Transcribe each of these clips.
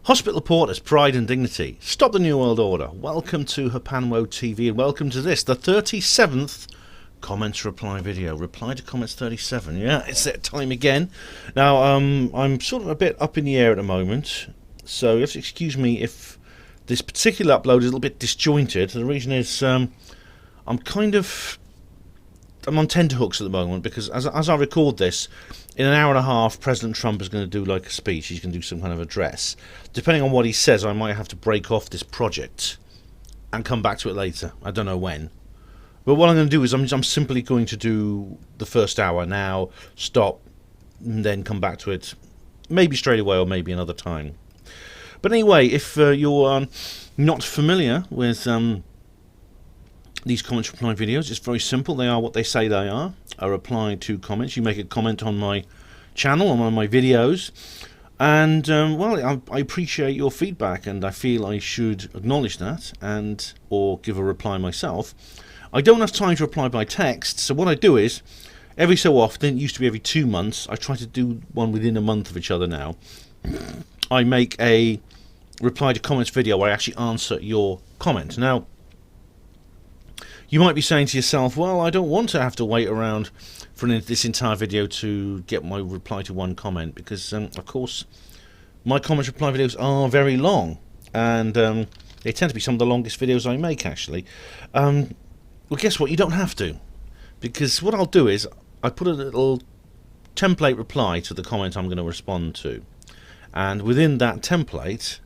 Hospital Porters, Pride and Dignity. Stop the New World Order. Welcome to HPANWO TV and welcome to this, the 37th comments reply video. Reply to comments 37. Yeah, it's that time again. Now, I'm sort of a bit up in the air at the moment, so you have to excuse me if this particular upload is a little bit disjointed. The reason is I'm on tenterhooks at the moment because as I record this, in an hour and a half, President Trump is going to do like a speech. He's going to do some kind of address. Depending on what he says, I might have to break off this project and come back to it later. I don't know when. But what I'm going to do is I'm simply going to do the first hour now, stop, and then come back to it maybe straight away or maybe another time. But anyway, if you're not familiar with these comments reply videos, it's very simple. They are what they say they are. A reply to comments. You make a comment on my channel, on one of my videos, and well, I appreciate your feedback, and I feel I should acknowledge that and or give a reply myself. I don't have time to reply by text, so what I do is every so often, it used to be every 2 months, I try to do one within a month of each other now. I make a reply to comments video where I actually answer your comment. Now, you might be saying to yourself, well, I don't want to have to wait around for this entire video to get my reply to one comment because, of course, my comments reply videos are very long, and they tend to be some of the longest videos I make, actually. Well, guess what? You don't have to, because what I'll do is I put a little template reply to the comment I'm going to respond to, and within that template,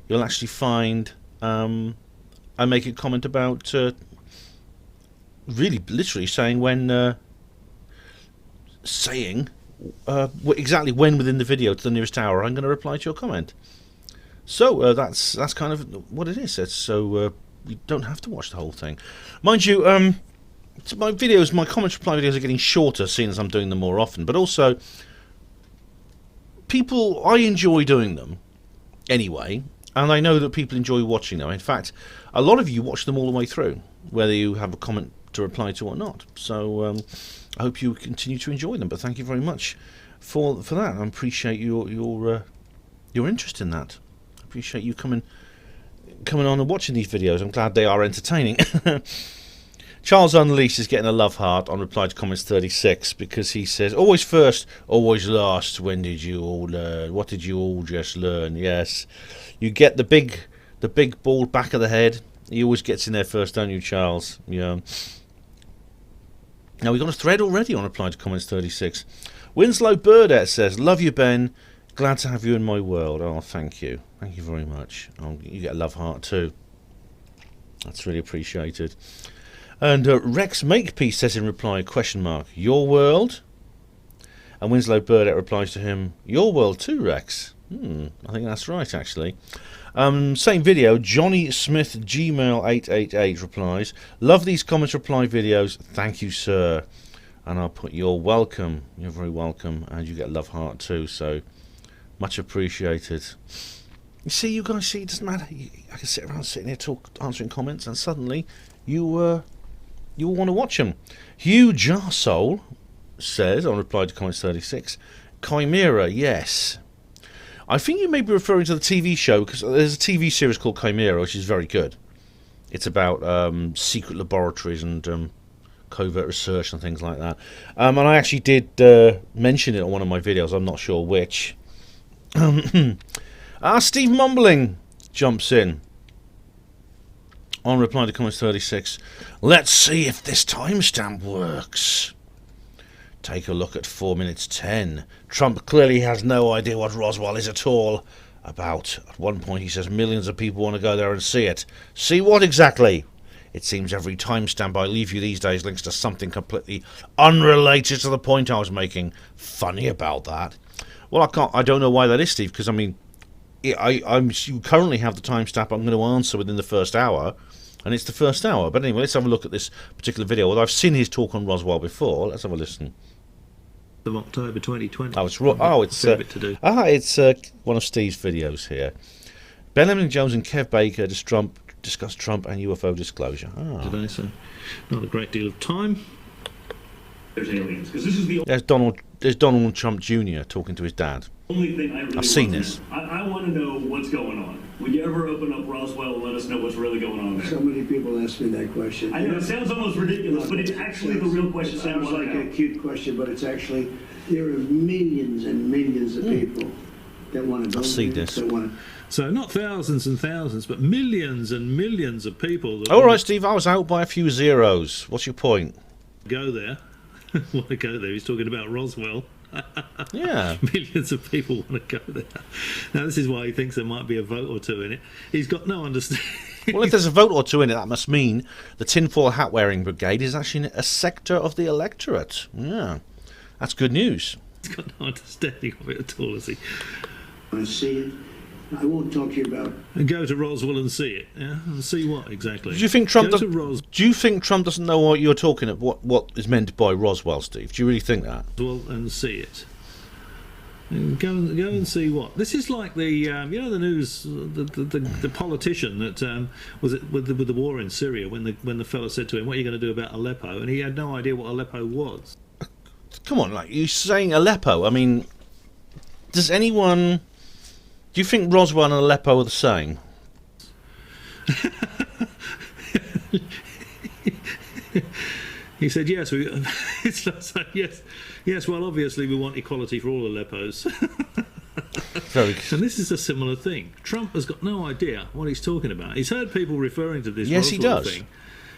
you'll actually find I make a comment about really literally saying when exactly when within the video to the nearest hour I'm going to reply to your comment. So that's kind of what it is. So you don't have to watch the whole thing, mind you. My videos, my comments reply videos are getting shorter, seeing as I'm doing them more often, but also I enjoy doing them anyway, and I know that people enjoy watching them. In fact, a lot of you watch them all the way through, whether you have a comment to reply to or not. So I hope you continue to enjoy them. But thank you very much for that. I appreciate your interest in that. I appreciate you coming on and watching these videos. I'm glad they are entertaining. Charles Unleashed is getting a love heart on reply to comments 36 because he says, always first, always last. When did you all learn? What did you all just learn? Yes, you get the big bald back of the head. He always gets in there first, don't you, Charles? Yeah. Now, we've got a thread already on reply to comments 36. Winslow Burdett says, love you, Ben. Glad to have you in my world. Oh, thank you. Thank you very much. Oh, you get a love heart too. That's really appreciated. And Rex Makepeace says in reply, question mark, your world? And Winslow Burdett replies to him, your world too, Rex. I think that's right, actually. Same video, Johnny Smith Gmail 888 replies, love these comments reply videos, thank you, sir. And I'll put you're welcome, you're very welcome, and you get a love heart too, so much appreciated. You see, you guys see, it doesn't matter. I can sit around sitting here answering comments, and suddenly you will want to watch them. Hugh Jarsoul says on reply to comments 36, Chimera, yes. I think you may be referring to the TV show, because there's a TV series called Chimera, which is very good. It's about secret laboratories and covert research and things like that. And I actually did mention it on one of my videos, I'm not sure which. Steve Mumbling jumps in on reply to comments 36. Let's see if this timestamp works. Take a look at 4 minutes 10. Trump clearly has no idea what Roswell is at all about. At one point he says millions of people want to go there and see it. See what exactly? It seems every timestamp I leave you these days links to something completely unrelated to the point I was making. Funny about that. Well, I don't know why that is, Steve, because I mean, you currently have the timestamp I'm going to answer within the first hour, and it's the first hour. But anyway, let's have a look at this particular video. Well, I've seen his talk on Roswell before. Let's have a listen. Of October 2020. It's one of Steve's videos here. Ben Emlyn-Jones and Kev Baker discuss Trump and UFO disclosure. Today, so not a great deal of time. There's Donald Trump Jr. talking to his dad. Only thing I really I've seen want this. to know, I want to know what's going on. Would you ever open up Roswell and let us know what's really going on there? So many people ask me that question. I know it sounds almost ridiculous, but it's actually the real question. It sounds like a cute question, but it's actually, there are millions and millions of people that want to go I've seen there, this. that want to. So not thousands and thousands, but millions and millions of people that All right, Steve, I was out by a few zeros. What's your point? go there. Want to go there. He's talking about Roswell. Yeah. Millions of people want to go there. Now, this is why he thinks there might be a vote or two in it. He's got no understanding. Well, if there's a vote or two in it, that must mean the tinfoil hat wearing brigade is actually a sector of the electorate. Yeah. That's good news. He's got no understanding of it at all, has he? Want to see it. I won't talk to you about. And go to Roswell and see it. Yeah, and see what exactly? Do you think Trump Go to doesn't? Do you think Trump doesn't know what you're talking about? What is meant by Roswell, Steve? Do you really think that? Roswell and see it. And go and see what. This is like the you know, the news, the politician that was it with the war in Syria, when the fellow said to him, "What are you going to do about Aleppo?" and he had no idea what Aleppo was. Come on, like you're saying Aleppo. I mean, does anyone? Do you think Roswell and Aleppo are the same? He said, "Yes, we." It's not so, yes. Well, obviously, we want equality for all Aleppos. Very. And this is a similar thing. Trump has got no idea what he's talking about. He's heard people referring to this Yes, he Roswell does.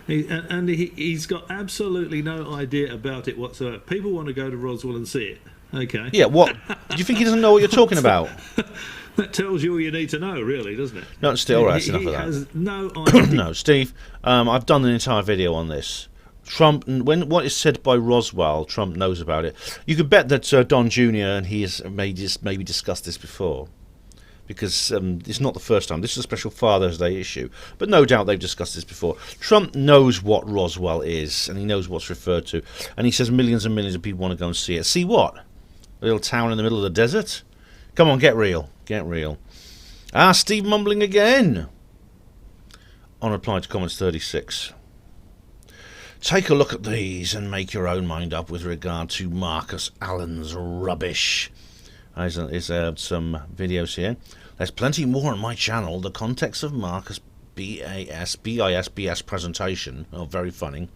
thing, he's got absolutely no idea about it whatsoever. People want to go to Roswell and see it. Okay. Yeah. What? Do you think he doesn't know what you're talking about? That tells you all you need to know, really, doesn't it? No, still, right, that's enough He of that. has no idea. No, Steve. I've done an entire video on this. Trump, when what is said by Roswell, Trump knows about it. You could bet that Don Jr. and he has maybe discussed this before, because it's not the first time. This is a special Father's Day issue, but no doubt they've discussed this before. Trump knows what Roswell is, and he knows what's referred to, and he says millions and millions of people want to go and see it. See what? A little town in the middle of the desert? Come on, get real. Get real. Ah, Steve mumbling again. On reply to comments 36. Take a look at these and make your own mind up with regard to Marcus Allen's rubbish. There's some videos here. There's plenty more on my channel. The context of Marcus BIS presentation, oh, very funny,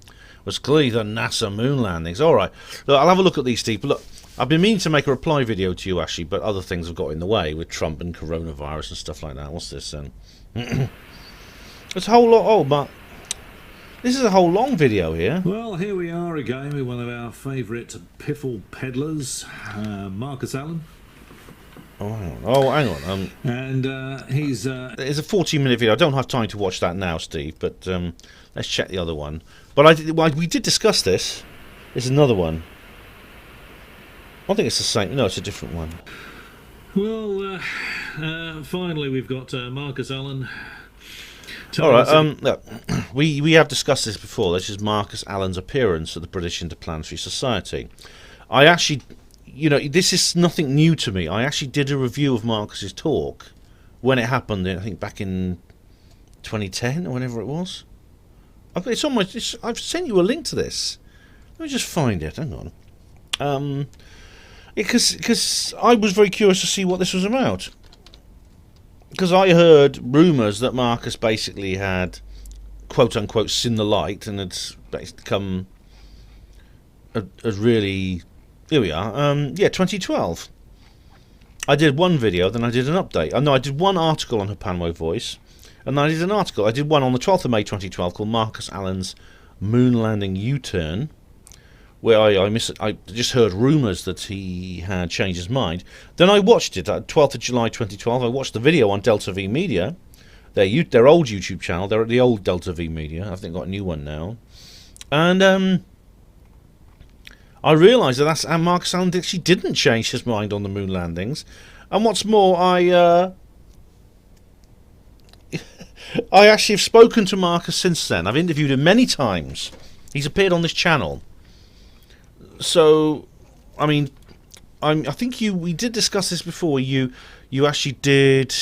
was clearly the NASA moon landings. All right, look, I'll have a look at these, Steve. Look, I've been meaning to make a reply video to you, actually, but other things have got in the way with Trump and coronavirus and stuff like that. What's this then? It's a whole lot. Oh, but this is a whole long video here. Well, here we are again with one of our favourite piffle peddlers, Marcus Allen. Oh, hang on. And he's... It's a 14-minute video. I don't have time to watch that now, Steve, but let's check the other one. But we did discuss this. There's another one. I think it's the same. No, it's a different one. Well, finally we've got Marcus Allen. All right. Look, we have discussed this before. This is Marcus Allen's appearance at the British Interplanetary Society. I actually, this is nothing new to me. I actually did a review of Marcus's talk when it happened. I think back in 2010 or whenever it was. It's on my. I've sent you a link to this. Let me just find it. Hang on. Because I was very curious to see what this was about. Because I heard rumours that Marcus basically had, quote-unquote, seen the light and had become as really... Here we are. 2012. I did one video, then I did an update. No, I did one article on HPANWO Voice, and then I did an article. I did one on the 12th of May 2012 called Marcus Allen's Moon Landing U-Turn, where I just heard rumours that he had changed his mind. Then I watched it at 12th of July 2012. I watched the video on Delta V Media, their old YouTube channel. They're at the old Delta V Media. I think they've got a new one now. And I realised that Marcus Allen actually didn't change his mind on the moon landings. And what's more, I actually have spoken to Marcus since then. I've interviewed him many times. He's appeared on this channel. So, I mean, I think we did discuss this before. You actually did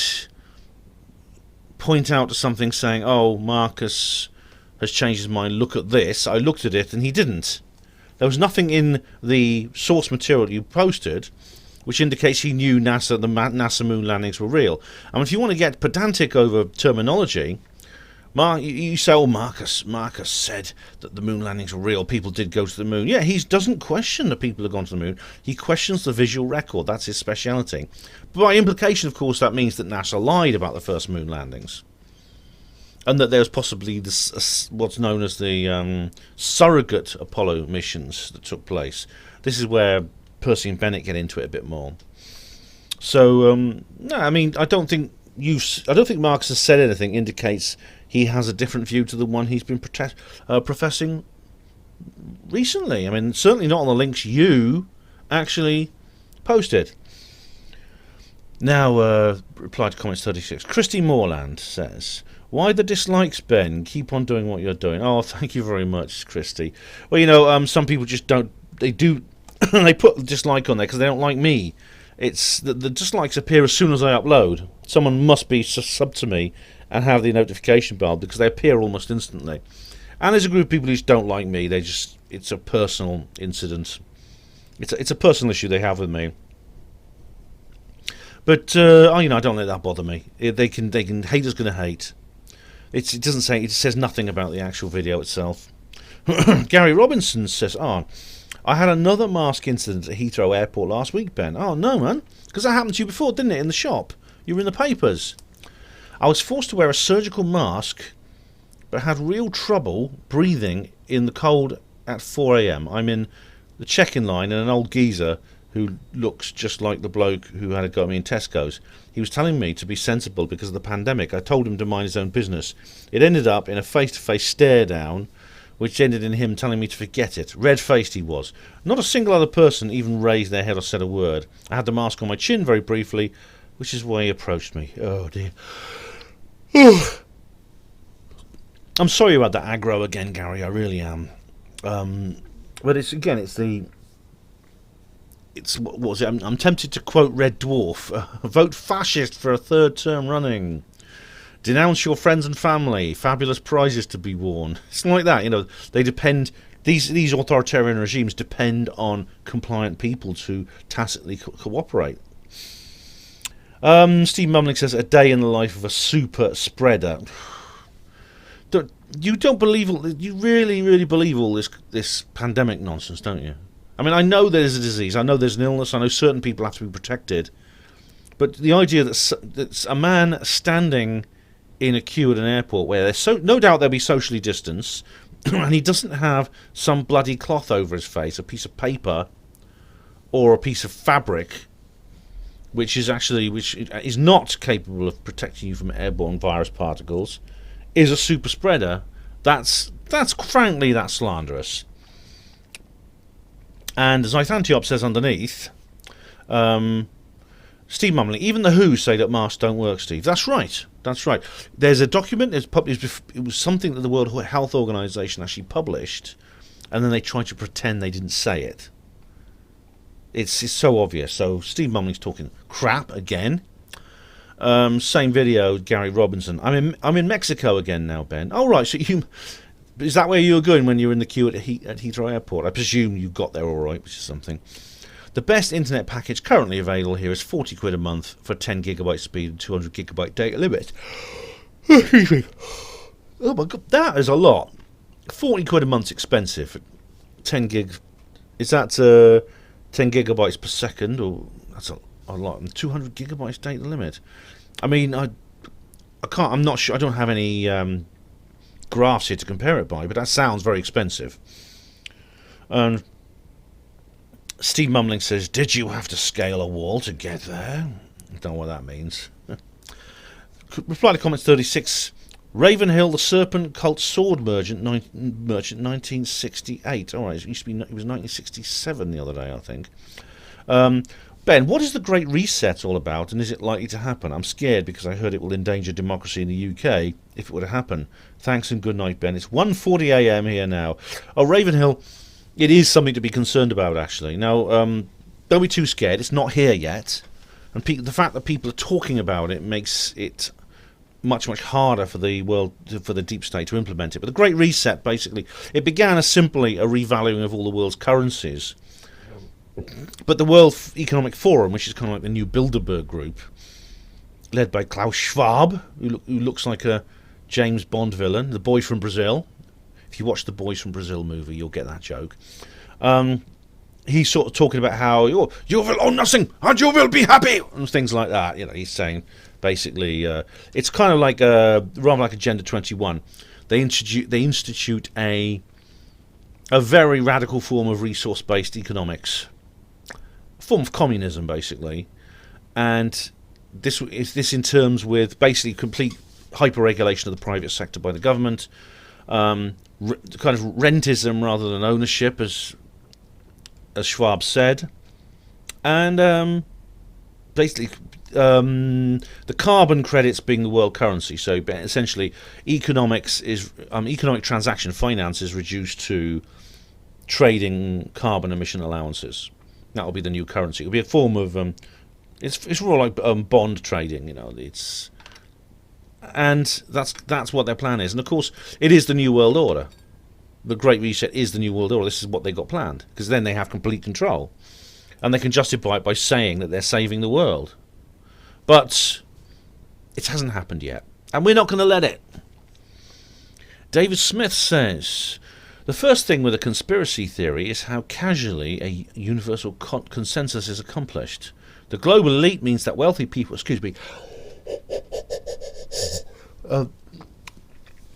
point out to something saying, "Oh, Marcus has changed his mind. Look at this." I looked at it, and he didn't. There was nothing in the source material you posted which indicates he knew the NASA moon landings were real. And if you want to get pedantic over terminology, you say, oh, Marcus said that the moon landings were real, people did go to the moon. Yeah, he doesn't question that people have gone to the moon, he questions the visual record, that's his speciality. But by implication, of course, that means that NASA lied about the first moon landings. And that there's possibly this, what's known as the surrogate Apollo missions that took place. This is where Percy and Bennett get into it a bit more. So, no, I mean, I don't think Marcus has said anything indicates he has a different view to the one he's been professing recently. I mean, certainly not on the links you actually posted. Now, reply to comments 36. Christy Moreland says, why the dislikes, Ben? Keep on doing what you're doing. Oh, thank you very much, Christy. Well, you know, some people just don't. They do. They put dislike on there because they don't like me. It's the dislikes appear as soon as I upload. Someone must be sub to me and have the notification bell because they appear almost instantly. And there's a group of people who just don't like me. It's a personal incident. It's a personal issue they have with me. But I don't let that bother me. They can haters gonna hate. It says nothing about the actual video itself. Gary Robinson says, I had another mask incident at Heathrow Airport last week, Ben. Oh, no, man. Because that happened to you before, didn't it, in the shop? You were in the papers. I was forced to wear a surgical mask, but had real trouble breathing in the cold at 4 a.m. I'm in the check-in line, and an old geezer who looks just like the bloke who had a go at me in Tesco's. He was telling me to be sensible because of the pandemic. I told him to mind his own business. It ended up in a face-to-face stare-down, which ended in him telling me to forget it. Red-faced he was. Not a single other person even raised their head or said a word. I had the mask on my chin very briefly, which is why he approached me. Oh, dear. I'm sorry about that aggro again, Gary. I really am. But what was it? I'm tempted to quote Red Dwarf. Vote fascist for a third term running. Denounce your friends and family. Fabulous prizes to be won. It's like that, They depend. These authoritarian regimes depend on compliant people to tacitly cooperate. Steve Mumling says, a day in the life of a super spreader. You don't believe you really believe all this pandemic nonsense, don't you? I mean, I know there's a disease, I know there's an illness, I know certain people have to be protected, but the idea that a man standing in a queue at an airport where there's no doubt there'll be socially distanced, and he doesn't have some bloody cloth over his face, a piece of paper or a piece of fabric, which is not capable of protecting you from airborne virus particles, is a super spreader. That's slanderous. And as Antiop says underneath, Steve Mumley, even the WHO say that masks don't work, Steve. That's right. There's a document. It was something that the World Health Organization actually published, and then they tried to pretend they didn't say it. It's so obvious. So Steve Mumley's talking crap again. Same video, Gary Robinson. I'm in Mexico again now, Ben. Oh, right. So is that where you were going when you were in the queue at Heathrow Airport? I presume you got there all right, which is something. The best internet package currently available here is £40 a month for 10 gigabyte speed and 200 gigabyte data limit. Oh my god, that is a lot. £40 a month's expensive. 10 gig. Is that 10 gigabytes per second? Or that's a lot. And 200 gigabytes data limit. I mean, I can't. I'm not sure. I don't have any graphs here to compare it by, but that sounds very expensive. And Steve Mumling says, did you have to scale a wall to get there? I don't know what that means. Reply to comments 36. Ravenhill, the Serpent Cult Sword Merchant, 1968. All right, it was 1967 the other day, I think. Ben, what is the Great Reset all about, and is it likely to happen? I'm scared because I heard it will endanger democracy in the UK if it were to happen. Thanks and good night, Ben. It's 1:40 a.m. here now. Oh, Ravenhill, it is something to be concerned about, actually. Now, don't be too scared. It's not here yet. And the fact that people are talking about it makes it much harder for the deep state to implement it. But the Great Reset, basically, it began as simply a revaluing of all the world's currencies. But the World Economic Forum, which is kind of like the new Bilderberg group, led by Klaus Schwab, who looks like a James Bond villain, the boy from Brazil. If you watch the Boys from Brazil movie, you'll get that joke. He's sort of talking about how you will own nothing and you will be happy and things like that. You know, he's saying basically it's kind of like rather like Agenda 21. They institute a very radical form of resource-based economics, a form of communism basically, and this in terms with basically complete hyper-regulation of the private sector by the government, kind of rentism rather than ownership, as Schwab said, and basically the carbon credits being the world currency. So essentially, economic transaction finance is reduced to trading carbon emission allowances. That will be the new currency. It will be a form of it's more like bond trading. You know, and that's what their plan is. And of course, it is the new world order. The Great Reset is the new world order. This is what they got planned, because then they have complete control, and they can justify it by saying that they're saving the world. But it hasn't happened yet, and we're not going to let it. David Smith says, the first thing with a conspiracy theory is how casually a universal consensus is accomplished. The global elite means that wealthy people,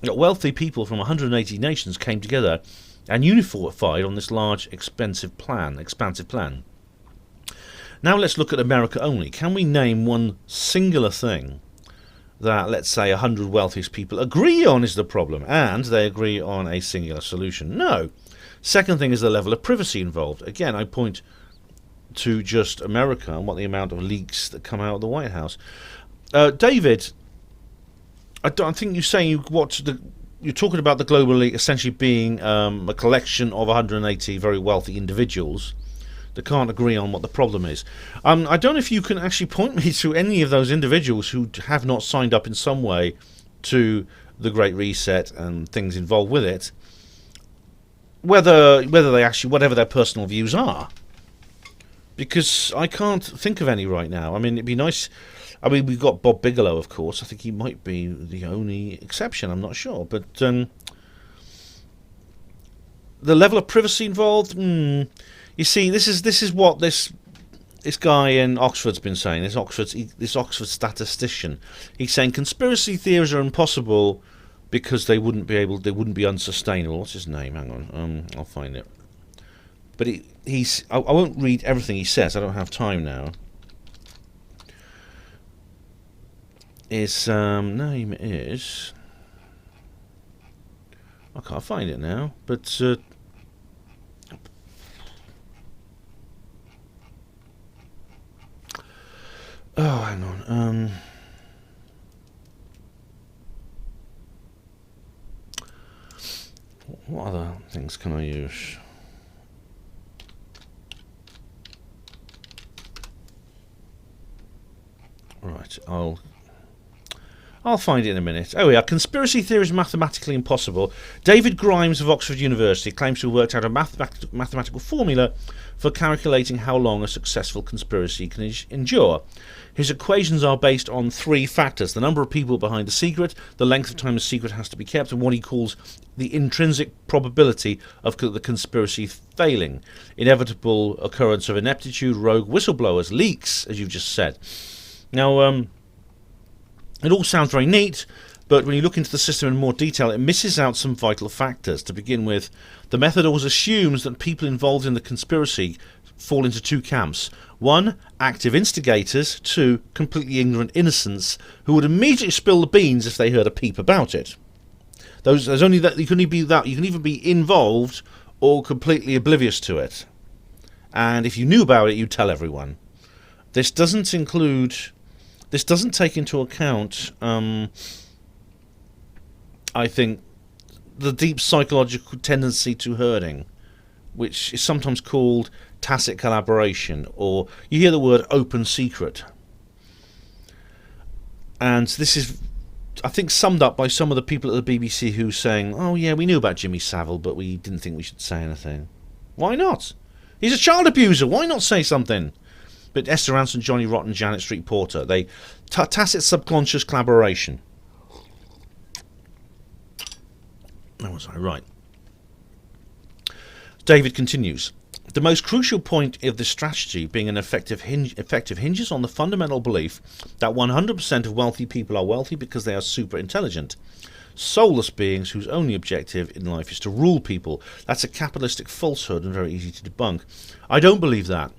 wealthy people from 180 nations came together and unified on this large, expansive plan. Now let's look at America only. Can we name one singular thing that, let's say, 100 wealthiest people agree on is the problem, and they agree on a singular solution? No. Second thing is the level of privacy involved. Again, I point to just America and what the amount of leaks that come out of the White House. David, I think you're saying you're talking about the global elite essentially being a collection of 180 very wealthy individuals that can't agree on what the problem is. I don't know if you can actually point me to any of those individuals who have not signed up in some way to the Great Reset and things involved with it, whether they actually, whatever their personal views are, because I can't think of any right now. I mean, it'd be nice. I mean, we've got Bob Bigelow, of course. I think he might be the only exception. I'm not sure. But the level of privacy involved, you see, this is what this guy in Oxford's been saying. This Oxford statistician. He's saying conspiracy theories are impossible because they wouldn't be unsustainable. What's his name? Hang on, I'll find it. But I won't read everything he says. I don't have time now. His name is... I can't find it now, but... oh, hang on. What other things can I use? Right, I'll find it in a minute. Oh yeah, conspiracy theory is mathematically impossible. David Grimes of Oxford University claims to have worked out a mathematical formula for calculating how long a successful conspiracy can endure. His equations are based on 3 factors: the number of people behind the secret, the length of time the secret has to be kept, and what he calls the intrinsic probability of the conspiracy failing. Inevitable occurrence of ineptitude, rogue whistleblowers, leaks, as you've just said. Now, it all sounds very neat, but when you look into the system in more detail, it misses out some vital factors. To begin with, the method always assumes that people involved in the conspiracy fall into 2 camps. 1, active instigators. 2, completely ignorant innocents who would immediately spill the beans if they heard a peep about it. There's only that. You can either be involved or completely oblivious to it. And if you knew about it, you'd tell everyone. This doesn't take into account, I think, the deep psychological tendency to herding, which is sometimes called tacit collaboration, or you hear the word open secret. And this is, I think, summed up by some of the people at the BBC who are saying, oh yeah, we knew about Jimmy Savile, but we didn't think we should say anything. Why not? He's a child abuser. Why not say something? But Esther Ranson, Johnny Rotten, Janet Street Porter. They tacit subconscious collaboration. Where was I? Right. David continues. The most crucial point of this strategy being an effective hinges on the fundamental belief that 100% of wealthy people are wealthy because they are super intelligent. Soulless beings whose only objective in life is to rule people. That's a capitalistic falsehood and very easy to debunk. I don't believe that.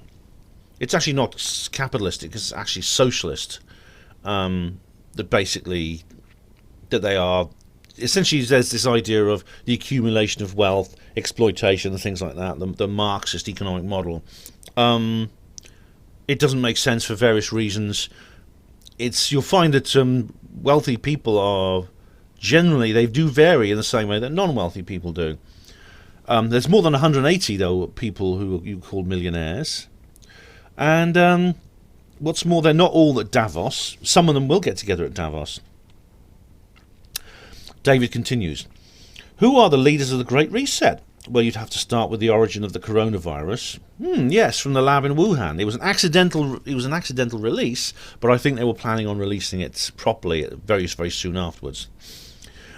It's actually not capitalistic, it's actually socialist. That basically, that they are, essentially there's this idea of the accumulation of wealth, exploitation and things like that, the Marxist economic model. It doesn't make sense for various reasons. You'll find that wealthy people are, generally, they do vary in the same way that non-wealthy people do. There's more than 180, though, people who you call millionaires. And what's more, they're not all at Davos. Some of them will get together at Davos. David continues. Who are the leaders of the Great Reset? Well, you'd have to start with the origin of the coronavirus. Yes, from the lab in Wuhan. It was an accidental release, but I think they were planning on releasing it properly very, very soon afterwards.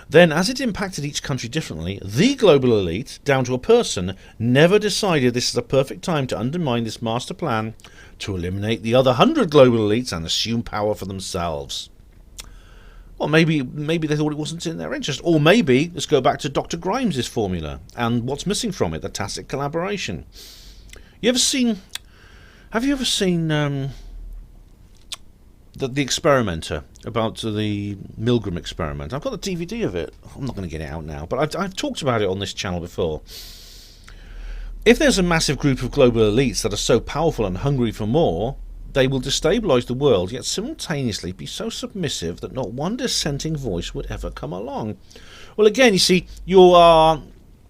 Then, as it impacted each country differently, the global elite, down to a person, never decided this is a perfect time to undermine this master plan to eliminate the other 100 global elites and assume power for themselves. Well, maybe they thought it wasn't in their interest. Or maybe, let's go back to Dr. Grimes' formula and what's missing from it, the tacit collaboration. Have you ever seen the Experimenter, about the Milgram experiment? I've got the DVD of it. I'm not going to get it out now, but I've talked about it on this channel before. If there's a massive group of global elites that are so powerful and hungry for more, they will destabilise the world, yet simultaneously be so submissive that not one dissenting voice would ever come along. Well, again, you see, you're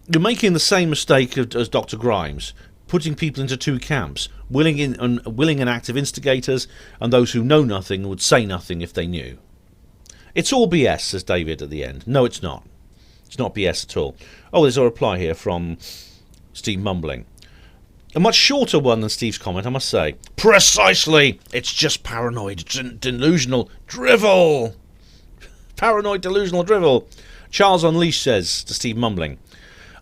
making the same mistake as Dr. Grimes, putting people into two camps, willing and active instigators, and those who know nothing and would say nothing if they knew. It's all BS, says David at the end. No, it's not. It's not BS at all. Oh, there's a reply here from Steve Mumbling. A much shorter one than Steve's comment, I must say. Precisely! It's just paranoid, delusional drivel! Paranoid, delusional drivel. Charles Unleashed says to Steve Mumbling,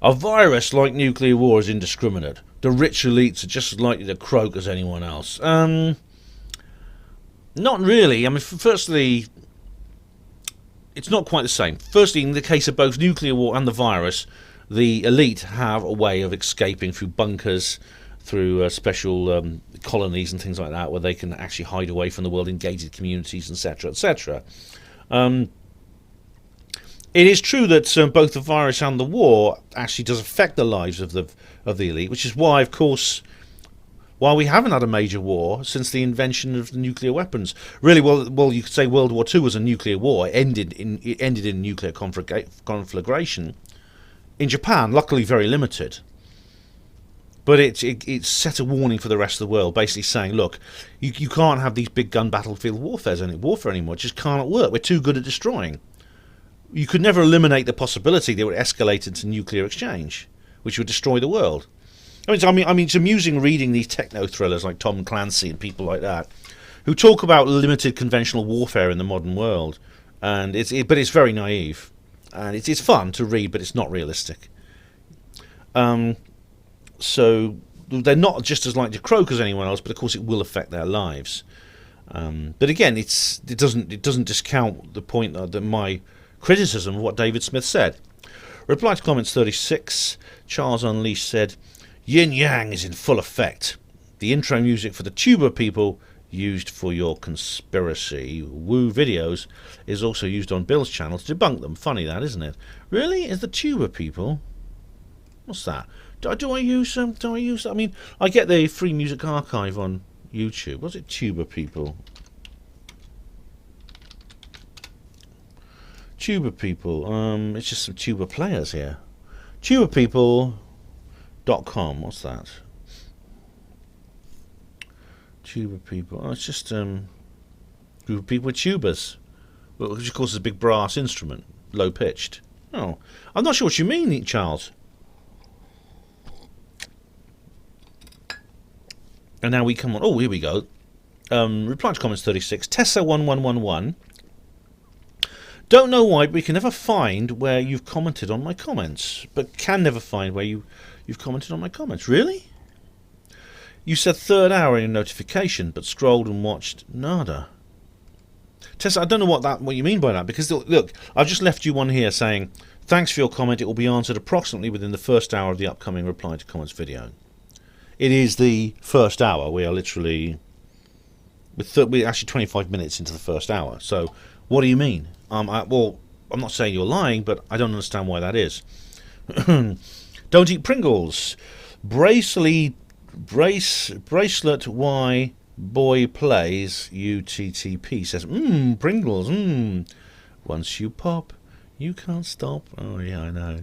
a virus like nuclear war is indiscriminate. The rich elites are just as likely to croak as anyone else. Not really. I mean, firstly, it's not quite the same. Firstly, in the case of both nuclear war and the virus, the elite have a way of escaping through bunkers, through special colonies and things like that, where they can actually hide away from the world in gated communities, etc., etc. It is true that both the virus and the war actually does affect the lives of the elite, which is why, of course, why we haven't had a major war since the invention of the nuclear weapons. Really, well, you could say World War II was a nuclear war. It ended in nuclear conflagration. In Japan, luckily very limited. But it set a warning for the rest of the world, basically saying, look, you can't have these big gun battlefield warfare anymore. It just can't work. We're too good at destroying. You could never eliminate the possibility that it would escalate into nuclear exchange, which would destroy the world. I mean, it's amusing reading these techno thrillers like Tom Clancy and people like that, who talk about limited conventional warfare in the modern world, but it's very naive, and it's fun to read, but it's not realistic. So they're not just as likely to croak as anyone else, but of course it will affect their lives. But again, it doesn't discount the point that my criticism of what David Smith said. Reply to comments 36. Charles Unleashed said, Yin Yang is in full effect. The intro music for the tuba people used for your conspiracy woo videos is also used on Bill's channel to debunk them. Funny that, isn't it? Really? Is the tuba people? What's that? Do I use them? I mean, I get the free music archive on YouTube. What's it, tuba people? Tuba people. It's just some tuba players here. Tubapeople.com. What's that? Tuba people. Oh, it's just group of people with tubas, which of course is a big brass instrument, low pitched. Oh, I'm not sure what you mean, Charles. And now we come on. Oh, here we go. Reply to comments 36. Tessa1111. Don't know why, but we can never find where you've commented on my comments. But can never find where you've commented on my comments. Really? You said third hour in your notification, but scrolled and watched nada. Tessa, I don't know what you mean by that, because look, I've just left you one here saying, thanks for your comment, it will be answered approximately within the first hour of the upcoming reply to comments video. It is the first hour. We are literally, we're actually 25 minutes into the first hour. So, what do you mean? Well, I'm not saying you're lying, but I don't understand why that is. Don't eat Pringles. Bracelet Y boy plays UTTP says, Pringles, Once you pop, you can't stop. Oh yeah, I know.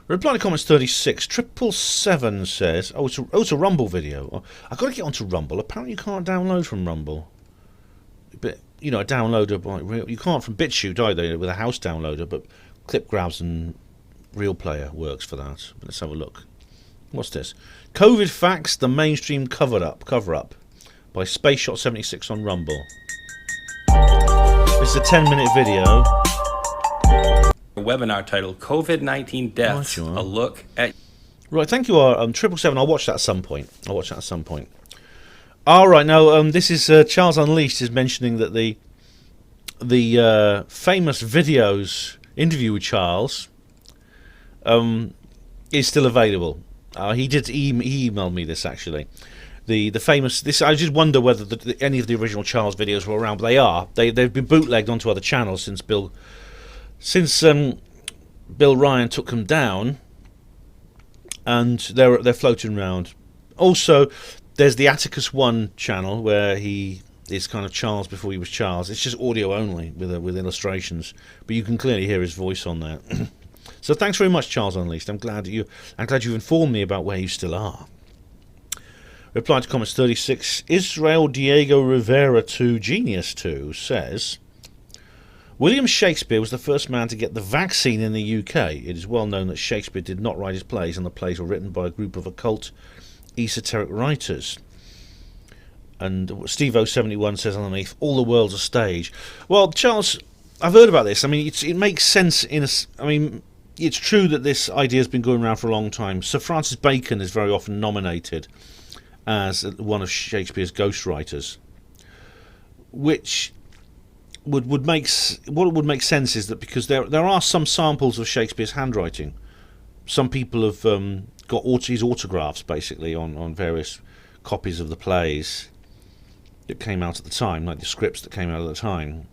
Reply to comments 36. 777 says, it's a Rumble video. Oh, I've got to get onto Rumble. Apparently you can't download from Rumble. But you know, a downloader, you can't from BitChute either with a house downloader, but Clip Grabs and Real Player works for that. But let's have a look. What's this? COVID facts: the mainstream cover up by SpaceShot76 on Rumble. This is a 10-minute video. A webinar titled "COVID-19 Deaths: Right, A Look at." Right, thank you, 777. I'll watch that at some point. All right, now this is Charles Unleashed is mentioning that the famous videos interview with Charles is still available. He emailed me this actually. The famous this. I just wonder whether any of the original Charles videos were around. But they are. They've been bootlegged onto other channels since Bill Ryan took them down, and they're floating around. Also, there's the Atticus 1 channel where he is kind of Charles before he was Charles. It's just audio only with illustrations, but you can clearly hear his voice on there. So thanks very much, Charles Unleashed. I'm glad you've informed me about where you still are. Reply to comments 36. Israel Diego Rivera 2 Genius 2 says, William Shakespeare was the first man to get the vaccine in the UK. It is well known that Shakespeare did not write his plays, and the plays were written by a group of occult, esoteric writers. And Steve071 says underneath, all the world's a stage. Well, Charles, I've heard about this. I mean, it makes sense it's true that this idea has been going around for a long time. Sir Francis Bacon is very often nominated as one of Shakespeare's ghostwriters, which would make sense is that because there are some samples of Shakespeare's handwriting. Some people have got his autographs basically on various copies of the plays that came out at the time, like the scripts that came out at the time,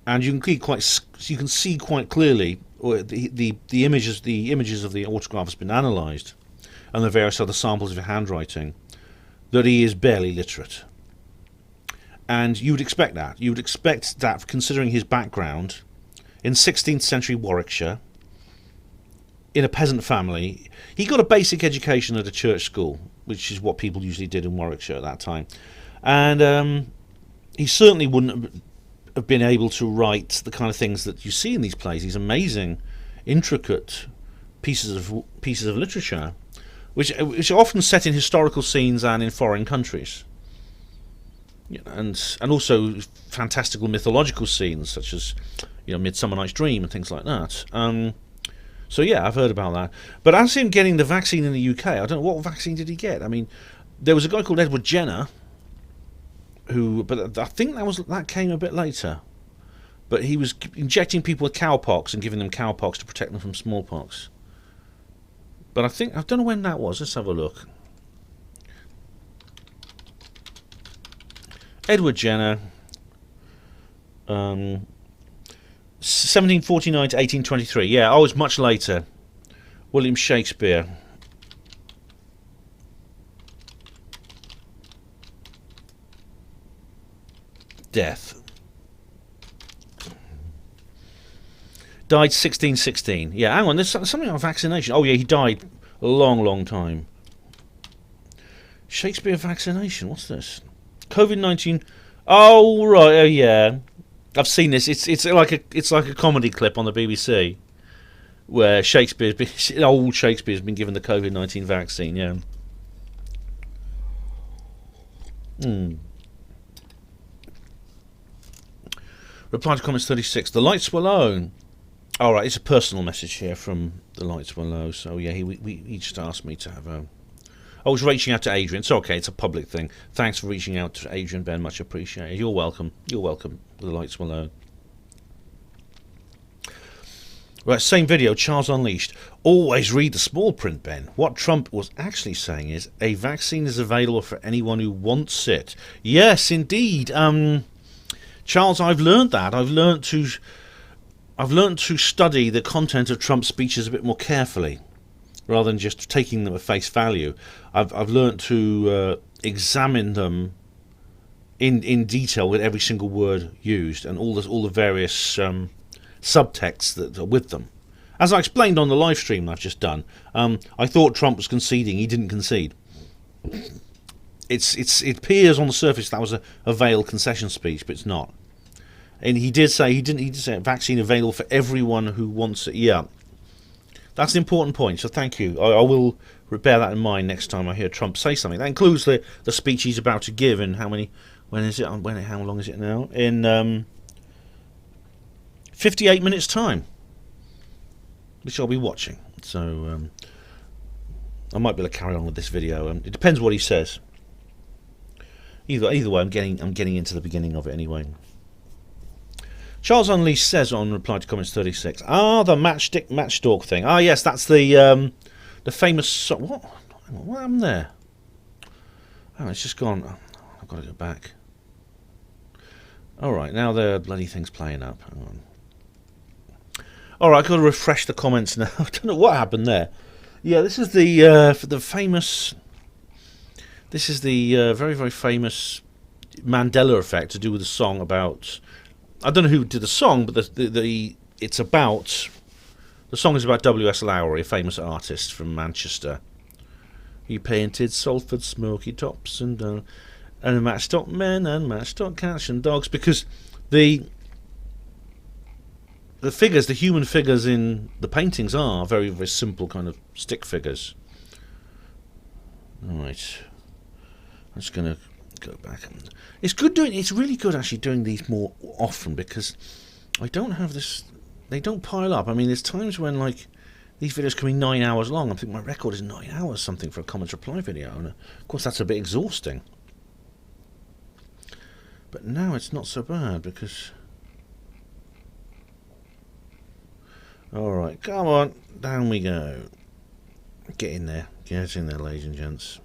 and you can see quite clearly. Or the images of the autograph has been analysed, and the various other samples of handwriting, that he is barely literate. And you would expect that. You would expect that, considering his background in 16th century Warwickshire, in a peasant family. He got a basic education at a church school, which is what people usually did in Warwickshire at that time. And he certainly wouldn't have been able to write the kind of things that you see in these plays, these amazing, intricate pieces of literature, which are often set in historical scenes and in foreign countries, and also fantastical mythological scenes such as Midsummer Night's Dream and things like that. So yeah, I've heard about that. But as him getting the vaccine in the UK, I don't know what vaccine did he get. I mean, there was a guy called Edward Jenner but I think that came a bit later. But he was injecting people with cowpox and giving them cowpox to protect them from smallpox. But I don't know when that was. Let's have a look. Edward Jenner, 1749 to 1823. Yeah, it's much later. William Shakespeare. Death. Died 1616. Yeah, hang on, there's something on vaccination. Oh yeah, he died a long time. Shakespeare vaccination, what's this? COVID-19. Oh right, oh yeah. I've seen this. It's like a comedy clip on the BBC where old Shakespeare's been given the COVID-19 vaccine, yeah. Reply to comments 36. The lights were low. All right, it's a personal message here from the lights were low. So yeah, he just asked me to have a. I was reaching out to Adrian. It's okay. It's a public thing. Thanks for reaching out to Adrian, Ben. Much appreciated. You're welcome. You're welcome. The lights were low. Right, same video, Charles Unleashed. Always read the small print, Ben. What Trump was actually saying is a vaccine is available for anyone who wants it. Yes, indeed. Charles, I've learned that. I've learned to study the content of Trump's speeches a bit more carefully, rather than just taking them at face value. I've learned to examine them in detail with every single word used and all the various subtexts that are with them. As I explained on the live stream that I've just done, I thought Trump was conceding. He didn't concede. It appears on the surface that was a veiled concession speech, but it's not. And he did say he did say a vaccine available for everyone who wants it. Yeah, that's an important point. So thank you. I will bear that in mind next time I hear Trump say something. That includes the speech he's about to give. And how long is it now? In 58 minutes time, which I'll be watching. So I might be able to carry on with this video. It depends what he says. Either way, I'm getting into the beginning of it anyway. Charles Unleashed says on reply to comments 36. The matchstalk thing. Yes, that's the famous. What happened there? Oh, it's just gone. I've got to go back. All right, now the bloody thing's playing up. Hang on. All right, I've got to refresh the comments now. I don't know what happened there. Yeah, this is the famous. This is the very, very famous Mandela effect to do with a song about. I don't know who did the song, but it's about. The song is about W.S. Lowry, a famous artist from Manchester. He painted Salford smoky tops and matchstock men and matchstock cats and dogs, because the figures, the human figures in the paintings are very, very simple kind of stick figures. Right. I'm just going to go back. It's really good actually doing these more often, because I don't have this. They don't pile up. I mean, there's times when like these videos can be 9 hours long. I think my record is 9 hours something for a comments reply video, and of course that's a bit exhausting. But now it's not so bad because. All right, come on, down we go. Get in there, ladies and gents.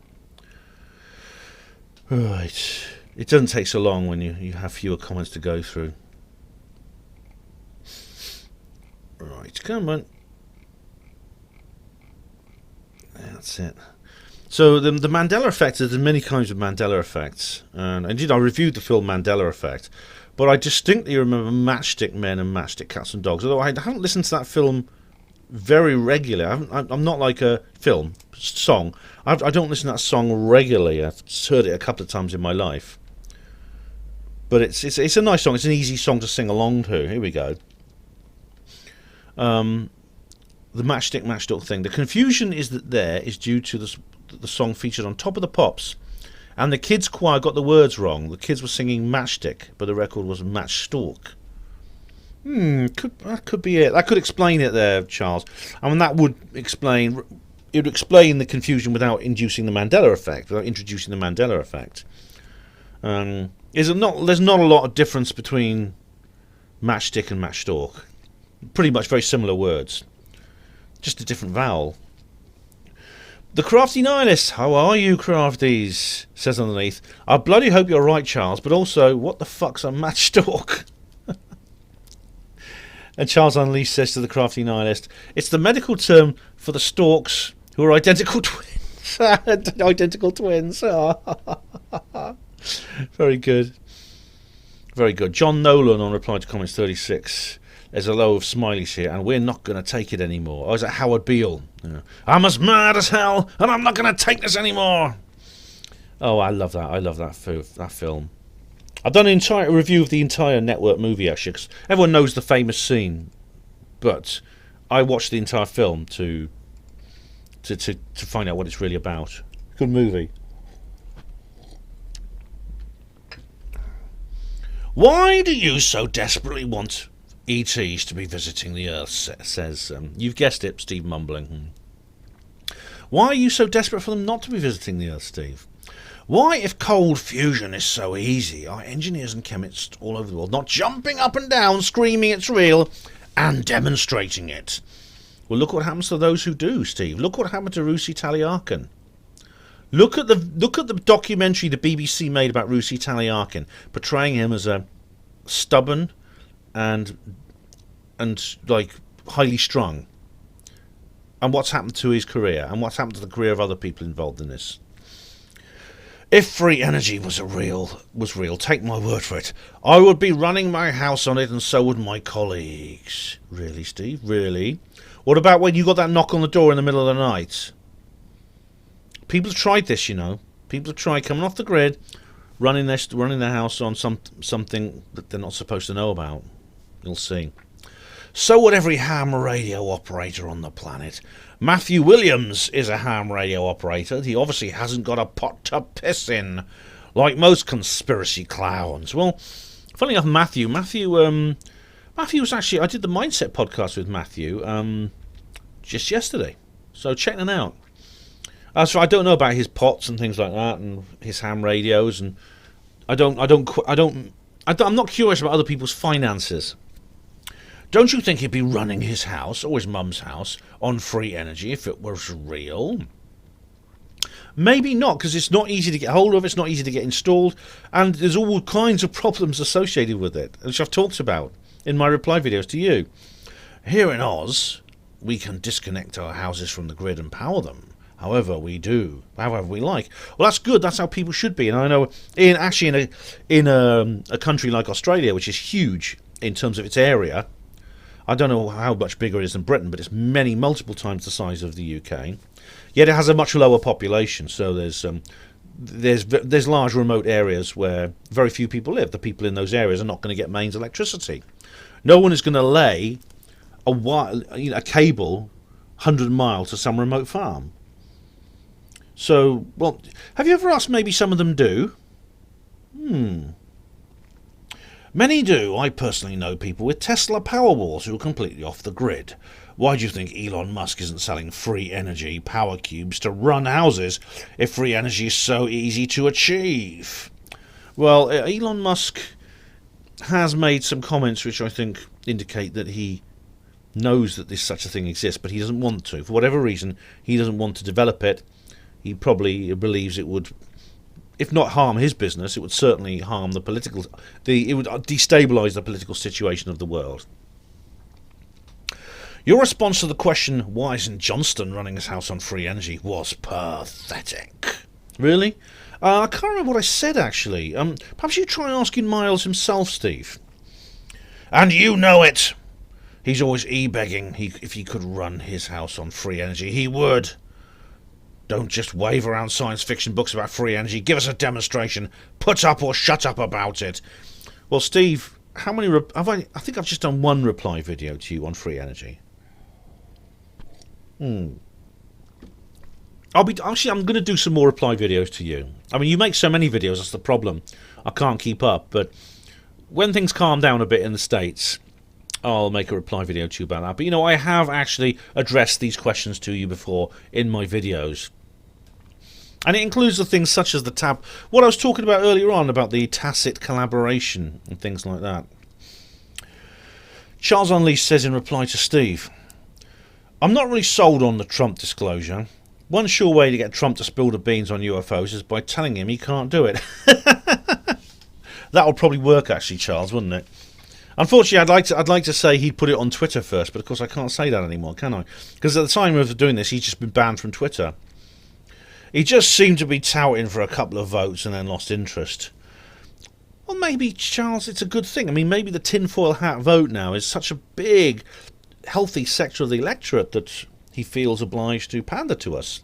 Right, it doesn't take so long when you have fewer comments to go through. Right, come on. That's it. So the Mandela effect, there's many kinds of Mandela effects, and indeed I reviewed the film Mandela Effect, but I distinctly remember Matchstick Men and Matchstick Cats and Dogs, although I haven't listened to that film very regularly. I'm not like a song. I don't listen to that song regularly. I've heard it a couple of times in my life, but it's a nice song. It's an easy song to sing along to. Here we go. The Matchstick thing. The confusion is that there is due to the song featured on Top of the Pops, and the kids' choir got the words wrong. The kids were singing Matchstick, but the record was Matchstalk. That could be it. That could explain it there, Charles. I mean, that would explain. It would explain the confusion without inducing the Mandela effect, without introducing the Mandela effect. There's not a lot of difference between Matchstick and Matchstalk. Pretty much very similar words, just a different vowel. The Crafty Nihilist, how are you, Crafties? Says underneath, I bloody hope you're right, Charles, but also, what the fuck's a Matchstalk? And Charles Unleashed says to the Crafty Nihilist, it's the medical term for the storks who are identical twins. Identical twins. Very good. Very good. John Nolan on reply to comments 36. There's a low of smileys here, and we're not going to take it anymore. Oh, is that Howard Beale? Yeah. I'm as mad as hell, and I'm not going to take this anymore. Oh, I love that. I love that film. I've done an entire review of the entire network movie, actually, because everyone knows the famous scene. But I watched the entire film to find out what it's really about. Good movie. Why do you so desperately want ETs to be visiting the Earth, says, you've guessed it, Steve mumbling. Why are you so desperate for them not to be visiting the Earth, Steve? Why, if cold fusion is so easy, are engineers and chemists all over the world not jumping up and down, screaming it's real, and demonstrating it? Well, look what happens to those who do, Steve. Look what happened to Rusi Taliakin. Look at the documentary the BBC made about Rusi Taliakin, portraying him as a stubborn and like highly strung. And what's happened to his career, and what's happened to the career of other people involved in this. If free energy was real, take my word for it, I would be running my house on it, and so would my colleagues. Really, Steve? Really? What about when you got that knock on the door in the middle of the night? People have tried this, you know. People have tried coming off the grid, running their house on something that they're not supposed to know about. You'll see. So would every ham radio operator on the planet. Matthew Williams is a ham radio operator. He obviously hasn't got a pot to piss in, like most conspiracy clowns. Well, funny enough, Matthew was actually, I did the Mindset podcast with Matthew just yesterday. So check them out. So I don't know about his pots and things like that, and his ham radios, and I'm not curious about other people's finances. Don't you think he'd be running his house, or his mum's house, on free energy if it was real? Maybe not, because it's not easy to get hold of, it's not easy to get installed, and there's all kinds of problems associated with it, which I've talked about in my reply videos to you. Here in Oz, we can disconnect our houses from the grid and power them. However we like. Well, that's good. That's how people should be. And I know, in a country like Australia, which is huge in terms of its area, I don't know how much bigger it is than Britain, but it's multiple times the size of the UK. Yet it has a much lower population. So there's large remote areas where very few people live. The people in those areas are not going to get mains electricity. No one is going to lay a cable 100 miles to some remote farm. So, well, have you ever asked? Maybe some of them do. Many do. I personally know people with Tesla Powerwalls who are completely off the grid. Why do you think Elon Musk isn't selling free energy power cubes to run houses if free energy is so easy to achieve? Well, Elon Musk has made some comments which I think indicate that he knows that such a thing exists, but he doesn't want to. For whatever reason, he doesn't want to develop it. He probably believes it would, if not harm his business, it would certainly harm it would destabilise the political situation of the world. Your response to the question, why isn't Johnston running his house on free energy, was pathetic. Really? I can't remember what I said, actually. Perhaps you try asking Miles himself, Steve. And you know it! He's always e-begging. If he could run his house on free energy, he would. Don't just wave around science fiction books about free energy. Give us a demonstration. Put up or shut up about it. Well, Steve, how many... I think I've just done one reply video to you on free energy. I'm going to do some more reply videos to you. I mean, you make so many videos, that's the problem. I can't keep up. But when things calm down a bit in the States, I'll make a reply video to you about that. But, you know, I have actually addressed these questions to you before in my videos. And it includes the things such as what I was talking about earlier on, about the tacit collaboration and things like that. Charles Unleashed says in reply to Steve, I'm not really sold on the Trump disclosure. One sure way to get Trump to spill the beans on UFOs is by telling him he can't do it. That would probably work, actually, Charles, wouldn't it? Unfortunately, I'd like to say he'd put it on Twitter first, but of course I can't say that anymore, can I? Because at the time of doing this, he's just been banned from Twitter. He just seemed to be touting for a couple of votes and then lost interest. Well, maybe, Charles, it's a good thing. I mean, maybe the tinfoil hat vote now is such a big, healthy sector of the electorate that he feels obliged to pander to us.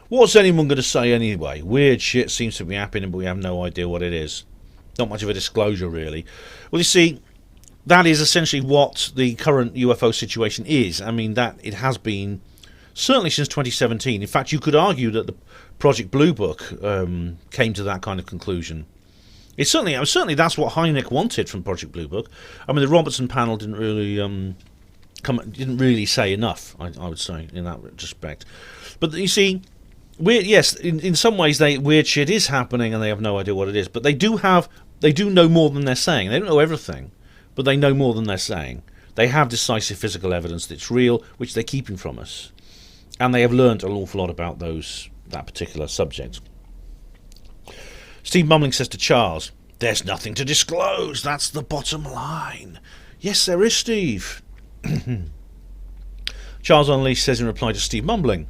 What's anyone going to say anyway? Weird shit seems to be happening, but we have no idea what it is. Not much of a disclosure, really. Well, you see, that is essentially what the current UFO situation is. I mean, that it has been certainly since 2017. In fact, you could argue that the Project Blue Book came to that kind of conclusion. It's certainly that's what Hynek wanted from Project Blue Book. I mean, the Robertson panel didn't really say enough. I would say in that respect. But you see, in some ways, weird shit is happening, and they have no idea what it is. But they do know more than they're saying. They don't know everything, but they know more than they're saying. They have decisive physical evidence that it's real, which they're keeping from us, and they have learned an awful lot about that particular subject. Steve Mumling says to Charles, "There's nothing to disclose. That's the bottom line." Yes, there is, Steve. Charles Unleashed says in reply to Steve Mumbling,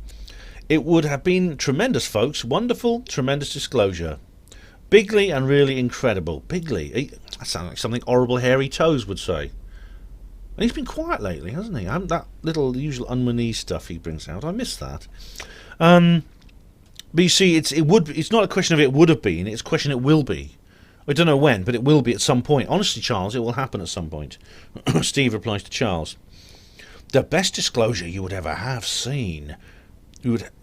"It would have been tremendous, folks. Wonderful, tremendous disclosure. Bigly and really incredible." Bigly. That sounds like something Horrible Hairy Toes would say. And he's been quiet lately, hasn't he? That little usual unmanee stuff he brings out, I miss that. But you see, it's not a question of it would have been, it's a question it will be. I don't know when, but it will be at some point. Honestly, Charles, it will happen at some point. Steve replies to Charles, "The best disclosure you would ever have seen.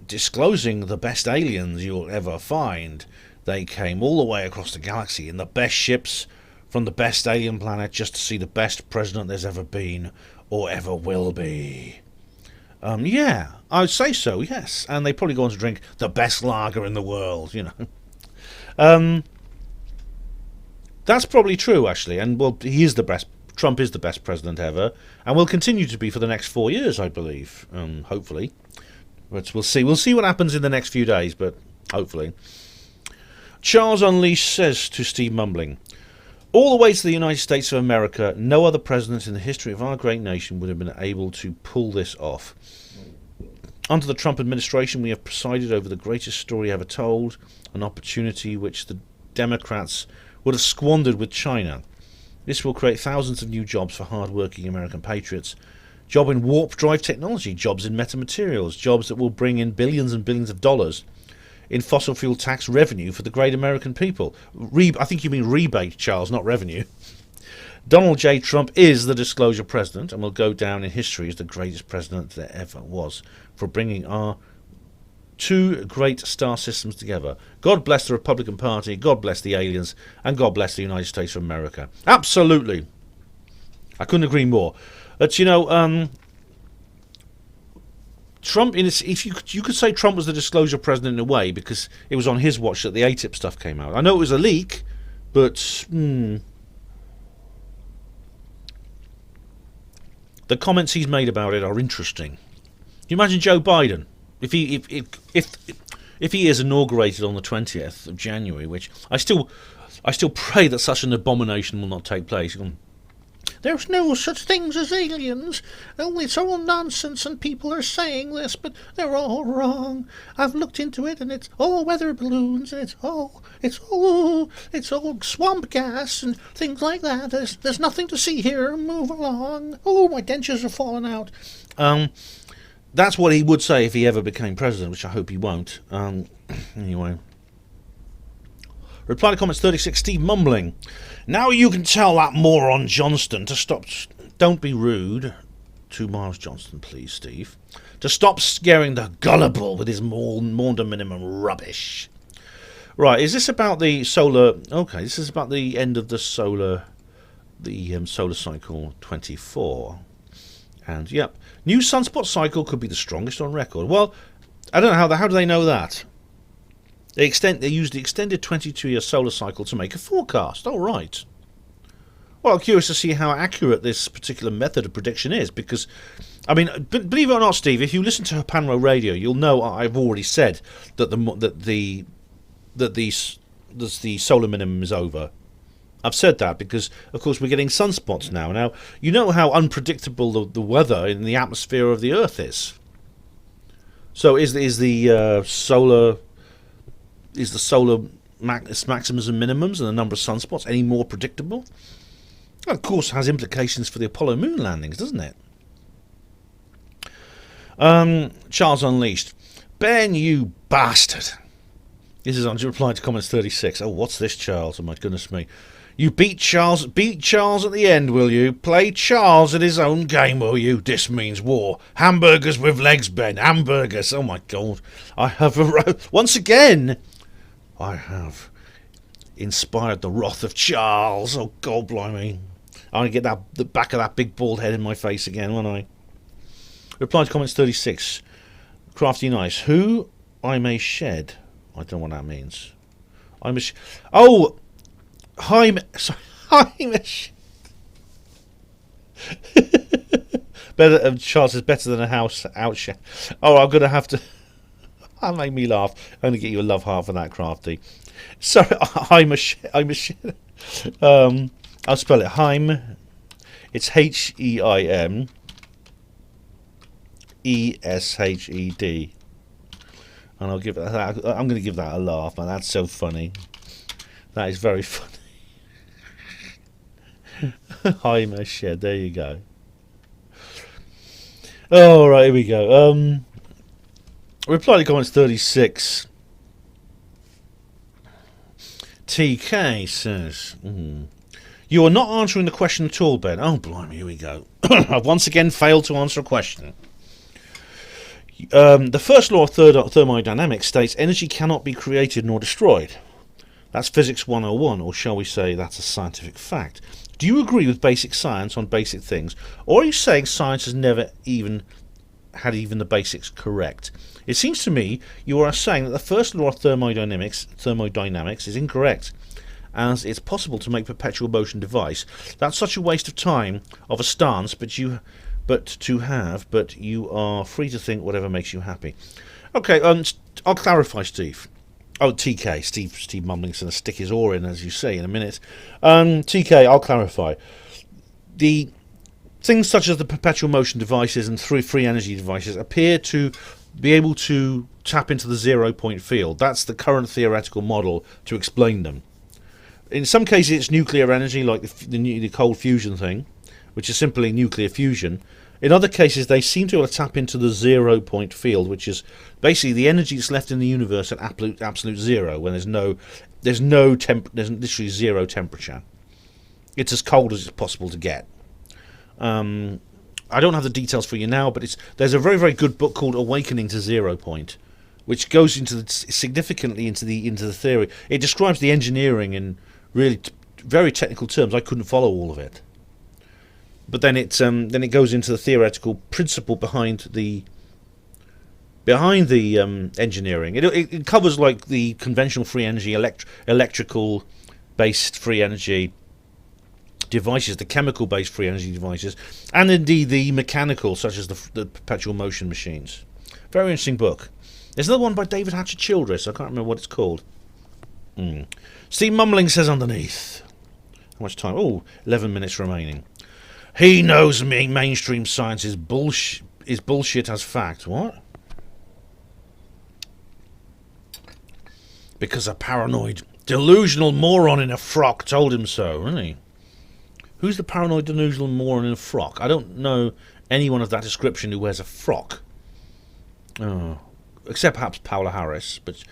Disclosing the best aliens you'll ever find. They came all the way across the galaxy in the best ships from the best alien planet just to see the best president there's ever been or ever will be." Yeah, I would say so, yes. And they probably go on to drink the best lager in the world, you know. That's probably true, actually. And, well, Trump is the best president ever, and will continue to be for the next 4 years, I believe, hopefully. But we'll see. We'll see what happens in the next few days, but hopefully. Charles Unleashed says to Steve Mumbling, "All the way to the United States of America, no other president in the history of our great nation would have been able to pull this off. Under the Trump administration, we have presided over the greatest story ever told, an opportunity which the Democrats would have squandered with China. This will create thousands of new jobs for hard-working American patriots. Job in warp drive technology, jobs in metamaterials, jobs that will bring in billions and billions of dollars in fossil fuel tax revenue for the great American people." I think you mean rebate, Charles, not revenue. "Donald J. Trump is the disclosure president and will go down in history as the greatest president there ever was for bringing our two great star systems together. God bless the Republican Party, God bless the aliens, and God bless the United States of America." Absolutely. I couldn't agree more. But, you know, Trump, if you could say Trump was the disclosure president in a way, because it was on his watch that the ATIP stuff came out. I know it was a leak, but the comments he's made about it are interesting. You imagine Joe Biden if he is inaugurated on the 20th of January, which I still pray that such an abomination will not take place. "There's no such things as aliens. It's all nonsense, and people are saying this, but they're all wrong. I've looked into it, and it's all weather balloons, and it's all swamp gas and things like that. There's nothing to see here. Move along. Oh, my dentures are falling out." That's what he would say if he ever became president, which I hope he won't. Anyway. Reply to comments 36, Steve Mumbling. "Now you can tell that moron Johnston to stop. Don't be rude to Miles Johnston, please, Steve. To stop scaring the gullible with his Maunder minimum rubbish." Right, is this about the solar... Okay, this is about the end of the solar cycle 24. And, yep, new sunspot cycle could be the strongest on record. Well, I don't know how do they know that? They used the extended 22-year solar cycle to make a forecast. Oh, right. Well, I'm curious to see how accurate this particular method of prediction is, because, I mean, believe it or not, Steve, if you listen to HPANWO Radio, you'll know I've already said that the solar minimum is over. I've said that because, of course, we're getting sunspots now. Now, you know how unpredictable the weather in the atmosphere of the Earth is. So is the solar maxims and minimums and the number of sunspots any more predictable? Well, of course, it has implications for the Apollo moon landings, doesn't it? Charles Unleashed. "Ben, you bastard." This is on reply to comments 36. Oh, what's this, Charles? Oh, my goodness me. "You beat Charles at the end, will you? Play Charles at his own game, will you? This means war. Hamburgers with legs, Ben. Hamburgers. Oh, my God. I have once again. I have. inspired the wrath of Charles. Oh, God blimey. I'm going to get the back of that big bald head in my face again, won't I? Reply to comments 36. Crafty Nice. Who I may shed. I don't know what that means. I'm a oh! Sorry. I'm a better, Charles is better than a house out shed. Oh, I'm going to have to... That made me laugh. I'm going to get you a love heart for that, Crafty. Sorry, I'm a shed. I'll spell it. Heim. It's Heim. Eshed. And I'll give that. I'm going to give that a laugh, man. That's so funny. That is very funny. Heim a shed. There you go. All right, here we go. Reply to comments 36. TK says, you are not answering the question at all, Ben. Oh, blimey, here we go. I've once again failed to answer a question. The first law of thermodynamics states energy cannot be created nor destroyed. That's physics 101, or shall we say that's a scientific fact. Do you agree with basic science on basic things, or are you saying science has never even had the basics correct? It seems to me you are saying that the first law of thermodynamics is incorrect, as it's possible to make perpetual motion device. That's such a waste of time of a stance, but you are free to think whatever makes you happy. Okay, I'll clarify, Steve. Oh, TK, Steve Mumbling's going to stick his oar in, as you say, in a minute. TK, I'll clarify. The things such as the perpetual motion devices and free energy devices appear to be able to tap into the 0 point field. That's the current theoretical model to explain them. In some cases it's nuclear energy, like the cold fusion thing, which is simply nuclear fusion. In other cases they seem to be able to tap into the 0 point field, which is basically the energy that's left in the universe at absolute zero, when there's literally zero temperature. It's as cold as it's possible to get. I don't have the details for you now, but there's a very, very good book called Awakening to 0 Point, which goes significantly into the theory. It describes the engineering in really very technical terms. I couldn't follow all of it, but then it goes into the theoretical principle behind the engineering. It covers like the conventional free energy, electrical based free energy devices, the chemical-based free energy devices, and indeed the mechanical, such as the perpetual motion machines. Very interesting book. There's another one by David Hatcher Childress. I can't remember what it's called. Steve Mumbling says underneath. How much time? Oh, 11 minutes remaining. He knows mainstream science is bullshit as fact. What? Because a paranoid, delusional moron in a frock told him so, isn't he? Who's the paranoid, delusional moron in a frock? I don't know anyone of that description who wears a frock. Oh, except perhaps Paola Harris, but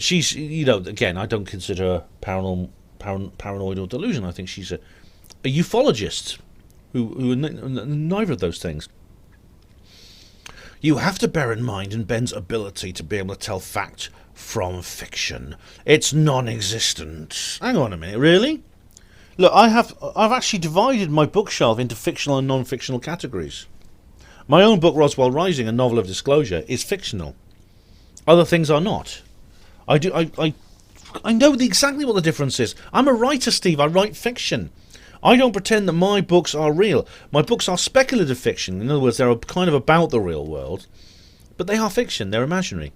she's, again, I don't consider her paranoid or delusion. I think she's a ufologist who are neither of those things. You have to bear in mind in Ben's ability to be able to tell fact from fiction. It's non-existent. Hang on a minute, really? Look, I've actually divided my bookshelf into fictional and non-fictional categories. My own book, Roswell Rising, A Novel of Disclosure, is fictional. Other things are not. I know exactly what the difference is. I'm a writer, Steve. I write fiction. I don't pretend that my books are real. My books are speculative fiction. In other words, they're kind of about the real world. But they are fiction. They're imaginary.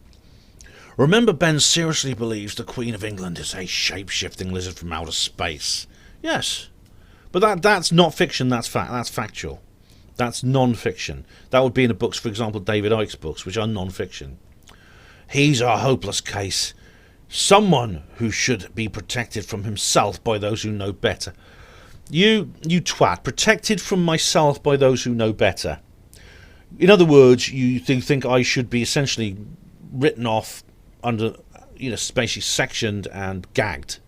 Remember, Ben seriously believes the Queen of England is a shape-shifting lizard from outer space. Yes. But that's not fiction, that's fact. That's factual. That's non-fiction. That would be in the books, for example, David Icke's books, which are non-fiction. He's a hopeless case. Someone who should be protected from himself by those who know better. You twat. Protected from myself by those who know better. In other words, you think I should be essentially written off under, basically sectioned and gagged.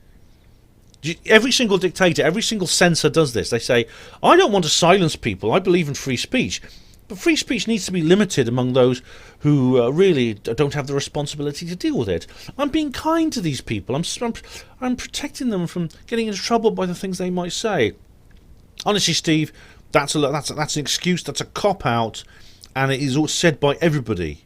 Every single dictator, every single censor does this. They say, I don't want to silence people. I believe in free speech. But free speech needs to be limited among those who really don't have the responsibility to deal with it. I'm being kind to these people. I'm protecting them from getting into trouble by the things they might say. Honestly, Steve, that's an excuse. That's a cop out, and it is all said by everybody.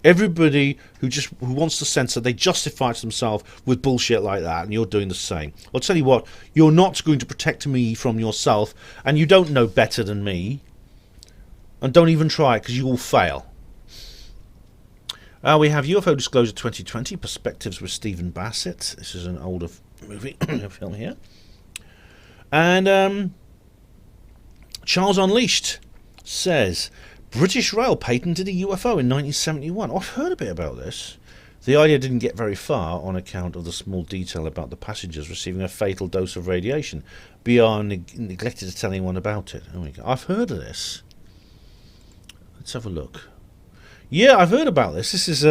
Everybody who wants to censor, they justify it to themselves with bullshit like that, and you're doing the same. I'll tell you what, you're not going to protect me from yourself, and you don't know better than me. And don't even try it, because you will fail. We have UFO Disclosure 2020, Perspectives with Stephen Bassett. This is an older movie film here. And Charles Unleashed says, British Rail patented a UFO in 1971. Oh, I've heard a bit about this. The idea didn't get very far on account of the small detail about the passengers receiving a fatal dose of radiation. BR neglected to tell anyone about it. Oh my God. I've heard of this. Let's have a look. Yeah, I've heard about this. This is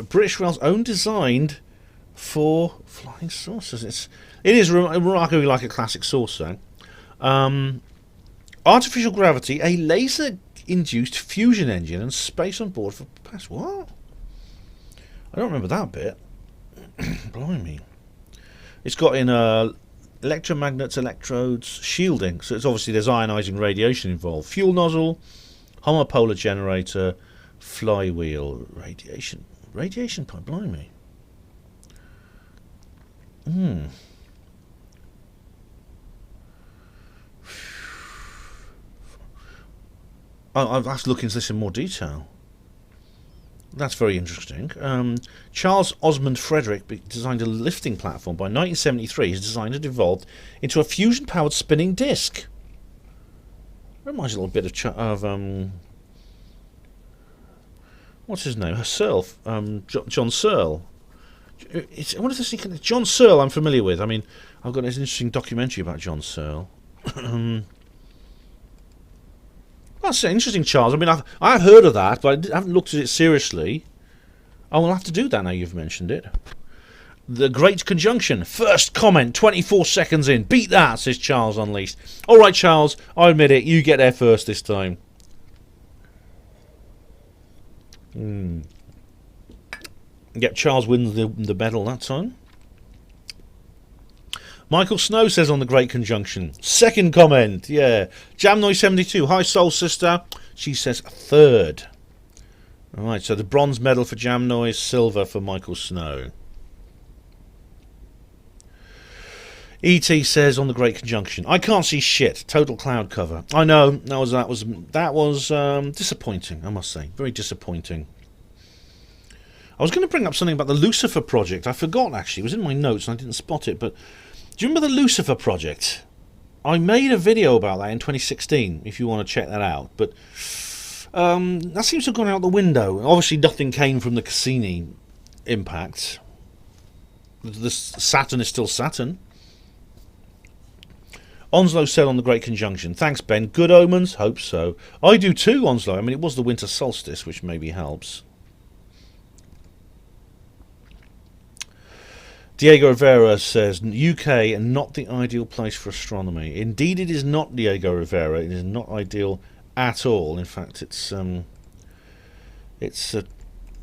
British Rail's own designed for flying saucers. It is remarkably like a classic saucer. Artificial gravity, a laser-induced fusion engine, and space on board for pass. What? I don't remember that bit. Blimey. It's got in electromagnets, electrodes, shielding. So it's obviously there's ionizing radiation involved. Fuel nozzle, homopolar generator, flywheel, radiation pipe. Blimey. I'll have to look into this in more detail. That's very interesting. Charles Osmond Frederick designed a lifting platform. By 1973, his design had evolved into a fusion-powered spinning disc. Reminds me a little bit of what's his name? Herself, John Searle. What is this? John Searle, I'm familiar with. I mean, I've got this interesting documentary about John Searle. That's interesting, Charles. I mean, I've heard of that, but I haven't looked at it seriously. I will have to do that now you've mentioned it. The Great Conjunction. First comment, 24 seconds in. Beat that, says Charles Unleashed. All right, Charles, I admit it. You get there first this time. Yep, Charles wins the medal that time. Michael Snow says on the Great Conjunction. Second comment, yeah. Jamnoy72, hi Soul Sister. She says third. Alright, so the bronze medal for Jamnoy, silver for Michael Snow. E.T. says on the Great Conjunction, I can't see shit. Total cloud cover. I know, that was disappointing, I must say. Very disappointing. I was going to bring up something about the Lucifer Project. I forgot, actually. It was in my notes and I didn't spot it, but do you remember the Lucifer Project? I made a video about that in 2016, if you want to check that out. But that seems to have gone out the window. Obviously, nothing came from the Cassini impact. The Saturn is still Saturn. Onslow said on the Great Conjunction, thanks, Ben. Good omens? Hope so. I do too, Onslow. I mean, it was the winter solstice, which maybe helps. Diego Rivera says, UK not the ideal place for astronomy. Indeed, it is not, Diego Rivera. It is not ideal at all. In fact, it's the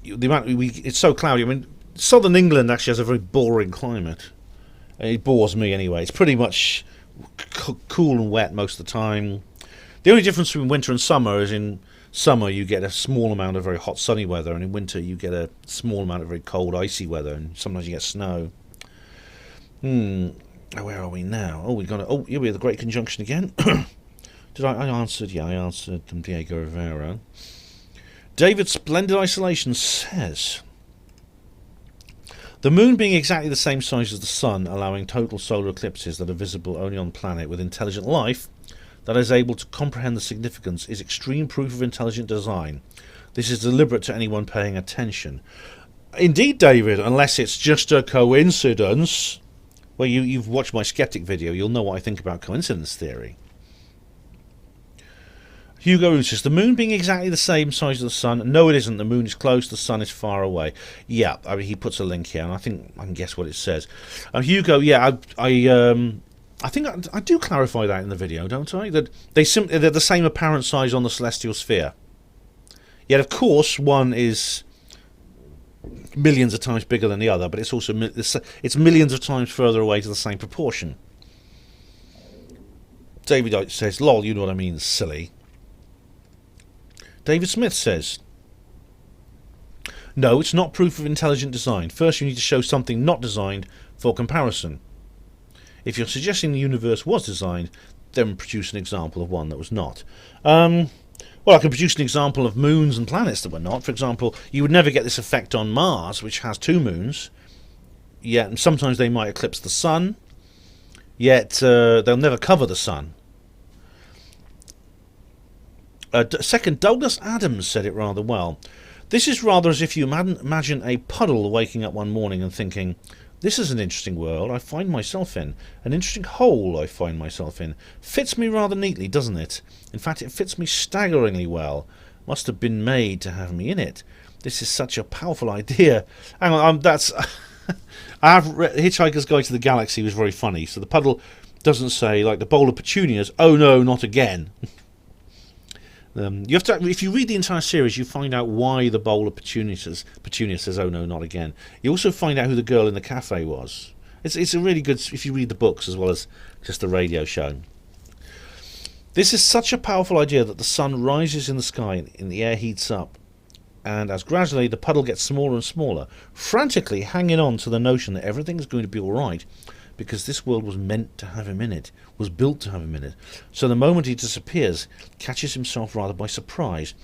amount it's so cloudy. I mean, southern England actually has a very boring climate. It bores me anyway. It's pretty much cool and wet most of the time. The only difference between winter and summer is in summer you get a small amount of very hot sunny weather, and in winter you get a small amount of very cold icy weather, and sometimes you get snow. Where are we now? Oh, here we have the Great Conjunction again. Did I answered? Yeah, I answered Diego Rivera. David Splendid Isolation says, the moon being exactly the same size as the sun, allowing total solar eclipses that are visible only on a planet with intelligent life that is able to comprehend the significance, is extreme proof of intelligent design. This is deliberate to anyone paying attention. Indeed, David, unless it's just a coincidence. Well, you've watched my skeptic video, you'll know what I think about coincidence theory. Hugo Lucius, the moon being exactly the same size as the sun. No, it isn't. The moon is close, the sun is far away. Yeah, I mean, he puts a link here, and I think I can guess what it says. Hugo, yeah, I think I do clarify that in the video, don't I? That they're the same apparent size on the celestial sphere. Yet, of course, one is millions of times bigger than the other, but it's also it's millions of times further away to the same proportion. David says, "Lol, you know what I mean, silly." David Smith says, "No, it's not proof of intelligent design. First, you need to show something not designed for comparison. If you're suggesting the universe was designed, then produce an example of one that was not." Well, I can produce an example of moons and planets that were not. For example, you would never get this effect on Mars, which has 2 moons. Yet sometimes they might eclipse the sun. Yet they'll never cover the sun. Second, Douglas Adams said it rather well. This is rather as if you imagine a puddle waking up one morning and thinking, "This is an interesting world I find myself in. An interesting hole I find myself in. Fits me rather neatly, doesn't it? In fact, it fits me staggeringly well. Must have been made to have me in it. This is such a powerful idea." Hang on, that's... I have read Hitchhiker's Guide to the Galaxy was very funny. So the puddle doesn't say, like the bowl of petunias, "Oh no, not again." You have to, if you read the entire series, you find out why the bowl of petunias says, "Oh no, not again." You also find out who the girl in the cafe was. It's a really good, if you read the books as well as just the radio show. This is such a powerful idea that the sun rises in the sky and the air heats up, and as gradually the puddle gets smaller and smaller, frantically hanging on to the notion that everything is going to be all right, because this world was meant to have him in it, was built to have him in it. So the moment he disappears, catches himself rather by surprise.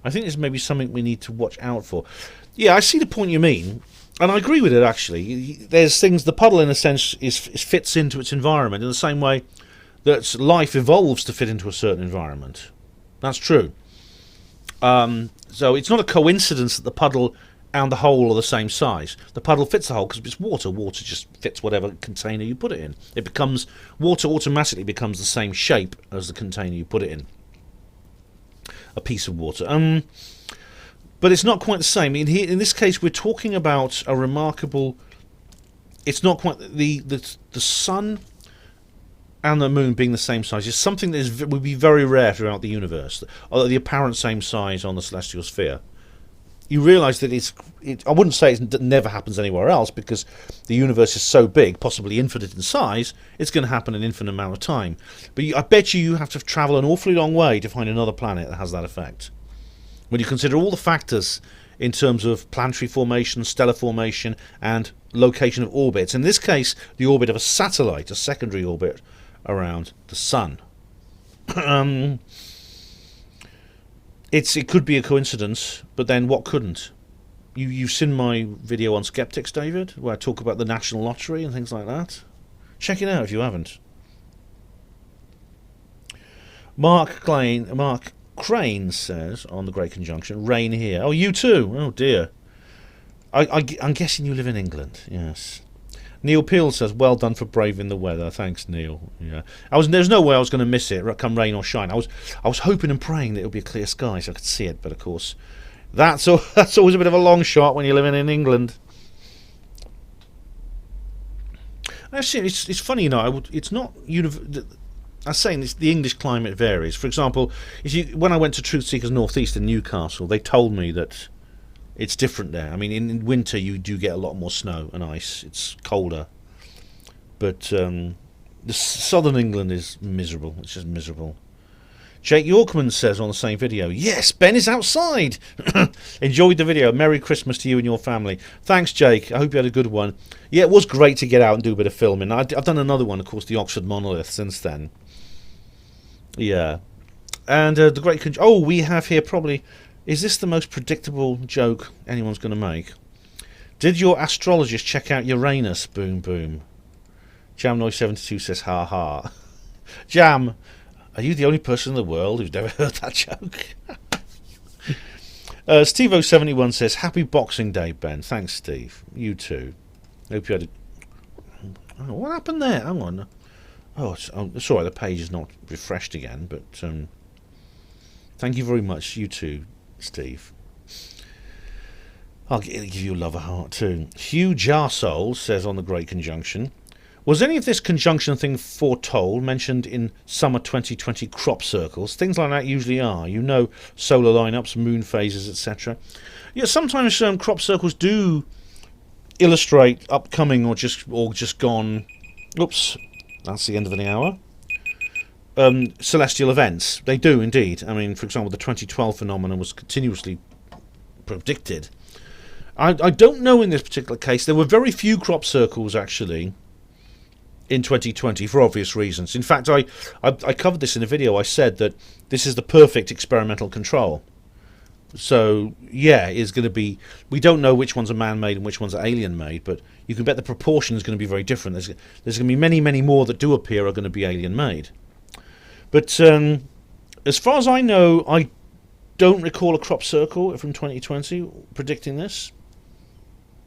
I think this may be something we need to watch out for. Yeah, I see the point you mean, and I agree with it, actually. There's things, the puddle in a sense fits into its environment in the same way that life evolves to fit into a certain environment. That's true. So it's not a coincidence that the puddle and the hole are the same size. The puddle fits the hole because it's water. Water just fits whatever container you put it in. Water automatically becomes the same shape as the container you put it in. A piece of water. But it's not quite the same. In this case, we're talking about a remarkable... It's not quite... The sun and the moon being the same size is something that would be very rare throughout the universe. The apparent same size on the celestial sphere. You realise that I wouldn't say it never happens anywhere else, because the universe is so big, possibly infinite in size, it's going to happen an infinite amount of time. But I bet you have to travel an awfully long way to find another planet that has that effect. When you consider all the factors in terms of planetary formation, stellar formation, and location of orbits, in this case, the orbit of a satellite, a secondary orbit around the sun. It could be a coincidence, but then what couldn't? You've seen my video on skeptics, David, where I talk about the national lottery and things like that. Check it out if you haven't. Mark Crane says on the Great Conjunction, "Rain here." Oh, you too. Oh dear. I'm guessing you live in England. Yes. Neil Peel says, "Well done for braving the weather." Thanks, Neil. Yeah, there's no way I was going to miss it, come rain or shine. I was hoping and praying that it would be a clear sky so I could see it, but of course, that's always a bit of a long shot when you're living in England. Actually, it's funny, it's not I was saying the English climate varies. For example, when I went to Truth Seekers North East in Newcastle, they told me that it's different there. I mean, in winter you do get a lot more snow and ice. It's colder. But the southern England is miserable. It's just miserable. Jake Yorkman says on the same video, "Yes, Ben is outside." Enjoyed the video. Merry Christmas to you and your family. Thanks, Jake. I hope you had a good one. Yeah, it was great to get out and do a bit of filming. I've done another one, of course, the Oxford Monolith, since then. Yeah. And the Great we have here probably... Is this the most predictable joke anyone's going to make? "Did your astrologist check out Uranus? Boom, boom." Jamnoy72 says, "Ha ha." Jam, are you the only person in the world who's never heard that joke? Steve071 says, "Happy Boxing Day, Ben." Thanks, Steve. You too. Hope you had a... what happened there? Hang on. It's all right, the page is not refreshed again, but thank you very much. You too, Steve. I'll give you a love a heart too. Hugh Jarsoul says on the Great Conjunction, Was any of this conjunction thing foretold, mentioned in summer 2020 crop circles? Things like that usually are. You know, solar lineups, moon phases, etc. Yeah, sometimes crop circles do illustrate upcoming or just gone. Oops, that's the end of the hour. Celestial events. They do indeed. I mean, for example, the 2012 phenomenon was continuously predicted. I don't know in this particular case. There were very few crop circles actually in 2020 for obvious reasons. In fact, I covered this in a video. I said that this is the perfect experimental control. So yeah, it's going to be. We don't know which ones are man-made and which ones are alien-made, but you can bet the proportion is going to be very different. There's going to be many, many more that do appear are going to be alien-made. But as far as I know, I don't recall a crop circle from 2020 predicting this.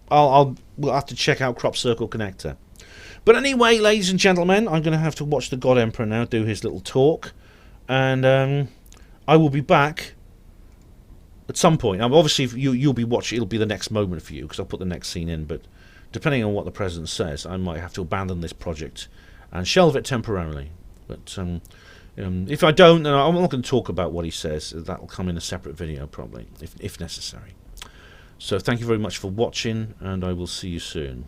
We'll have to check out Crop Circle Connector. But anyway, ladies and gentlemen, I'm going to have to watch the God Emperor now do his little talk, and I will be back at some point. Obviously, if you'll be watching, it'll be the next moment for you because I'll put the next scene in. But depending on what the president says, I might have to abandon this project and shelve it temporarily. But if I don't, then I'm not going to talk about what he says. That'll come in a separate video probably, if necessary. So thank you very much for watching, and I will see you soon.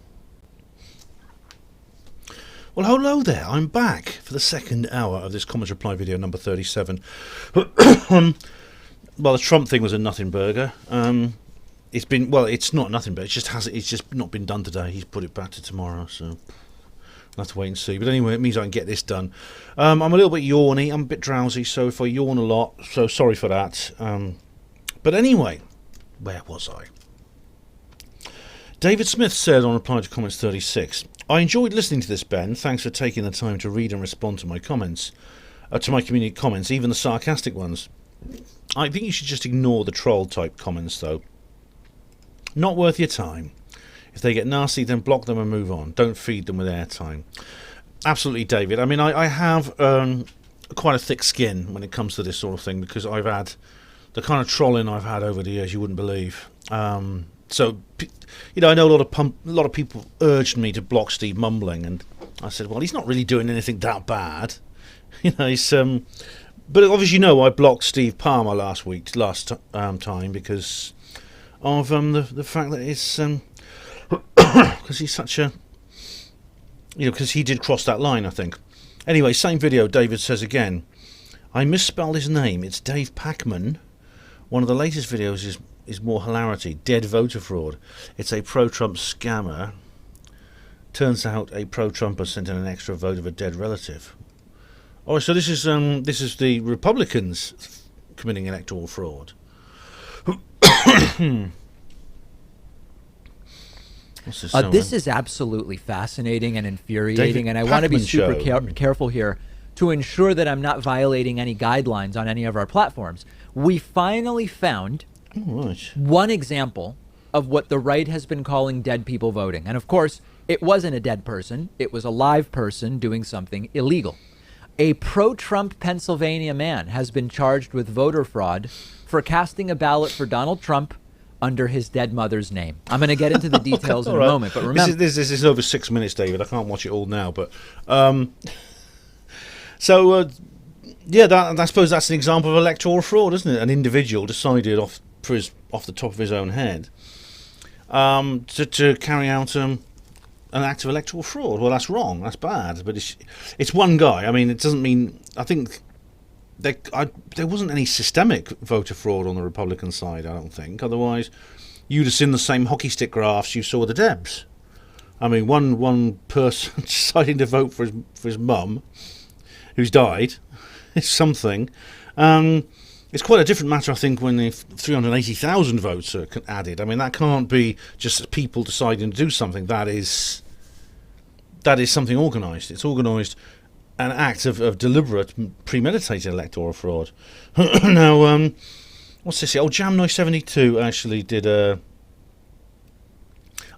Well, hello there. I'm back for the second hour of this comments reply video number 37. Well, the Trump thing was a nothing burger. It's not nothing, but it's just not been done today. He's put it back to tomorrow, so I'll have to wait and see. But anyway, it means I can get this done. I'm a little bit yawny. I'm a bit drowsy, so if I yawn a lot, so sorry for that. But anyway, where was I? David Smith said on reply to comments 36, I enjoyed listening to this, Ben. Thanks for taking the time to read and respond to my comments, to my community comments, even the sarcastic ones. I think you should just ignore the troll type comments though. Not worth your time. If they get nasty, then block them and move on. Don't feed them with airtime. Absolutely, David. I mean, I have quite a thick skin when it comes to this sort of thing because I've had the kind of trolling I've had over the years you wouldn't believe. So, you know, I know a lot of people urged me to block Steve Mumbling, and I said, well, he's not really doing anything that bad. You know, he's but obviously, you know, I blocked Steve Palmer last time because of the fact that it's because he's such a, you know, because he did cross that line, I think. Anyway, same video. David says again, I misspelled his name. It's Dave Pacman. One of the latest videos is more hilarity. Dead voter fraud. It's a pro-Trump scammer. Turns out a pro-Trumper sent in an extra vote of a dead relative. Oh, so this is the Republicans committing electoral fraud. This is absolutely fascinating and infuriating, and I want to be super careful here to ensure that I'm not violating any guidelines on any of our platforms. We finally found one example of what the right has been calling dead people voting. And of course, it wasn't a dead person. It was a live person doing something illegal. A pro-Trump Pennsylvania man has been charged with voter fraud for casting a ballot for Donald Trump under his dead mother's name. I'm going to get into the details in a moment, but remember... This is over 6 minutes, David. I can't watch it all now, but... yeah, I suppose that's an example of electoral fraud, isn't it? An individual decided off the top of his own head to carry out an act of electoral fraud. Well, that's wrong. That's bad. But it's one guy. I mean, it doesn't mean... I think there wasn't any systemic voter fraud on the Republican side, I don't think. Otherwise, you'd have seen the same hockey stick graphs you saw the Debs. I mean, one person deciding to vote for his mum, who's died, is something. It's quite a different matter, I think, when the 380,000 votes are added. I mean, that can't be just people deciding to do something. That is something organised. It's organised, an act of deliberate, premeditated electoral fraud. Now, what's this here? Oh, Jam972 actually did a...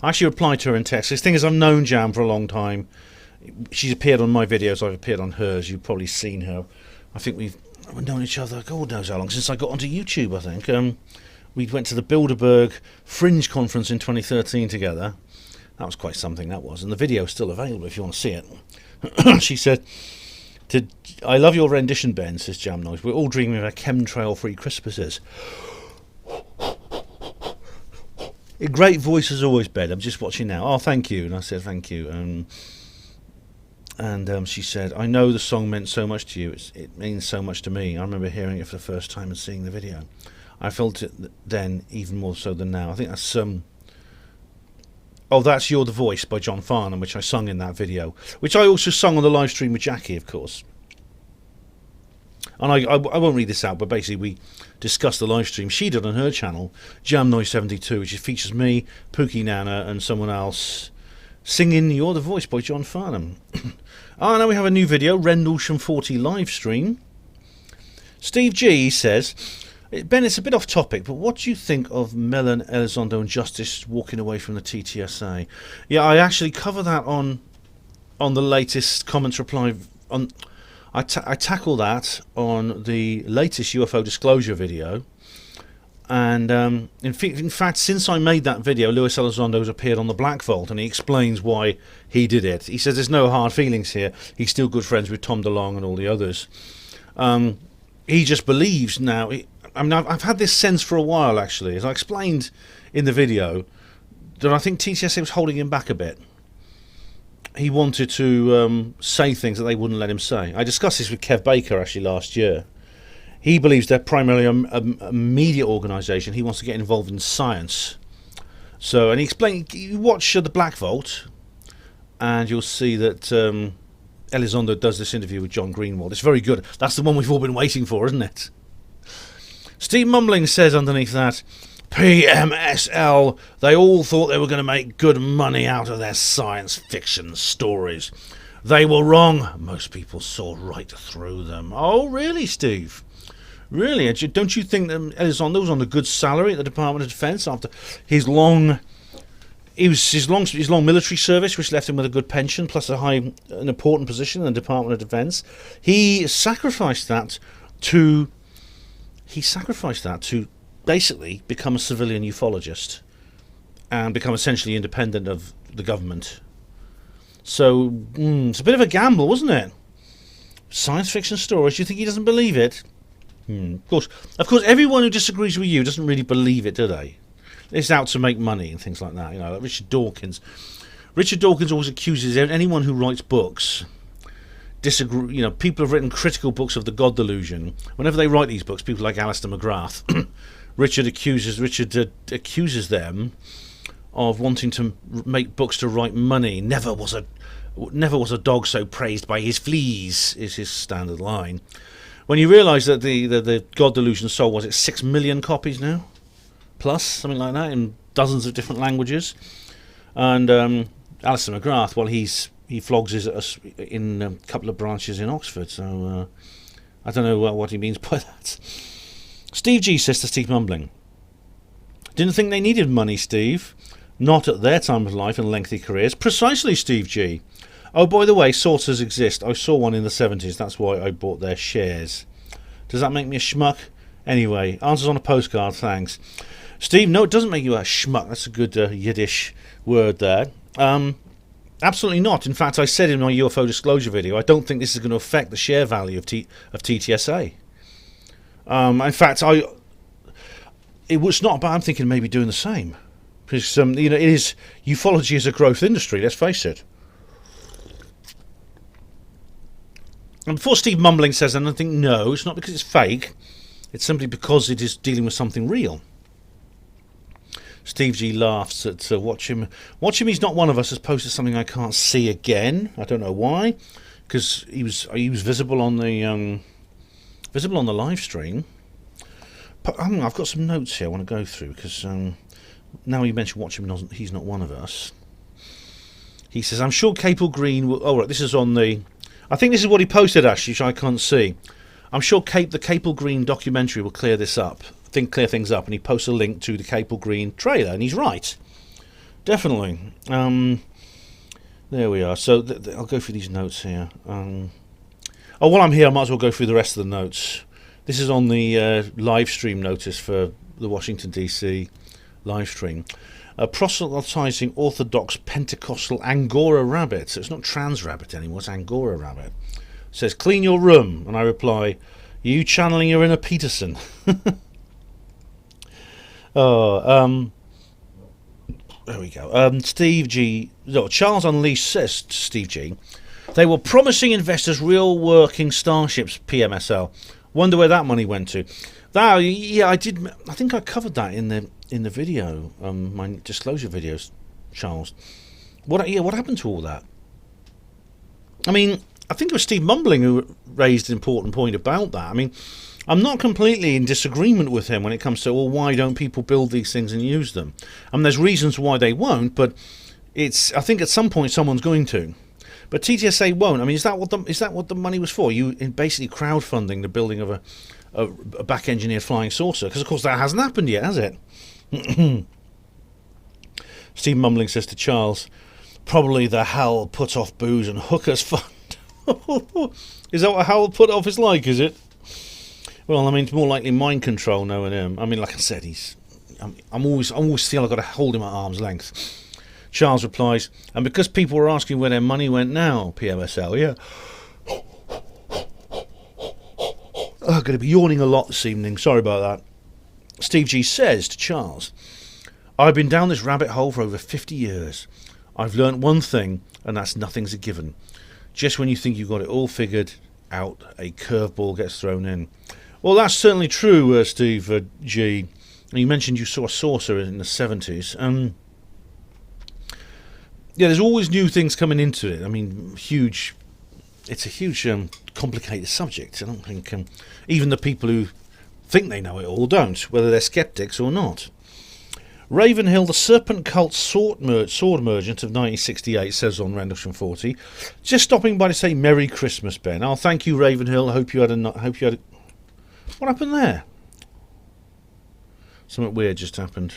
I actually replied to her in text. This thing is, I've known Jam for a long time. She's appeared on my videos. I've appeared on hers. You've probably seen her. I think we've known each other, God knows how long, since I got onto YouTube, I think. We went to the Bilderberg Fringe Conference in 2013 together. That was quite something, that was. And the video's still available if you want to see it. She said, I love your rendition, Ben, says Jam Noise. We're all dreaming of a chemtrail-free Christmases. A great voice as always, Ben. I'm just watching now. Oh, thank you. And I said, thank you. And she said, I know the song meant so much to you. It means so much to me. I remember hearing it for the first time and seeing the video. I felt it then even more so than now. I think that's that's You're the Voice by John Farnham, which I sung in that video, which I also sung on the live stream with Jackie, of course. And I won't read this out, but basically we discussed the live stream she did on her channel, Jam Noise 72, which features me, Pookie Nana, and someone else singing You're the Voice by John Farnham. Now we have a new video, Rendlesham 40 live stream. Steve G says, Ben, it's a bit off topic, but what do you think of Mellon, Elizondo and Justice walking away from the TTSA? Yeah, I actually cover that on the latest comments reply. I tackle that on the latest UFO disclosure video. And in fact, since I made that video, Luis Elizondo has appeared on the Black Vault, and he explains why he did it. He says there's no hard feelings here. He's still good friends with Tom DeLonge and all the others. He just believes now. I've had this sense for a while, actually, as I explained in the video, that I think TTSA was holding him back a bit. He wanted to say things that they wouldn't let him say. I discussed this with Kev Baker, actually, last year. He believes they're primarily a media organisation. He wants to get involved in science. So, and he explained, you watch the Black Vault, and you'll see that Elizondo does this interview with John Greenwald. It's very good. That's the one we've all been waiting for, isn't it? Steve Mumbling says underneath that, PMSL, they all thought they were going to make good money out of their science fiction stories. They were wrong. Most people saw right through them. Oh, really, Steve? Really? Don't you think that Elizondo was on a good salary at the Department of Defence after his long military service, which left him with a good pension plus an important position in the Department of Defence? He sacrificed that to basically become a civilian ufologist and become essentially independent of the government. So it's a bit of a gamble, wasn't it? Science fiction stories. Do you think he doesn't believe it? Of course, everyone who disagrees with you doesn't really believe it, do they? It's out to make money and things like that. You know, like Richard Dawkins. Richard Dawkins always accuses anyone who writes books. Disagree. You know, people have written critical books of the God delusion. Whenever they write these books, people like Alistair McGrath, Richard accuses them of wanting to make books to write money. Never was a dog so praised by his fleas, is his standard line. When you realise that the God Delusion sold, was it 6 million copies now? Plus, something like that, in dozens of different languages. And Alistair McGrath, well, he flogs in a couple of branches in Oxford, so I don't know what he means by that. Steve G says to Steve Mumbling, didn't think they needed money, Steve. Not at their time of life and lengthy careers. Precisely, Steve G. Oh, by the way, saucers exist. I saw one in the 70s. That's why I bought their shares. Does that make me a schmuck? Anyway, answers on a postcard, thanks. Steve, no, it doesn't make you a schmuck. That's a good Yiddish word there. Absolutely not. In fact, I said in my UFO disclosure video, I don't think this is going to affect the share value of TTSA. In fact, it was not, but I'm thinking maybe doing the same. Because, ufology is a growth industry, let's face it. And before Steve Mumbling says anything, no, it's not because it's fake. It's simply because it is dealing with something real. Steve G laughs at watch him. Watch him. He's not one of us. As opposed to something I can't see again. I don't know why, because he was visible on the live stream. But I've got some notes here I want to go through because now you mentioned watch him. He's not one of us. He says, I'm sure Capel Green will. Oh, right, this is on the. I think this is what he posted, actually, which I can't see. I'm sure the Capel Green documentary will clear things up, and he posts a link to the Capel Green trailer, and he's right. Definitely. There we are. So I'll go through these notes here. While I'm here, I might as well go through the rest of the notes. This is on the live stream notice for the Washington, D.C. live stream. proselytizing Orthodox Pentecostal Angora rabbit. So it's not trans rabbit anymore, it's Angora rabbit. Says, clean your room. And I reply, are you channeling your inner Peterson? There we go. Steve G. No, Charles Unleashed says to Steve G. They were promising investors real working starships, PMSL. Wonder where that money went to. That, yeah, I did. I think I covered that in the video, my disclosure videos, Charles. What happened to all that? I mean, I think it was Steve Mumbling who raised an important point about that. I mean, I'm not completely in disagreement with him when it comes to, well, why don't people build these things and use them? I mean, there's reasons why they won't, but I think at some point someone's going to. But TTSA won't. I mean, is that what the money was for? You in basically crowdfunding the building of a back-engineered flying saucer? Because of course that hasn't happened yet, has it? Steve Mumbling says to Charles, probably the Hal put off booze and hookers fund. Is that what Hal put off is like? Is it? Well, I mean, it's more likely mind control knowing him. I mean, like I said, I always feel I've got to hold him at arm's length. Charles replies, and because people were asking where their money went now, PMSL, yeah. I'm going to be yawning a lot this evening. Sorry about that. Steve G says to Charles, I've been down this rabbit hole for over 50 years. I've learnt one thing, and that's nothing's a given. Just when you think you've got it all figured out, a curveball gets thrown in. Well, that's certainly true, Steve G. You mentioned you saw a saucer in the 70s. Yeah, there's always new things coming into it. I mean, it's a huge, complicated subject. I don't think even the people who think they know it all don't, whether they're skeptics or not. Ravenhill, the Serpent Cult sword merchant of 1968, says on Rendlesham 40. Just stopping by to say Merry Christmas, Ben. Oh, thank you, Ravenhill. Hope you had a. What happened there? Something weird just happened.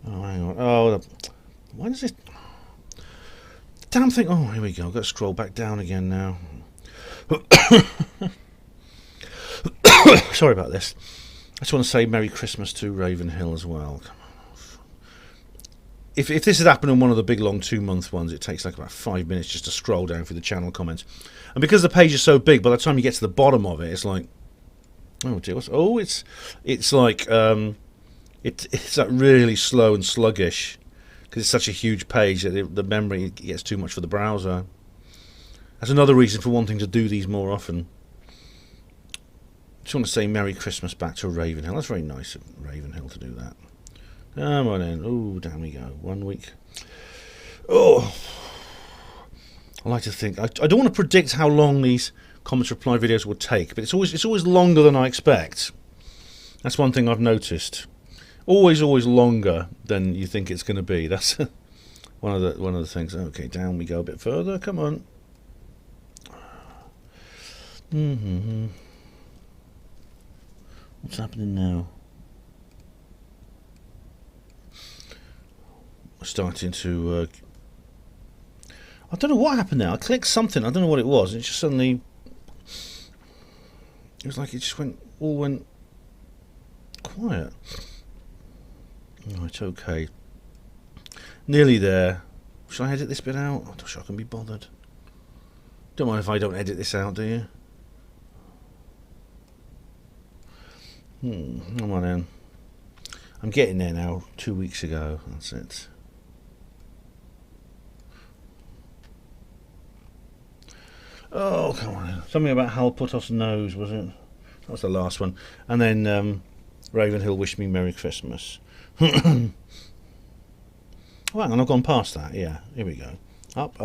Oh, hang on. Oh, why does it? Damn thing. Oh, here we go. I've got to scroll back down again now. Sorry about this. I just want to say Merry Christmas to Ravenhill as well. If this had happened on one of the big long 2-month ones, it takes like about 5 minutes just to scroll down through the channel comments. And because the page is so big, by the time you get to the bottom of it, it's like, oh dear, it's like it's like really slow and sluggish because it's such a huge page that the memory gets too much for the browser. That's another reason for wanting to do these more often. Just want to say Merry Christmas back to Ravenhill. That's very nice of Ravenhill to do that. Come on in. Oh, down we go. 1 week. Oh, I like to think. I don't want to predict how long these comments reply videos will take, but it's always longer than I expect. That's one thing I've noticed. Always longer than you think it's going to be. That's one of the things. Okay, down we go a bit further. Come on. What's happening now? Starting to. I don't know what happened now. I clicked something. I don't know what it was. It just suddenly. It was like it just went quiet. Right, okay. Nearly there. Should I edit this bit out? I'm not sure I can be bothered. Don't mind if I don't edit this out, do you? Come on in. I'm getting there now. 2 weeks ago. That's it. Oh, come on in. Something about Hal Putoff's nose, was it? That was the last one. And then Ravenhill wished me Merry Christmas. Oh, hang on, I've gone past that. Yeah, here we go. Up.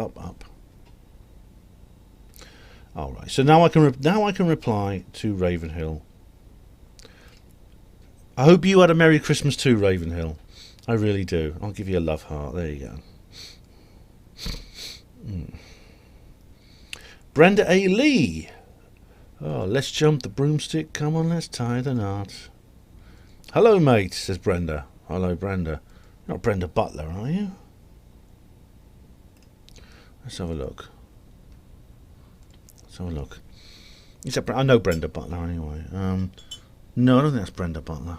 All right. So now I can reply to Ravenhill. I hope you had a Merry Christmas too, Ravenhill. I really do. I'll give you a love heart. There you go. Brenda A. Lee. Oh, let's jump the broomstick. Come on, let's tie the knot. Hello, mate, says Brenda. Hello, Brenda. You're not Brenda Butler, are you? Let's have a look. I know Brenda Butler anyway. No, I don't think that's Brenda Butler.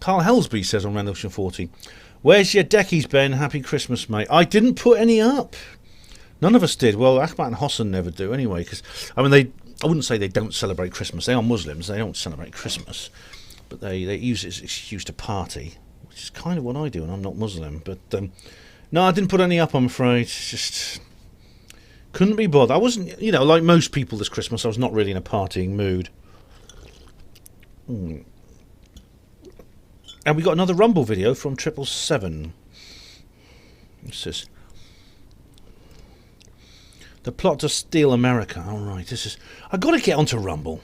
Carl Helsby says on Rendlesham 40, where's your deckies, Ben? Happy Christmas, mate. I didn't put any up. None of us did. Well, Ahmad and Hassan never do anyway, because, I mean, I wouldn't say they don't celebrate Christmas. They are Muslims. They don't celebrate Christmas. But they use it as an excuse to party, which is kind of what I do, and I'm not Muslim. But, no, I didn't put any up, I'm afraid. It's just couldn't be bothered. I wasn't, like most people this Christmas, I was not really in a partying mood. And we got another Rumble video from 777. It says, the plot to steal America. All right, I've got to get onto Rumble.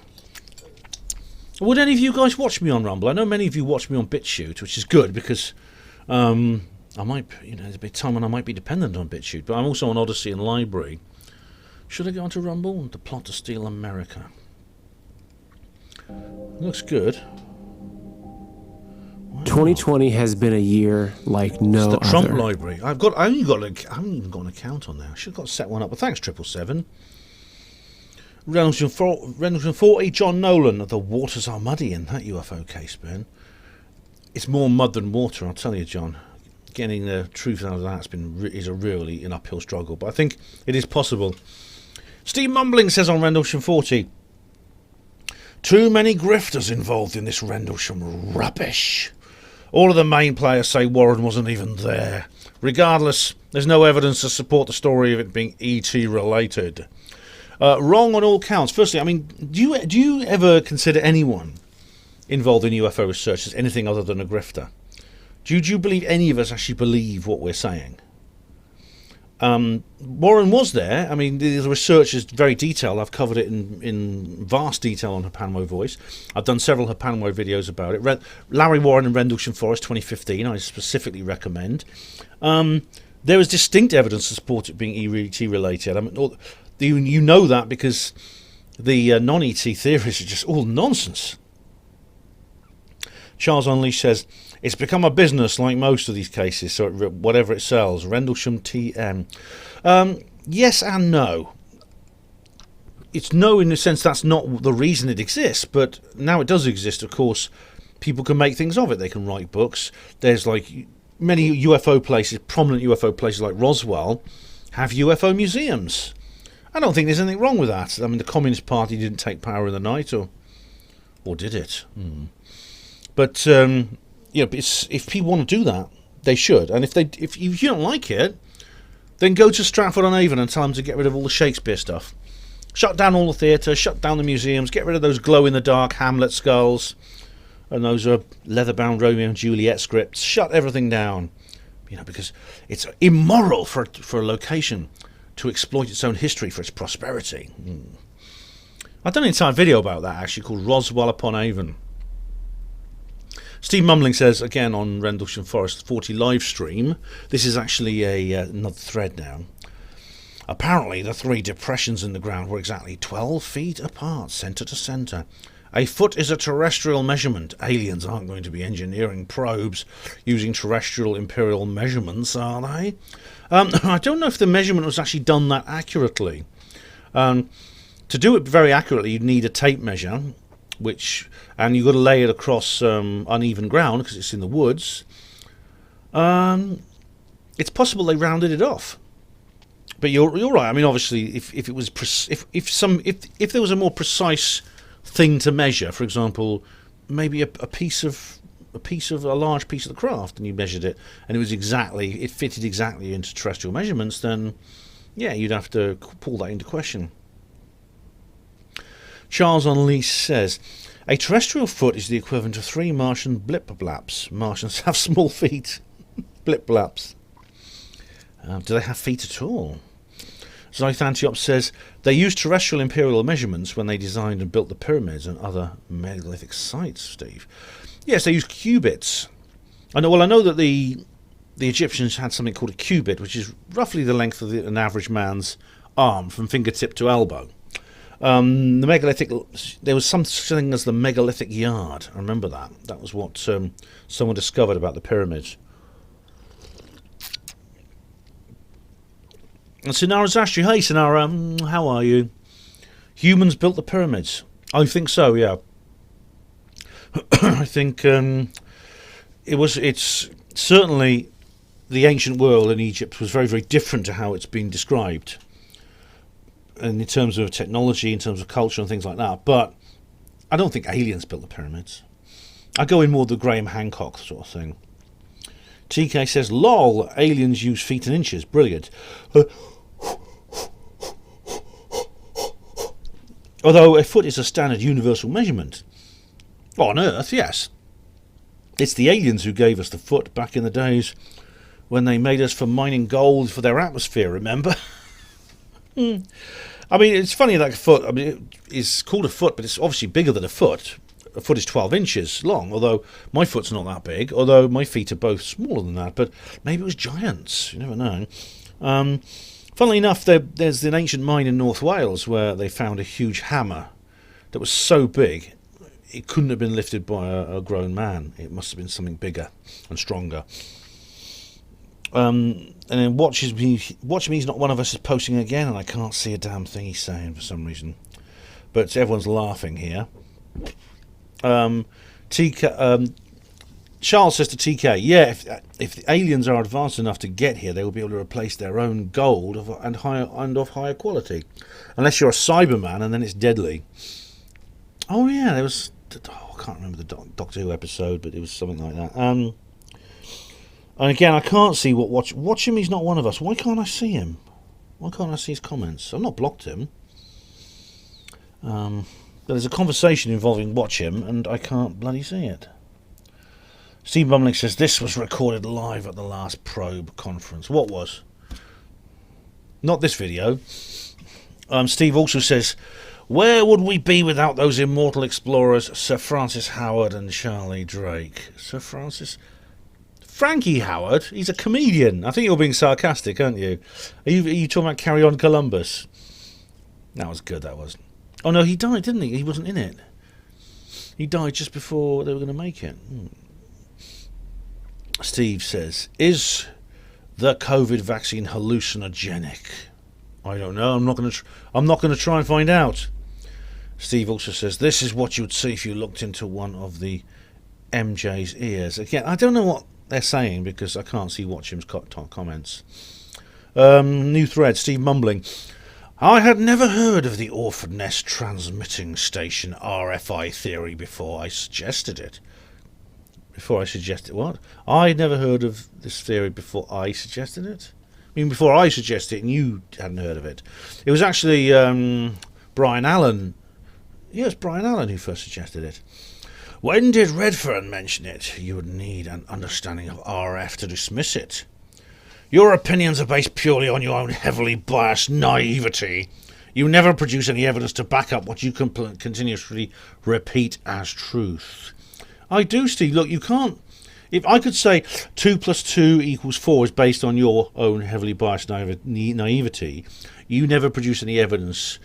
Would any of you guys watch me on Rumble? I know many of you watch me on BitChute, which is good because I might, there's a bit of time when I might be dependent on BitChute, but I'm also on Odyssey and Library. Should I get onto Rumble? The plot to steal America. Looks good. Wow. 2020 has been a year like no other. It's the Trump Library. I haven't even got an account on there. I should have got to set one up. But thanks, 777. Rendlesham 40, John Nolan. The waters are muddy in that UFO case, Ben. It's more mud than water, I'll tell you, John. Getting the truth out of that is a really an uphill struggle. But I think it is possible. Steve Mumbling says on Rendlesham 40, too many grifters involved in this Rendlesham rubbish. All of the main players say Warren wasn't even there. Regardless, there's no evidence to support the story of it being ET related. Wrong on all counts. Firstly, I mean, do you ever consider anyone involved in UFO research as anything other than a grifter? Do you believe any of us actually believe what we're saying? Warren was there. I mean, the research is very detailed. I've covered it in vast detail on HPANWO Voice. I've done several HPANWO videos about it. Larry Warren and Rendlesham Forest 2015, I specifically recommend. There is distinct evidence to support it being ET related. I mean, you know that because the non-ET theories are just all nonsense. Charles Unleashed says, it's become a business like most of these cases, so whatever it sells. Rendlesham TM. Yes and no. It's no in the sense that's not the reason it exists, but now it does exist, of course, people can make things of it. They can write books. There's like many UFO places, prominent UFO places like Roswell, have UFO museums. I don't think there's anything wrong with that. I mean, the Communist Party didn't take power in the night, or did it? But if people want to do that, they should. And if you don't like it, then go to Stratford-on-Avon and tell them to get rid of all the Shakespeare stuff. Shut down all the theatres, shut down the museums, get rid of those glow-in-the-dark Hamlet skulls, and those leather-bound Romeo and Juliet scripts. Shut everything down, because it's immoral for a location to exploit its own history for its prosperity. I've done an entire video about that, actually, called Roswell upon Avon. Steve Mumbling says, again on Rendlesham Forest 40 live stream, this is actually another thread now. Apparently, the three depressions in the ground were exactly 12 feet apart, centre to centre. A foot is a terrestrial measurement. Aliens aren't going to be engineering probes using terrestrial imperial measurements, are they? I don't know if the measurement was actually done that accurately. To do it very accurately, you'd need a tape measure, and you've got to lay it across uneven ground because it's in the woods. It's possible they rounded it off, but you're right. I mean, obviously, if it was if there was a more precise thing to measure, for example, maybe a large piece of the craft, and you measured it, and it fitted exactly into terrestrial measurements, then yeah, you'd have to pull that into question. Charles Unleashed says, a terrestrial foot is the equivalent of 3 Martian blip-blaps. Martians have small feet. Blip-blaps. Do they have feet at all? Zythantiop says, they used terrestrial imperial measurements when they designed and built the pyramids and other megalithic sites, Steve. Yes, they used cubits. I know that the Egyptians had something called a cubit, which is roughly the length of an average man's arm from fingertip to elbow. The megalithic, there was something as the megalithic yard. I remember that. That was what someone discovered about the pyramids. And Sinara Zastri, hey Sinara, how are you? Humans built the pyramids. I think so, yeah. I think it's certainly the ancient world in Egypt was very, very different to how it's been described, and in terms of technology, in terms of culture and things like that. But I don't think aliens built the pyramids. I go in more the Graham Hancock sort of thing. TK says, lol, aliens use feet and inches. Brilliant. Although a foot is a standard universal measurement. On Earth, yes. It's the aliens who gave us the foot back in the days when they made us for mining gold for their atmosphere, remember? I mean, it's funny that a foot, I mean, it's called a foot, but it's obviously bigger than a foot. A foot is 12 inches long, although my foot's not that big, although my feet are both smaller than that, but maybe it was giants, you never know. Funnily enough, there's an ancient mine in North Wales where they found a huge hammer that was so big it couldn't have been lifted by a grown man. It must have been something bigger and stronger. And then Watch Me's Not One of Us is posting again, and I can't see a damn thing he's saying for some reason. But everyone's laughing here. Charles says to TK, yeah, if the aliens are advanced enough to get here, they will be able to replace their own gold of higher quality. Unless you're a Cyberman, and then it's deadly. Oh yeah, there was... I can't remember the Doctor Who episode, but it was something like that. And again, I can't see what Watch Him. He's not one of us. Why can't I see him? Why can't I see his comments? I've not blocked him. There's a conversation involving Watch Him, and I can't bloody see it. Steve Bumling says, this was recorded live at the last Probe conference. What was? Not this video. Steve also says, where would we be without those immortal explorers, Sir Francis Howard and Charlie Drake? Sir Francis... Frankie Howard? He's a comedian. I think you're being sarcastic, aren't you? Are you talking about Carry On Columbus? That was good, that was. Oh no, he died, didn't he? He wasn't in it. He died just before they were going to make it. Steve says, is the COVID vaccine hallucinogenic? I don't know. I'm not going to try and find out. Steve also says, this is what you would see if you looked into one of the MJ's ears. Again, I don't know what they're saying because I can't see Watch Him's comments. New thread, Steve mumbling. I had never heard of the Orphan Nest Transmitting Station RFI theory before I suggested it. Before I suggested what? I'd never heard of this theory before I suggested it. I mean, before I suggested it and you hadn't heard of it. It was actually Brian Allen. Yes, Brian Allen who first suggested it. When did Redfern mention it? You would need an understanding of RF to dismiss it. Your opinions are based purely on your own heavily biased naivety. You never produce any evidence to back up what you continuously repeat as truth. I do, Steve. Look, you can't... If I could say 2 + 2 = 4 is based on your own heavily biased naivety, you never produce any evidence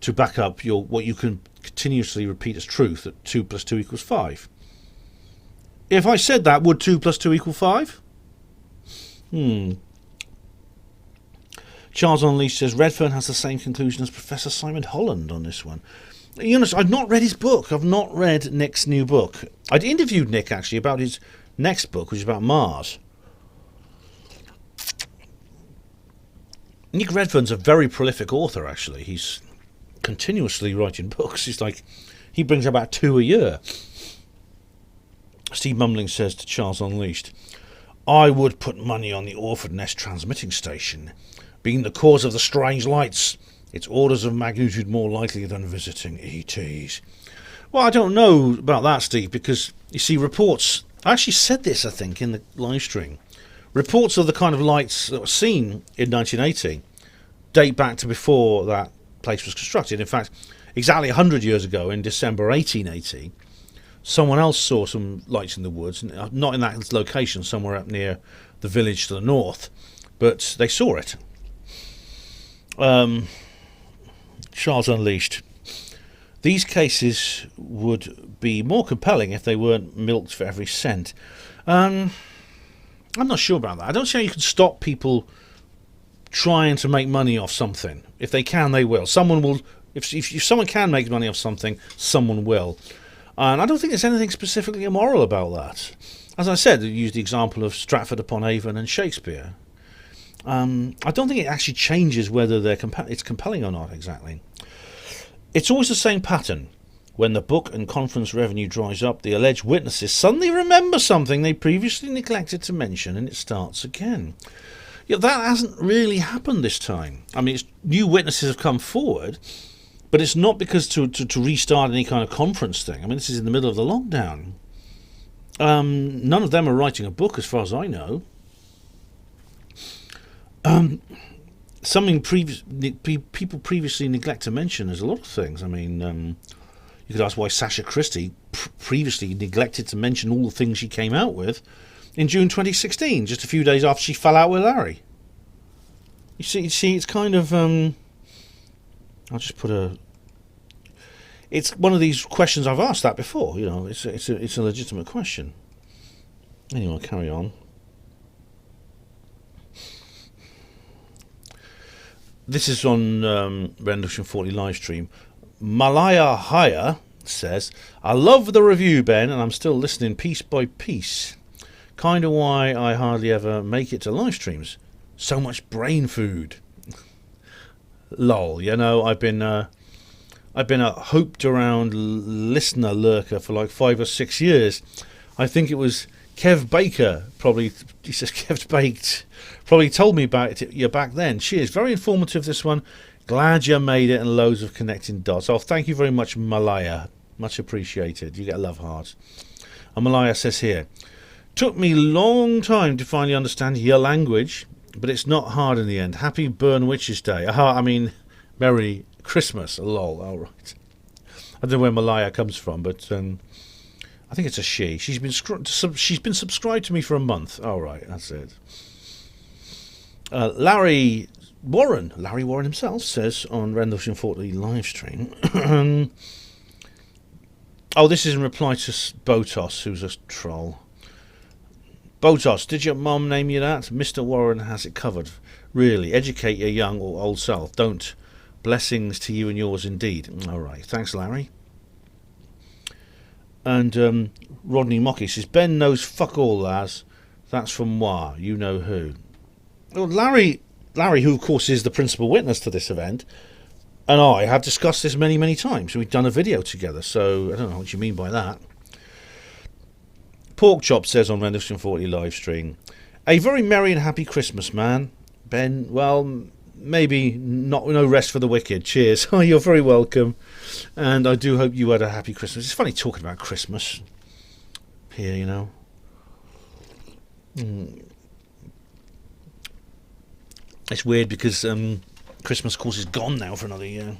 to back up what you can continuously repeat as truth, that 2 + 2 = 5. If I said that, would 2 + 2 = 5? Charles Unleashed says, Redfern has the same conclusion as Professor Simon Holland on this one. You know, I've not read his book. I've not read Nick's new book. I'd interviewed Nick, actually, about his next book, which is about Mars. Nick Redfern's a very prolific author, actually. He's continuously writing books. He brings about 2 a year. Steve Mumbling says to Charles Unleashed, I would put money on the Orphan Nest Transmitting Station, being the cause of the strange lights. It's orders of magnitude more likely than visiting ETs. Well, I don't know about that, Steve, because, you see, reports... I actually said this, I think, in the live stream. Reports of the kind of lights that were seen in 1980 date back to before that place was constructed. In fact, exactly 100 years ago, in December 1880, someone else saw some lights in the woods, not in that location, somewhere up near the village to the north, but they saw it. Charles Unleashed. These cases would be more compelling if they weren't milked for every cent. I'm not sure about that. I don't see how you can stop people trying to make money off something. If they can, they will. Someone will. If someone can make money off something, someone will. And I don't think there's anything specifically immoral about that. as I said, I used the example of Stratford-upon-Avon and Shakespeare. I don't think it actually changes whether it's compelling or not exactly. It's always the same pattern. When the book and conference revenue dries up, the alleged witnesses suddenly remember something they previously neglected to mention, and it starts again. Yeah, that hasn't really happened this time. I mean, new witnesses have come forward, but it's not because to restart any kind of conference thing. I mean, this is in the middle of the lockdown. None of them are writing a book, as far as I know. Something people previously neglect to mention is a lot of things. I mean, you could ask why Sasha Christie previously neglected to mention all the things she came out with in June 2016, just a few days after she fell out with Larry. You see, it's kind of I'll just put a. It's one of these questions I've asked that before. You know, it's a legitimate question. Anyway, I'll carry on. This is on Rendlesham 40 live stream. Malaya Haya says, I love the review, Ben, and I'm still listening piece by piece. Kind of why I hardly ever make it to live streams. So much brain food. Lol, you know, I've been a hoped around listener lurker for like 5 or 6 years. I think it was Kev Baker, probably, he says Kev Baked, probably told me about it you back then. Cheers, very informative this one. Glad you made it, and loads of connecting dots. Oh, thank you very much, Malaya. Much appreciated. You get a love heart. And Malaya says here, took me a long time to finally understand your language, but it's not hard in the end. Happy Burn Witches Day. I mean, Merry Christmas. Lol. All right. I don't know where Malaya comes from, but I think it's a she. She's been subscribed to me for a month. All right, that's it. Larry Warren himself says on Rendlesham 40 live stream. Oh, this is in reply to Botos, who's a troll. Botos, did your mum name you that? Mr. Warren has it covered. Really, educate your young or old self. Don't. Blessings to you and yours indeed. All right, thanks, Larry. And Rodney Mocky says, Ben knows fuck all, lads. That's from moi. You know who. Well, Larry, who of course is the principal witness to this event, and I have discussed this many, many times. We've done a video together, so I don't know what you mean by that. Pork Chop says on Rendlesham 40 live stream, a very merry and happy Christmas, man. Ben, well, maybe no rest for the wicked. Cheers. Oh, you're very welcome. And I do hope you had a happy Christmas. It's funny talking about Christmas here, you know. It's weird because Christmas, of course, is gone now for another year.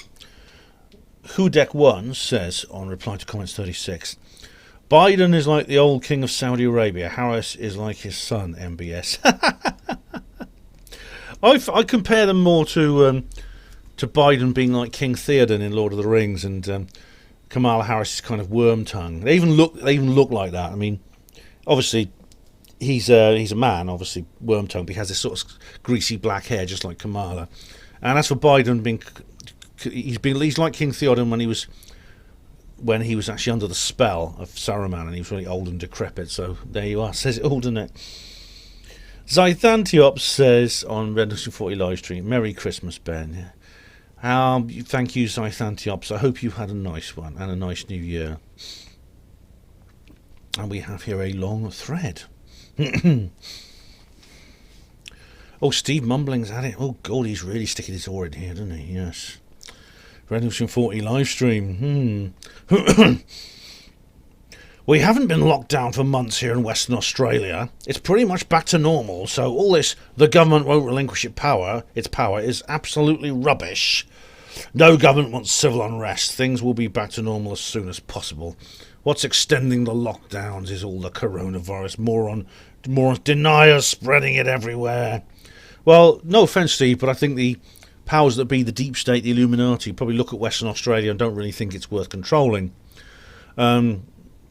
Hudek1 says, on reply to comments 36, Biden is like the old king of Saudi Arabia. Harris is like his son, MBS. I compare them more to Biden being like King Theoden in Lord of the Rings, and Kamala Harris is kind of worm tongue. They even look like that. I mean, obviously he's a man, obviously worm tongue, but he has this sort of greasy black hair just like Kamala. And as for Biden, he's like King Theoden when he was actually under the spell of Saruman, and he was really old and decrepit. So there you are. Says it all, doesn't it? Zythantiops says on Rendlesham 40 live stream, Merry Christmas, Ben. Thank you, Zythantiops. I hope you had a nice one and a nice new year. And we have here a long thread. Oh, Steve Mumbling's at it. Oh, God, he's really sticking his oar in here, doesn't he? Yes. Rendlesham 40 live stream. We haven't been locked down for months here in Western Australia. It's pretty much back to normal, so all this, the government won't relinquish its power is absolutely rubbish. No government wants civil unrest. Things will be back to normal as soon as possible. What's extending the lockdowns is all the coronavirus. More deniers spreading it everywhere. Well, no offence, Steve, but I think the powers that be, the deep state, the Illuminati, probably look at Western Australia and don't really think it's worth controlling.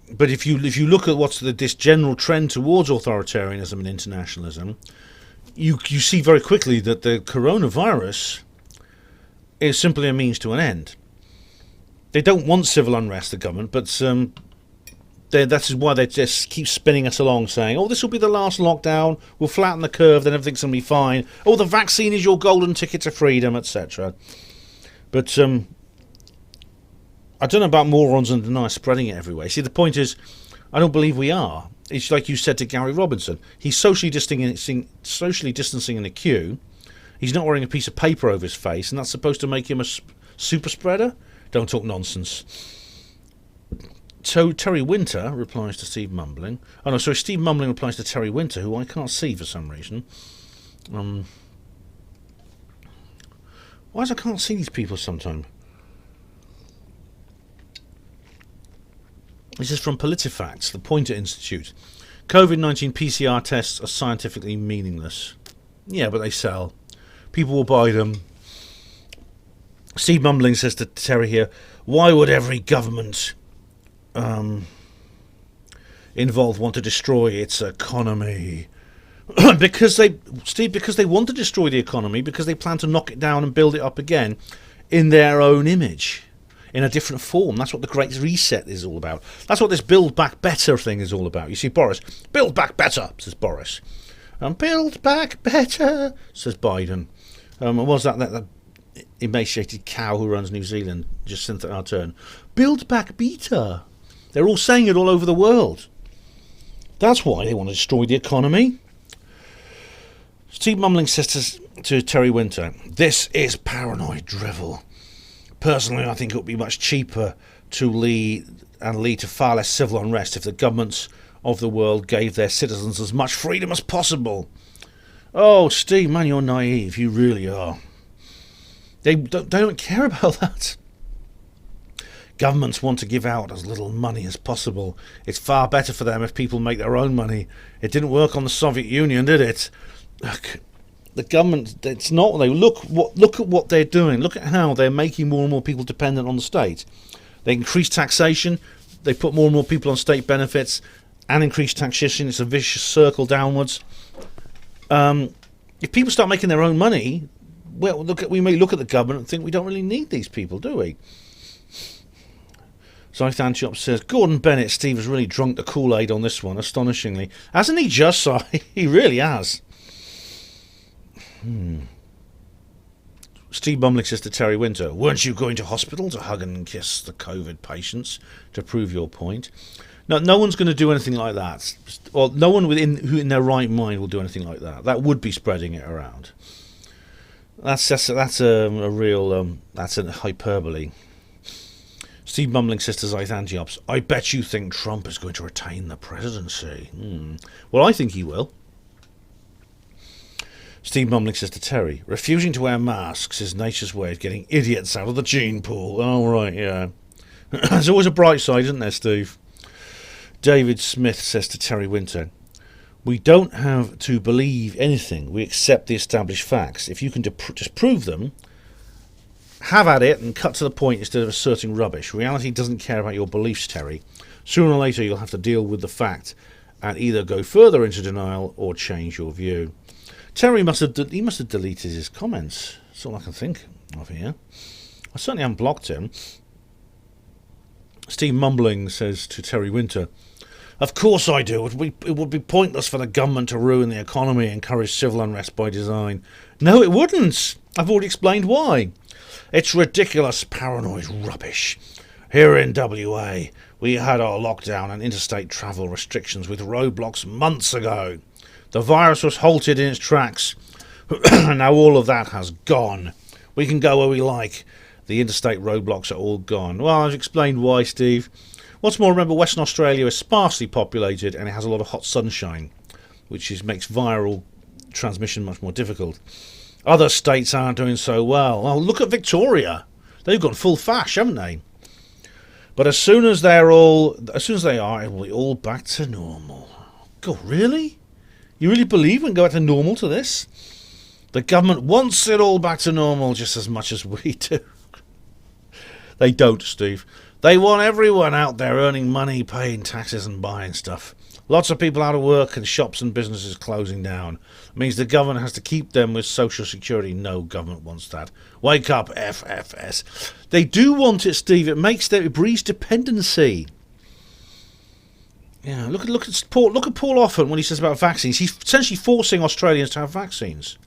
But if you look at what's this general trend towards authoritarianism and internationalism, you see very quickly that the coronavirus is simply a means to an end. They don't want civil unrest, the government, but That is why they just keep spinning us along, saying, "Oh, this will be the last lockdown. We'll flatten the curve, then everything's going to be fine. Oh, the vaccine is your golden ticket to freedom, etc." But I don't know about morons and deny spreading it everywhere. See, the point is, I don't believe we are. It's like you said to Gary Robinson. He's socially distancing in a queue. He's not wearing a piece of paper over his face, and that's supposed to make him a super spreader? Don't talk nonsense. So Terry Winter replies to Steve Mumbling. Oh no, sorry, Steve Mumbling replies to Terry Winter, who I can't see for some reason. Why is I can't see these people sometimes? This is from PolitiFacts, the Poynter Institute. COVID-19 PCR tests are scientifically meaningless. Yeah, but they sell. People will buy them. Steve Mumbling says to Terry here, why would every government involved want to destroy its economy? because they want to destroy the economy, because they plan to knock it down and build it up again in their own image, in a different form. That's what the Great Reset is all about. That's what this Build Back Better thing is all about. You see, Boris, build back better, says Boris. Build back better, says Biden. What was that emaciated cow who runs New Zealand, Jacinta Ardern? Build back better. They're all saying it all over the world. That's why they want to destroy the economy. Steve Mumbling says to Terry Winter, this is paranoid drivel. Personally, I think it would be much cheaper to lead to far less civil unrest if the governments of the world gave their citizens as much freedom as possible. Oh, Steve, man, you're naive. You really are. They don't care about that. Governments want to give out as little money as possible. It's far better for them if people make their own money. It didn't work on the Soviet Union, did it? Look, the government, it's not what they look at what they're doing. Look at how they're making more and more people dependent on the state. They increase taxation, they put more and more people on state benefits and increase taxation. It's a vicious circle downwards. If people start making their own money, well, we may look at the government and think we don't really need these people, do we? Zythan Chop says, Gordon Bennett, Steve has really drunk the Kool-Aid on this one, astonishingly. Hasn't he just, Si? He really has. Steve Mumbling says to Terry Winter, weren't you going to hospital to hug and kiss the COVID patients to prove your point? No one's going to do anything like that. Well, no one who in their right mind will do anything like that. That would be spreading it around. That's a real that's a hyperbole. Steve Mumbling says to Zythan Jobs, I bet you think Trump is going to retain the presidency. Well, I think he will. Steve Mumbling says to Terry, refusing to wear masks is nature's way of getting idiots out of the gene pool. Oh, right, yeah. There's always a bright side, isn't there, Steve? David Smith says to Terry Winter, we don't have to believe anything. We accept the established facts. If you can just prove them, have at it and cut to the point instead of asserting rubbish. Reality doesn't care about your beliefs, Terry. Sooner or later you'll have to deal with the fact and either go further into denial or change your view. Terry must have deleted his comments. That's all I can think of here. I certainly haven't blocked him. Steve Mumbling says to Terry Winter, of course I do. It would be pointless for the government to ruin the economy and encourage civil unrest by design. No, it wouldn't. I've already explained why. It's ridiculous, paranoid rubbish. Here in WA, we had our lockdown and interstate travel restrictions with roadblocks months ago. The virus was halted in its tracks. Now all of that has gone. We can go where we like. The interstate roadblocks are all gone. Well, I've explained why, Steve. What's more, remember, Western Australia is sparsely populated and it has a lot of hot sunshine, which makes viral transmission much more difficult. Other states aren't doing so well. Well, look at Victoria. They've gone full fash, haven't they? But as soon as they are, it will be all back to normal. God, really? You really believe we can go back to normal to this? The government wants it all back to normal just as much as we do. They don't, Steve. They want everyone out there earning money, paying taxes and buying stuff. Lots of people out of work and shops and businesses closing down. It means the government has to keep them with social security. No government wants that. Wake up, FFS. They do want it, Steve. It breeds dependency. Yeah, look at Paul Offit when he says about vaccines. He's essentially forcing Australians to have vaccines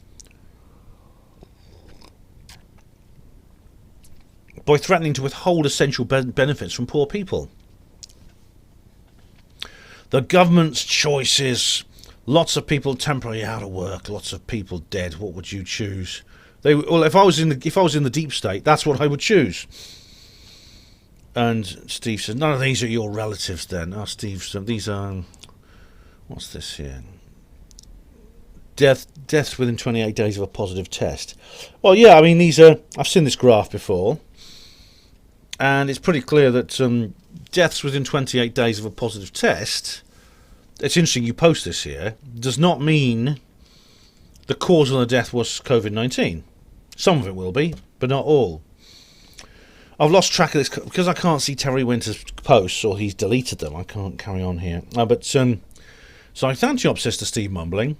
by threatening to withhold essential benefits from poor people. The government's choices. Lots of people temporarily out of work. Lots of people dead. What would you choose? If I was in the deep state, that's what I would choose. And Steve says, none of these are your relatives then. Oh, Steve, so these are... What's this here? Deaths within 28 days of a positive test. Well, yeah, I mean, these are... I've seen this graph before. And it's pretty clear that deaths within 28 days of a positive test... It's interesting you post this here. Does not mean the cause of the death was COVID-19. Some of it will be, but not all. I've lost track of this because I can't see Terry Winter's posts, or he's deleted them. I can't carry on here. But so I thank you, says to Steve Mumbling.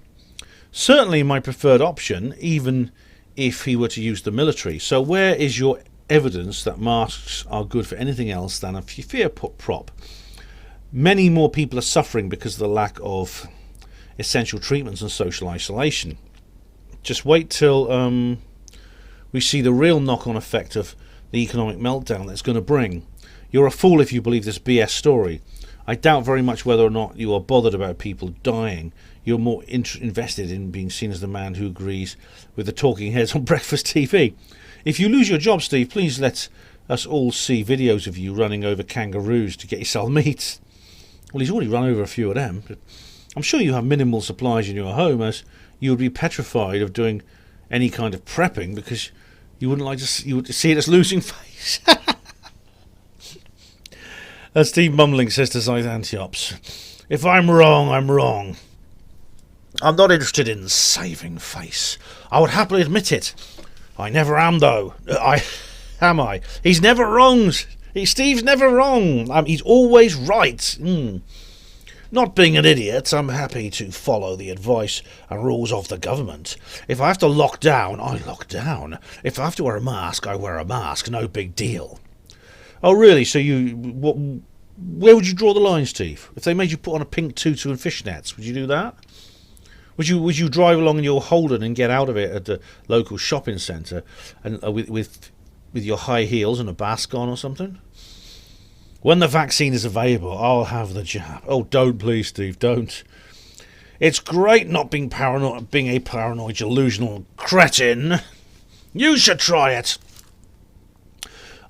Certainly my preferred option, even if he were to use the military. So where is your evidence that masks are good for anything else than a fear prop? Many more people are suffering because of the lack of essential treatments and social isolation. Just wait till we see the real knock-on effect of the economic meltdown that's going to bring. You're a fool if you believe this BS story. I doubt very much whether or not you are bothered about people dying. You're more invested in being seen as the man who agrees with the talking heads on breakfast TV. If you lose your job, Steve, please let us all see videos of you running over kangaroos to get yourself meat. Well, he's already run over a few of them. But I'm sure you have minimal supplies in your home, as you would be petrified of doing any kind of prepping because you wouldn't like to. You would see it as losing face. As Steve Mumbling says to Zyth Antiops, if I'm wrong, I'm wrong. I'm not interested in saving face. I would happily admit it. I never am, though. Am I? He's never wrong. Steve's never wrong. He's always right. Not being an idiot, I'm happy to follow the advice and rules of the government. If I have to lock down, I lock down. If I have to wear a mask, I wear a mask. No big deal. Oh, really? So where would you draw the line, Steve? If they made you put on a pink tutu and fishnets, would you do that? Would you drive along in your Holden and get out of it at the local shopping centre and with your high heels and a mask on or something? When the vaccine is available, I'll have the jab. Oh, don't, please, Steve, don't. It's great not being paranoid, being a paranoid, delusional cretin. You should try it.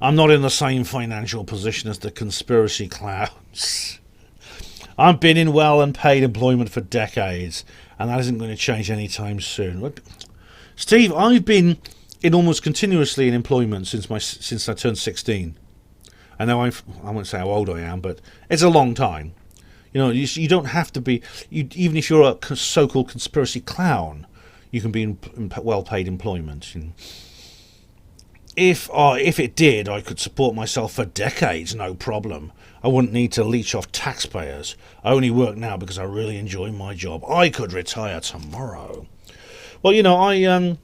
I'm not in the same financial position as the conspiracy clowns. I've been in well and paid employment for decades, and that isn't going to change anytime soon. Steve, I've been in almost continuously in employment since I turned 16. I know I won't say how old I am, but it's a long time. You know, you don't have to be. Even if you're a so-called conspiracy clown, you can be in well-paid employment. If it did, I could support myself for decades, no problem. I wouldn't need to leech off taxpayers. I only work now because I really enjoy my job. I could retire tomorrow. Well, you know,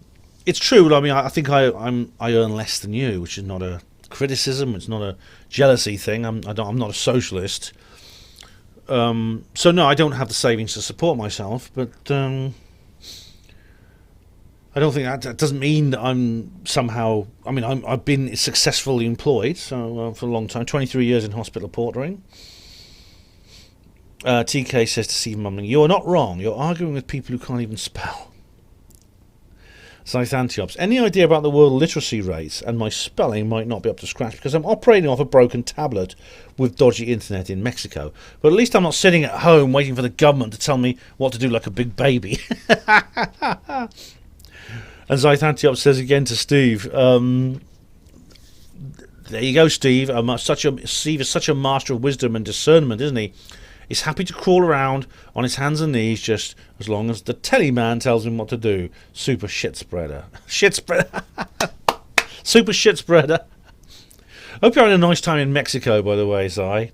it's true. I mean, I think I earn less than you, which is not a criticism. It's not a jealousy thing. I'm not a socialist. So no, I don't have the savings to support myself. But I don't think that doesn't mean that I'm somehow. I mean, I've been successfully employed for a long time. 23 years in hospital portering. TK says to Steve Mumbling, "You're not wrong. You're arguing with people who can't even spell." Zyth Antiops, any idea about the world literacy rates? And my spelling might not be up to scratch because I'm operating off a broken tablet with dodgy internet in Mexico. But at least I'm not sitting at home waiting for the government to tell me what to do like a big baby. And Zyth Antiops says again to Steve, there you go, Steve. Steve is such a master of wisdom and discernment, isn't he? He's happy to crawl around on his hands and knees just as long as the telly man tells him what to do. Super shit spreader. Shit spreader. Super shit spreader. Hope you're having a nice time in Mexico, by the way, Zy.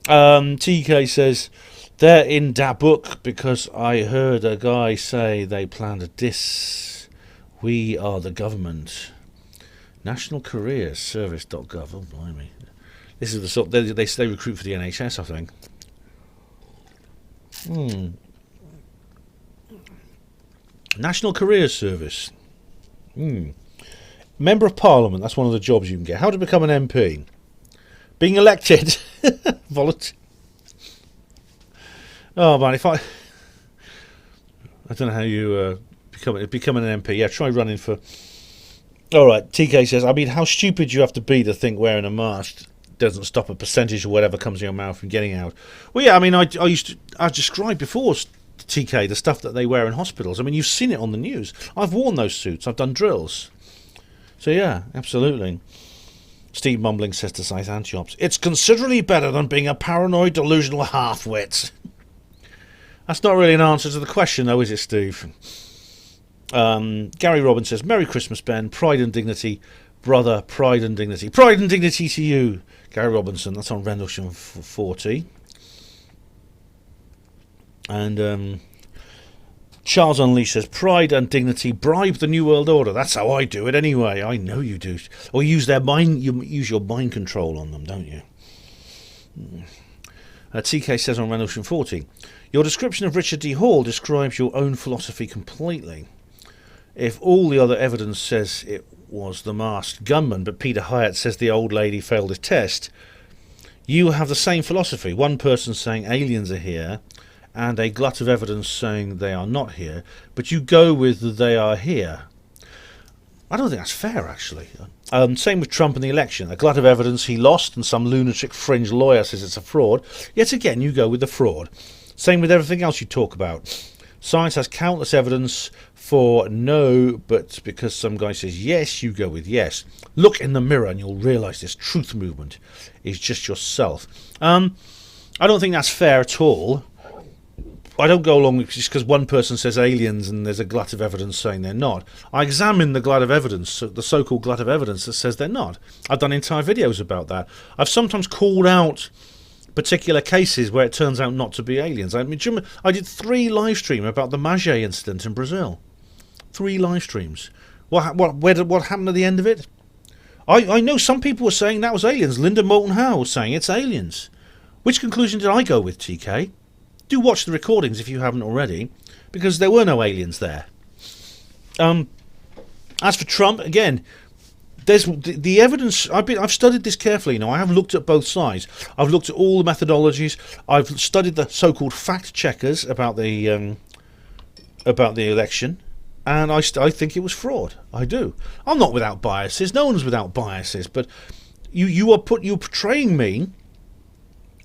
TK says, they're in that book because I heard a guy say they plan to diss. We are the government. National Careers Service.gov. Oh, blimey. This is the sort they recruit for the NHS, I think. National Career Service. Member of Parliament, that's one of the jobs you can get. How to become an MP. Being elected. Volunteer. Oh man, I don't know how you become an MP. Yeah, try running for... Alright, TK says, I mean, how stupid you have to be to think wearing a mask doesn't stop a percentage of whatever comes in your mouth from getting out. Well, yeah, I mean, I described before, TK, the stuff that they wear in hospitals. I mean, you've seen it on the news. I've worn those suits. I've done drills. So, yeah, absolutely. Steve Mumbling says to Scythe Antiops, it's considerably better than being a paranoid, delusional half-wit. That's not really an answer to the question, though, is it, Steve? Gary Robbins says, Merry Christmas, Ben. Pride and dignity. Brother, pride and dignity. Pride and dignity to you, Gary Robinson. That's on Rendlesham 40. And Charles Unleashed says, pride and dignity, bribe the New World Order. That's how I do it anyway. I know you do. Or use their mind. You use your mind control on them, don't you? TK says on Rendlesham 40, your description of Richard D. Hall describes your own philosophy completely. If all the other evidence says it was the masked gunman, but Peter Hyatt says the old lady failed his test, you have the same philosophy. One person saying aliens are here, and a glut of evidence saying they are not here, but you go with the they are here. I don't think that's fair, actually. Same with Trump and the election. A glut of evidence he lost, and some lunatic fringe lawyer says it's a fraud. Yet again, you go with the fraud. Same with everything else you talk about. Science has countless evidence for no, but because some guy says yes, you go with yes. Look in the mirror and you'll realise this truth movement is just yourself. I don't think that's fair at all. I don't go along with just because one person says aliens and there's a glut of evidence saying they're not. I examine the glut of evidence, the so-called glut of evidence that says they're not. I've done entire videos about that. I've sometimes called out particular cases where it turns out not to be aliens. I mean, I did 3 live streams about the Magé incident in Brazil. 3 live streams. What happened at the end of it? I know some people were saying that was aliens. Linda Moulton Howe was saying it's aliens. Which conclusion did I go with, TK? Do watch the recordings if you haven't already, because there were no aliens there. As for Trump, again, there's the evidence. I've studied this carefully. I have looked at both sides. I've looked at all the methodologies. I've studied the so-called fact checkers about the election, and I think it was fraud. I do. I'm not without biases. No one's without biases. But you're portraying me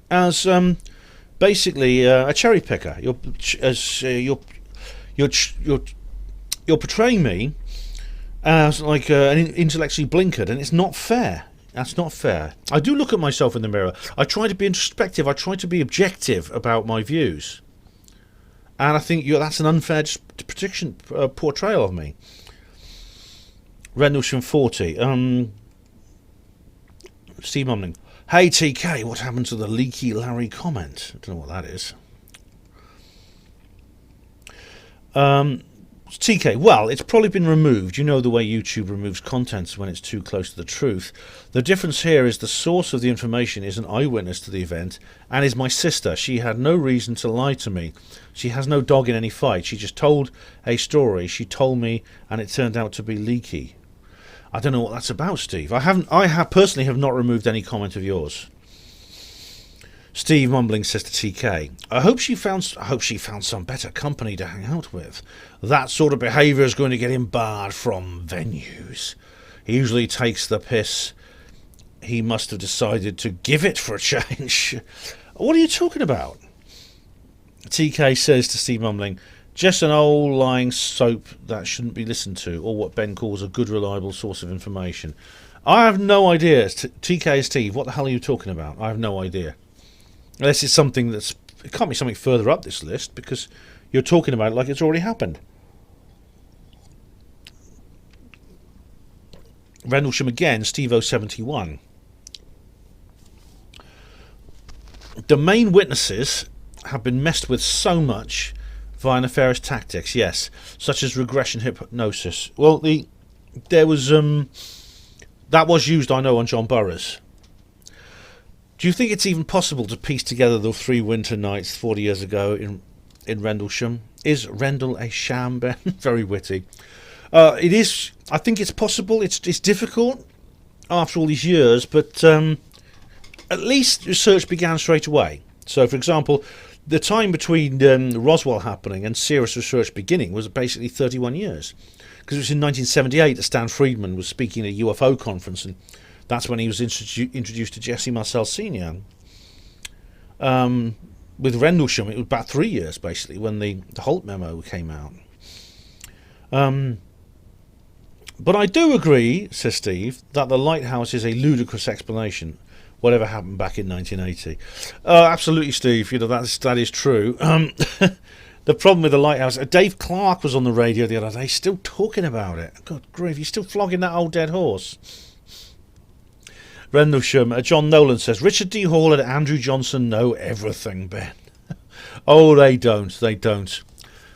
as basically a cherry picker. You're portraying me as like an intellectually blinkered, and it's not fair. That's not fair. I do look at myself in the mirror. I try to be introspective. I try to be objective about my views, and I think that's an unfair portrayal of me. Rendlesham 40. Steve Mumling. Hey TK, what happened to the Leaky Larry comment? I don't know what that is. TK, well, it's probably been removed. You know the way YouTube removes content when it's too close to the truth. The difference here is the source of the information is an eyewitness to the event and is my sister. She had no reason to lie to me. She has no dog in any fight. She just told a story. She told me and it turned out to be leaky. I don't know what that's about, Steve. I personally have not removed any comment of yours. Steve Mumbling says to TK, I hope she found some better company to hang out with. That sort of behaviour is going to get him barred from venues. He usually takes the piss. He must have decided to give it for a change. What are you talking about? TK says to Steve Mumbling, just an old lying soap that shouldn't be listened to, or what Ben calls a good reliable source of information. I have no idea. TK Steve, what the hell are you talking about? I have no idea. Unless it's something it can't be something further up this list, because you're talking about it like it's already happened. Rendlesham again, Steve-071. The main witnesses have been messed with so much via nefarious tactics, yes, such as regression hypnosis. Well, that was used, I know, on John Burroughs. Do you think it's even possible to piece together the 3 winter nights 40 years ago in Rendlesham. Is Rendell a sham, Ben? Very witty. It is. I think it's possible. It's difficult after all these years, but at least research began straight away. So, for example, the time between Roswell happening and serious research beginning was basically 31 years. Because it was in 1978 that Stan Friedman was speaking at a UFO conference, and that's when he was introduced to Jesse Marcel Sr. With Rendlesham, it was about 3 years, basically, when the Holt memo came out. But I do agree, says Steve, that the lighthouse is a ludicrous explanation. Whatever happened back in 1980. Absolutely, Steve. That is true. The problem with the lighthouse... Dave Clark was on the radio the other day, still talking about it. God grief, he's still flogging that old dead horse. Rendlesham, John Nolan says, Richard D. Hall and Andrew Johnson know everything, Ben. Oh, they don't. They think...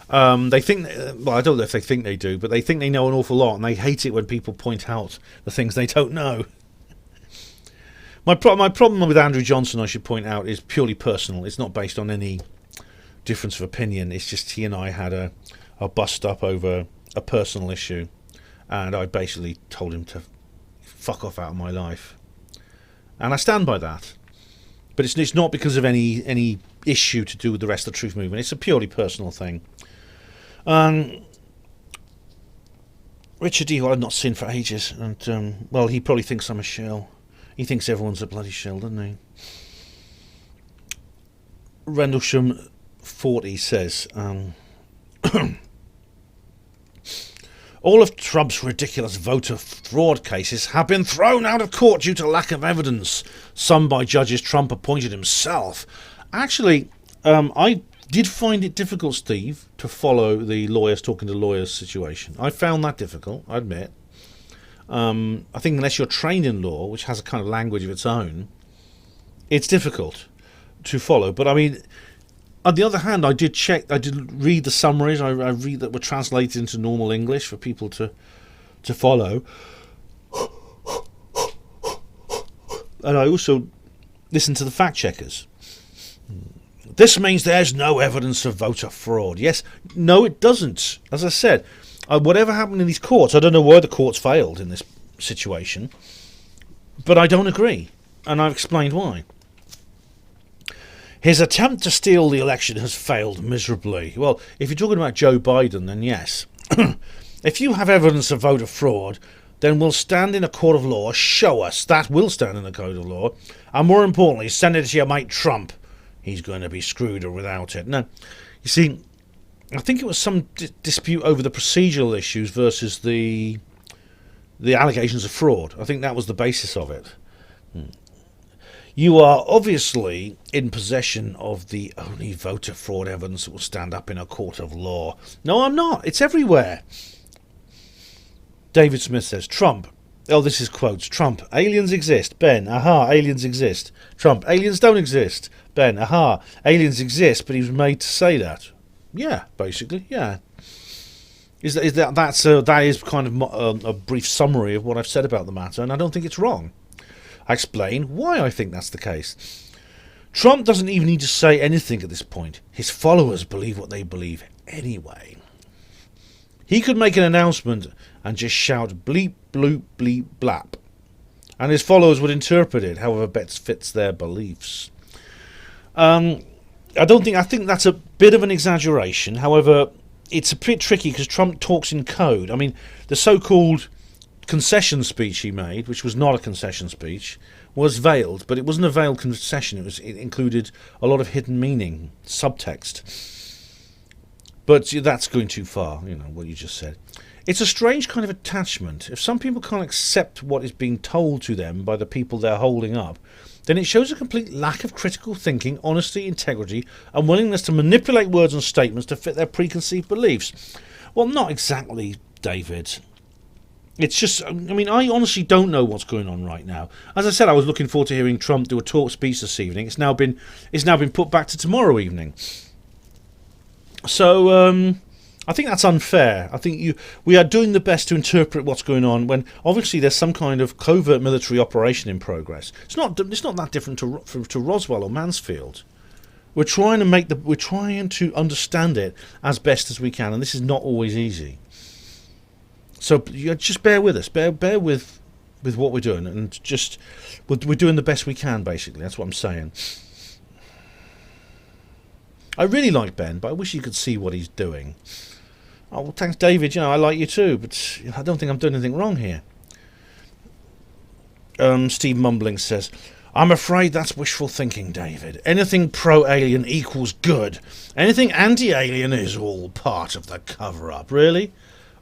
Well, I don't know if they think they do, but they think they know an awful lot, and they hate it when people point out the things they don't know. My problem with Andrew Johnson, I should point out, is purely personal. It's not based on any difference of opinion. It's just he and I had a bust up over a personal issue, and I basically told him to fuck off out of my life, and I stand by that. But it's not because of any issue to do with the rest of the truth movement. It's a purely personal thing. Richard D. Hall I've not seen for ages, and well, he probably thinks I'm a shill. He thinks everyone's a bloody shill, doesn't he? Rendlesham 40 says, all of Trump's ridiculous voter fraud cases have been thrown out of court due to lack of evidence, some by judges Trump appointed himself. Actually, I did find it difficult, Steve, to follow the lawyers talking to lawyers situation. I found that difficult, I admit. I think unless you're trained in law, which has a kind of language of its own, it's difficult to follow. But I mean, on the other hand, I did read the summaries. I read that were translated into normal English for people to follow. And I also listened to the fact checkers. This means there's no evidence of voter fraud. Yes, no, it doesn't. As I said, whatever happened in these courts, I don't know why the courts failed in this situation, but I don't agree, and I've explained why. His attempt to steal the election has failed miserably. Well, if you're talking about Joe Biden, then yes. If you have evidence of voter fraud, then we'll stand in a court of law, show us that will stand in a court of law, and more importantly, send it to your mate Trump. He's going to be screwed or without it. No, you see, I think it was some dispute over the procedural issues versus the allegations of fraud. I think that was the basis of it. You are obviously in possession of the only voter fraud evidence that will stand up in a court of law. No, I'm not. It's everywhere. David Smith says, Trump. Oh, this is quotes. Trump, aliens exist. Ben, aha, aliens exist. Trump, aliens don't exist. Ben, aha, aliens exist, but he was made to say that. Yeah, basically, yeah. That is kind of a brief summary of what I've said about the matter, and I don't think it's wrong. I explain why I think that's the case. Trump doesn't even need to say anything at this point. His followers believe what they believe anyway. He could make an announcement and just shout bleep, bloop, bleep, blap, and his followers would interpret it however best fits their beliefs. I think that's a bit of an exaggeration. However, it's a bit tricky because Trump talks in code. I mean, the so-called concession speech he made, which was not a concession speech, was veiled, but it wasn't a veiled concession. It included a lot of hidden meaning, subtext. But that's going too far, what you just said. It's a strange kind of attachment. If some people can't accept what is being told to them by the people they're holding up, then it shows a complete lack of critical thinking, honesty, integrity, and willingness to manipulate words and statements to fit their preconceived beliefs. Well, not exactly, David. It's just, I honestly don't know what's going on right now. As I said, I was looking forward to hearing Trump do a talk speech this evening. It's now been put back to tomorrow evening. So, I think that's unfair. I think we are doing the best to interpret what's going on when obviously there's some kind of covert military operation in progress. It's not that different to Roswell or Mansfield. We're trying to understand it as best as we can, and this is not always easy. So just bear with us. Bear with what we're doing, and just we're doing the best we can. Basically, that's what I'm saying. I really like Ben, but I wish you could see what he's doing. Oh, well, thanks, David. I like you too, but I don't think I'm doing anything wrong here. Steve Mumbling says, I'm afraid that's wishful thinking, David. Anything pro-alien equals good. Anything anti-alien is all part of the cover-up. Really?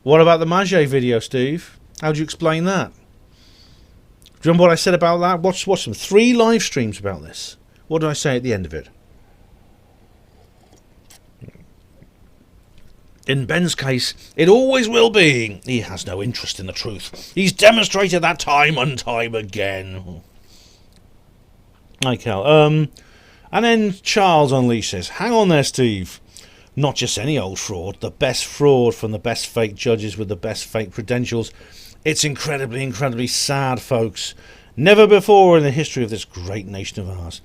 What about the Maget video, Steve? How do you explain that? Do you remember what I said about that? Watch them. 3 live streams about this. What did I say at the end of it? In Ben's case, it always will be. He has no interest in the truth. He's demonstrated that time and time again. Hi, Cal. And then Charles unleashes. Hang on there, Steve. Not just any old fraud. The best fraud from the best fake judges with the best fake credentials. It's incredibly, incredibly sad, folks. Never before in the history of this great nation of ours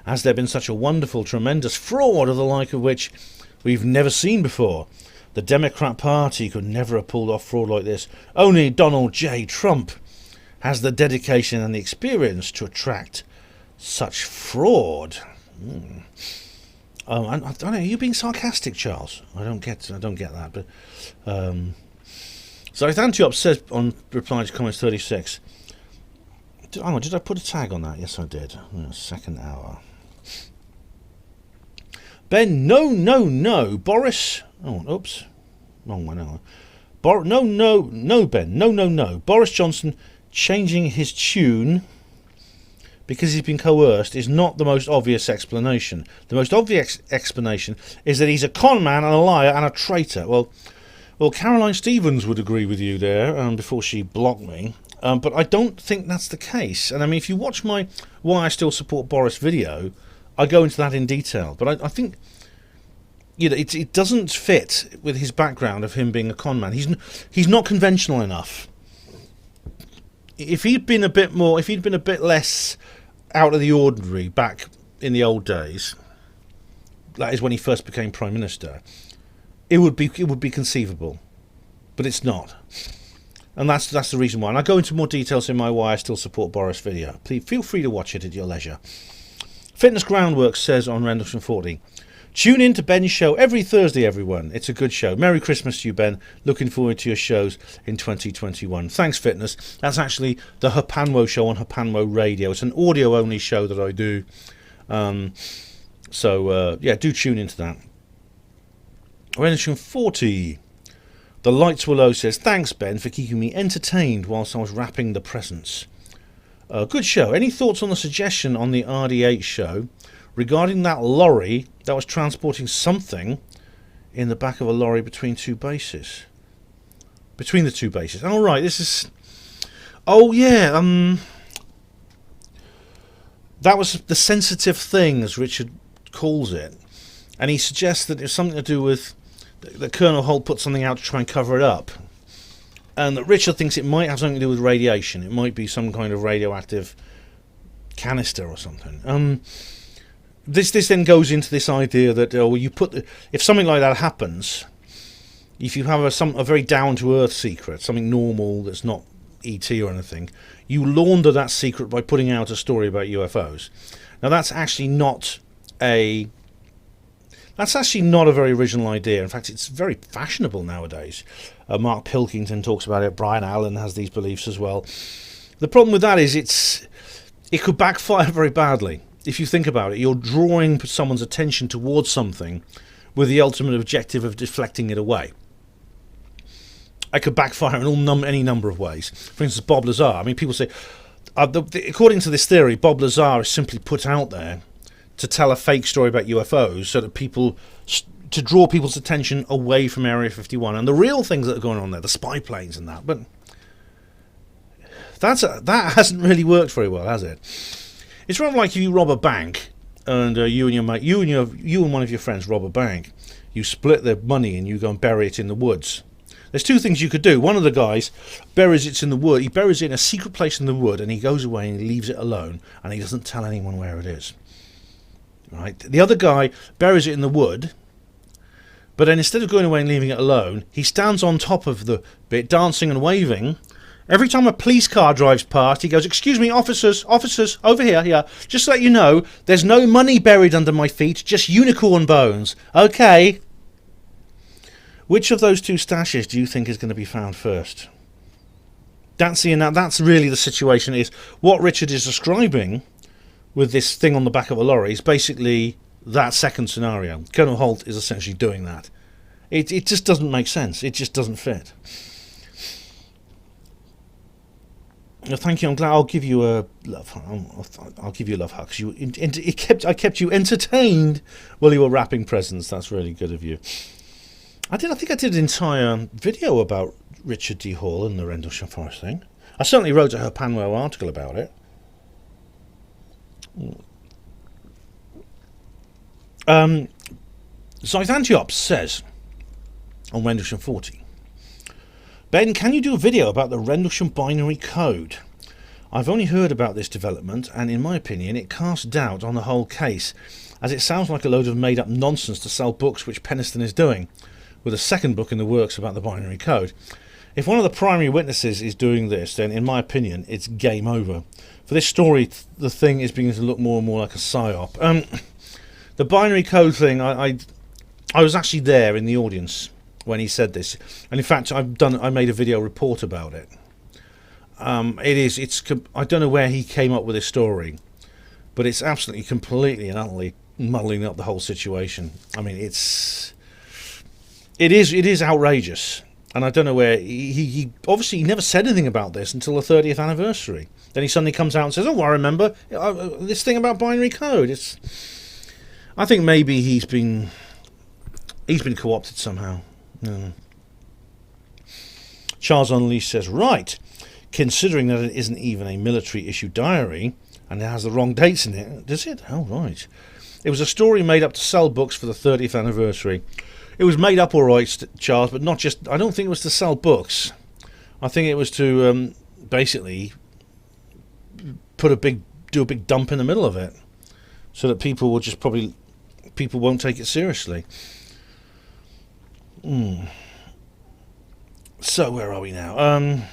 has there been such a wonderful, tremendous fraud of the like of which we've never seen before. The Democrat Party could never have pulled off fraud like this. Only Donald J. Trump has the dedication and the experience to attract such fraud. I don't know. Are you being sarcastic, Charles? I don't get that. But so Antioch says on reply to comments 36. Did I put a tag on that? Yes, I did. Second hour. Ben, no. Boris. Oh, oops. Wrong one. No, Ben. No. Boris Johnson changing his tune because he's been coerced is not the most obvious explanation. The most obvious explanation is that he's a con man and a liar and a traitor. Well, Caroline Stevens would agree with you there before she blocked me. But I don't think that's the case. And I mean, if you watch my Why I Still Support Boris video, I go into that in detail. But I think it doesn't fit with his background of him being a con man. He's not conventional enough. If he'd been a bit less out of the ordinary back in the old days, that is when he first became Prime Minister, it would be conceivable, but it's not, and that's the reason why. And I go into more details in my Why I Still Support Boris video. Please feel free to watch it at your leisure. Fitness Groundwork says on Rendlesham 40. Tune in to Ben's show every Thursday, everyone. It's a good show. Merry Christmas to you, Ben. Looking forward to your shows in 2021. Thanks, Fitness. That's actually the HPANWO show on HPANWO Radio. It's an audio-only show that I do. So do tune into that. Renation 40. The Lights Were Low says, thanks, Ben, for keeping me entertained whilst I was wrapping the presents. Good show. Any thoughts on the suggestion on the RD8 show regarding that lorry that was transporting something in the back of a lorry between the two bases? Oh, right, this is... Oh, yeah, that was the sensitive thing, as Richard calls it. And he suggests that it's something to do with... that Colonel Holt put something out to try and cover it up. And that Richard thinks it might have something to do with radiation. It might be some kind of radioactive canister or something. This then goes into this idea that if something like that happens, if you have a very down-to-earth secret, something normal that's not ET or anything, you launder that secret by putting out a story about UFOs. Now that's actually not a very original idea. In fact, it's very fashionable nowadays. Mark Pilkington talks about it. Brian Allen has these beliefs as well. The problem with that is it could backfire very badly. If you think about it, you're drawing someone's attention towards something with the ultimate objective of deflecting it away. It could backfire in any number of ways. For instance, Bob Lazar. I mean, people say, according to this theory, Bob Lazar is simply put out there to tell a fake story about UFOs so that to draw people's attention away from Area 51 and the real things that are going on there, the spy planes and that. But that hasn't really worked very well, has it? It's rather like if you rob a bank and you and one of your friends rob a bank. You split the money and you go and bury it in the woods. There's two things you could do. One of the guys buries it in the wood. He buries it in a secret place in the wood, and he goes away and he leaves it alone, and he doesn't tell anyone where it is. right? The other guy buries it in the wood, but then instead of going away and leaving it alone, he stands on top of the bit, dancing and waving. Every time a police car drives past, he goes, "Excuse me, officers, over here, here. Just to let you know, there's no money buried under my feet, just unicorn bones. Okay." Which of those two stashes do you think is going to be found first? That's really the situation. Is what Richard is describing with this thing on the back of a lorry is basically that second scenario. Colonel Holt is essentially doing that. It just doesn't make sense. It just doesn't fit. Thank you. I'm glad. I'll give you a love. I'll give you a love hug. I kept you entertained while you were wrapping presents. That's really good of you. I think I did an entire video about Richard D. Hall and the Rendlesham Forest thing. I certainly wrote a HPANWO article about it. Zythantiops says on Rendlesham 40. Ben, can you do a video about the Rendlesham binary code? I've only heard about this development, and in my opinion it casts doubt on the whole case, as it sounds like a load of made up nonsense to sell books, which Penniston is doing, with a second book in the works about the binary code. If one of the primary witnesses is doing this, then in my opinion it's game over. For this story, the thing is beginning to look more and more like a psyop. The binary code thing, I was actually there in the audience when he said this, and in fact I made a video report about it. I don't know where he came up with this story, but it's absolutely completely and utterly muddling up the whole situation. I mean, it is outrageous, and I don't know where he obviously never said anything about this until the 30th anniversary. Then he suddenly comes out and says, "Oh, I remember this thing about binary code." I think maybe he's been co-opted somehow. Charles Unleashed says, right, considering that it isn't even a military issue diary and it has the wrong dates in it, does it? Oh, right. It was a story made up to sell books for the 30th anniversary. It was made up all right, Charles, but not just. I don't think it was to sell books. I think it was to basically do a big dump in the middle of it, so that people won't take it seriously. So where are we now?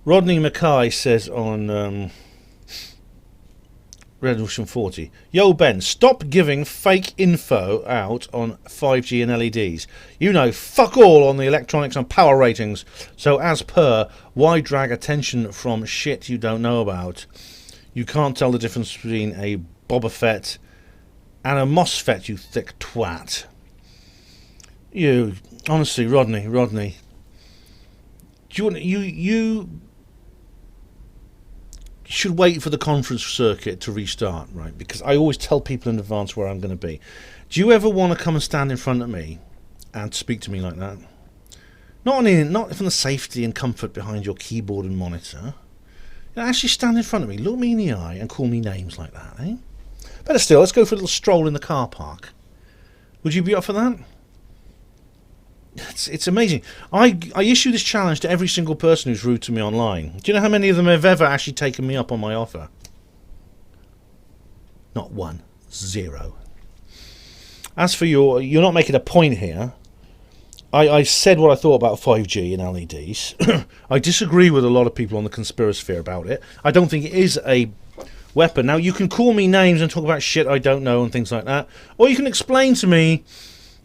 Rodney Mackay says on Rendlesham 40, "Yo Ben, stop giving fake info out on 5G and LEDs. You know fuck all on the electronics and power ratings. So as per, why drag attention from shit you don't know about? You can't tell the difference between a Boba Fett and a MOSFET, you thick twat." You honestly, Rodney, do you should wait for the conference circuit to restart, right? Because I always tell people in advance where I'm going to be. Do you ever want to come and stand in front of me and speak to me like that? Not from the safety and comfort behind your keyboard and monitor. Actually stand in front of me, look me in the eye, and call me names like that, eh? Better still, let's go for a little stroll in the car park. Would you be up for that? It's amazing. I issue this challenge to every single person who's rude to me online. Do you know how many of them have ever actually taken me up on my offer? Not one. Zero. As for you're not making a point here. I said what I thought about 5G and LEDs. I disagree with a lot of people on the conspiracy about it. I don't think it is a weapon. Now, you can call me names and talk about shit I don't know and things like that, or you can explain to me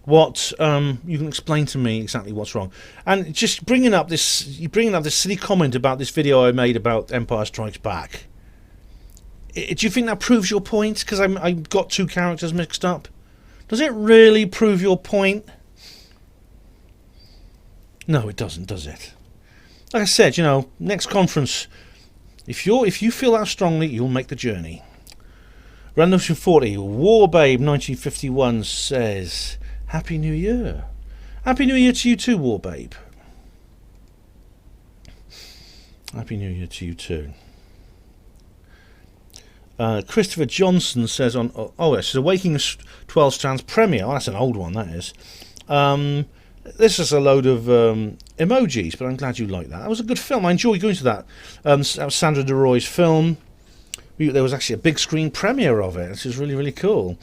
exactly what's wrong. And just bringing up this silly comment about this video I made about Empire Strikes Back. Do you think that proves your point? Because I got two characters mixed up. Does it really prove your point? No, it doesn't, does it? Like I said, next conference, if you feel that strongly, you'll make the journey. Rendlesham 40, Warbabe 1951 says, Happy New Year. Happy New Year to you too, Warbabe. Happy New Year to you too. Christopher Johnson says on... it's a Waking 12 Strands premiere. Oh, that's an old one, that is. This is a load of emojis, but I'm glad you like that. That was a good film. I enjoyed going to that. That was Sandra DeRoy's film. There was actually a big screen premiere of it. This is really, really cool.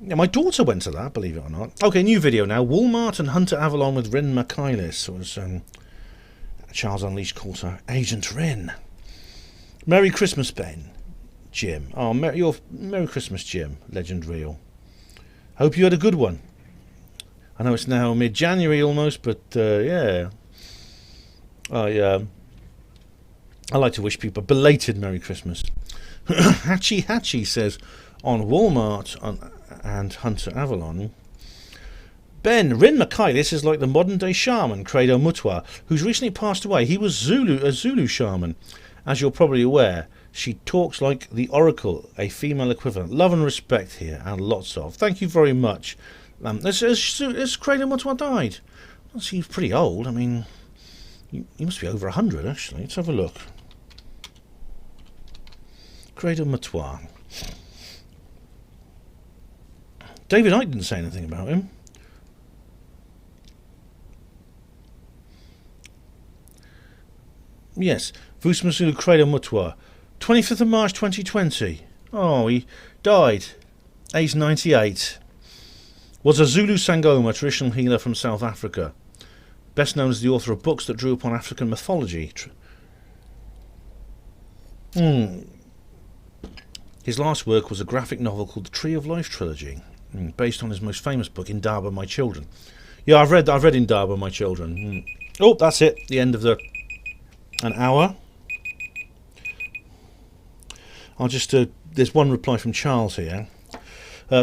Yeah, my daughter went to that, believe it or not. Okay, new video now. Walmart and Hunter Avalon with Rin McKaylis. It was Charles Unleashed calls her Agent Rin. Merry Christmas, Ben. Jim. Oh, Merry Christmas, Jim. Legend Real. Hope you had a good one. I know it's now mid-January almost, but yeah. I like to wish people a belated Merry Christmas. Hatchie says, on Walmart and Hunter Avalon, Ben, Rin McKaylis is like the modern-day shaman, Credo Mutwa, who's recently passed away. He was a Zulu shaman. As you're probably aware, she talks like the Oracle, a female equivalent. Love and respect here, and lots of. Thank you very much. Has Credo Mutwa died? Well, he's pretty old. I mean, he must be over 100, actually. Let's have a look. Credo Mutwa. David Icke didn't say anything about him. Yes, Vusmasulu Credo Mutwa. 25th of March 2020. Oh, he died. Age 98. Was a Zulu Sangoma, traditional healer from South Africa. Best known as the author of books that drew upon African mythology. His last work was a graphic novel called the Tree of Life Trilogy, based on his most famous book, Indaba, My Children. Yeah, I've read Indaba, My Children. Oh, that's it. The end of an hour. I'll just there's one reply from Charles here.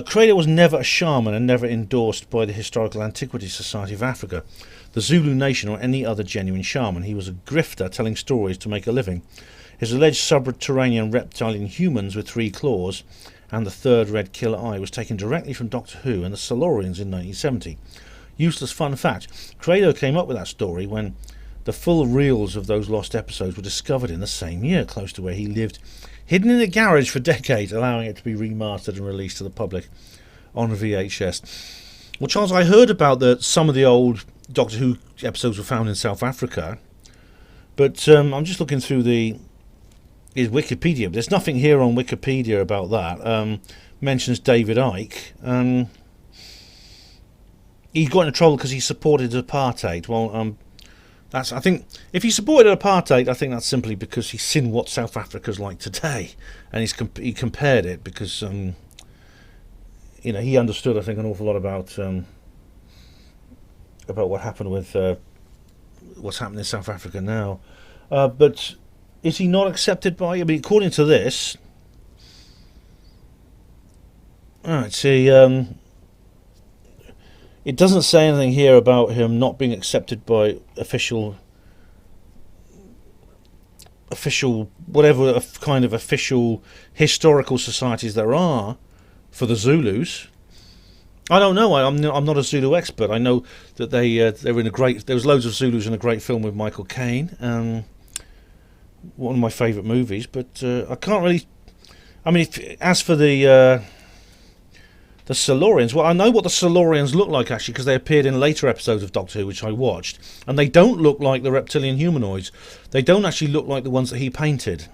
Credo was never a shaman and never endorsed by the Historical Antiquities Society of Africa, the Zulu Nation, or any other genuine shaman. He was a grifter telling stories to make a living. His alleged subterranean reptilian humans with 3 claws and the third red killer eye was taken directly from Doctor Who and the Silurians in 1970. Useless fun fact, Credo came up with that story when the full reels of those lost episodes were discovered in the same year, close to where he lived, hidden in a garage for decades, allowing it to be remastered and released to the public on VHS. Well, Charles, I heard about some of the old Doctor Who episodes were found in South Africa, but I'm just looking through his Wikipedia. But there's nothing here on Wikipedia about that. Mentions David Icke. He got into trouble because he supported apartheid. Well, I think if he supported apartheid, I think that's simply because he's seen what South Africa's like today, and he compared it because he understood, I think, an awful lot about what happened with what's happening in South Africa now. But is he not accepted by? I mean, according to this, let's see. It doesn't say anything here about him not being accepted by official whatever kind of official historical societies there are for the Zulus. I don't know. I'm not a Zulu expert. I know that they were in there was loads of Zulus in a great film with Michael Caine, one of my favourite movies. But I can't really. I mean, as for the Silurians, well, I know what the Silurians look like, actually, because they appeared in later episodes of Doctor Who, which I watched, and they don't look like the reptilian humanoids. They don't actually look like the ones that he painted.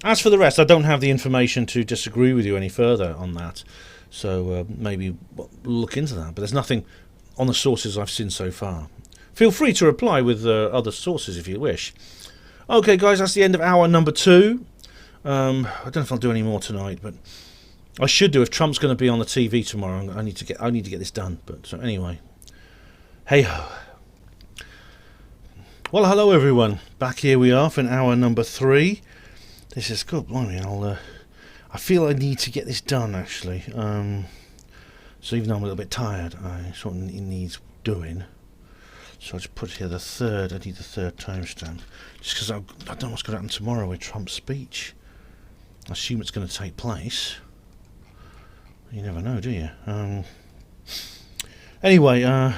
As for the rest, I don't have the information to disagree with you any further on that, so maybe look into that, but there's nothing on the sources I've seen so far. Feel free to reply with other sources if you wish. Okay, guys, that's the end of hour number 2. I don't know if I'll do any more tonight, but I should do if Trump's going to be on the TV tomorrow. I need to get this done. But so anyway, hey ho. Well, hello everyone. Back here we are for hour number 3. This is good. Blimey, I feel I need to get this done actually. So even though I'm a little bit tired, I sort of it needs doing. So I just put here the 3rd. I need the 3rd timestamp, just because I don't know what's going to happen tomorrow with Trump's speech. I assume it's going to take place. You never know, do you? Anyway, I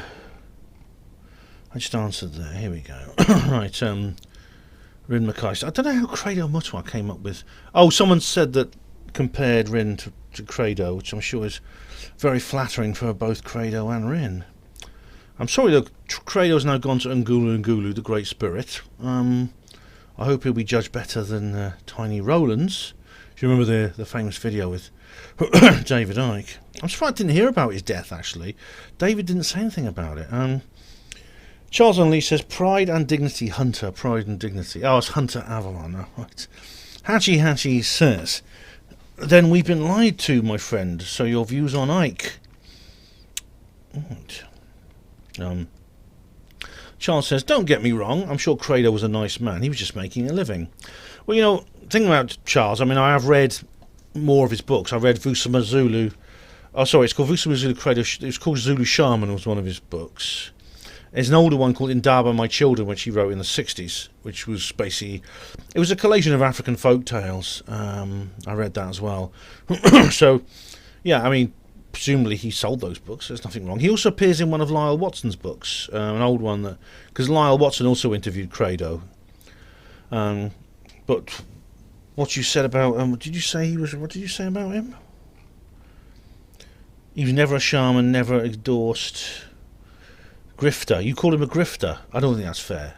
just answered there. Here we go. Right, Rin McKaylis. I don't know how Credo Mutwa came up with. Oh, someone said that compared Rin to Credo, which I'm sure is very flattering for both Credo and Rin. I'm sorry that Credo's now gone to Ngulu, the Great Spirit. I hope he'll be judged better than Tiny Rowlands. Do you remember the famous video with David Icke? I'm surprised I didn't hear about his death, actually. David didn't say anything about it. Charles Unleash says, Pride and Dignity Hunter, Pride and Dignity. Oh, it's Hunter Avalon, oh, right. Hatchy says, then we've been lied to, my friend, so your views on Icke. Right. Charles says, don't get me wrong, I'm sure Credo was a nice man, he was just making a living. Well, you know, thing about Charles, I mean, I have read more of his books. I read Vusama Zulu. Oh, sorry, it's called Vusama Zulu Credo. It's called Zulu Shaman, was one of his books. There's an older one called Indaba My Children, which he wrote in the 60s, which was basically, it was a collation of African folk tales. I read that as well. So, yeah, I mean, presumably he sold those books. There's nothing wrong. He also appears in one of Lyle Watson's books, an old one that, because Lyle Watson also interviewed Credo. But what you said about what did you say he was? What did you say about him? He was never a shaman, never endorsed. Grifter. You call him a grifter. I don't think that's fair.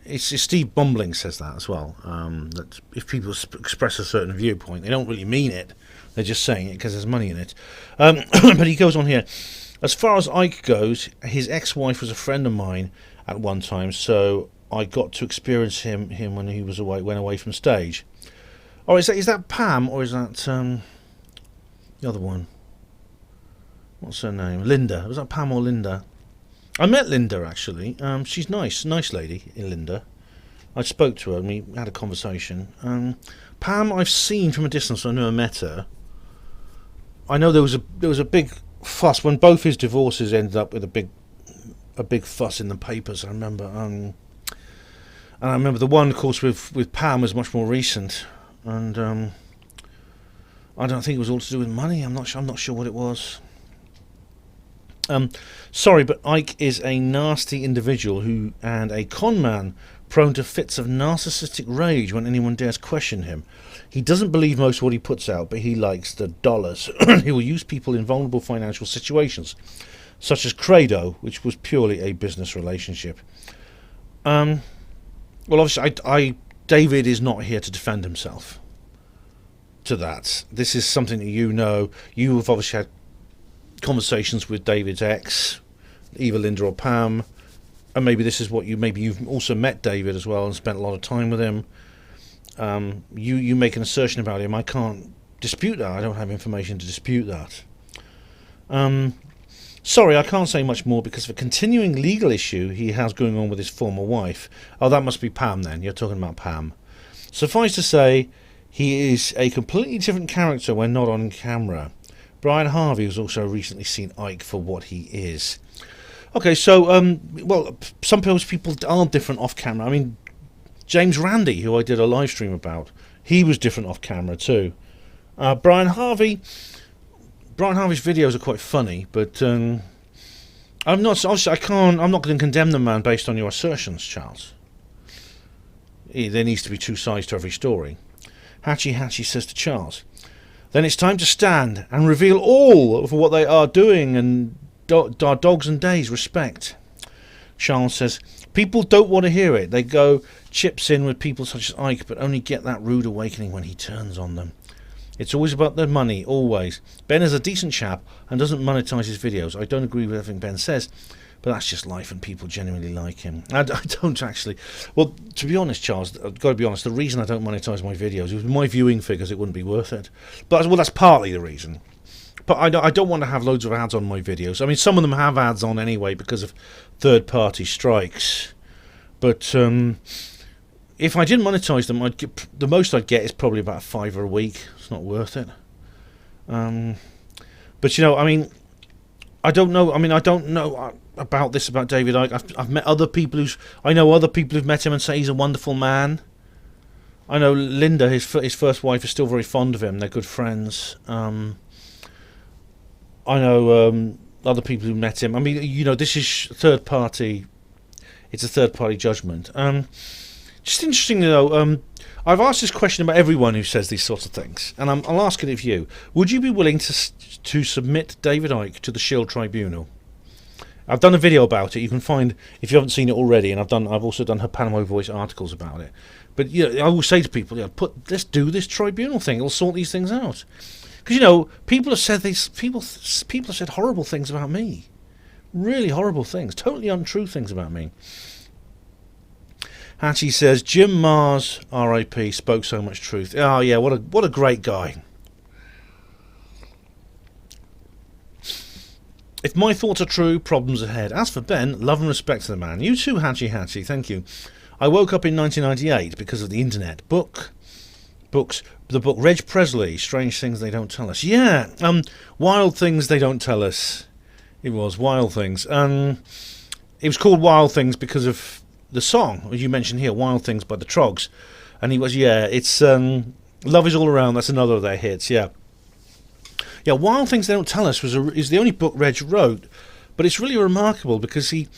It's Steve Bumbling says that as well. That if people express a certain viewpoint, they don't really mean it. They're just saying it because there's money in it. But he goes on here. As far as Icke goes, his ex-wife was a friend of mine at one time, so I got to experience him when he was went away from stage. Oh, is that Pam or is that the other one? What's her name? Linda. Was that Pam or Linda? I met Linda actually. She's nice lady, Linda. I spoke to her and we had a conversation. Pam, I've seen from a distance. I never met her. I know there was a big fuss when both his divorces ended up with a big fuss in the papers. I remember. And I remember the one, of course, with Pam was much more recent, and I don't think it was all to do with money. I'm not sure what it was. Sorry, but Icke is a nasty individual and a con man, prone to fits of narcissistic rage when anyone dares question him. He doesn't believe most of what he puts out, but he likes the dollars. He will use people in vulnerable financial situations, such as Credo, which was purely a business relationship. Well, obviously, David is not here to defend himself to that. This is something that you know. You have obviously had conversations with David's ex, either Linda or Pam, and maybe this is what you've also met David as well and spent a lot of time with him. You make an assertion about him. I can't dispute that. I don't have information to dispute that. Sorry, I can't say much more because of a continuing legal issue he has going on with his former wife. Oh, that must be Pam then. You're talking about Pam. Suffice to say, he is a completely different character when not on camera. Brian Harvey has also recently seen Icke for what he is. Okay, so, well, some people are different off camera. I mean, James Randi, who I did a live stream about, he was different off camera too. Brian Harvey's videos are quite funny, but I'm not going to condemn the man based on your assertions, Charles. There needs to be two sides to every story. Hatchy says to Charles, then it's time to stand and reveal all of what they are doing and our dogs and days respect. Charles says, people don't want to hear it. They go chips in with people such as Icke, but only get that rude awakening when he turns on them. It's always about the money, always. Ben is a decent chap and doesn't monetize his videos. I don't agree with everything Ben says, but that's just life and people genuinely like him. I don't actually. Well, to be honest, Charles, I've got to be honest, the reason I don't monetize my videos is with my viewing figures, it wouldn't be worth it. But, well, that's partly the reason. But I don't want to have loads of ads on my videos. I mean, some of them have ads on anyway because of third-party strikes. But if I didn't monetize them, the most I'd get is probably about $5 a week. It's not worth it. But, you know, I mean, I don't know about this about David Icke. I've met other people I know other people who've met him and say he's a wonderful man. I know Linda, his first wife, is still very fond of him. They're good friends. I know other people who met him. I mean, you know, this is third party. It's a third party judgment. Just interesting to know. I've asked this question about everyone who says these sorts of things, and I'll ask it of you. Would you be willing to submit David Icke to the Shield Tribunal? I've done a video about it. You can find, if you haven't seen it already, and I've also done HPANWO Voice articles about it. But I always say to people, let's do this tribunal thing. It'll sort these things out. Because people have said people have said horrible things about me, really horrible things, totally untrue things about me. Hatchie says Jim Mars, R.I.P. spoke so much truth. Oh yeah, what a great guy. If my thoughts are true, problems ahead. As for Ben, love and respect to the man. You too, Hatchie, thank you. I woke up in 1998 because of the internet. Books. The book Reg Presley, Strange Things They Don't Tell Us. Yeah, Wild Things They Don't Tell Us. It was Wild Things. It was called Wild Things because of the song, as you mentioned here, Wild Things by the Trogs. And it's Love Is All Around, that's another of their hits, yeah. Yeah, Wild Things They Don't Tell Us is the only book Reg wrote, but it's really remarkable because he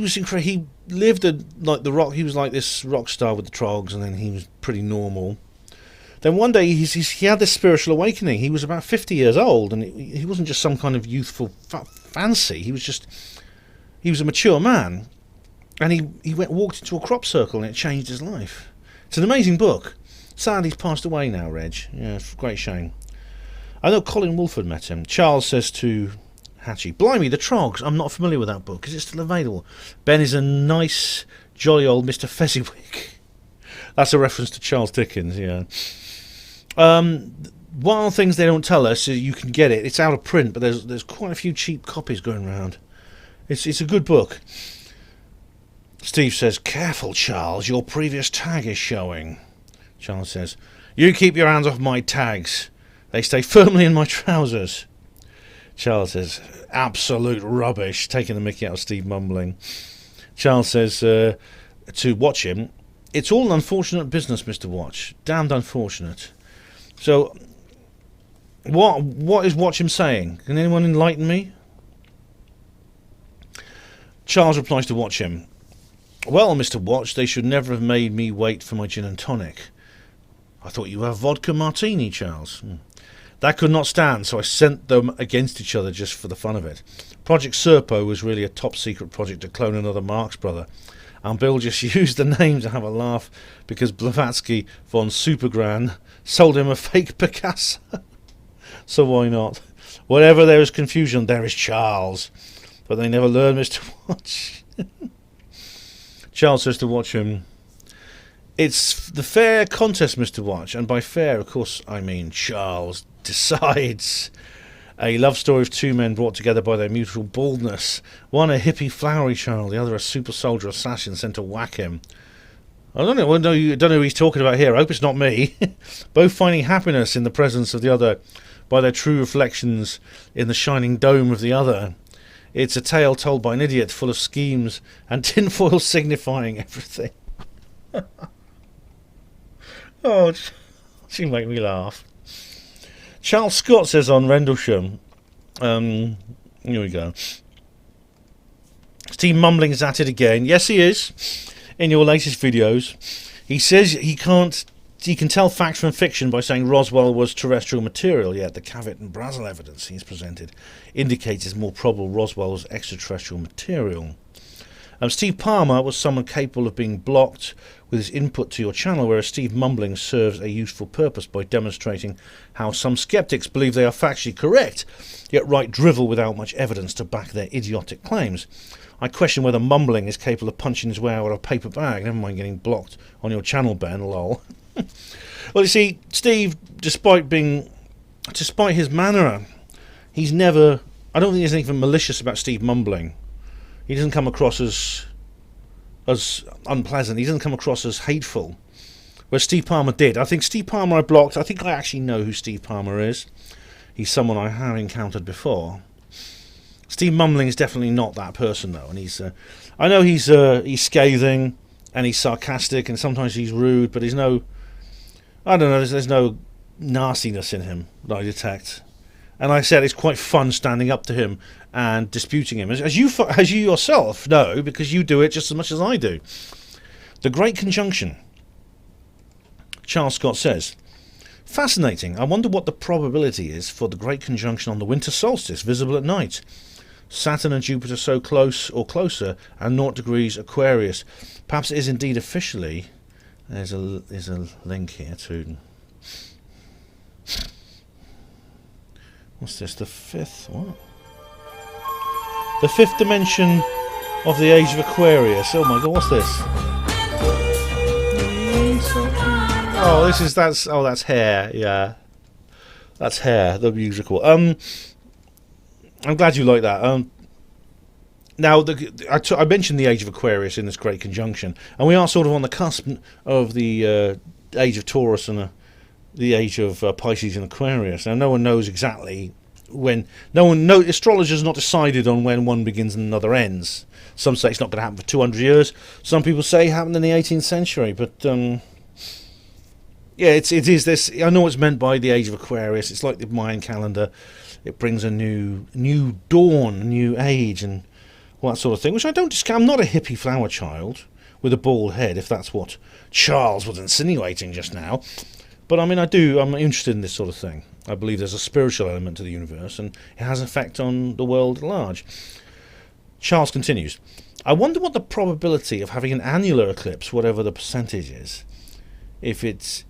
was incredible. He lived like the rock. He was like this rock star with the Trogs, and then he was pretty normal. Then one day he had this spiritual awakening. He was about 50 years old, and he wasn't just some kind of youthful fancy. He was a mature man, and he walked into a crop circle, and it changed his life. It's an amazing book. Sadly, he's passed away now, Reg. Yeah, it's a great shame. I know Colin Wolford met him. Charles says to Hatchie, blimey, the Trogs. I'm not familiar with that book. Is it still available? Ben is a nice, jolly old Mr. Fezziwig. That's a reference to Charles Dickens, yeah. Wild Things They Don't Tell Us, you can get it. It's out of print, but there's quite a few cheap copies going around. It's a good book. Steve says, careful, Charles, your previous tag is showing. Charles says, you keep your hands off my tags. They stay firmly in my trousers. Charles says, absolute rubbish, taking the mickey out of Steve mumbling. Charles says to Watch him, it's all an unfortunate business, Mr. Watch. Damned unfortunate. So, what is Watch him saying? Can anyone enlighten me? Charles replies to Watch him, well, Mr. Watch, they should never have made me wait for my gin and tonic. I thought you were vodka martini, Charles. That could not stand, so I sent them against each other just for the fun of it. Project Serpo was really a top-secret project to clone another Marx brother, and Bill just used the name to have a laugh because Blavatsky von Supergran sold him a fake Picasso. So why not? Wherever there is confusion, there is Charles. But they never learn, Mr. Watch. Charles says to Watch him, it's the fair contest, Mr. Watch, and by fair, of course, I mean Charles decides. A love story of two men brought together by their mutual baldness. One a hippie flowery child, the other a super soldier assassin sent to whack him. I don't know who he's talking about here. I hope it's not me. Both finding happiness in the presence of the other by their true reflections in the shining dome of the other. It's a tale told by an idiot full of schemes and tinfoil signifying everything. Oh, she make me laugh. Charles Scott says on Rendlesham, here we go. Steve mumbling is at it again. Yes, he is. In your latest videos, he says he can tell fact from fiction by saying Roswell was terrestrial material, yet the Cavett and Brazel evidence he's presented indicates it's more probable Roswell was extraterrestrial material. Steve Palmer was someone capable of being blocked with his input to your channel, whereas Steve mumbling serves a useful purpose by demonstrating how some skeptics believe they are factually correct, yet write drivel without much evidence to back their idiotic claims. I question whether mumbling is capable of punching his way out of a paper bag, never mind getting blocked on your channel, Ben, lol. Well, you see, Steve, despite his manner, he's never... I don't think there's anything malicious about Steve mumbling. He doesn't come across as unpleasant. He doesn't come across as hateful. Whereas Steve Palmer did. I think Steve Palmer I blocked. I think I actually know who Steve Palmer is. He's someone I have encountered before. Steve mumbling is definitely not that person, though. And he's... I know he's scathing and he's sarcastic and sometimes he's rude, but there's no... I don't know, there's no nastiness in him that I detect. And I said it's quite fun standing up to him and disputing him, as you yourself know, because you do it just as much as I do. The Great Conjunction. Charles Scott says, fascinating. I wonder what the probability is for the Great Conjunction on the winter solstice, visible at night. Saturn and Jupiter so close or closer, and 0 degrees Aquarius. Perhaps it is indeed officially. There's a link here to. What's this? The fifth what? The fifth dimension of the age of Aquarius. Oh my God! What's this? Oh, that's Hair. Yeah, that's Hair. The musical. I'm glad you like that. Now, I mentioned the age of Aquarius in this great conjunction, and we are sort of on the cusp of the age of Taurus and the age of Pisces and Aquarius. Now, no one knows exactly when. Astrologers not decided on when one begins and another ends. Some say it's not going to happen for 200 years. Some people say it happened in the 18th century. But yeah, it is this. I know what's meant by the age of Aquarius. It's like the Mayan calendar. It brings a new dawn, a new age, and all that sort of thing. Which I don't discount. I'm not a hippie flower child with a bald head, if that's what Charles was insinuating just now. But I mean, I'm interested in this sort of thing. I believe there's a spiritual element to the universe, and it has an effect on the world at large. Charles continues, I wonder what the probability of having an annular eclipse, whatever the percentage is, if it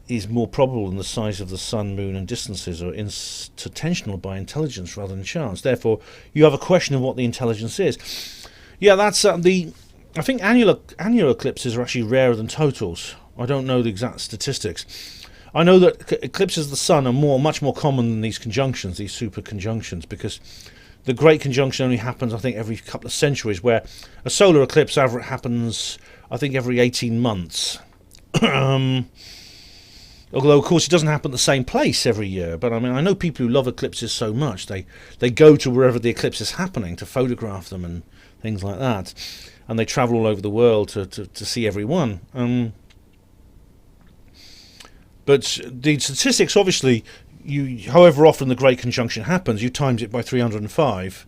is more probable than the size of the sun, moon, and distances, or intentional by intelligence rather than chance. Therefore, you have a question of what the intelligence is. Yeah, that's I think annular eclipses are actually rarer than totals. I don't know the exact statistics. I know that eclipses of the sun are much more common than these conjunctions, these super conjunctions, because the Great Conjunction only happens, I think, every couple of centuries, where a solar eclipse happens, I think, every 18 months. Although, of course, it doesn't happen at the same place every year. But, I mean, I know people who love eclipses so much, they go to wherever the eclipse is happening to photograph them and things like that. And they travel all over the world to see every one. But the statistics, obviously, however often the Great Conjunction happens, you times it by 365,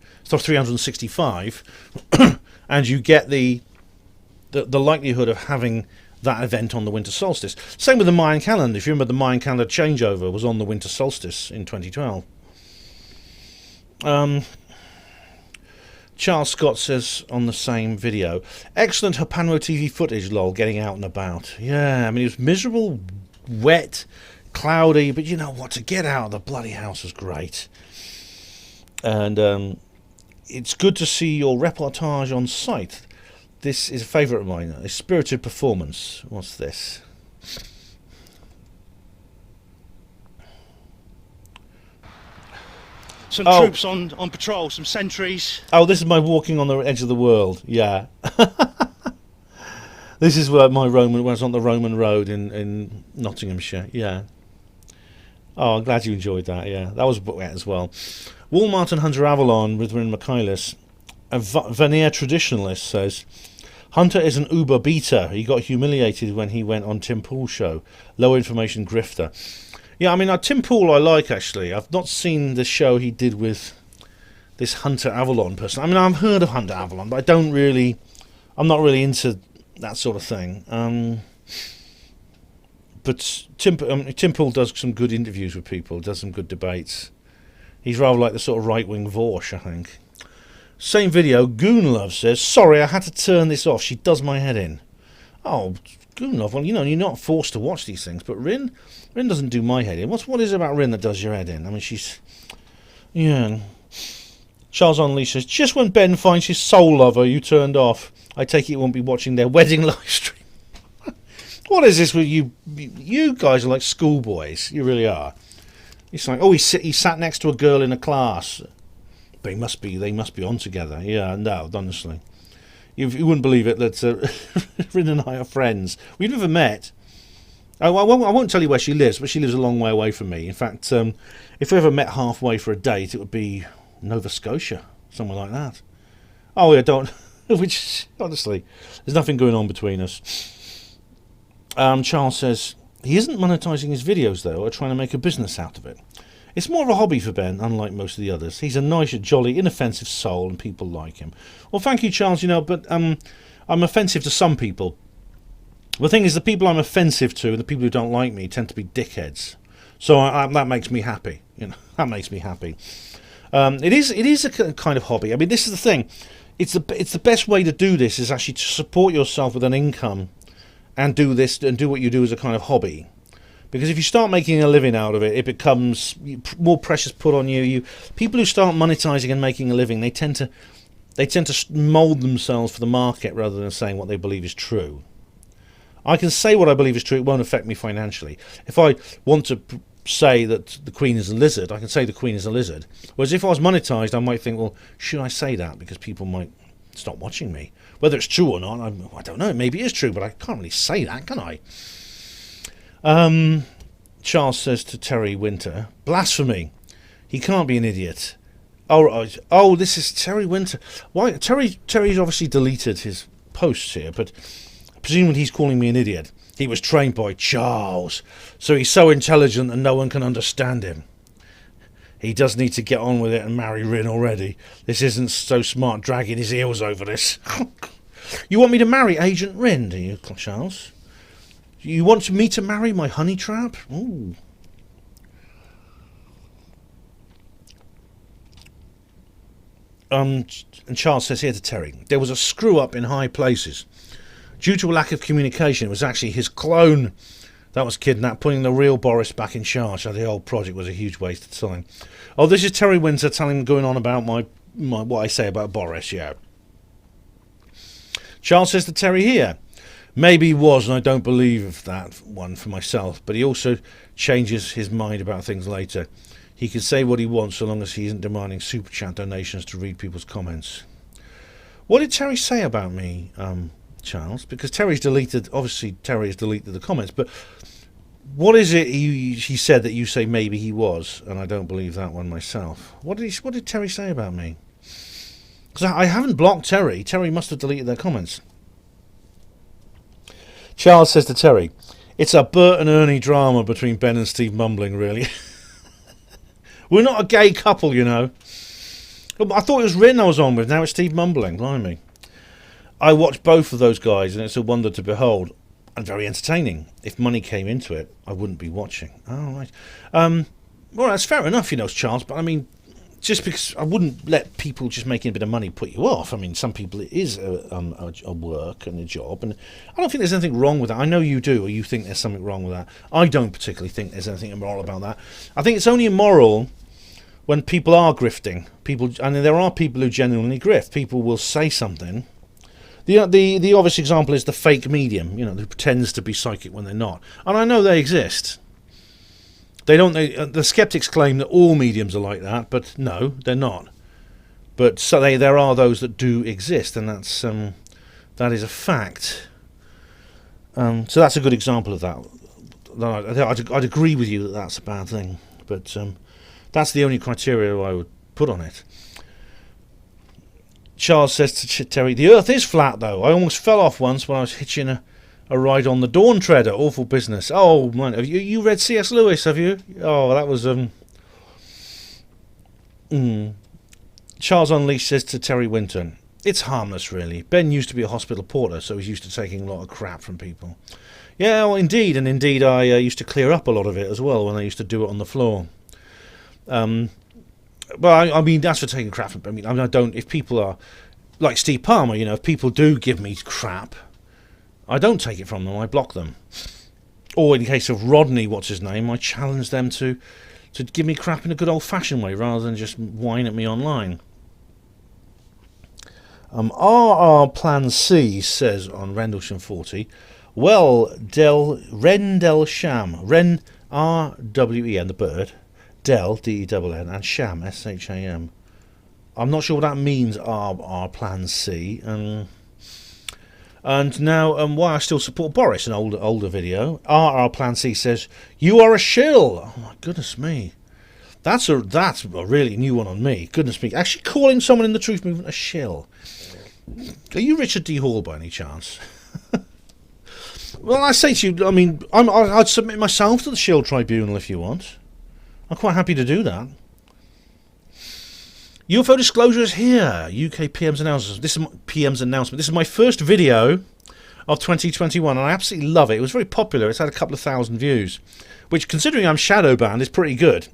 and you get the likelihood of having that event on the winter solstice. Same with the Mayan calendar. If you remember, the Mayan calendar changeover was on the winter solstice in 2012. Charles Scott says on the same video, excellent HPANWO TV footage, lol, getting out and about. Yeah, I mean, it was miserable, wet, cloudy, but you know what, to get out of the bloody house was great. And it's good to see your reportage on site. This is a favourite of mine, a spirited performance. What's this? Some troops on patrol, some sentries. Oh, this is my walking on the edge of the world. Yeah. This is where when I was on the Roman road in Nottinghamshire. Yeah. Oh, I'm glad you enjoyed that. Yeah, that was wet as well. Walmart and Hunter Avalon with Rin Michaelis. A veneer traditionalist says, Hunter is an uber beater. He got humiliated when he went on Tim Pool's show. Low information grifter. Yeah, I mean, Tim Pool I like, actually. I've not seen the show he did with this Hunter Avalon person. I mean, I've heard of Hunter Avalon, but I'm not really into that sort of thing. But Tim Pool does some good interviews with people, does some good debates. He's rather like the sort of right-wing Vorsh, I think. Same video, Goonlove says, sorry, I had to turn this off. She does my head in. Oh, Goonlove, well, you know, you're not forced to watch these things, but Rin doesn't do my head in. What is it about Rin that does your head in? I mean, she's... Yeah. Charles Onley says, just when Ben finds his soul lover, you turned off. I take it you won't be watching their wedding live stream. What is this with you? You guys are like schoolboys. You really are. It's like, oh, he sat next to a girl in a class. They must be on together. Yeah, no, honestly. You wouldn't believe it that Rin and I are friends. We've never met. I won't tell you where she lives, but she lives a long way away from me. In fact, if we ever met halfway for a date, it would be Nova Scotia, somewhere like that. Oh, yeah, don't... Which, honestly, there's nothing going on between us. Charles says, he isn't monetising his videos, though, or trying to make a business out of it. It's more of a hobby for Ben, unlike most of the others. He's a nice, jolly, inoffensive soul, and people like him. Well, thank you, Charles, but I'm offensive to some people. The thing is, the people I'm offensive to, the people who don't like me, tend to be dickheads. So that makes me happy. That makes me happy. It is a kind of hobby. I mean, this is the thing. It's the best way to do this is actually to support yourself with an income, and do this and do what you do as a kind of hobby. Because if you start making a living out of it, it becomes more pressures put on you. People who start monetizing and making a living, they tend to mold themselves for the market rather than saying what they believe is true. I can say what I believe is true. It won't affect me financially. If I want to say that the Queen is a lizard, I can say the Queen is a lizard. Whereas if I was monetized, I might think, well, should I say that? Because people might stop watching me. Whether it's true or not, I don't know. Maybe it is true, but I can't really say that, can I? Charles says to Terry Winter, blasphemy. He can't be an idiot. Oh, this is Terry Winter. Why? Terry's obviously deleted his posts here, but presumably he's calling me an idiot. He was trained by Charles, so he's so intelligent that no one can understand him. He does need to get on with it and marry Rin already. This isn't so smart, dragging his heels over this. You want me to marry Agent Rin, do you, Charles? You want me to marry my honey trap? Ooh. And Charles says here to Terry, there was a screw-up in high places. Due to a lack of communication, it was actually his clone that was kidnapped, putting the real Boris back in charge. So the whole project was a huge waste of time. Oh, this is Terry Winter going on about my what I say about Boris, yeah. Charles says to Terry here, maybe he was, and I don't believe that one for myself, but he also changes his mind about things later. He can say what he wants so long as he isn't demanding super chat donations to read people's comments. What did Terry say about me, Charles? Because Terry has deleted the comments, but what is it he said that you say maybe he was, and I don't believe that one myself? What did Terry say about me? Because I haven't blocked Terry. Terry must have deleted their comments. Charles says to Terry, it's a Bert and Ernie drama between Ben and Steve Mumbling, really. We're not a gay couple, you know. I thought it was Rin I was on with, now it's Steve Mumbling, blimey. I watched both of those guys, and it's a wonder to behold, and very entertaining. If money came into it, I wouldn't be watching. Oh, right. Well, that's fair enough, you know, Charles, but I mean, just because I wouldn't let people just making a bit of money put you off. I mean, some people it is a work and a job, and I don't think there's anything wrong with that. I know you do, or you think there's something wrong with that. I don't particularly think there's anything immoral about that. I think it's only immoral when people are grifting. And there are people who genuinely grift. People will say something. The obvious example is the fake medium, you know, who pretends to be psychic when they're not. And I know they exist. The skeptics claim that all mediums are like that, but no, they're not. But so there are those that do exist, and that is a fact. So that's a good example of that. I'd agree with you that that's a bad thing, but that's the only criteria I would put on it. Charles says to Terry, the Earth is flat, though. I almost fell off once when I was hitching a ride on the Dawn Treader. Awful business. Oh, man. Have you read C.S. Lewis, have you? Oh, that was... Charles Unleashed says to Terry Winton, it's harmless, really. Ben used to be a hospital porter, so he's used to taking a lot of crap from people. Yeah, well, indeed. And indeed, I used to clear up a lot of it as well when I used to do it on the floor. Well, I mean, that's for taking crap. I mean, I don't... If people are... Like Steve Palmer, you know, if people do give me crap, I don't take it from them. I block them. Or in the case of Rodney, what's his name, I challenge them to give me crap in a good old-fashioned way rather than just whine at me online. RR Plan C says on Rendlesham 40, well, Rendell Sham, Ren R-W-E-N, the bird, Del, D-E-N-N, and Sham, S-H-A-M. I'm not sure what that means, RR Plan C. And now, why I still support Boris, an older video. RR Plan C says, you are a shill. Oh, my goodness me. That's a really new one on me. Goodness me. Actually calling someone in the Truth Movement a shill. Are you Richard D. Hall by any chance? Well, I say to you, I mean, I'd submit myself to the shill tribunal if you want. I'm quite happy to do that. UFO disclosure is here. UK PM's announcement. This is my first video of 2021, and I absolutely love it. It was very popular. It's had a couple of thousand views, which, considering I'm shadow banned, is pretty good.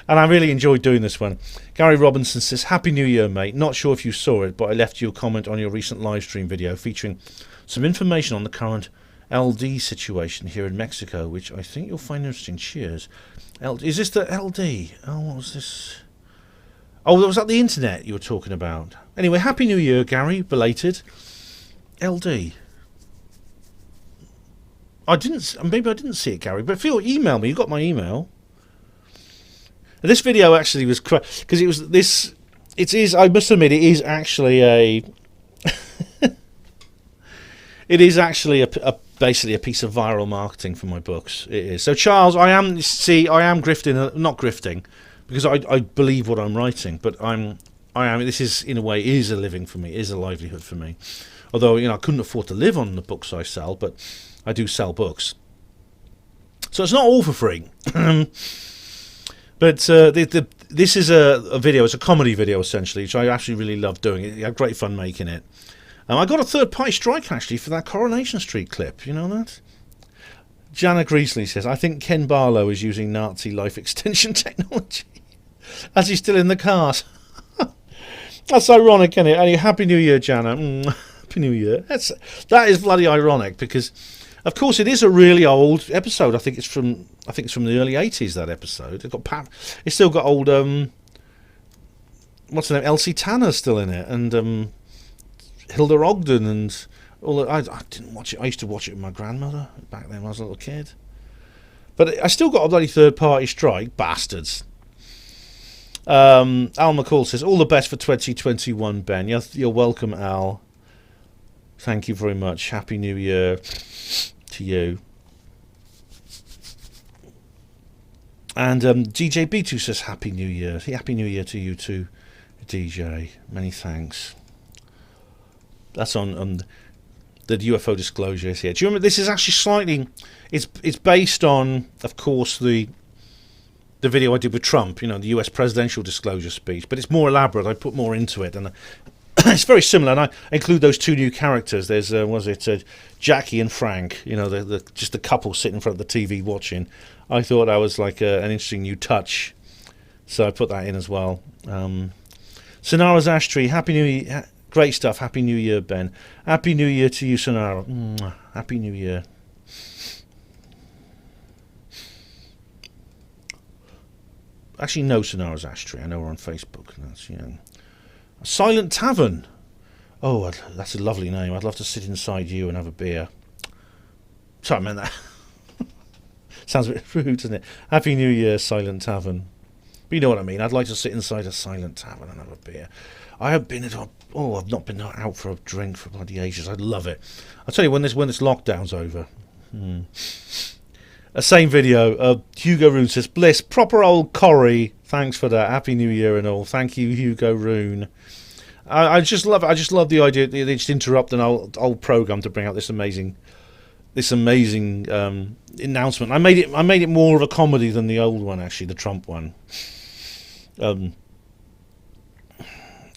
And I really enjoyed doing this one. Gary Robinson says, Happy New Year, mate. Not sure if you saw it, but I left you a comment on your recent live stream video featuring some information on the current LD situation here in Mexico, which I think you'll find interesting. Cheers. Is this the LD? Oh, what was this? Oh, was that the internet you were talking about? Anyway, Happy New Year, Gary. Belated. LD. Maybe I didn't see it, Gary, but feel email me. You got my email. This video actually was because it was this. It is. I must admit, it is actually a. It is actually basically a piece of viral marketing for my books. It is. So Charles, I am grifting, not grifting, because I believe what I'm writing, but I am. This is in a way is a living for me, is a livelihood for me. Although I couldn't afford to live on the books I sell, but I do sell books. So it's not all for free. But this is a video. It's a comedy video essentially, which I actually really love doing. I had great fun making it. I got a third-party strike, actually, for that Coronation Street clip. You know that? Jana Greasley says, I think Ken Barlow is using Nazi life extension technology as he's still in the cars. That's ironic, isn't it? Anyway, Happy New Year, Jana. Happy New Year. That is bloody ironic, because, of course, it is a really old episode. I think it's from the early 80s, that episode. It's still got old, what's her name? Elsie Tanner's still in it, and Hilda Ogden and all that. I didn't watch it. I used to watch it with my grandmother back then when I was a little kid. But I still got a bloody third-party strike, bastards. Al McCall says, all the best for 2021, Ben. You're welcome, Al. Thank you very much. Happy New Year to you. And DJ B2 says, Happy New Year. Happy New Year to you too, DJ. Many thanks. That's on the UFO disclosures here. Do you remember? This is actually slightly. It's based on, of course, the video I did with Trump. The U.S. presidential disclosure speech, but it's more elaborate. I put more into it, and it's very similar. And I include those two new characters. There's Jackie and Frank. Just the couple sitting in front of the TV watching. I thought that was like an interesting new touch, so I put that in as well. Sonara's Ash Tree. Happy New Year. Great stuff. Happy New Year, Ben. Happy New Year to you, Sonara. Happy New Year. Actually, no, Sonara's Ash Tree. I know we're on Facebook. That's, Silent Tavern. Oh, that's a lovely name. I'd love to sit inside you and have a beer. Sorry, I meant that. Sounds a bit rude, doesn't it? Happy New Year, Silent Tavern. But you know what I mean. I'd like to sit inside a silent tavern and have a beer. I've not been out for a drink for bloody ages. I'd love it. I'll tell you, when this lockdown's over. Same video. Hugo Rune says, Bliss, proper old Corrie. Thanks for that. Happy New Year and all. Thank you, Hugo Rune. I just love the idea that they just interrupt an old program to bring out this amazing announcement. I made it more of a comedy than the old one, actually, the Trump one.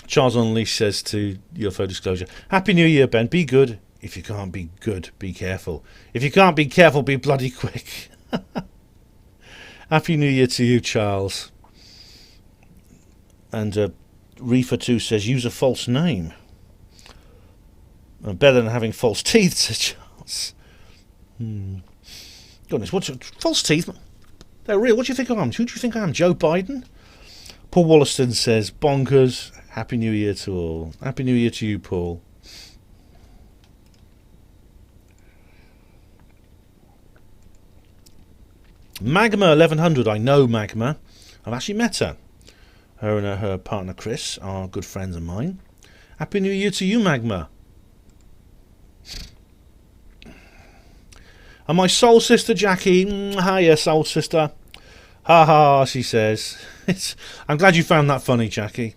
Charles Unleashed says to UFO Disclosure, Happy New Year, Ben. Be good. If you can't be good, be careful. If you can't be careful, be bloody quick. Happy New Year to you, Charles. And Reefer 2 says, use a false name. Better than having false teeth, says Charles. Goodness, false teeth? They're real. What do you think I am? Who do you think I am? Joe Biden? Paul Wollaston says, bonkers. Happy New Year to all. Happy New Year to you, Paul. Magma 1100. I know Magma. I've actually met her. Her and her partner Chris are good friends of mine. Happy New Year to you, Magma. And my soul sister Jackie. Hiya, soul sister. Ha ha, she says. I'm glad you found that funny, Jackie.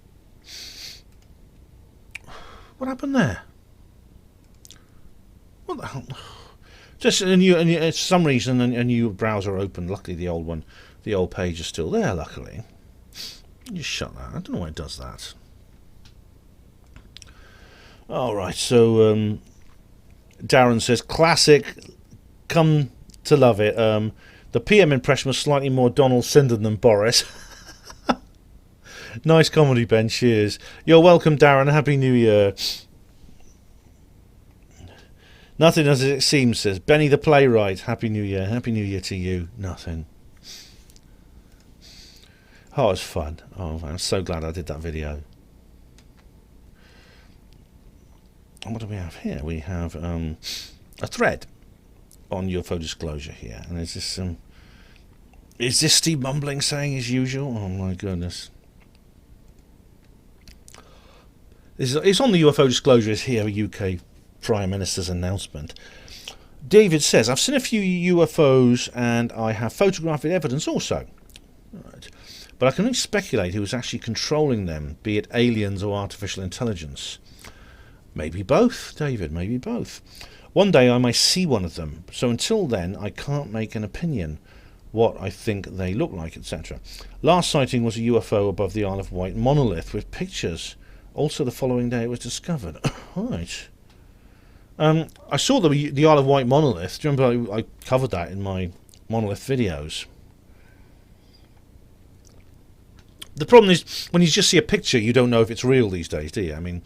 What happened there? What the hell? Just for some reason a new browser opened. Luckily the old page is still there, luckily. Just shut that. I don't know why it does that. Alright, so Darren says, classic, come to love it. The PM impression was slightly more Donald Sinden than Boris. Nice comedy, Ben. Cheers. You're welcome, Darren. Happy New Year. Nothing as it seems, says Benny the playwright. Happy New Year. Happy New Year to you. Nothing. Oh, it was fun. Oh, I'm so glad I did that video. And what do we have here? We have a thread on UFO disclosure here. And there's this... is this Steve mumbling saying as usual? Oh, my goodness. It's on the UFO disclosure here, UK Prime Minister's announcement. David says, I've seen a few UFOs and I have photographic evidence also. Right. But I can only speculate who was actually controlling them, be it aliens or artificial intelligence. Maybe both, David, maybe both. One day I may see one of them, so until then I can't make an opinion what I think they look like, etc. Last sighting was a UFO above the Isle of Wight monolith with pictures. Also the following day it was discovered. Right. I saw the Isle of Wight monolith. Do you remember I covered that in my monolith videos? The problem is, when you just see a picture, you don't know if it's real these days, do you? I mean,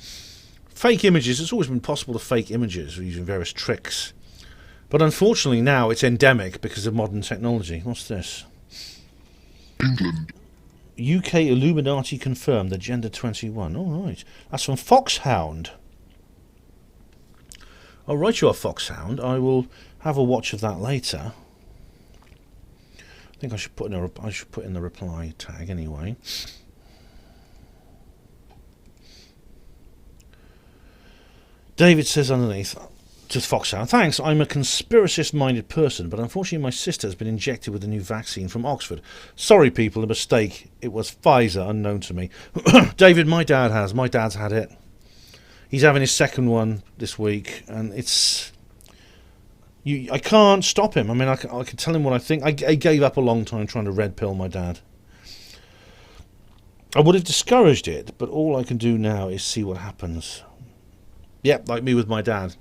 fake images, it's always been possible to fake images using various tricks. But unfortunately now it's endemic because of modern technology. What's this? England. UK Illuminati confirmed Agenda 21. All right. That's from Foxhound. All right, you are Foxhound. I will have a watch of that later. I think I should put in the reply tag anyway. David says underneath to Foxhound, thanks, I'm a conspiracist-minded person, but unfortunately my sister has been injected with a new vaccine from Oxford. Sorry, people, a mistake. It was Pfizer, unknown to me. David, my dad has. My dad's had it. He's having his second one this week, and it's... I can't stop him. I mean, I can tell him what I think. I gave up a long time trying to red pill my dad. I would have discouraged it, but all I can do now is see what happens. Yep, like me with my dad.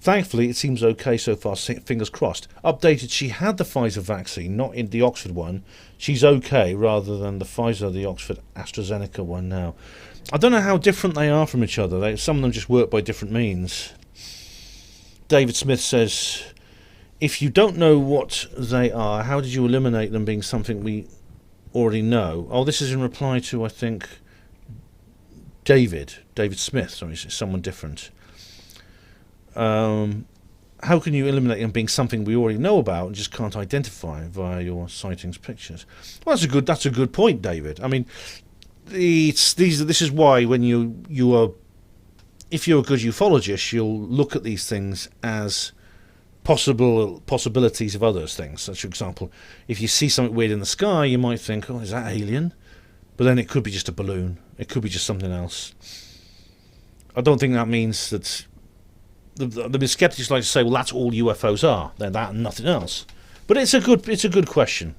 Thankfully, it seems okay so far, fingers crossed. Updated, she had the Pfizer vaccine, not in the Oxford one. She's okay, rather than the Pfizer, the Oxford AstraZeneca one now. I don't know how different they are from each other. Some of them just work by different means. David Smith says, if you don't know what they are, how did you eliminate them being something we already know? Oh, this is in reply to, I think, David Smith. Sorry, it's someone different. How can you eliminate them being something we already know about and just can't identify via your sightings pictures? Well, that's a good point, David. I mean, this is why when you are, if you're a good ufologist, you'll look at these things as possibilities of other things. So, for example, if you see something weird in the sky, you might think, oh, is that alien? But then it could be just a balloon. It could be just something else. I don't think that means that... The skeptics like to say, well, that's all UFOs are. They're that and nothing else. But it's a good question.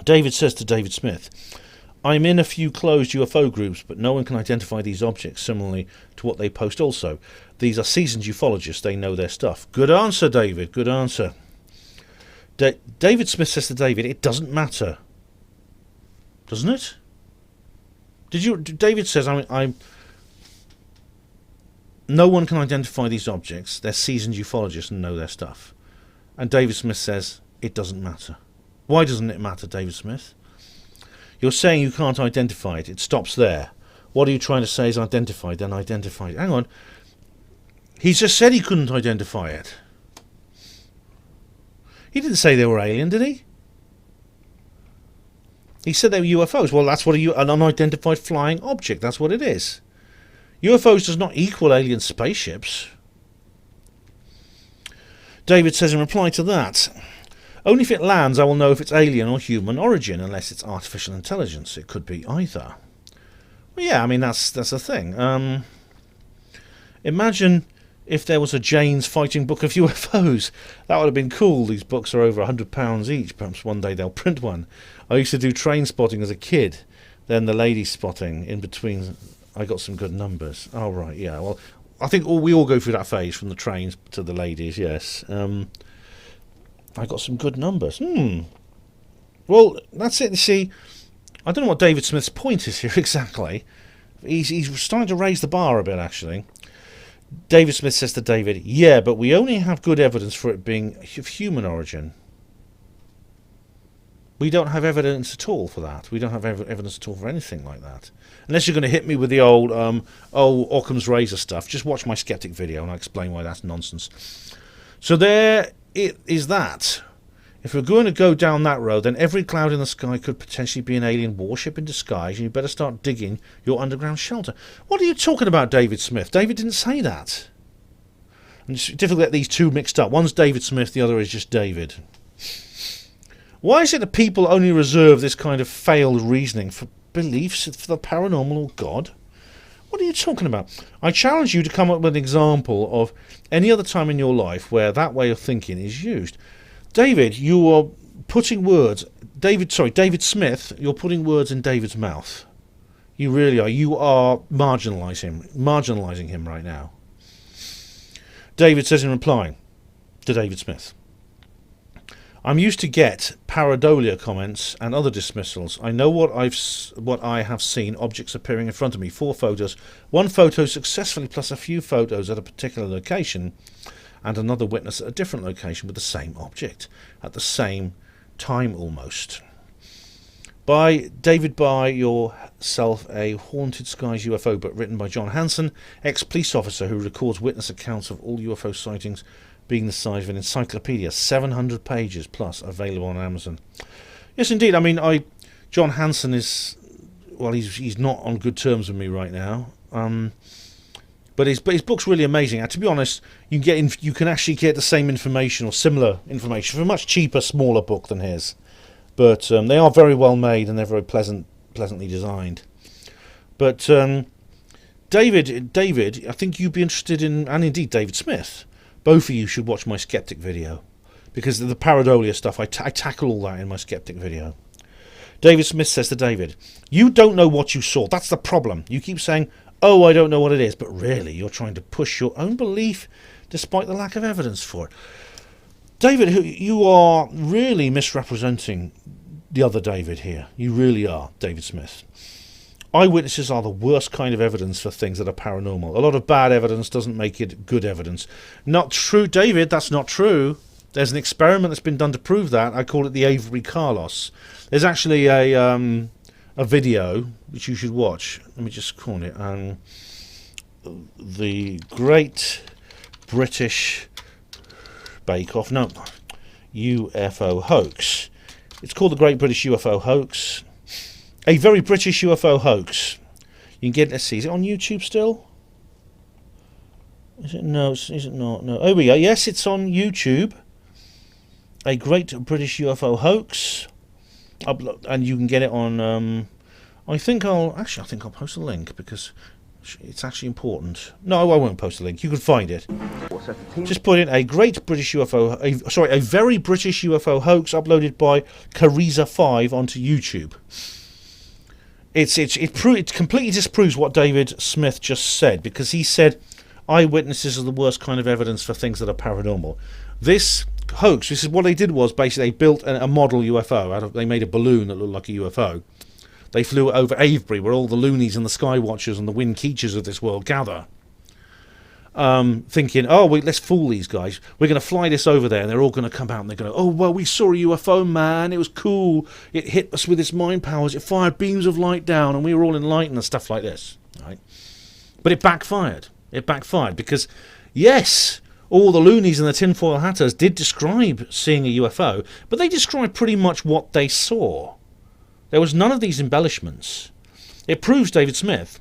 David says to David Smith, I'm in a few closed UFO groups, but no one can identify these objects similarly to what they post also. These are seasoned ufologists. They know their stuff. Good answer, David. Good answer. David Smith says to David, it doesn't matter. Doesn't it? David says, no one can identify these objects. They're seasoned ufologists and know their stuff. And David Smith says, it doesn't matter. Why doesn't it matter, David Smith? You're saying you can't identify it. It stops there. What are you trying to say is identified, then identified. Hang on. He just said he couldn't identify it. He didn't say they were alien, did he? He said they were UFOs. Well, that's what an unidentified flying object. That's what it is. UFOs does not equal alien spaceships. David says in reply to that, only if it lands I will know if it's alien or human origin, unless it's artificial intelligence. It could be either. Well, yeah, I mean, that's the thing. Imagine if there was a Jane's Fighting Book of UFOs. That would have been cool. These books are over £100 each. Perhaps one day they'll print one. I used to do train spotting as a kid. Then the lady spotting in between... I got some good numbers. Oh, right, yeah. Well, I think we all go through that phase from the trains to the ladies, yes. I got some good numbers. Well, that's it. You see, I don't know what David Smith's point is here exactly. He's starting to raise the bar a bit, actually. David Smith says to David, yeah, but we only have good evidence for it being of human origin. We don't have evidence at all for that. We don't have evidence at all for anything like that. Unless you're going to hit me with the old, Occam's razor stuff, just watch my skeptic video and I'll explain why that's nonsense. So there it is that. If we're going to go down that road, then every cloud in the sky could potentially be an alien warship in disguise, and you better start digging your underground shelter. What are you talking about, David Smith? David didn't say that. And it's difficult to get these two mixed up. One's David Smith, the other is just David. Why is it that people only reserve this kind of failed reasoning for beliefs for the paranormal or God? What are you talking about? I challenge you to come up with an example of any other time in your life where that way of thinking is used. David, you are putting words... David Smith, you're putting words in David's mouth. You really are. You are marginalising him right now. David says in reply to David Smith, I'm used to get pareidolia comments and other dismissals. I know what I have seen, objects appearing in front of me. 4 photos. 1 photo successfully plus a few photos at a particular location, and another witness at a different location with the same object at the same time almost. By David, buy yourself a Haunted Skies UFO book written by John Hanson, ex-police officer who records witness accounts of all UFO sightings being the size of an encyclopedia, 700 pages plus, available on Amazon. Yes, indeed. I mean, John Hanson is, well, he's not on good terms with me right now. But his book's really amazing. And to be honest, you can actually get the same information or similar information for a much cheaper, smaller book than his. But they are very well made and they're very pleasantly designed. But David, I think you'd be interested in, and indeed David Smith, both of you should watch my skeptic video, because the pareidolia stuff, I tackle all that in my skeptic video. David Smith says to David, you don't know what you saw. That's the problem. You keep saying, oh, I don't know what it is, but really you're trying to push your own belief despite the lack of evidence for it. David, you are really misrepresenting the other David here. You really are, David Smith. Eyewitnesses are the worst kind of evidence for things that are paranormal. A lot of bad evidence doesn't make it good evidence. Not true, David, that's not true. There's an experiment that's been done to prove that. I call it the Avery Carlos. There's actually a video which you should watch. Let me just call it the Great British Bake Off. No, UFO Hoax. It's called the Great British UFO Hoax. A very British UFO hoax. You can get it. Let's see. Is it on YouTube still? Is it? No. Is it not? No. Oh, we go. Yes, it's on YouTube. A Great British UFO Hoax. And you can get it on. I think I'll post a link because it's actually important. No, I won't post a link. You can find it. Just put in a Great British UFO. A very British UFO hoax uploaded by Cariza5 onto YouTube. It completely disproves what David Smith just said, because he said eyewitnesses are the worst kind of evidence for things that are paranormal. This hoax, this is what they did, was basically they built a model UFO. They made a balloon that looked like a UFO. They flew over Avebury, where all the loonies and the sky watchers and the wind keechers of this world gather. Thinking, let's fool these guys. We're going to fly this over there, and they're all going to come out and they're going to, oh, well, we saw a UFO, man. It was cool. It hit us with its mind powers. It fired beams of light down, and we were all enlightened and stuff like this. Right? But it backfired. It backfired because, yes, all the loonies and the tinfoil hatters did describe seeing a UFO, but they described pretty much what they saw. There was none of these embellishments. It proves, David Smith,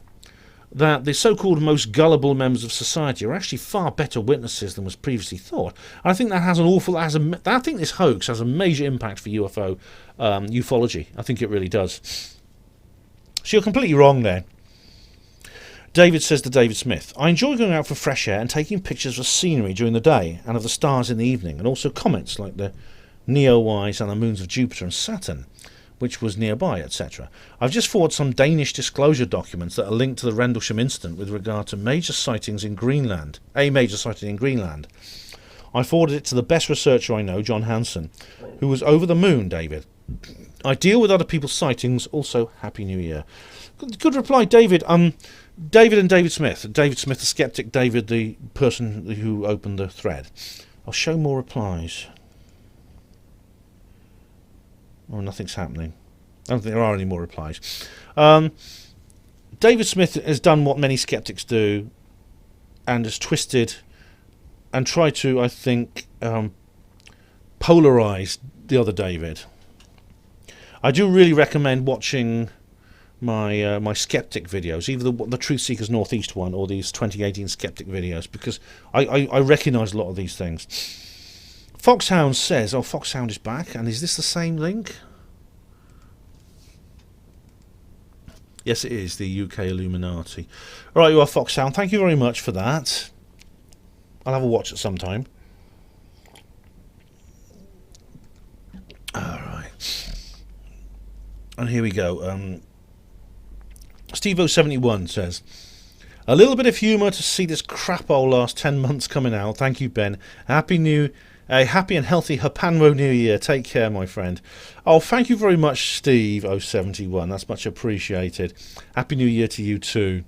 that the so-called most gullible members of society are actually far better witnesses than was previously thought. And I think that has I think this hoax has a major impact for UFO ufology. I think it really does. So you're completely wrong there. David says to David Smith, I enjoy going out for fresh air and taking pictures of scenery during the day and of the stars in the evening, and also comets like the Neowise and the moons of Jupiter and Saturn, which was nearby, etc. I've just forwarded some Danish disclosure documents that are linked to the Rendlesham incident with regard to major sightings in Greenland. A major sighting in Greenland. I forwarded it to the best researcher I know, John Hanson, who was over the moon, David. I deal with other people's sightings. Also, Happy New Year. Good reply, David. David and David Smith. David Smith, the skeptic. David, the person who opened the thread. I'll show more replies. Oh, nothing's happening. I don't think there are any more replies. David Smith has done what many skeptics do, and has twisted and tried to, I think, polarize the other David. I do really recommend watching my my skeptic videos, either the Truth Seekers Northeast one or these 2018 skeptic videos, because I recognise a lot of these things. Foxhound says, oh, Foxhound is back, and is this the same link? Yes, it is, the UK Illuminati. All right, you are Foxhound. Thank you very much for that. I'll have a watch at some time. All right. And here we go. Steve071 says, a little bit of humour to see this crap-hole last 10 months coming out. Thank you, Ben. Happy and healthy HPANWO New Year. Take care, my friend. Oh, thank you very much, Steve071. That's much appreciated. Happy New Year to you too.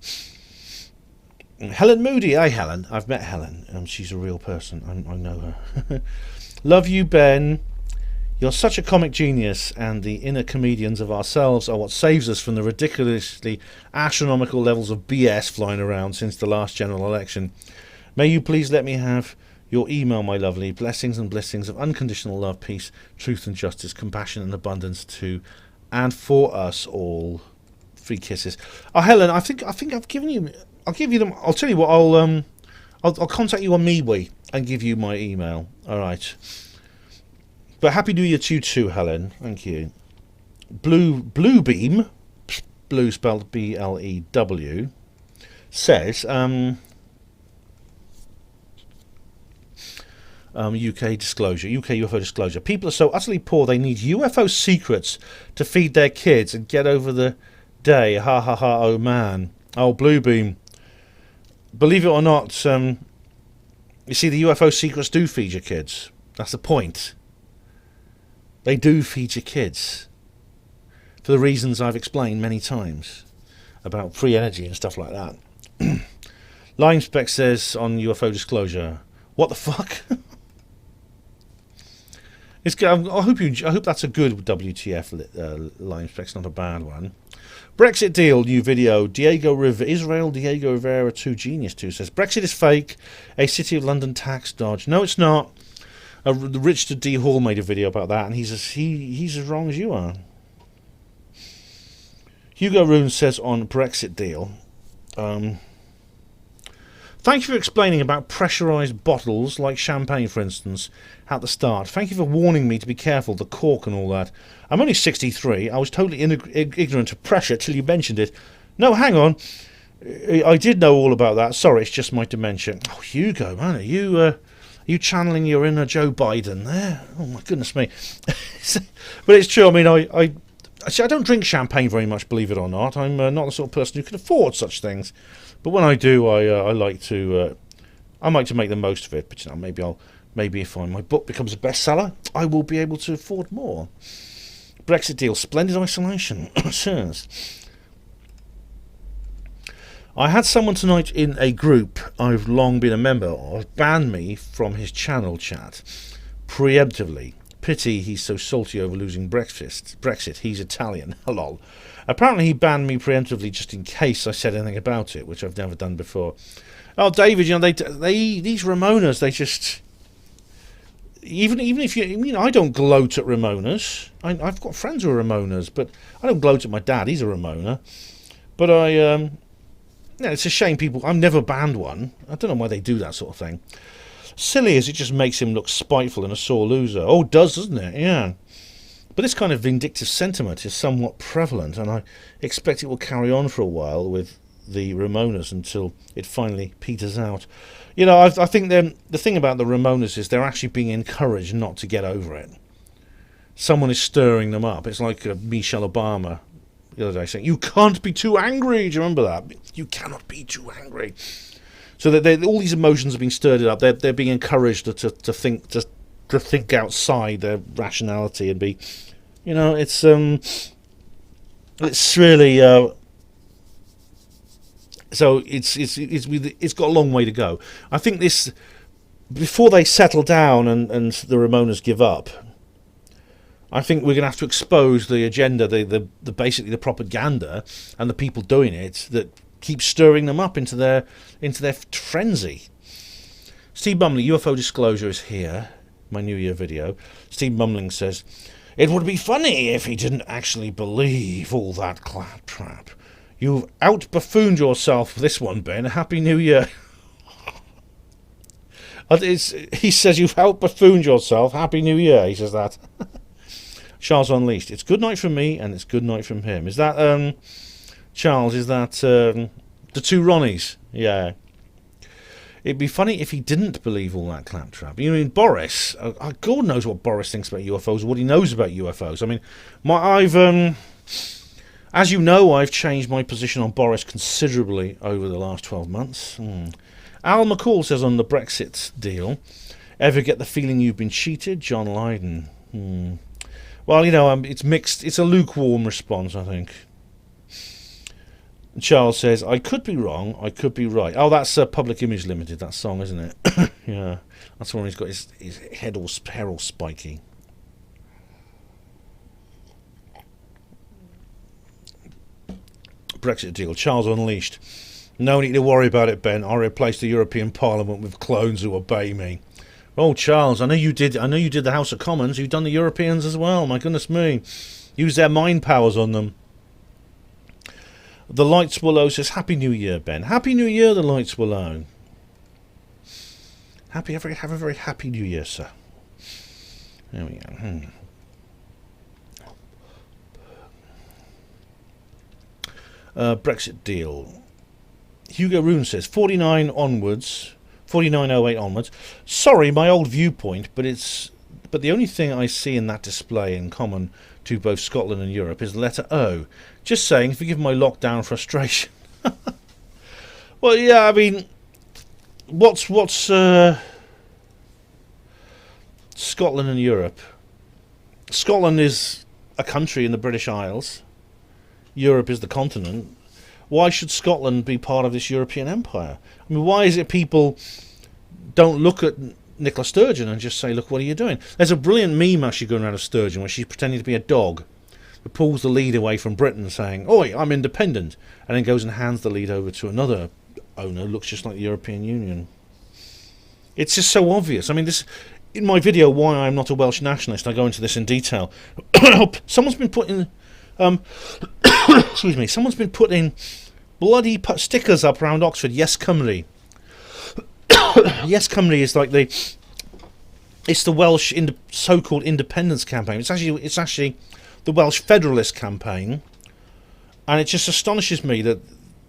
Helen Moody. Hey, Helen. I've met Helen. She's a real person. I know her. Love you, Ben. You're such a comic genius, and the inner comedians of ourselves are what saves us from the ridiculously astronomical levels of BS flying around since the last general election. May you please let me have your email, my lovely. Blessings and blessings of unconditional love, peace, truth and justice, compassion and abundance to and for us all. 3 kisses. Oh, Helen, I think I've given you. I'll give you them. I'll tell you what. I'll contact you on MeWe and give you my email. All right. But Happy New Year to you too, Helen. Thank you. Bluebeam, blue spelled BLEW, says UK disclosure, UK UFO disclosure. People are so utterly poor they need UFO secrets to feed their kids and get over the day. Ha ha ha, oh man. Oh, Bluebeam. Believe it or not, you see, the UFO secrets do feed your kids. That's the point. They do feed your kids. For the reasons I've explained many times about free energy and stuff like that. Limespec says on UFO disclosure, what the fuck? I hope that's a good WTF. Limespec's not a bad one. Brexit deal, new video. Israel Diego Rivera 2 Genius 2 says Brexit is fake. A City of London tax dodge. No, it's not. Richard D. Hall made a video about that, and he's as wrong as you are. Hugo Rune says on Brexit deal. Thank you for explaining about pressurised bottles, like champagne, for instance, at the start. Thank you for warning me to be careful, the cork and all that. I'm only 63. I was totally ignorant of pressure till you mentioned it. No, hang on. I did know all about that. Sorry, it's just my dementia. Oh, Hugo, man, are you channeling your inner Joe Biden there? Oh, my goodness me. But it's true. I mean, I don't drink champagne very much, believe it or not. I'm not the sort of person who can afford such things. But when I do, I like to make the most of it. But you know, maybe if my book becomes a bestseller, I will be able to afford more. Brexit deal, splendid isolation. Cheers. I had someone tonight in a group I've long been a member of ban me from his channel chat preemptively. Pity he's so salty over losing Brexit. He's Italian. Lol. Apparently he banned me preemptively just in case I said anything about it, which I've never done before. Oh, David, you know, these Ramonas, they just... Even if you... I mean, I don't gloat at Ramonas. I've got friends who are Ramonas, but I don't gloat at my dad. He's a Ramona. But yeah, it's a shame people... I've never banned one. I don't know why they do that sort of thing. Silly as it just makes him look spiteful and a sore loser. Oh, it does, doesn't it? Yeah. But this kind of vindictive sentiment is somewhat prevalent, and I expect it will carry on for a while with the Ramonas until it finally peters out. You know, I think the thing about the Ramonas is they're actually being encouraged not to get over it. Someone is stirring them up. It's like Michelle Obama the other day saying, "You can't be too angry." Do you remember that? You cannot be too angry. So that all these emotions are being stirred up. They're being encouraged to think outside their rationality and be You know, it's really so it's got a long way to go. I think this, before they settle down and the Ramonas give up, I think we're going to have to expose the agenda, the basically the propaganda and the people doing it that keep stirring them up into their frenzy. Steve Bumling, UFO disclosure is here. My New Year video. Steve Bumling says, "It would be funny if he didn't actually believe all that claptrap. You've out-buffooned yourself for this one, Ben. Happy New Year." He says, "You've out-buffooned yourself. Happy New Year." He says that. Charles Unleashed. It's good night from me, and it's good night from him. Is that, Charles, is that the two Ronnies? Yeah. It'd be funny if he didn't believe all that claptrap. You mean Boris? God knows what Boris thinks about UFOs, or what he knows about UFOs. I mean, as you know, I've changed my position on Boris considerably over the last 12 months. Al McCall says on the Brexit deal, "Ever get the feeling you've been cheated?" John Lydon. Well, you know, it's mixed. It's a lukewarm response, I think. Charles says, "I could be wrong, I could be right." Oh, that's Public Image Limited, that song, isn't it? Yeah, that's the one he's got his hair all spiky. Brexit deal. Charles Unleashed. "No need to worry about it, Ben. I'll replace the European Parliament with clones who obey me." Oh, Charles, I know you did the House of Commons. You've done the Europeans as well. My goodness me. Use their mind powers on them. The Lights Below says, "Happy New Year, Ben." Happy New Year, The Lights Below. Have a very happy New Year, sir. There we go. Brexit deal. Hugo Roon says, 4908 onwards. Sorry, my old viewpoint, but the only thing I see in that display in common to both Scotland and Europe is the letter O. Just saying, forgive my lockdown frustration. Well, yeah, I mean, what's Scotland and Europe? Scotland is a country in the British Isles. Europe is the continent. Why should Scotland be part of this European empire? I mean, why is it people don't look at Nicola Sturgeon and just say, "Look, what are you doing?" There's a brilliant meme actually going around of Sturgeon where she's pretending to be a dog that pulls the lead away from Britain saying, "Oi, I'm independent," and then goes and hands the lead over to another owner who looks just like the European Union. It's just so obvious. I mean, this, in my video, Why I'm Not a Welsh Nationalist, I go into this in detail. Someone's been putting excuse me, someone's been putting bloody stickers up around Oxford. Yes, Cymru. Yes, Cymru is like it's the Welsh so-called independence campaign. It's actually the Welsh Federalist campaign, and it just astonishes me that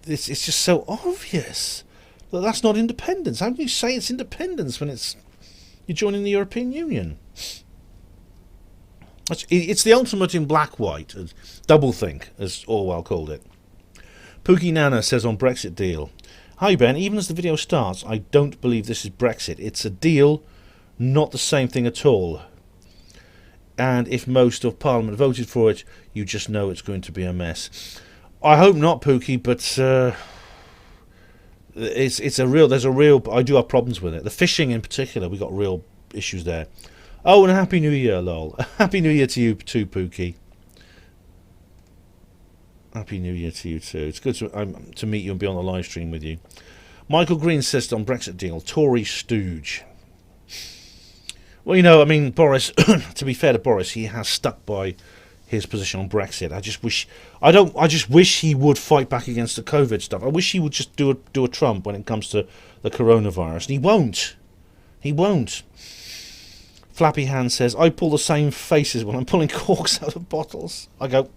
it's just so obvious that that's not independence. How can you say it's independence when you're joining the European Union? It's the ultimate in black-white, doublethink, as Orwell called it. Pookie Nana says on Brexit deal, "Hi Ben, even as the video starts, I don't believe this is Brexit. It's a deal, not the same thing at all. And if most of Parliament voted for it, you just know it's going to be a mess." I hope not, Pookie, but there's a real. I do have problems with it. The fishing in particular, we got real issues there. Oh, and a Happy New Year, lol. Happy New Year to you too, Pookie. Happy New Year to you too. It's good to meet you and be on the live stream with you. Michael Green says on Brexit deal, Tory stooge. Well, you know, I mean, Boris, to be fair to Boris, he has stuck by his position on Brexit. I just wish he would fight back against the COVID stuff. I wish he would just do a Trump when it comes to the coronavirus. And he won't. He won't. Flappy Hand says, "I pull the same faces when I'm pulling corks out of bottles." I go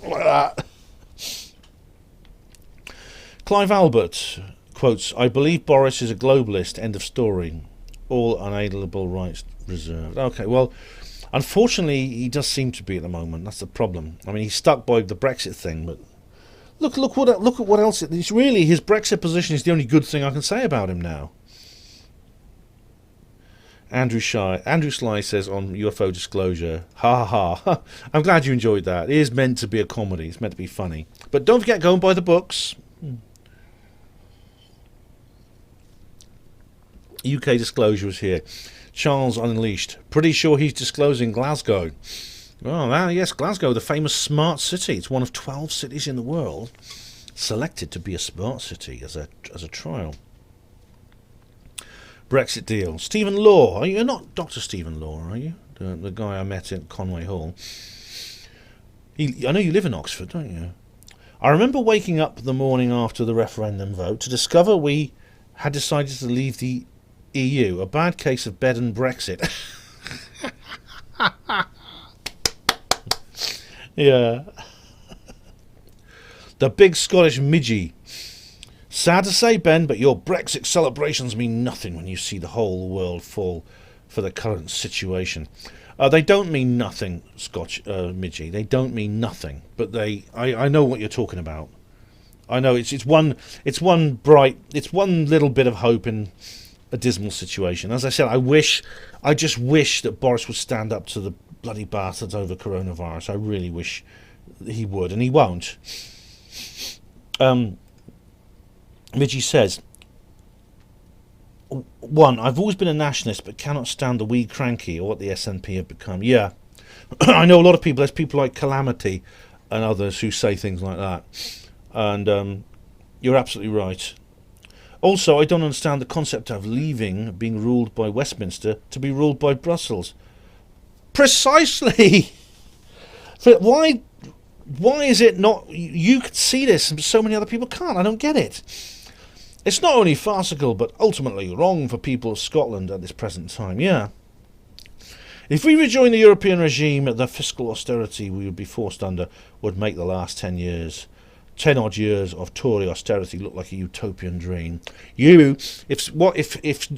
like that. Clive Albert quotes, "I believe Boris is a globalist, end of story. All unalienable rights reserved." Okay, well, unfortunately, he does seem to be at the moment. That's the problem. I mean, he's stuck by the Brexit thing, but look at what else. It's really his Brexit position is the only good thing I can say about him now. Andrew Sly says on UFO Disclosure, ha ha ha. I'm glad you enjoyed that. It is meant to be a comedy. It's meant to be funny. But don't forget, go and buy the books. UK Disclosure is here. Charles Unleashed. Pretty sure he's disclosing Glasgow. Oh, yes, Glasgow, the famous smart city. It's one of 12 cities in the world selected to be a smart city as a trial. Brexit deal. Stephen Law. You're not Dr. Stephen Law, are you? The guy I met at Conway Hall. I know you live in Oxford, don't you? I remember waking up the morning after the referendum vote to discover we had decided to leave the EU. A bad case of bed and Brexit. Yeah. The big Scottish midgie. Sad to say, Ben, but your Brexit celebrations mean nothing when you see the whole world fall for the current situation. They don't mean nothing, Scotch midgie. They don't mean nothing. But I know what you're talking about. I know it's one little bit of hope in a dismal situation. As I said, I just wish that Boris would stand up to the bloody bastards over coronavirus. I really wish he would, and he won't. Midgie says, 1, I've always been a nationalist but cannot stand the wee cranky or what the SNP have become. Yeah, I know a lot of people. There's people like Calamity and others who say things like that. And you're absolutely right. Also, I don't understand the concept of leaving being ruled by Westminster to be ruled by Brussels. Precisely! Why is it not... You can see this and so many other people can't. I don't get it. It's not only farcical, but ultimately wrong for people of Scotland at this present time. Yeah. If we rejoin the European regime, the fiscal austerity we would be forced under would make the last 10 odd years of Tory austerity look like a utopian dream. If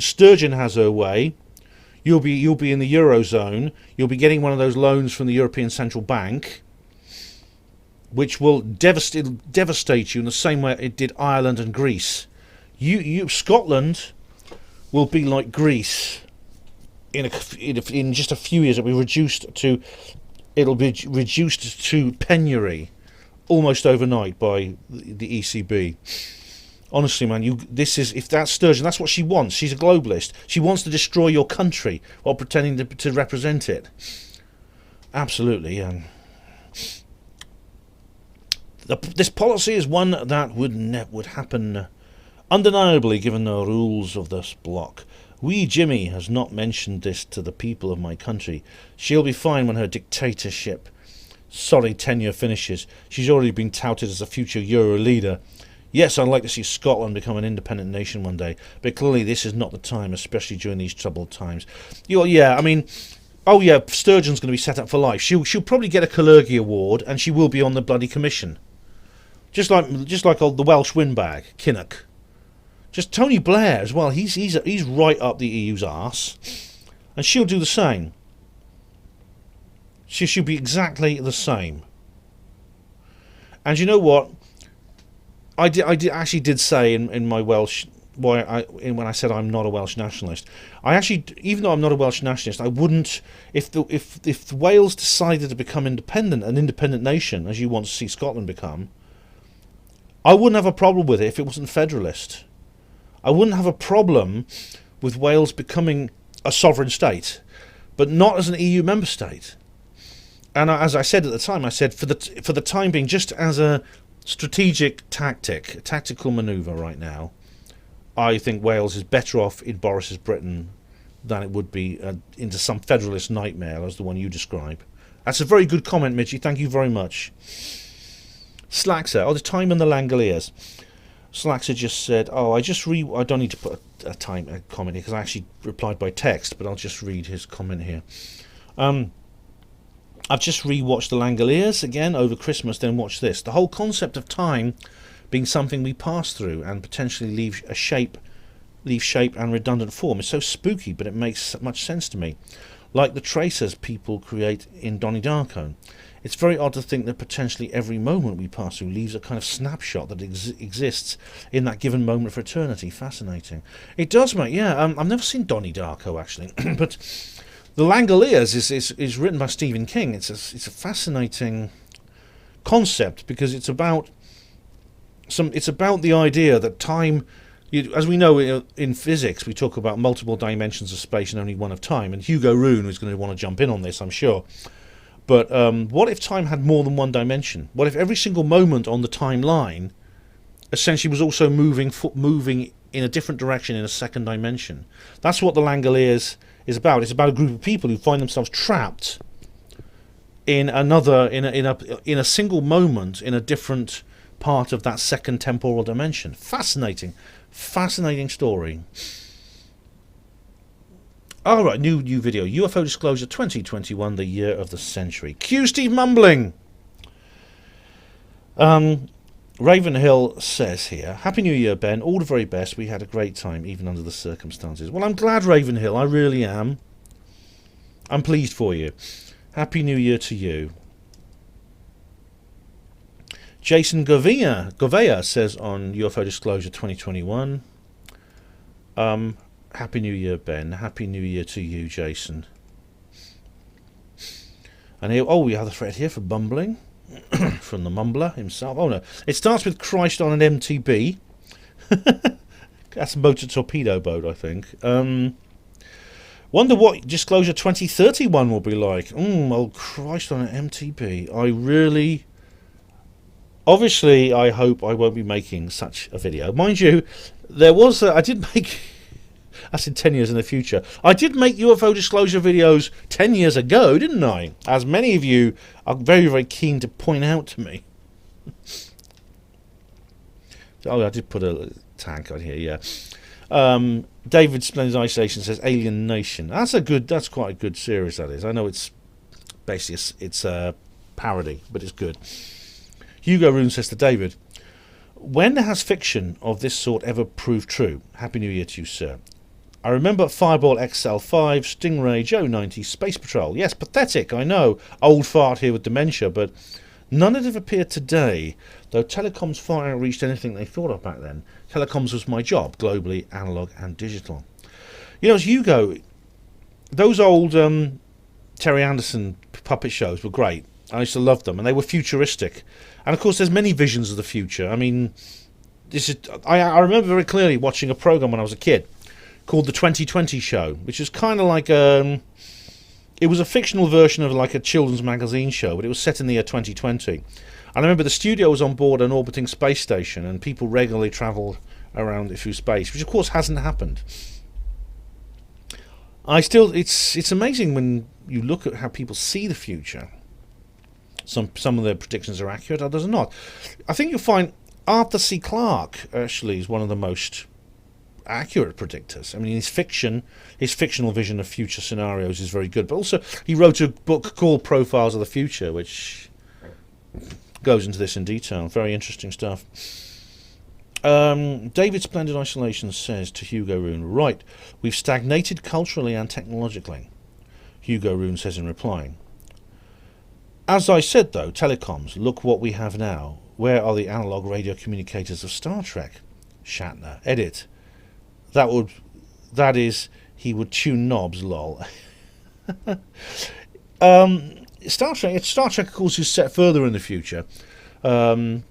Sturgeon has her way, you'll be in the Eurozone. You'll be getting one of those loans from the European Central Bank, which will devastate you in the same way it did Ireland and Greece. Scotland will be like Greece in just a few years. It'll be reduced to penury almost overnight by the ECB. Honestly, man, if that's Sturgeon, that's what she wants. She's a globalist. She wants to destroy your country while pretending to represent it. Absolutely. This policy is one that would happen undeniably given the rules of this bloc. Wee Jimmy has not mentioned this to the people of my country. She'll be fine when her dictatorship tenure finishes. She's already been touted as a future Euro leader. Yes, I'd like to see Scotland become an independent nation one day, but clearly this is not the time, especially during these troubled times. Sturgeon's going to be set up for life. She'll probably get a Kalergi Award, and she will be on the bloody commission. Just like the Welsh windbag, Kinnock. Just Tony Blair as well. He's right up the EU's arse, and she'll do the same. She'll be exactly the same. And you know what? I did say in my Welsh when I said I'm not a Welsh nationalist. Even though I'm not a Welsh nationalist, I wouldn't if Wales decided to become an independent nation, as you want to see Scotland become. I wouldn't have a problem with it if it wasn't federalist. I wouldn't have a problem with Wales becoming a sovereign state, but not as an EU member state. And as I said at the time, I said for the time being, just as a strategic tactical manoeuvre right now, I think Wales is better off in Boris's Britain than it would be into some federalist nightmare as the one you describe. That's a very good comment, Mitchie. Thank you very much. Slaxer, the time and the Langoliers. Slaxer just said, I don't need to put a comment here because I actually replied by text, but I'll just read his comment here. I've just rewatched The Langoliers again over Christmas, then watched this. The whole concept of time being something we pass through and potentially leave shape and redundant form is so spooky, but it makes much sense to me. like the tracers people create in Donnie Darko. It's very odd to think that potentially every moment we pass through leaves a kind of snapshot that exists in that given moment for eternity. Fascinating. It does, mate, yeah. I've never seen Donnie Darko, actually, but The Langoliers is written by Stephen King. It's a fascinating concept because it's about the idea that time, as we know in physics, we talk about multiple dimensions of space and only one of time. And Hugo Rune is going to want to jump in on this, I'm sure. But what if time had more than one dimension? What if every single moment on the timeline essentially was also moving in a different direction in a second dimension? That's what The Langoliers is about. It's about a group of people who find themselves trapped in a single moment in a different part of that second temporal dimension. Fascinating story. All right, new video. UFO Disclosure 2021, the year of the century. Cue Steve mumbling. Ravenhill says here, Happy New Year, Ben. All the very best. We had a great time, even under the circumstances. Well, I'm glad, Ravenhill. I really am. I'm pleased for you. Happy New Year to you. Jason Govea says on UFO Disclosure 2021, Happy New Year, Ben. Happy New Year to you, Jason. And here, we have the thread here for bumbling from the mumbler himself. Oh no, it starts with Christ on an MTB. That's a motor torpedo boat, I think. Wonder what Disclosure 2031 will be like. Oh Christ on an MTB. Obviously, I hope I won't be making such a video. Mind you, I did make. That's in 10 years in the future. I did make UFO disclosure videos 10 years ago, didn't I? As many of you are very, very keen to point out to me. I did put a tag on here, yeah. David Splendid Isolation says Alien Nation. That's quite a good series, that is. I know it's basically it's a parody, but it's good. Hugo Rune says to David, when has fiction of this sort ever proved true? Happy New Year to you, sir. I remember Fireball XL5, Stingray, Joe 90, Space Patrol. Yes, pathetic, I know. Old fart here with dementia, but none had ever appeared today, though telecoms far outreached anything they thought of back then. Telecoms was my job, globally, analogue and digital. You know, as Hugo, those old Terry Anderson puppet shows were great. I used to love them, and they were futuristic. And of course, there's many visions of the future. I mean, I remember very clearly watching a program when I was a kid called The 2020 Show, which is kind of like it was a fictional version of like a children's magazine show, but it was set in the year 2020. And I remember the studio was on board an orbiting space station, and people regularly travelled around it through space, which of course hasn't happened. It's amazing when you look at how people see the future. Some of their predictions are accurate, others are not. I think you'll find Arthur C. Clarke actually is one of the most accurate predictors. I mean, his fictional vision of future scenarios is very good, but also he wrote a book called Profiles of the Future, which goes into this in detail. Very interesting stuff. David Splendid Isolation says to Hugo Rune, right, we've stagnated culturally and technologically. Hugo Rune says in reply, as I said though, telecoms, look what we have now. Where are the analog radio communicators of Star Trek? Shatner. Edit. That is, he would tune knobs, lol. Star Trek, of course, is set further in the future. I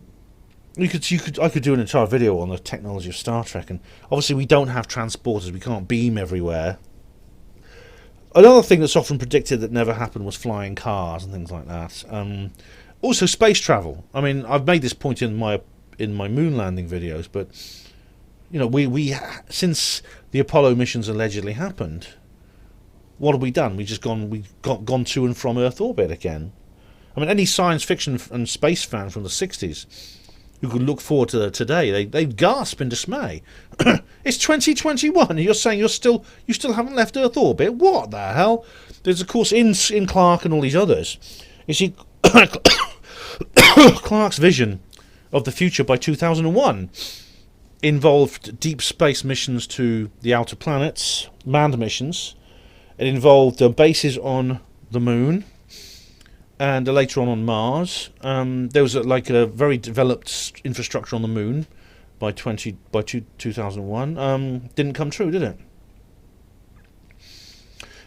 could do an entire video on the technology of Star Trek, and obviously we don't have transporters, we can't beam everywhere. Another thing that's often predicted that never happened was flying cars and things like that. Also, space travel. I mean, I've made this point in my moon landing videos, but you know, we since the Apollo missions allegedly happened, what have we done? We've gone to and from Earth orbit again. I mean, any science fiction and space fan from the 60s who could look forward to today, they gasp in dismay. It's 2021, and you're saying you still haven't left Earth orbit? What the hell? There's of course in Clarke and all these others. You see, Clarke's vision of the future by 2001 involved deep space missions to the outer planets, manned missions, It involved bases on the moon and later on Mars. There was like a very developed infrastructure on the moon by 2001. Didn't come true, did it?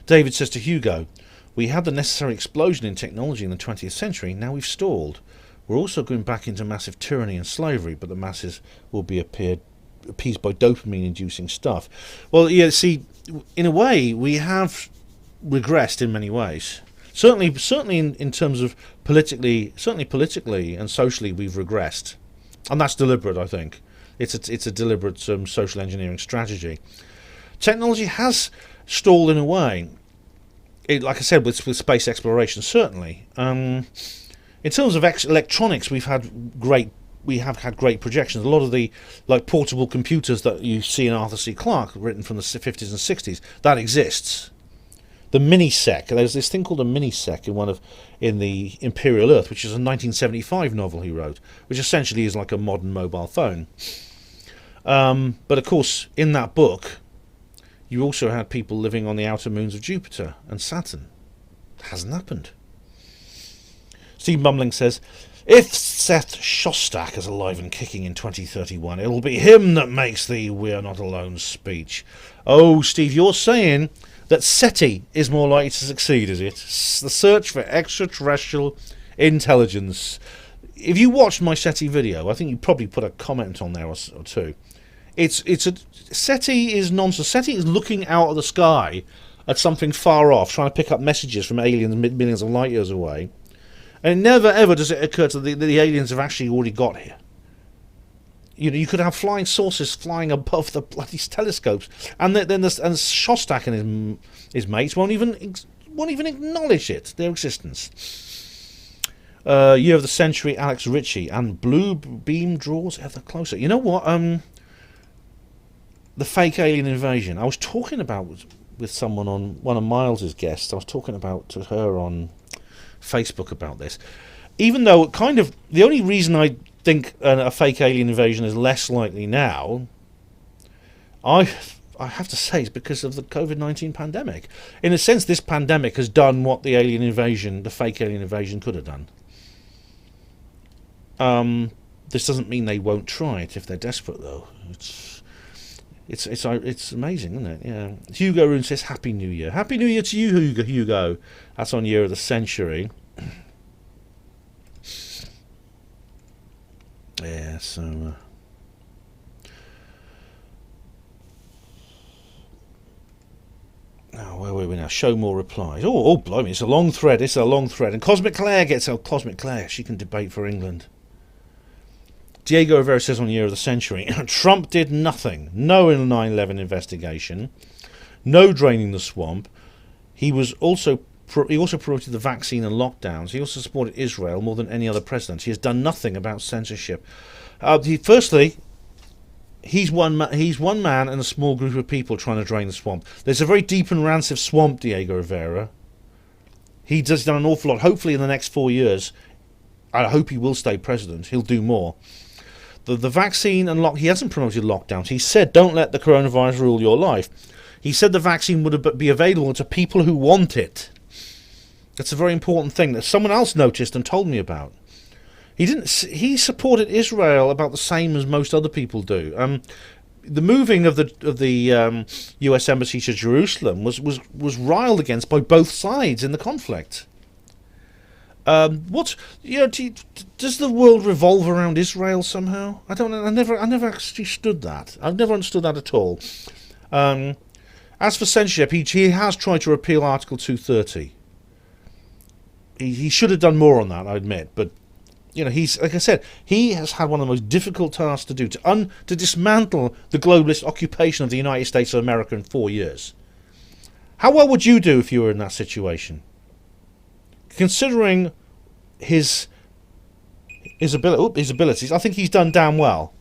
David says to Hugo, we had the necessary explosion in technology in the 20th century, now we've stalled. We're also going back into massive tyranny and slavery, but the masses will be appeased by dopamine-inducing stuff. Well, yeah, see, in a way, we have regressed in many ways. Certainly in terms of politically and socially, we've regressed. And that's deliberate, I think. It's a deliberate social engineering strategy. Technology has stalled in a way. Like I said, with space exploration, certainly. In terms of electronics, we have had great projections. A lot of the portable computers that you see in Arthur C. Clarke, written from the 50s and 60s, that exists. The minisec, there's this thing called a minisec in the Imperial Earth, which is a 1975 novel he wrote, which essentially is like a modern mobile phone. But of course, in that book, you also had people living on the outer moons of Jupiter and Saturn. It hasn't happened. Steve Mumbling says, if Seth Shostak is alive and kicking in 2031, it'll be him that makes the "We're Not Alone" speech. Oh, Steve, you're saying that SETI is more likely to succeed, is it? The search for extraterrestrial intelligence. If you watched my SETI video, I think you probably put a comment on there or two. SETI is nonsense. SETI is looking out of the sky at something far off, trying to pick up messages from aliens millions of light years away. And never ever does it occur to the aliens have actually already got here. You know, you could have flying saucers flying above the bloody telescopes, and then Shostak and his mates won't even acknowledge their existence. Year of the Century, Alex Ritchie, and Blue Beam draws ever closer. You know what? The fake alien invasion. I was talking about with someone on one of Miles's guests. I was talking to her on Facebook about this. Even though the only reason I think a fake alien invasion is less likely now, I have to say, is because of the COVID-19 pandemic. In a sense, this pandemic has done what the fake alien invasion could have done. This doesn't mean they won't try it if they're desperate, though. It's amazing, isn't it? Yeah. Hugo Rune says, Happy New Year. Happy New Year to you, Hugo. That's on Year of the Century. Yeah, so... where were we now? Show more replies. Oh, blimey, it's a long thread. And Cosmic Claire she can debate for England. Diego Rivera says on Year of the Century, Trump did nothing. No 9/11 investigation. No draining the swamp. He also promoted the vaccine and lockdowns. He also supported Israel more than any other president. He has done nothing about censorship. He's one man and a small group of people trying to drain the swamp. There's a very deep and rancid swamp, Diego Rivera. He does done an awful lot. Hopefully in the next 4 years, I hope he will stay president. He'll do more. The vaccine and he hasn't promoted lockdowns. He said, don't let the coronavirus rule your life. He said the vaccine would be available to people who want it. That's a very important thing that someone else noticed and told me about. He supported Israel about the same as most other people do. The moving of the U.S. embassy to Jerusalem was riled against by both sides in the conflict. Does the world revolve around Israel somehow? I don't know. I never actually understood that. I've never understood that at all. As for censorship, he has tried to repeal Article 230. He should have done more on that, I admit. But he's, like I said, he has had one of the most difficult tasks to do to dismantle the globalist occupation of the United States of America in 4 years. How well would you do if you were in that situation? Considering his abilities, I think he's done damn well.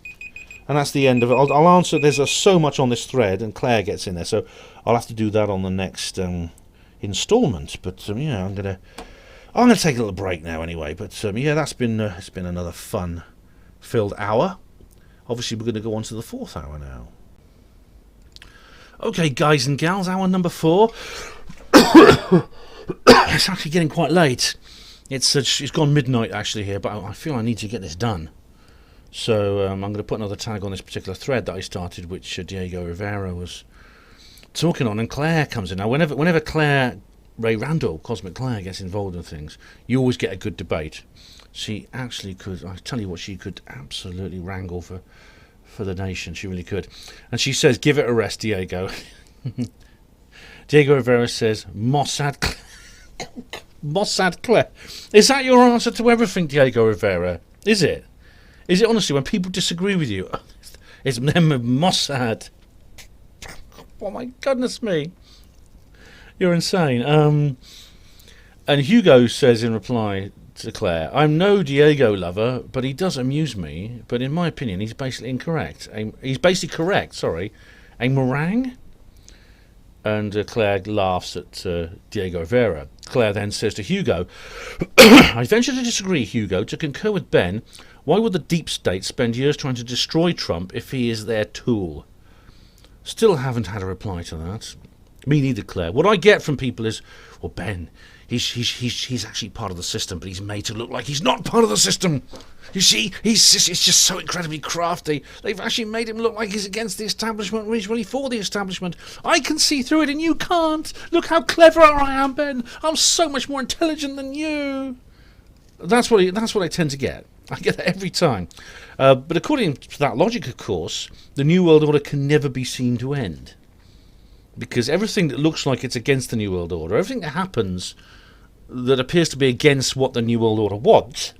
And that's the end of it. I'll answer. There's so much on this thread, and Claire gets in there, so I'll have to do that on the next instalment. But I'm gonna take a little break now anyway. But that's been it's been another fun-filled hour. Obviously, we're going to go on to the 4th hour now. Okay, guys and gals, hour number 4. It's actually getting quite late. It's gone midnight actually here, but I feel I need to get this done. So I'm going to put another tag on this particular thread that I started, which Diego Rivera was talking on, and Claire comes in. Now, whenever Claire Ray Randall, Cosmic Claire, gets involved in things, you always get a good debate. She actually could, I tell you what, she could absolutely wrangle for the nation. She really could. And she says, give it a rest, Diego. Diego Rivera says, Mossad Claire. Is that your answer to everything, Diego Rivera? Is it? Is it honestly, when people disagree with you, it's them of Mossad? Oh my goodness me. You're insane. And Hugo says in reply to Claire, I'm no Diego lover, but he does amuse me. But in my opinion, he's basically incorrect. He's basically correct, sorry. A meringue? And Claire laughs at Diego Rivera. Claire then says to Hugo, I venture to disagree, Hugo. To concur with Ben, why would the deep state spend years trying to destroy Trump if he is their tool? Still haven't had a reply to that. Me neither, Claire. What I get from people is, well, Ben, he's actually part of the system, but he's made to look like he's not part of the system. You see, it's just so incredibly crafty. They've actually made him look like he's against the establishment when he's really for the establishment. I can see through it and you can't. Look how clever I am, Ben. I'm so much more intelligent than you. That's what I tend to get. I get that every time. But according to that logic, of course, the New World Order can never be seen to end. Because everything that looks like it's against the New World Order, everything that happens that appears to be against what the New World Order wants,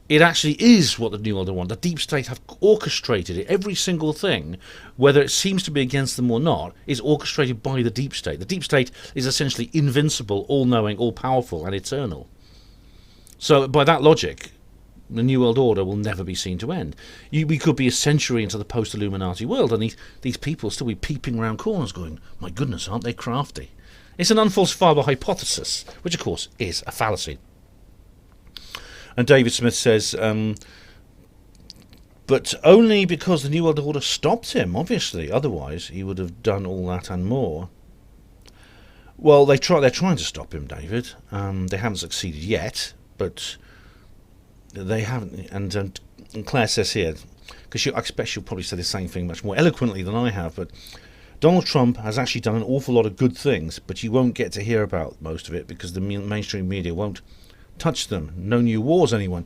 it actually is what the New World Order wants. The deep state have orchestrated it. Every single thing, whether it seems to be against them or not, is orchestrated by the deep state. The deep state is essentially invincible, all-knowing, all-powerful, and eternal. So by that logic, the New World Order will never be seen to end. We could be a century into the post-Illuminati world, and these people still be peeping around corners going, my goodness, aren't they crafty? It's an unfalsifiable hypothesis, which of course is a fallacy. And David Smith says, but only because the New World Order stopped him, obviously. Otherwise, he would have done all that and more. Well, they're trying to stop him, David. They haven't succeeded yet, but they haven't. And Claire says here, because I expect she'll probably say the same thing much more eloquently than I have, but Donald Trump has actually done an awful lot of good things, but you won't get to hear about most of it because the mainstream media won't touch them. No new wars, anyone.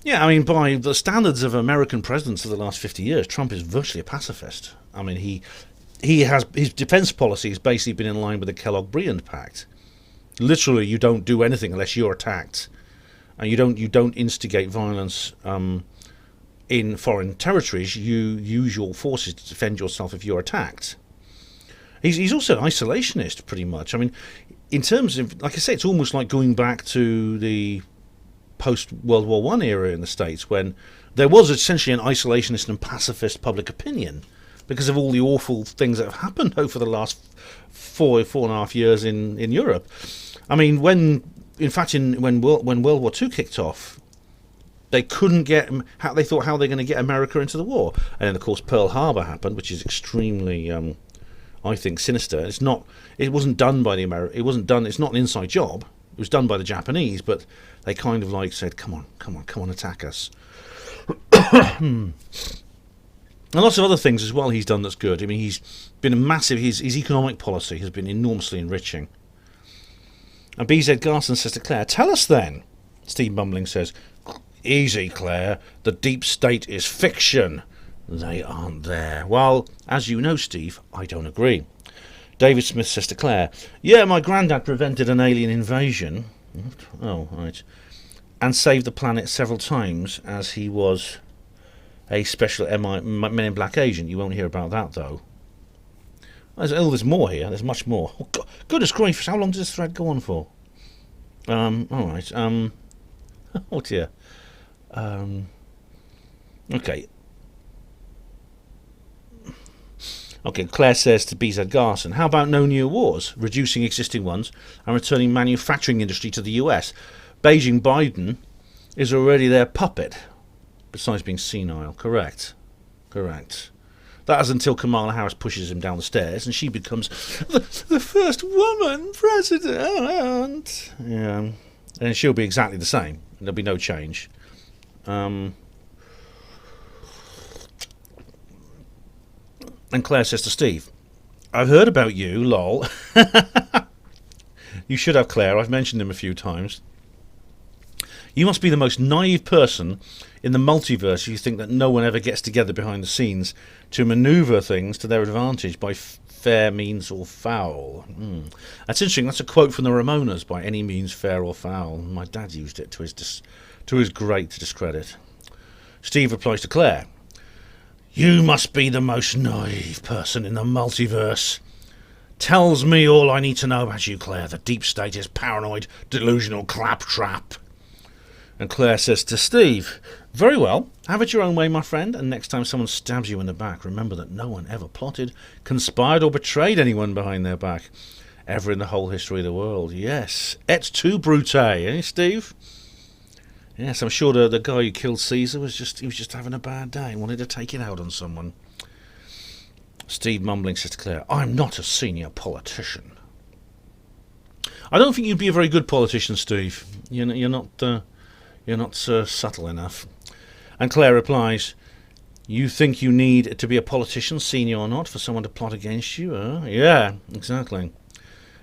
Yeah, I mean, by the standards of American presidents of the last 50 years, Trump is virtually a pacifist. I mean, he has, his defense policy has basically been in line with the Kellogg-Briand Pact. Literally, you don't do anything unless you're attacked, and you don't instigate violence in foreign territories. You use your forces to defend yourself if you're attacked. He's also an isolationist, pretty much. I mean, in terms of, like I say, it's almost like going back to the post-World War I era in the States, when there was essentially an isolationist and pacifist public opinion because of all the awful things that have happened over the last four and a half years in Europe. I mean, when World War II kicked off, they couldn't get, they thought how they're going to get America into the war. And then, of course, Pearl Harbor happened, which is extremely, I think, sinister. It wasn't done by the it's not an inside job. It was done by the Japanese, but they kind of like said, come on, attack us. And lots of other things as well he's done that's good. I mean, he's been a massive, his economic policy has been enormously enriching. And BZ Garson says to Claire, tell us then. Steve Mumbling says, easy, Claire, the deep state is fiction. They aren't there. Well, as you know, Steve, I don't agree. David Smith says to Claire, yeah, my granddad prevented an alien invasion. Oh, right. And saved the planet several times as he was a special Men in Black agent. You won't hear about that, though. There's more here. There's much more. Oh, goodness gracious, how long does this thread go on for? All right. Oh, dear. Okay. Okay, Claire says to BZ Garson, how about no new wars, reducing existing ones and returning manufacturing industry to the US? Beijing Biden is already their puppet, besides being senile. Correct. That is until Kamala Harris pushes him down the stairs and she becomes the first woman president. Yeah. And she'll be exactly the same. There'll be no change. And Claire says to Steve, I've heard about you, lol. You should have, Claire. I've mentioned him a few times. You must be the most naive person in the multiverse if you think that no one ever gets together behind the scenes to manoeuvre things to their advantage by fair means or foul. That's interesting. That's a quote from the Ramonas, by any means fair or foul. My dad used it to his great discredit. Steve replies to Claire, you must be the most naive person in the multiverse. Tells me all I need to know about you, Claire. The deep state is paranoid, delusional claptrap. And Claire says to Steve, very well, have it your own way, my friend, and next time someone stabs you in the back, remember that no one ever plotted, conspired or betrayed anyone behind their back, ever in the whole history of the world. Yes, et tu, Brute, eh, Steve? Yes, I'm sure the guy who killed Caesar was just having a bad day and wanted to take it out on someone. Steve mumbling says to Claire, I'm not a senior politician. I don't think you'd be a very good politician, Steve. You're not subtle enough. And Claire replies, you think you need to be a politician, senior or not, for someone to plot against you? Yeah, exactly.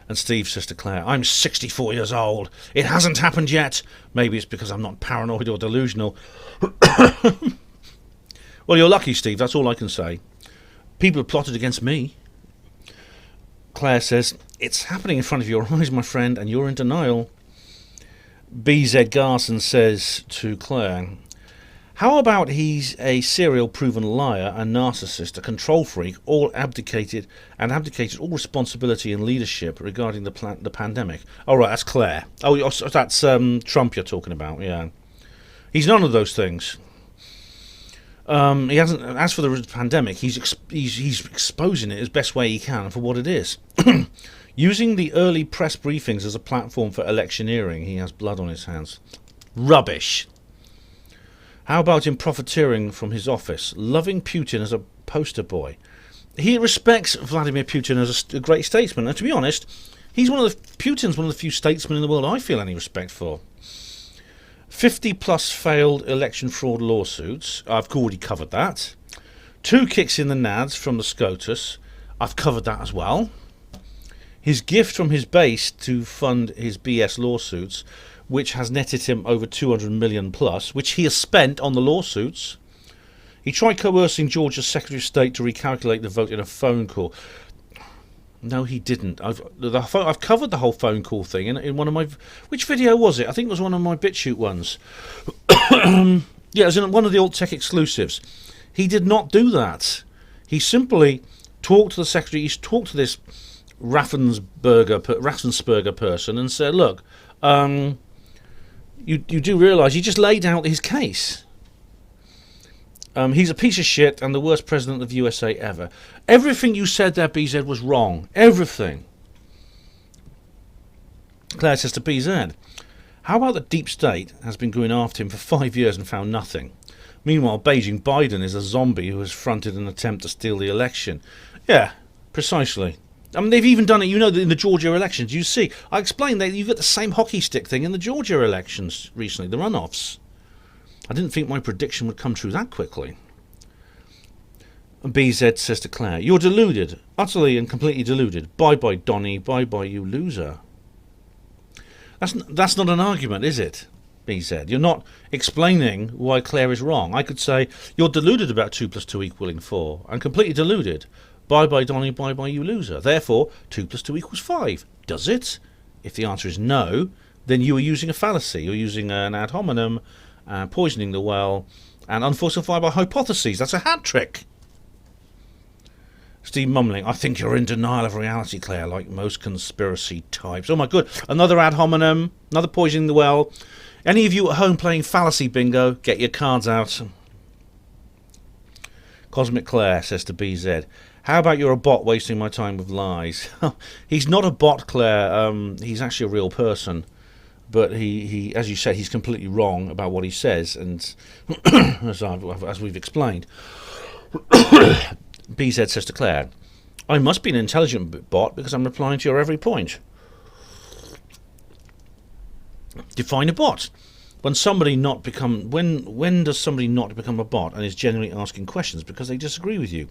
And Steve says to Claire, I'm 64 years old. It hasn't happened yet. Maybe it's because I'm not paranoid or delusional. Well, you're lucky, Steve. That's all I can say. People have plotted against me. Claire says, it's happening in front of your eyes, my friend, and you're in denial. BZ Garson says to Claire, how about he's a serial proven liar, a narcissist, a control freak, all abdicated all responsibility and leadership regarding the pandemic? Oh, right, that's Claire. Oh, that's Trump you're talking about, yeah. He's none of those things. He hasn't. As for the pandemic, he's exposing it as best way he can for what it is. Using the early press briefings as a platform for electioneering, he has blood on his hands. Rubbish. How about him profiteering from his office, loving Putin as a poster boy? He respects Vladimir Putin as a great statesman, and to be honest, Putin's one of the few statesmen in the world I feel any respect for. 50-plus failed election fraud lawsuits. I've already covered that. 2 kicks in the nads from the SCOTUS. I've covered that as well. His gift from his base to fund his BS lawsuits, which has netted him over 200 million plus, which he has spent on the lawsuits. He tried coercing Georgia's Secretary of State to recalculate the vote in a phone call. No, he didn't. I've covered the whole phone call thing in one of my... Which video was it? I think it was one of my BitChute ones. Yeah, it was in one of the Alt Tech exclusives. He did not do that. He simply talked to the secretary. He talked to this Raffensperger person and said, look, you do realise he just laid out his case. He's a piece of shit and the worst president of the USA ever. Everything you said there, BZ, was wrong. Everything. Claire says to BZ, how about the deep state has been going after him for 5 years and found nothing? Meanwhile, Beijing Biden is a zombie who has fronted an attempt to steal the election. Yeah, precisely. I mean, they've even done it, in the Georgia elections. You see, I explained that you've got the same hockey stick thing in the Georgia elections recently, the runoffs. I didn't think my prediction would come true that quickly. And BZ says to Claire, you're deluded, utterly and completely deluded. Bye-bye, Donny, bye-bye, you loser. That's not an argument, is it, BZ? You're not explaining why Claire is wrong. I could say, you're deluded about 2 + 2 = 4, and completely deluded. Bye-bye, Donny, bye-bye, you loser. Therefore, 2 + 2 = 5. Does it? If the answer is no, then you are using a fallacy. You're using an ad hominem, poisoning the well, and unfalsifiable hypotheses. That's a hat trick. Steve mumbling, I think you're in denial of reality, Claire, like most conspiracy types. Oh my god, another ad hominem, another poisoning the well. Any of you at home playing fallacy bingo, get your cards out. Cosmic Claire says to BZ, how about you're a bot wasting my time with lies? He's not a bot, Claire. He's actually a real person. But he, as you said, he's completely wrong about what he says, and as we've explained. BZ says to Claire, I must be an intelligent bot because I'm replying to your every point. Define a bot. When does somebody not become a bot and is genuinely asking questions because they disagree with you?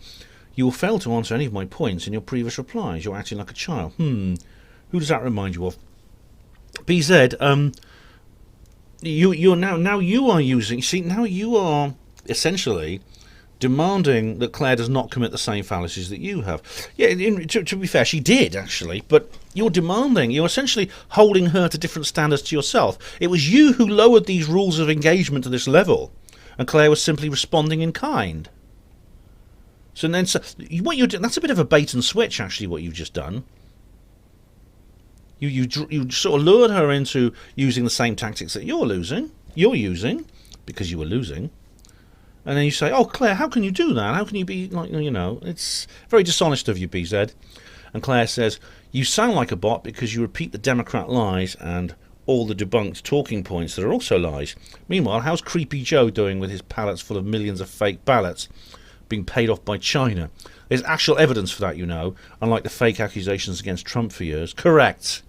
You will fail to answer any of my points in your previous replies. You're acting like a child. Who does that remind you of? BZ, you are essentially demanding that Claire does not commit the same fallacies that you have. Yeah, to be fair, she did actually, but you're essentially holding her to different standards to yourself. It was you who lowered these rules of engagement to this level, and Claire was simply responding in kind. What you're doing, that's a bit of a bait and switch, actually, what you've just done. You sort of lured her into using the same tactics that you're using, because you were losing. And then you say, oh, Claire, how can you do that? How can you be like, it's very dishonest of you, BZ. And Claire says, you sound like a bot because you repeat the Democrat lies and all the debunked talking points that are also lies. Meanwhile, how's Creepy Joe doing with his pallets full of millions of fake ballots being paid off by China? There's actual evidence for that, unlike the fake accusations against Trump for years. Correct.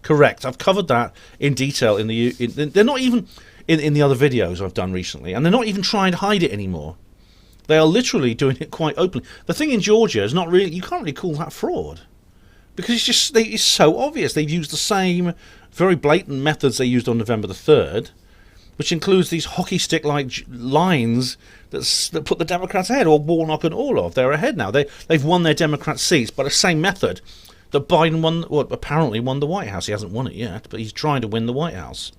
I've covered that in detail they're not even in the other videos I've done recently, and they're not even trying to hide it anymore. They are literally doing it quite openly. The thing in Georgia is you can't really call that fraud, because it's so obvious. They've used the same very blatant methods they used on November the 3rd, which includes these hockey stick-like lines that put the Democrats ahead, or Warnock and Orlov. They're ahead now. They've won their Democrat seats by the same method that Biden apparently won the White House. He hasn't won it yet, but he's trying to win the White House.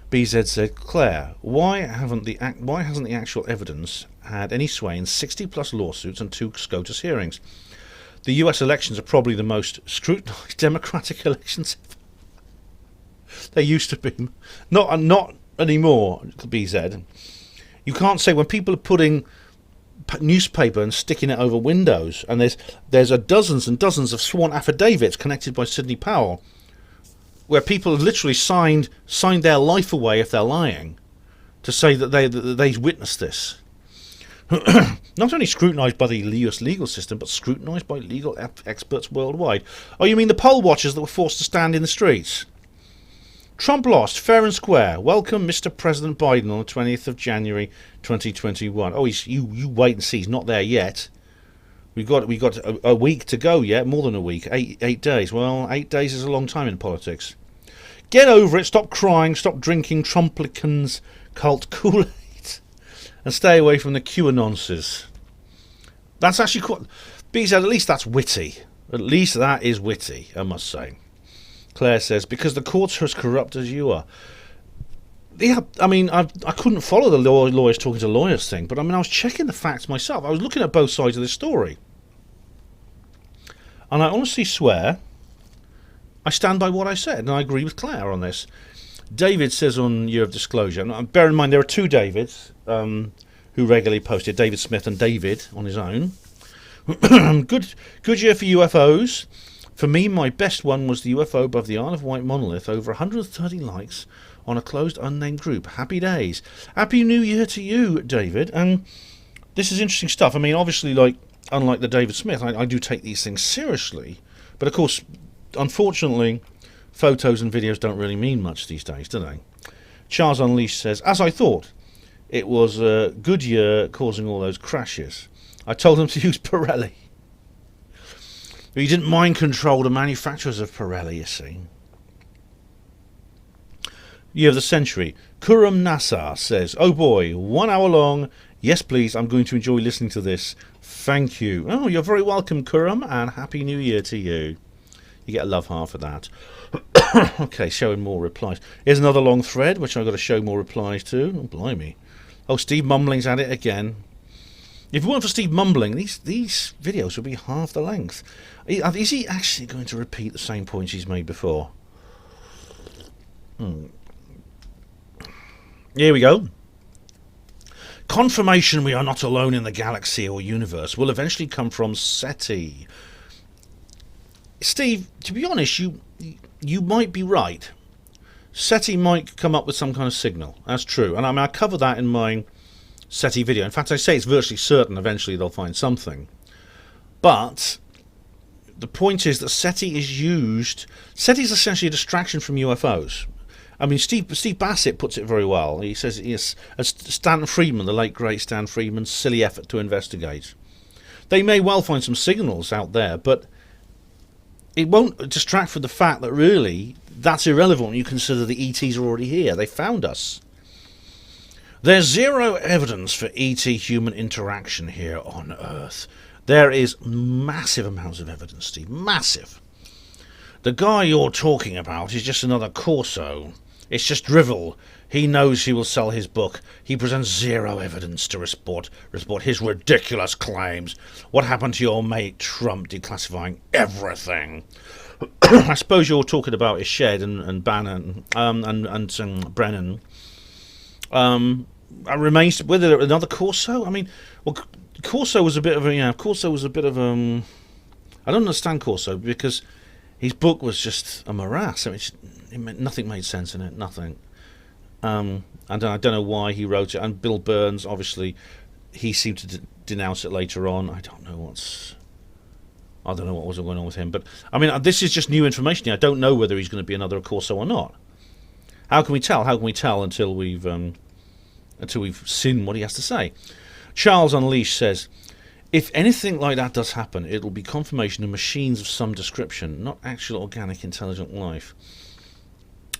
BZ said, Claire, why hasn't the actual evidence had any sway in 60-plus lawsuits and 2 SCOTUS hearings? The US elections are probably the most scrutinised democratic elections ever. They used to be. Not anymore, BZ. You can't say when people are putting newspaper and sticking it over windows, and there's dozens and dozens of sworn affidavits connected by Sidney Powell, where people have literally signed their life away if they're lying, to say that they witnessed this. Not only scrutinised by the US legal system, but scrutinised by legal experts worldwide. Oh, you mean the poll watchers that were forced to stand in the streets? Trump lost, fair and square. Welcome, Mr. President Biden, on the 20th of January, 2021. Oh, you wait and see. He's not there yet. We got a week to go yet, more than a week, 8 days. Well, 8 days is a long time in politics. Get over it. Stop crying. Stop drinking Trumplicans cult Kool-Aid, and stay away from the QAnonces. That's actually quite. BZ, at least that's witty. At least that is witty, I must say. Claire says, because the courts are as corrupt as you are. Yeah, I mean, I couldn't follow the lawyers talking to lawyers thing, but I mean, I was checking the facts myself. I was looking at both sides of this story. And I honestly swear, I stand by what I said, and I agree with Claire on this. David says on Year of Disclosure, and bear in mind there are 2 Davids who regularly posted, David Smith and David on his own. Good year for UFOs. For me, my best one was the UFO above the Isle of Wight monolith, over 130 likes on a closed unnamed group. Happy days. Happy New Year to you, David. And this is interesting stuff. I mean, obviously, unlike the David Smith, I do take these things seriously. But of course, unfortunately, photos and videos don't really mean much these days, do they? Charles Unleashed says, as I thought, it was Goodyear causing all those crashes. I told them to use Pirelli. But you didn't mind control the manufacturers of Pirelli, you see. Year of the Century. Kuram Nassar says, oh boy, 1 hour long. Yes, please, I'm going to enjoy listening to this. Thank you. Oh, you're very welcome, Kuram, and Happy New Year to you. You get a love heart for that. Okay, showing more replies. Here's another long thread, which I've got to show more replies to. Oh, blimey. Oh, Steve Mumbling's at it again. If it weren't for Steve mumbling, these videos would be half the length. Is he actually going to repeat the same points he's made before? Here we go. Confirmation we are not alone in the galaxy or universe will eventually come from SETI. Steve, to be honest, you might be right. SETI might come up with some kind of signal. That's true. And I cover that in my SETI video. In fact, I say it's virtually certain eventually they'll find something. But the point is that SETI is used. SETI is essentially a distraction from UFOs. I mean, Steve Bassett puts it very well. He says, yes, as Stan Friedman, the late great Stan Friedman's silly effort to investigate. They may well find some signals out there, but it won't distract from the fact that really that's irrelevant when you consider the ETs are already here. They found us. There's zero evidence for ET-human interaction here on Earth. There is massive amounts of evidence, Steve. Massive. The guy you're talking about is just another Corso. It's just drivel. He knows he will sell his book. He presents zero evidence to support his ridiculous claims. What happened to your mate Trump declassifying everything? I suppose you're talking about his shed and Bannon and Brennan. It remains whether another Corso. I mean, well, Corso was a bit of a I don't understand Corso because his book was just a morass. I mean, nothing made sense in it. Nothing. And I don't know why he wrote it. And Bill Burns, obviously, he seemed to denounce it later on. I don't know what was going on with him. But I mean, this is just new information. I don't know whether he's going to be another Corso or not. How can we tell? How can we tell until we've seen what he has to say? Charles Unleashed says, if anything like that does happen, it'll be confirmation of machines of some description, not actual organic intelligent life.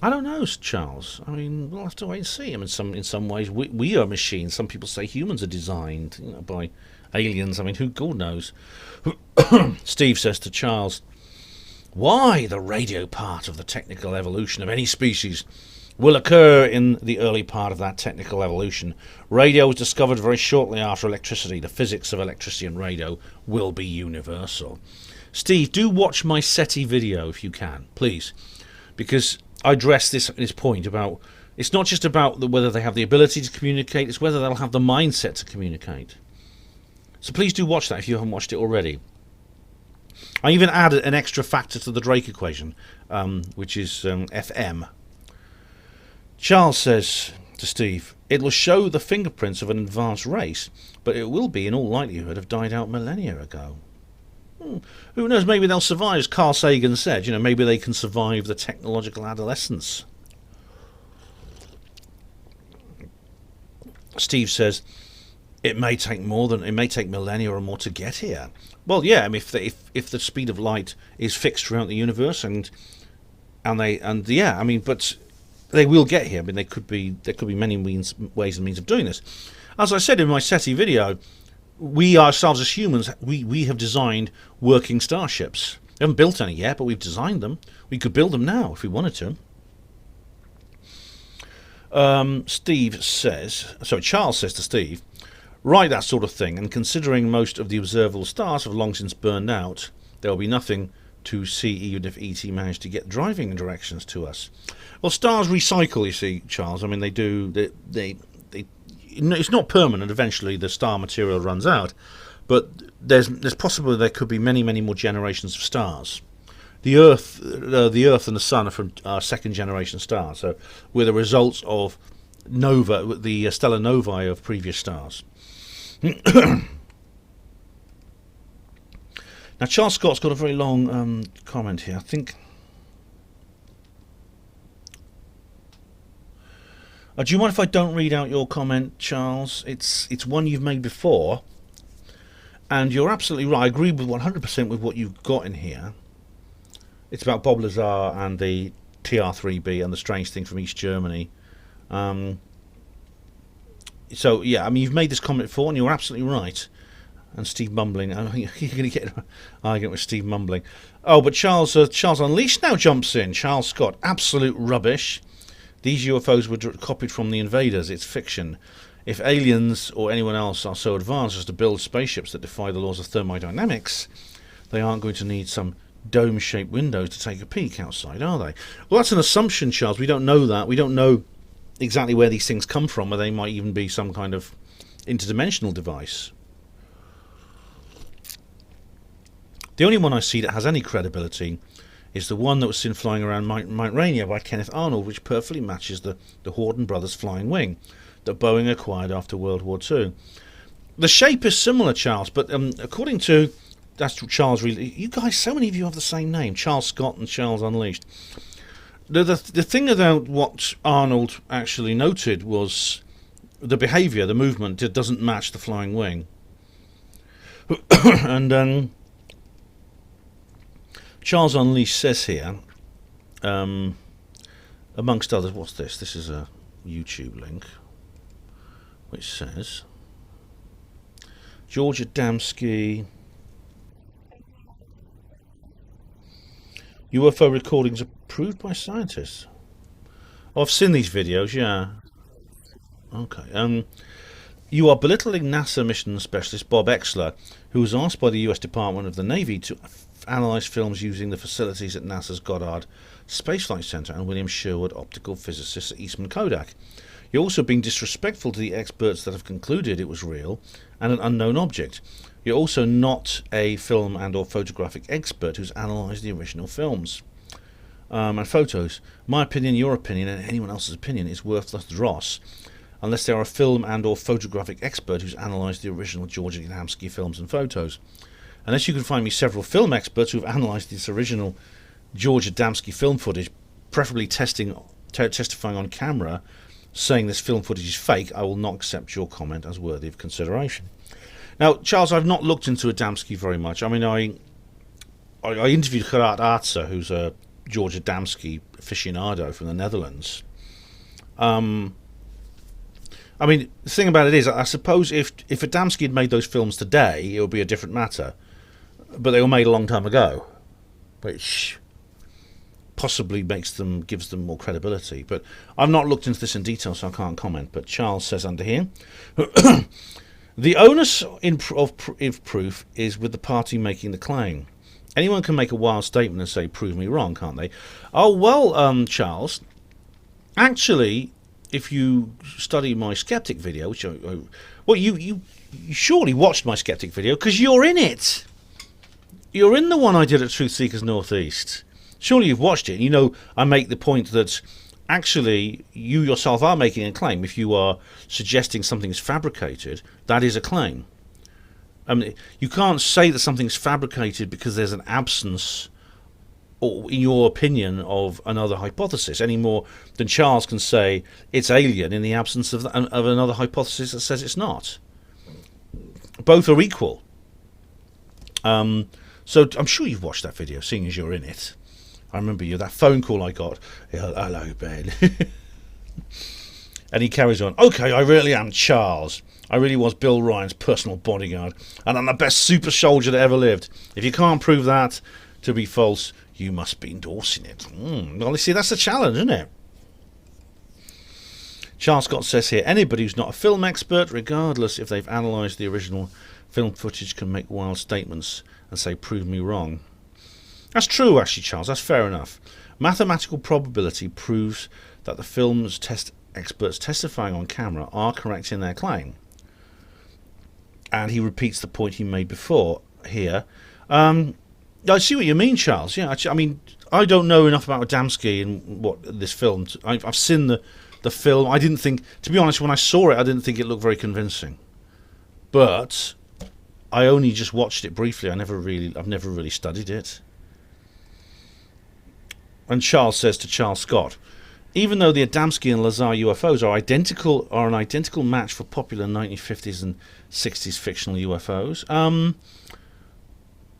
I don't know, Charles. I mean, we'll have to wait and see. I mean, in some ways, we are machines. Some people say humans are designed by aliens. I mean, who God knows? Steve says to Charles, why the radio part of the technical evolution of any species will occur in the early part of that technical evolution. Radio was discovered very shortly after electricity. The physics of electricity and radio will be universal. Steve, do watch my SETI video if you can, please, because I address this point about it's not just about whether they have the ability to communicate, it's whether they'll have the mindset to communicate. So please do watch that if you haven't watched it already. I even added an extra factor to the Drake equation, which is FM. Charles says to Steve, it will show the fingerprints of an advanced race, but it will be in all likelihood have died out millennia ago. Who knows, maybe they'll survive, as Carl Sagan said, maybe they can survive the technological adolescence. Steve says, it may take millennia or more to get here. Well, yeah, I mean, if the speed of light is fixed throughout the universe but they will get here. I mean, there could be many ways and means of doing this. As I said in my SETI video, we ourselves as humans, we have designed working starships. We haven't built any yet, but we've designed them. We could build them now if we wanted to. Charles says to Steve, write that sort of thing, and considering most of the observable stars have long since burned out, there will be nothing to see even if ET managed to get driving directions to us. Well, stars recycle, you see, Charles. I mean, they do. It's not permanent. Eventually, the star material runs out, but there's possibly there could be many more generations of stars. The Earth and the Sun are from second generation stars, so we're the results of the stellar novae of previous stars. Now, Charles Scott's got a very long comment here. I think. Do you mind if I don't read out your comment, Charles? It's one you've made before, and you're absolutely right. I agree with 100% with what you've got in here. It's about Bob Lazar and the TR-3B and the strange thing from East Germany. So yeah, I mean, you've made this comment before, and you're absolutely right. And Steve mumbling. You're going to get an argument with Steve mumbling. Oh, but Charles Unleashed now jumps in. Charles Scott, absolute rubbish. These UFOs were copied from the invaders. It's fiction. If aliens or anyone else are so advanced as to build spaceships that defy the laws of thermodynamics, they aren't going to need some dome-shaped windows to take a peek outside, are they? Well, that's an assumption, Charles. We don't know that. We don't know exactly where these things come from, or they might even be some kind of interdimensional device. The only one I see that has any credibility is the one that was seen flying around Mount Rainier by Kenneth Arnold, which perfectly matches the Horton brothers' flying wing. that Boeing acquired after World War II. The shape is similar, Charles, but according to that's Charles. You guys, so many of you have the same name, Charles Scott and Charles Unleashed. The thing about what Arnold actually noted was the behaviour, the movement, it doesn't match the flying wing. And Charles Unleashed says here, amongst others, what's this? This is a YouTube link, which says George Adamski UFO recordings approved by scientists. Oh, I've seen these videos, yeah. Okay. You are belittling NASA mission specialist Bob Exler, who was asked by the US Department of the Navy to analyse films using the facilities at NASA's Goddard Space Flight Center and William Sherwood optical physicists at Eastman Kodak. You're also being disrespectful to the experts that have concluded it was real and an unknown object. You're also not a film and or photographic expert who's analysed the original films and photos. My opinion, your opinion, and anyone else's opinion is worthless dross, unless they are a film and or photographic expert who's analysed the original George Adamski films and photos. Unless you can find me several film experts who've analysed this original George Adamski film footage, preferably testifying on camera, saying this film footage is fake, I will not accept your comment as worthy of consideration. Now, Charles, I've not looked into Adamski very much. I mean, I interviewed Gerard Aartse, who's a George Adamski aficionado from the Netherlands. I mean, the thing about it is, I suppose if Adamski had made those films today, it would be a different matter. But they were made a long time ago, which possibly gives them more credibility. But I've not looked into this in detail, so I can't comment. But Charles says under here, the onus of proof is with the party making the claim. Anyone can make a wild statement and say, prove me wrong, can't they? Oh, well, Charles, actually, if you study my Skeptic video, which you surely watched my Skeptic video because you're in it. You're in the one I did at Truth Seekers Northeast. Surely you've watched it. You know, I make the point that actually you yourself are making a claim. If you are suggesting something is fabricated, that is a claim. I mean, you can't say that something's fabricated because there's an absence, or in your opinion, of another hypothesis, any more than Charles can say it's alien in the absence of another hypothesis that says it's not. Both are equal. So I'm sure you've watched that video, seeing as you're in it. I remember that phone call I got. Hello, Ben. And he carries on. Okay, I really am Charles. I really was Bill Ryan's personal bodyguard, and I'm the best super soldier that ever lived. If you can't prove that to be false, you must be endorsing it. Well, you see, that's a challenge, isn't it? Charles Scott says here, anybody who's not a film expert, regardless if they've analysed the original film footage, can make wild statements and say, prove me wrong. That's true, actually, Charles. That's fair enough. Mathematical probability proves that the film's experts testifying on camera are correct in their claim. And he repeats the point he made before here. I see what you mean, Charles. Yeah, I mean, I don't know enough about Adamski and what this film. I've seen the film. I didn't think, to be honest, when I saw it, I didn't think it looked very convincing. But I only just watched it briefly. I've never really studied it. And Charles says to Charles Scott, even though the Adamski and Lazar UFOs are an identical match for popular 1950s and 60s fictional UFOs,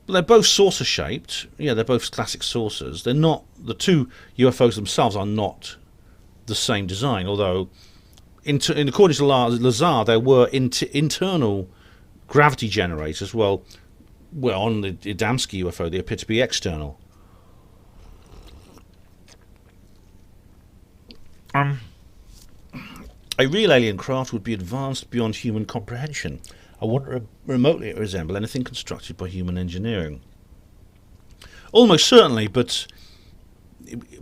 they're both saucer-shaped. Yeah, they're both classic saucers. They're not, the two UFOs themselves are not the same design, although in according to Lazar, there were internal gravity generators. Well, on the Adamski UFO, they appear to be external. A real alien craft would be advanced beyond human comprehension. I wouldn't remotely resemble anything constructed by human engineering. Almost certainly, but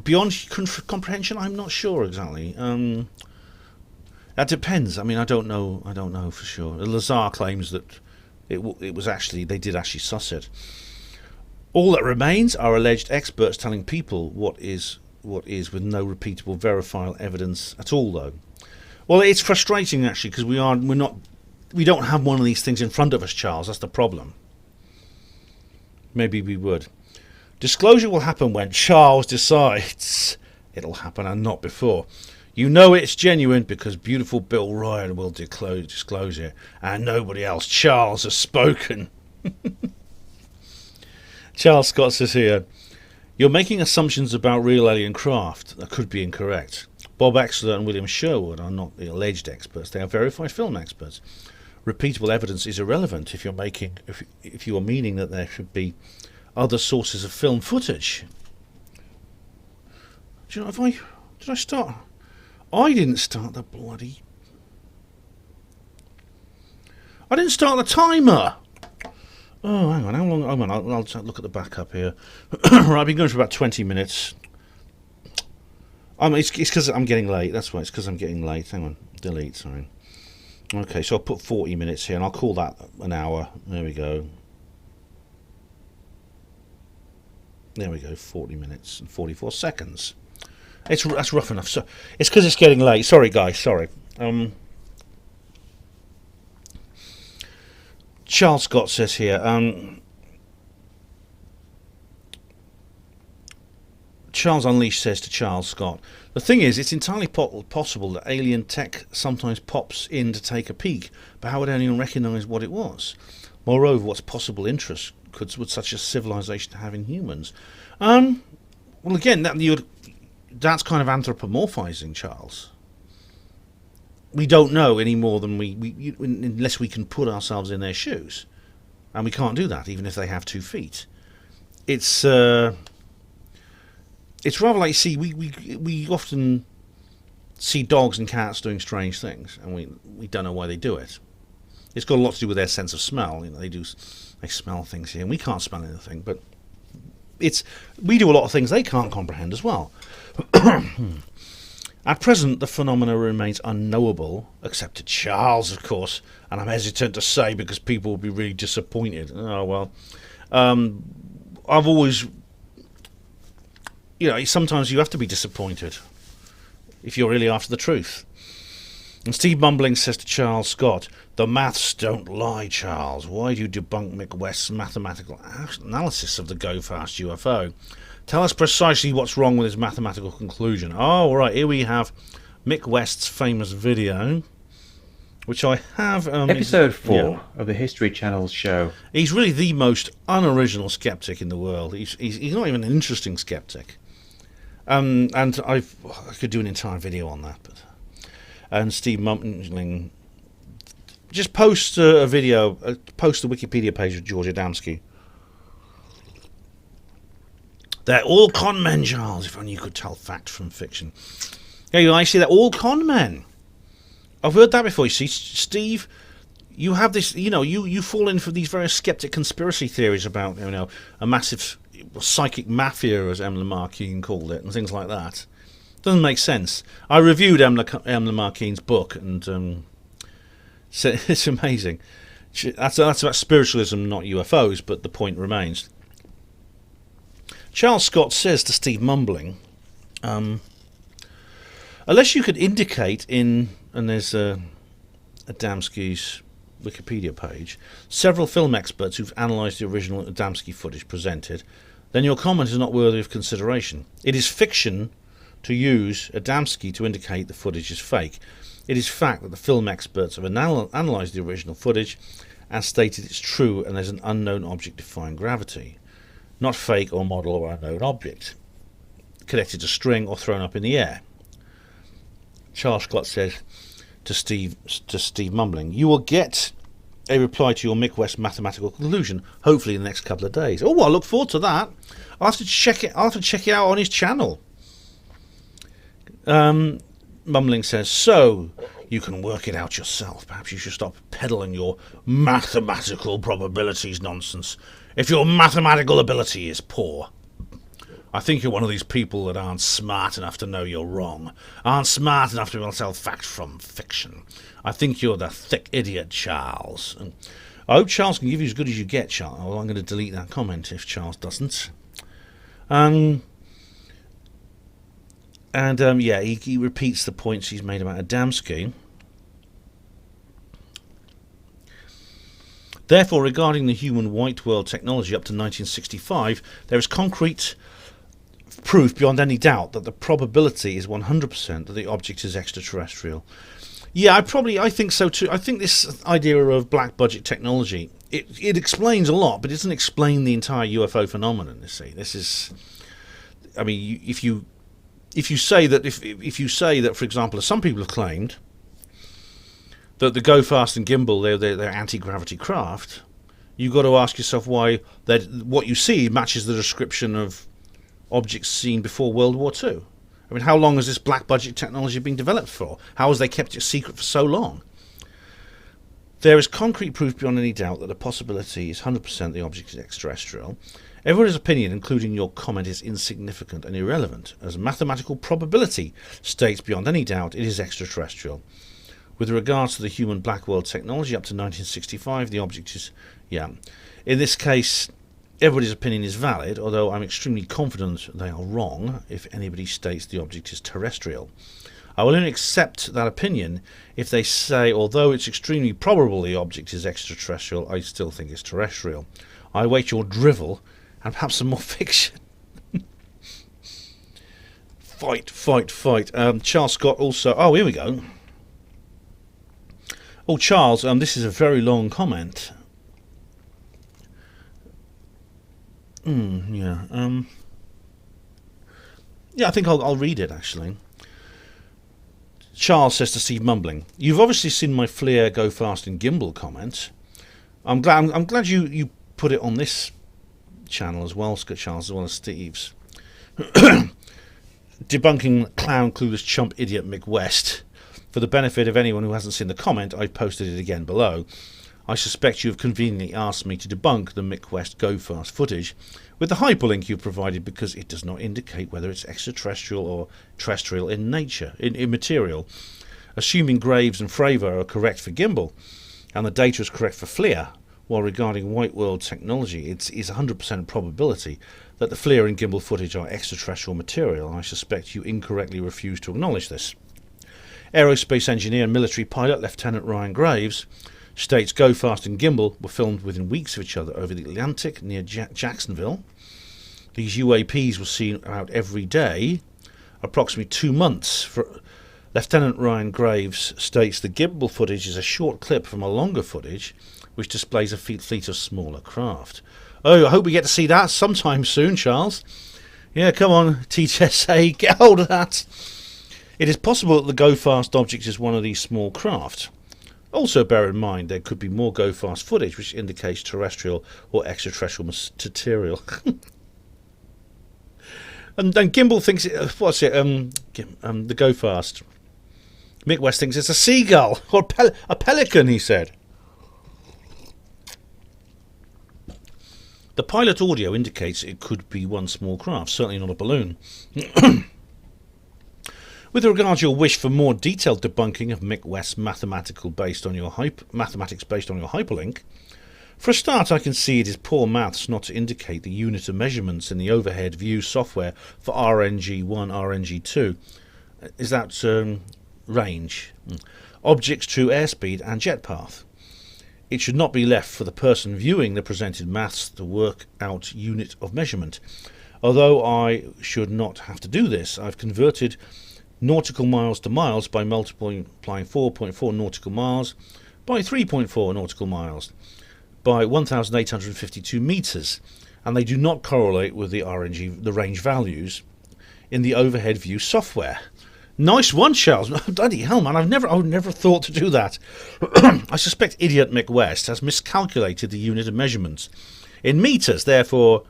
beyond comprehension, I'm not sure exactly. That depends. I mean, I don't know for sure. Lazar claims that it was actually, they did actually suss it. All that remains are alleged experts telling people what is with no repeatable verifiable evidence at all, though. Well, it's frustrating actually because we don't have one of these things in front of us, Charles. That's the problem. Maybe we would. Disclosure will happen when Charles decides it'll happen and not before. You know it's genuine because beautiful Bill Ryan will disclose it and nobody else. Charles has spoken. Charles Scott says here, you're making assumptions about real alien craft that could be incorrect. Bob Exler and William Sherwood are not the alleged experts. They are verified film experts. Repeatable evidence is irrelevant if you are meaning that there should be other sources of film footage. Do you know, did I start? I didn't start the bloody... I didn't start the timer! Oh, hang on, how long... Hang on, I'll look at the backup here. Right, I've been going for about 20 minutes. It's because I'm getting late, that's why, it's because I'm getting late. Hang on, delete, sorry. Okay, so I'll put 40 minutes here, and I'll call that an hour. There we go. There we go, 40 minutes and 44 seconds. That's rough enough. So it's because it's getting late. Sorry, guys. Sorry. Charles Scott says here. Charles Unleashed says to Charles Scott, the thing is, it's entirely possible that alien tech sometimes pops in to take a peek, but how would anyone recognise what it was? Moreover, what's possible interest would such a civilization have in humans? Well, again, that's kind of anthropomorphizing, Charles. We don't know any more than we unless we can put ourselves in their shoes, and we can't do that even if they have 2 feet. It's rather like, see, we often see dogs and cats doing strange things, and we don't know why they do it. It's got a lot to do with their sense of smell. You know, they smell things here, and we can't smell anything, but we do a lot of things they can't comprehend as well. At present, the phenomena remains unknowable, except to Charles, of course, and I'm hesitant to say because people will be really disappointed. Oh, well. I've always... You know, sometimes you have to be disappointed if you're really after the truth. And Steve Mumbling says to Charles Scott, the maths don't lie, Charles. Why do you debunk Mick West's mathematical analysis of the go-fast UFO? Tell us precisely what's wrong with his mathematical conclusion. Oh, all right, here we have Mick West's famous video, which I have... Episode 4 of the History Channel's show. He's really the most unoriginal skeptic in the world. He's not even an interesting skeptic. And I could do an entire video on that. And Steve Mumbling just post a video, post the Wikipedia page of George Adamski. They're all con men, Charles, if only you could tell fact from fiction. Yeah, you see, they're all con men. I've heard that before. You see, Steve, you have this, you fall in for these various skeptic conspiracy theories about, a massive psychic mafia, as Emlyn-Jones called it, and things like that. Doesn't make sense. I reviewed Emlyn-Jones' book, and it's amazing. That's about spiritualism, not UFOs, but the point remains. Charles Scott says to Steve Mumbling, unless you could indicate and there's Adamski's Wikipedia page, several film experts who've analysed the original Adamski footage presented, then your comment is not worthy of consideration. It is fiction to use Adamski to indicate the footage is fake. It is fact that the film experts have analysed the original footage and stated it's true and there's an unknown object defying gravity. Not fake or model or unknown object, connected to string or thrown up in the air. Charles Scott said to Steve Mumbling, you will get a reply to your Mick West mathematical conclusion, hopefully in the next couple of days. Oh, I look forward to that. I'll have to check it out on his channel. Mumbling says, so you can work it out yourself. Perhaps you should stop peddling your mathematical probabilities nonsense. If your mathematical ability is poor, I think you're one of these people that aren't smart enough to know you're wrong, aren't smart enough to be able to tell fact from fiction. I think you're the thick idiot, Charles. And I hope Charles can give you as good as you get, Charles. Well, I'm going to delete that comment if Charles doesn't. And yeah, he repeats the points he's made about Adamski. Therefore, regarding the human white world technology up to 1965, there is concrete proof beyond any doubt that the probability is 100% that the object is extraterrestrial. Yeah, I think so too. I think this idea of black budget technology, it explains a lot, but it doesn't explain the entire UFO phenomenon. You see, this is, I mean, if you say that, if you say that, for example, as some people have claimed, that the Go Fast and Gimbal, they're anti-gravity craft, you've got to ask yourself why what you see matches the description of objects seen before World War II. I mean, how long has this black budget technology been developed for? How has they kept it secret for so long? There is concrete proof beyond any doubt that the possibility is 100% the object is extraterrestrial. Everyone's opinion, including your comment, is insignificant and irrelevant, as mathematical probability states beyond any doubt it is extraterrestrial. With regards to the human black world technology up to 1965, the object is, yeah. In this case, everybody's opinion is valid, although I'm extremely confident they are wrong if anybody states the object is terrestrial. I will only accept that opinion if they say, although it's extremely probable the object is extraterrestrial, I still think it's terrestrial. I await your drivel and perhaps some more fiction. Fight. Charles Scott also... Oh, here we go. Oh, Charles, this is a very long comment. Yeah, I think I'll read it, actually. Charles says to Steve Mumbling, "You've obviously seen my FLIR Go Fast and Gimbal comment. I'm glad you put it on this channel as well, Charles, as well as Steve's. Debunking clown, clueless, chump, idiot Mick West. For the benefit of anyone who hasn't seen the comment, I've posted it again below. I suspect you have conveniently asked me to debunk the Mick West Go Fast footage with the hyperlink you provided because it does not indicate whether it's extraterrestrial or terrestrial in nature, in material. Assuming Graves and Fravor are correct for Gimbal, and the data is correct for FLIR, while regarding white world technology, it is 100% probability that the FLIR and Gimbal footage are extraterrestrial material, and I suspect you incorrectly refuse to acknowledge this. Aerospace engineer and military pilot Lieutenant Ryan Graves states Go Fast and Gimbal were filmed within weeks of each other over the Atlantic near Jacksonville. These UAPs were seen about every day, approximately 2 months. Lieutenant Ryan Graves states the Gimbal footage is a short clip from a longer footage which displays a fleet of smaller craft. Oh, I hope we get to see that sometime soon, Charles. Yeah, come on, TTSA, get hold of that. It is possible that the Go Fast object is one of these small craft. Also bear in mind there could be more Go Fast footage which indicates terrestrial or extraterrestrial material. and Gimbal thinks it, the Go Fast. Mick West thinks it's a seagull or a pelican, he said. The pilot audio indicates it could be one small craft, certainly not a balloon. With regard to your wish for more detailed debunking of Mick West's mathematics based on your hyperlink, for a start I can see it is poor maths not to indicate the unit of measurements in the overhead view software for RNG1, RNG2. Is that range? Objects, true airspeed and jet path. It should not be left for the person viewing the presented maths to work out unit of measurement. Although I should not have to do this, I've converted nautical miles to miles by multiplying 4.4 nautical miles by 3.4 nautical miles by 1,852 meters, and they do not correlate with the range values in the overhead view software. Nice one, Charles. Bloody hell, man! I would never thought to do that. I suspect idiot Mick West has miscalculated the unit of measurements in meters. Therefore,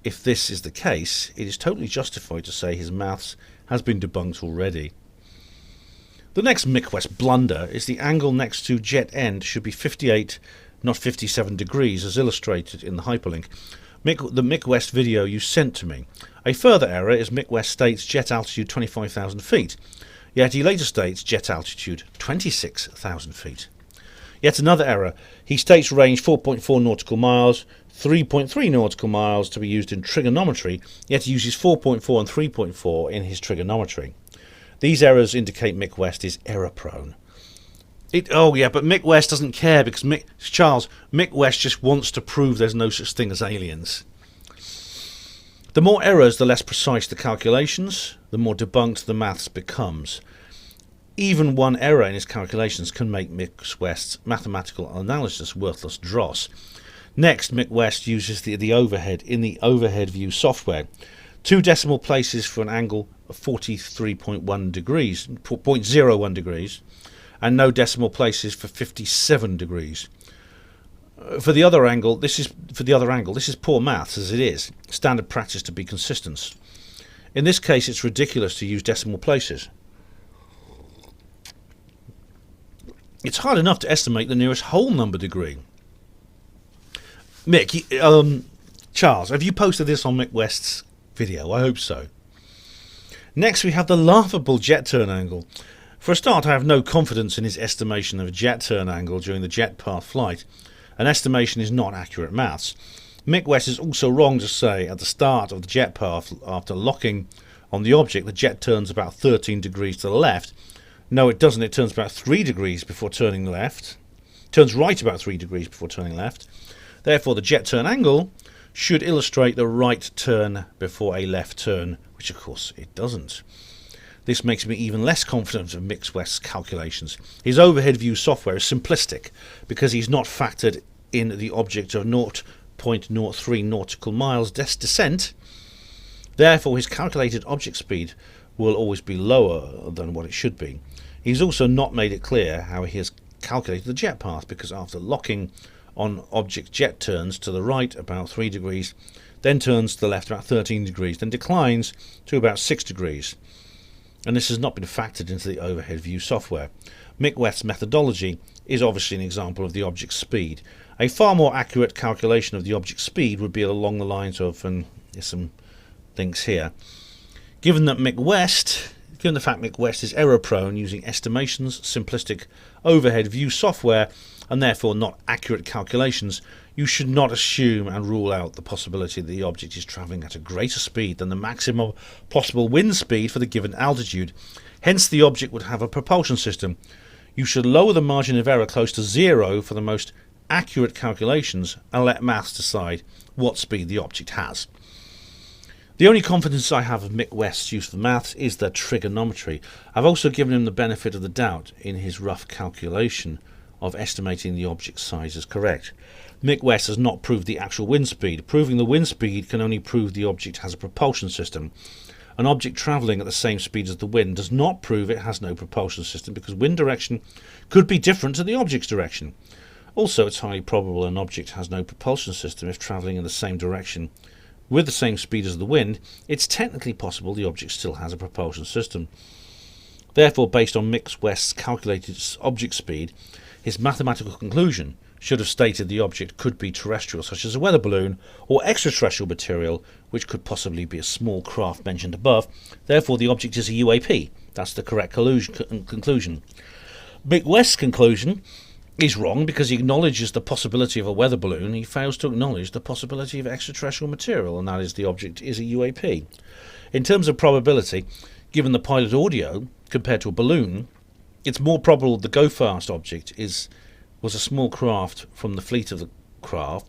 if this is the case, it is totally justified to say his maths has been debunked already. The next Mick West blunder is the angle next to jet end should be 58, not 57 degrees, as illustrated in the hyperlink. The Mick West video you sent to me. A further error is Mick West states jet altitude 25,000 feet, yet he later states jet altitude 26,000 feet. Yet another error. He states range 4.4 nautical miles, 3.3 nautical miles to be used in trigonometry, yet he uses 4.4 and 3.4 in his trigonometry. These errors indicate Mick West is error-prone. Oh yeah, but Mick West doesn't care because Mick West just wants to prove there's no such thing as aliens. The more errors, the less precise the calculations, the more debunked the maths becomes. Even one error in his calculations can make Mick West's mathematical analysis worthless dross. Next, Mick West uses the overhead in the overhead view software. 2 decimal places for an angle of 43.1 degrees, 0.01 degrees, and no decimal places for 57 degrees. For the other angle, this is poor maths as it is. Standard practice to be consistent. In this case, it's ridiculous to use decimal places. It's hard enough to estimate the nearest whole number degree. Mick, Charles, have you posted this on Mick West's video? I hope so. Next, we have the laughable jet turn angle. For a start, I have no confidence in his estimation of a jet turn angle during the jet path flight. An estimation is not accurate maths. Mick West is also wrong to say at the start of the jet path, after locking on the object, the jet turns about 13 degrees to the left. No, it doesn't. It turns about 3 degrees before turning left. Turns right about 3 degrees before turning left. Therefore, the jet turn angle should illustrate the right turn before a left turn, which of course it doesn't. This makes me even less confident of Mick West's calculations. His overhead view software is simplistic because he's not factored in the object of 0.03 nautical miles descent. Therefore, his calculated object speed will always be lower than what it should be. He's also not made it clear how he has calculated the jet path, because after locking on object, jet turns to the right about 3 degrees, then turns to the left about 13 degrees, then declines to about 6 degrees. And this has not been factored into the overhead view software. Mick West's methodology is obviously an example of the object speed. A far more accurate calculation of the object speed would be along the lines of, and there's some links here, given the fact Mick West is error prone using estimations, simplistic overhead view software, and therefore not accurate calculations, you should not assume and rule out the possibility that the object is travelling at a greater speed than the maximum possible wind speed for the given altitude. Hence, the object would have a propulsion system. You should lower the margin of error close to 0 for the most accurate calculations and let maths decide what speed the object has. The only confidence I have of Mick West's use of maths is the trigonometry. I've also given him the benefit of the doubt in his rough calculation of estimating the object size as correct. Mick West has not proved the actual wind speed. Proving the wind speed can only prove the object has a propulsion system. An object travelling at the same speed as the wind does not prove it has no propulsion system, because wind direction could be different to the object's direction. Also, it's highly probable an object has no propulsion system if travelling in the same direction with the same speed as the wind. It's technically possible the object still has a propulsion system. Therefore, based on Mick West's calculated object speed, his mathematical conclusion should have stated the object could be terrestrial, such as a weather balloon, or extraterrestrial material, which could possibly be a small craft mentioned above. Therefore, the object is a UAP. That's the correct conclusion. Mick West's conclusion is wrong because he acknowledges the possibility of a weather balloon. He fails to acknowledge the possibility of extraterrestrial material, and that is the object is a UAP. In terms of probability, given the pilot audio compared to a balloon, it's more probable the go-fast object was a small craft from the fleet of the craft,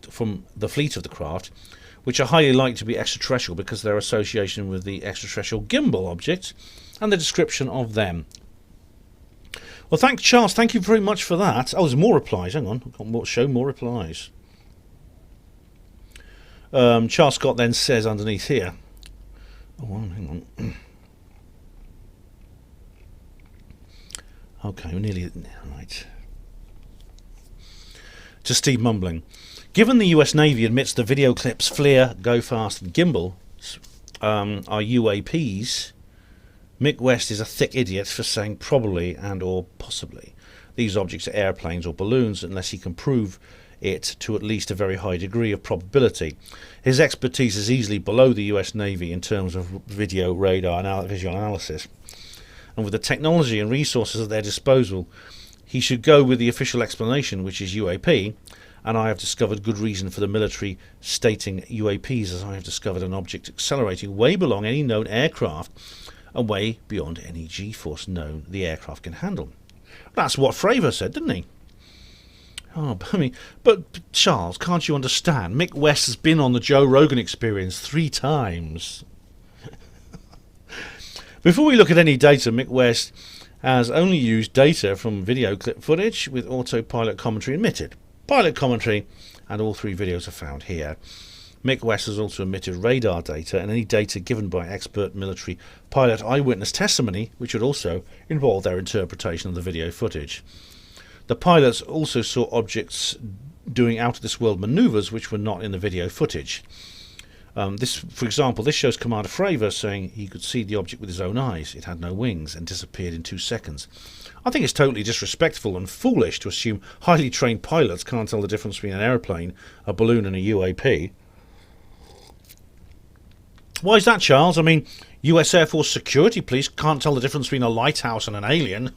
which are highly likely to be extraterrestrial because of their association with the extraterrestrial gimbal object and the description of them. Well, thanks, Charles. Thank you very much for that. Oh, there's more replies. Hang on. Show more replies. Charles Scott then says underneath here. Oh, hang on. Okay, we're nearly right. To Steve Mumbling. Given the US Navy admits the video clips FLIR, GoFast and Gimbal are UAPs, Mick West is a thick idiot for saying probably and or possibly. These objects are airplanes or balloons unless he can prove it to at least a very high degree of probability. His expertise is easily below the US Navy in terms of video, radar, visual analysis. And with the technology and resources at their disposal, he should go with the official explanation, which is UAP, and I have discovered good reason for the military stating UAPs, as I have discovered an object accelerating way below any known aircraft and way beyond any G-force known the aircraft can handle. That's what Fravor said, didn't he? Oh, but Charles, can't you understand? Mick West has been on the Joe Rogan Experience 3 times. Before we look at any data, Mick West has only used data from video clip footage with autopilot commentary omitted. Pilot commentary and all 3 videos are found here. Mick West has also omitted radar data and any data given by expert military pilot eyewitness testimony, which would also involve their interpretation of the video footage. The pilots also saw objects doing out-of-this-world manoeuvres which were not in the video footage. For example, this shows Commander Fravor saying he could see the object with his own eyes. It had no wings and disappeared in 2 seconds. I think it's totally disrespectful and foolish to assume highly trained pilots can't tell the difference between an aeroplane, a balloon and a UAP. Why is that, Charles? I mean, US Air Force security police can't tell the difference between a lighthouse and an alien.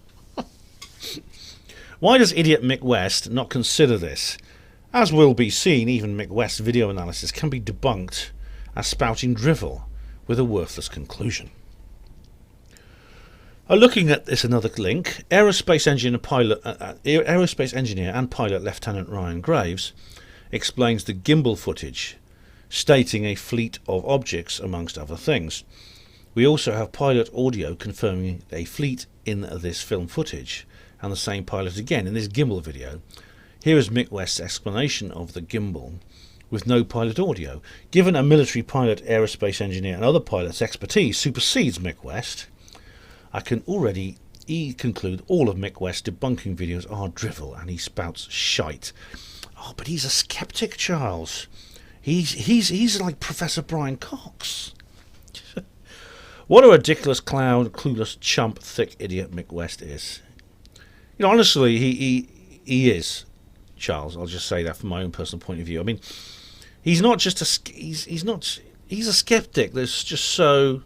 Why does idiot Mick West not consider this? As will be seen, even Mick West's video analysis can be debunked as spouting drivel with a worthless conclusion. Looking at this, another link, aerospace engineer and pilot Lieutenant Ryan Graves explains the gimbal footage, stating a fleet of objects amongst other things. We also have pilot audio confirming a fleet in this film footage, and the same pilot again in this gimbal video. Here is Mick West's explanation of the gimbal with no pilot audio. Given a military pilot, aerospace engineer and other pilots' expertise supersedes Mick West, I can already conclude all of Mick West's debunking videos are drivel and he spouts shite. Oh, but he's a skeptic, Charles. He's like Professor Brian Cox. What a ridiculous clown, clueless chump, thick idiot Mick West is. You know, honestly, he is, Charles. I'll just say that from my own personal point of view. I mean, he's not just he's a skeptic that's just so.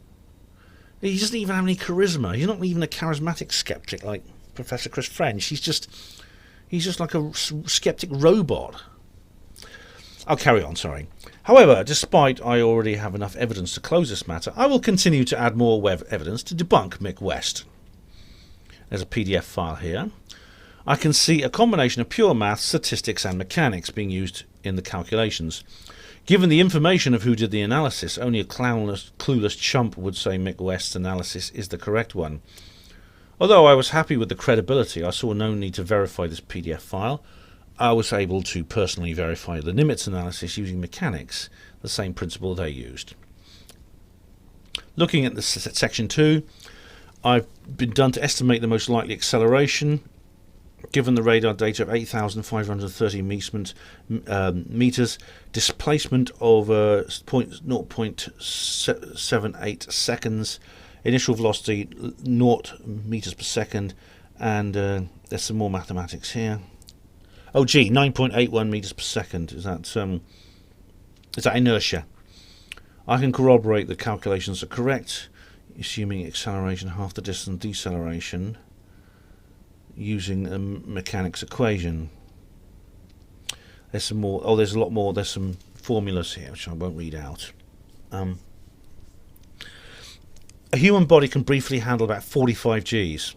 He doesn't even have any charisma. He's not even a charismatic skeptic like Professor Chris French. He's just like a skeptic robot. I'll carry on, sorry. However, despite I already have enough evidence to close this matter, I will continue to add more web evidence to debunk Mick West. There's a PDF file here. I can see a combination of pure maths, statistics and mechanics being used in the calculations. Given the information of who did the analysis, only a clueless chump would say Mick West's analysis is the correct one. Although I was happy with the credibility, I saw no need to verify this PDF file. I was able to personally verify the Nimitz analysis using mechanics, the same principle they used. Looking at the section 2, I've been done to estimate the most likely acceleration. Given the radar data of 8,530 meters, displacement of 0.78 seconds, initial velocity 0 meters per second, and there's some more mathematics here. Oh gee, 9.81 meters per second. Is that inertia? I can corroborate the calculations are correct, assuming acceleration half the distance deceleration, using a mechanics equation. There's some more. Oh, there's a lot more. There's some formulas here which I won't read out. A human body can briefly handle about 45 Gs.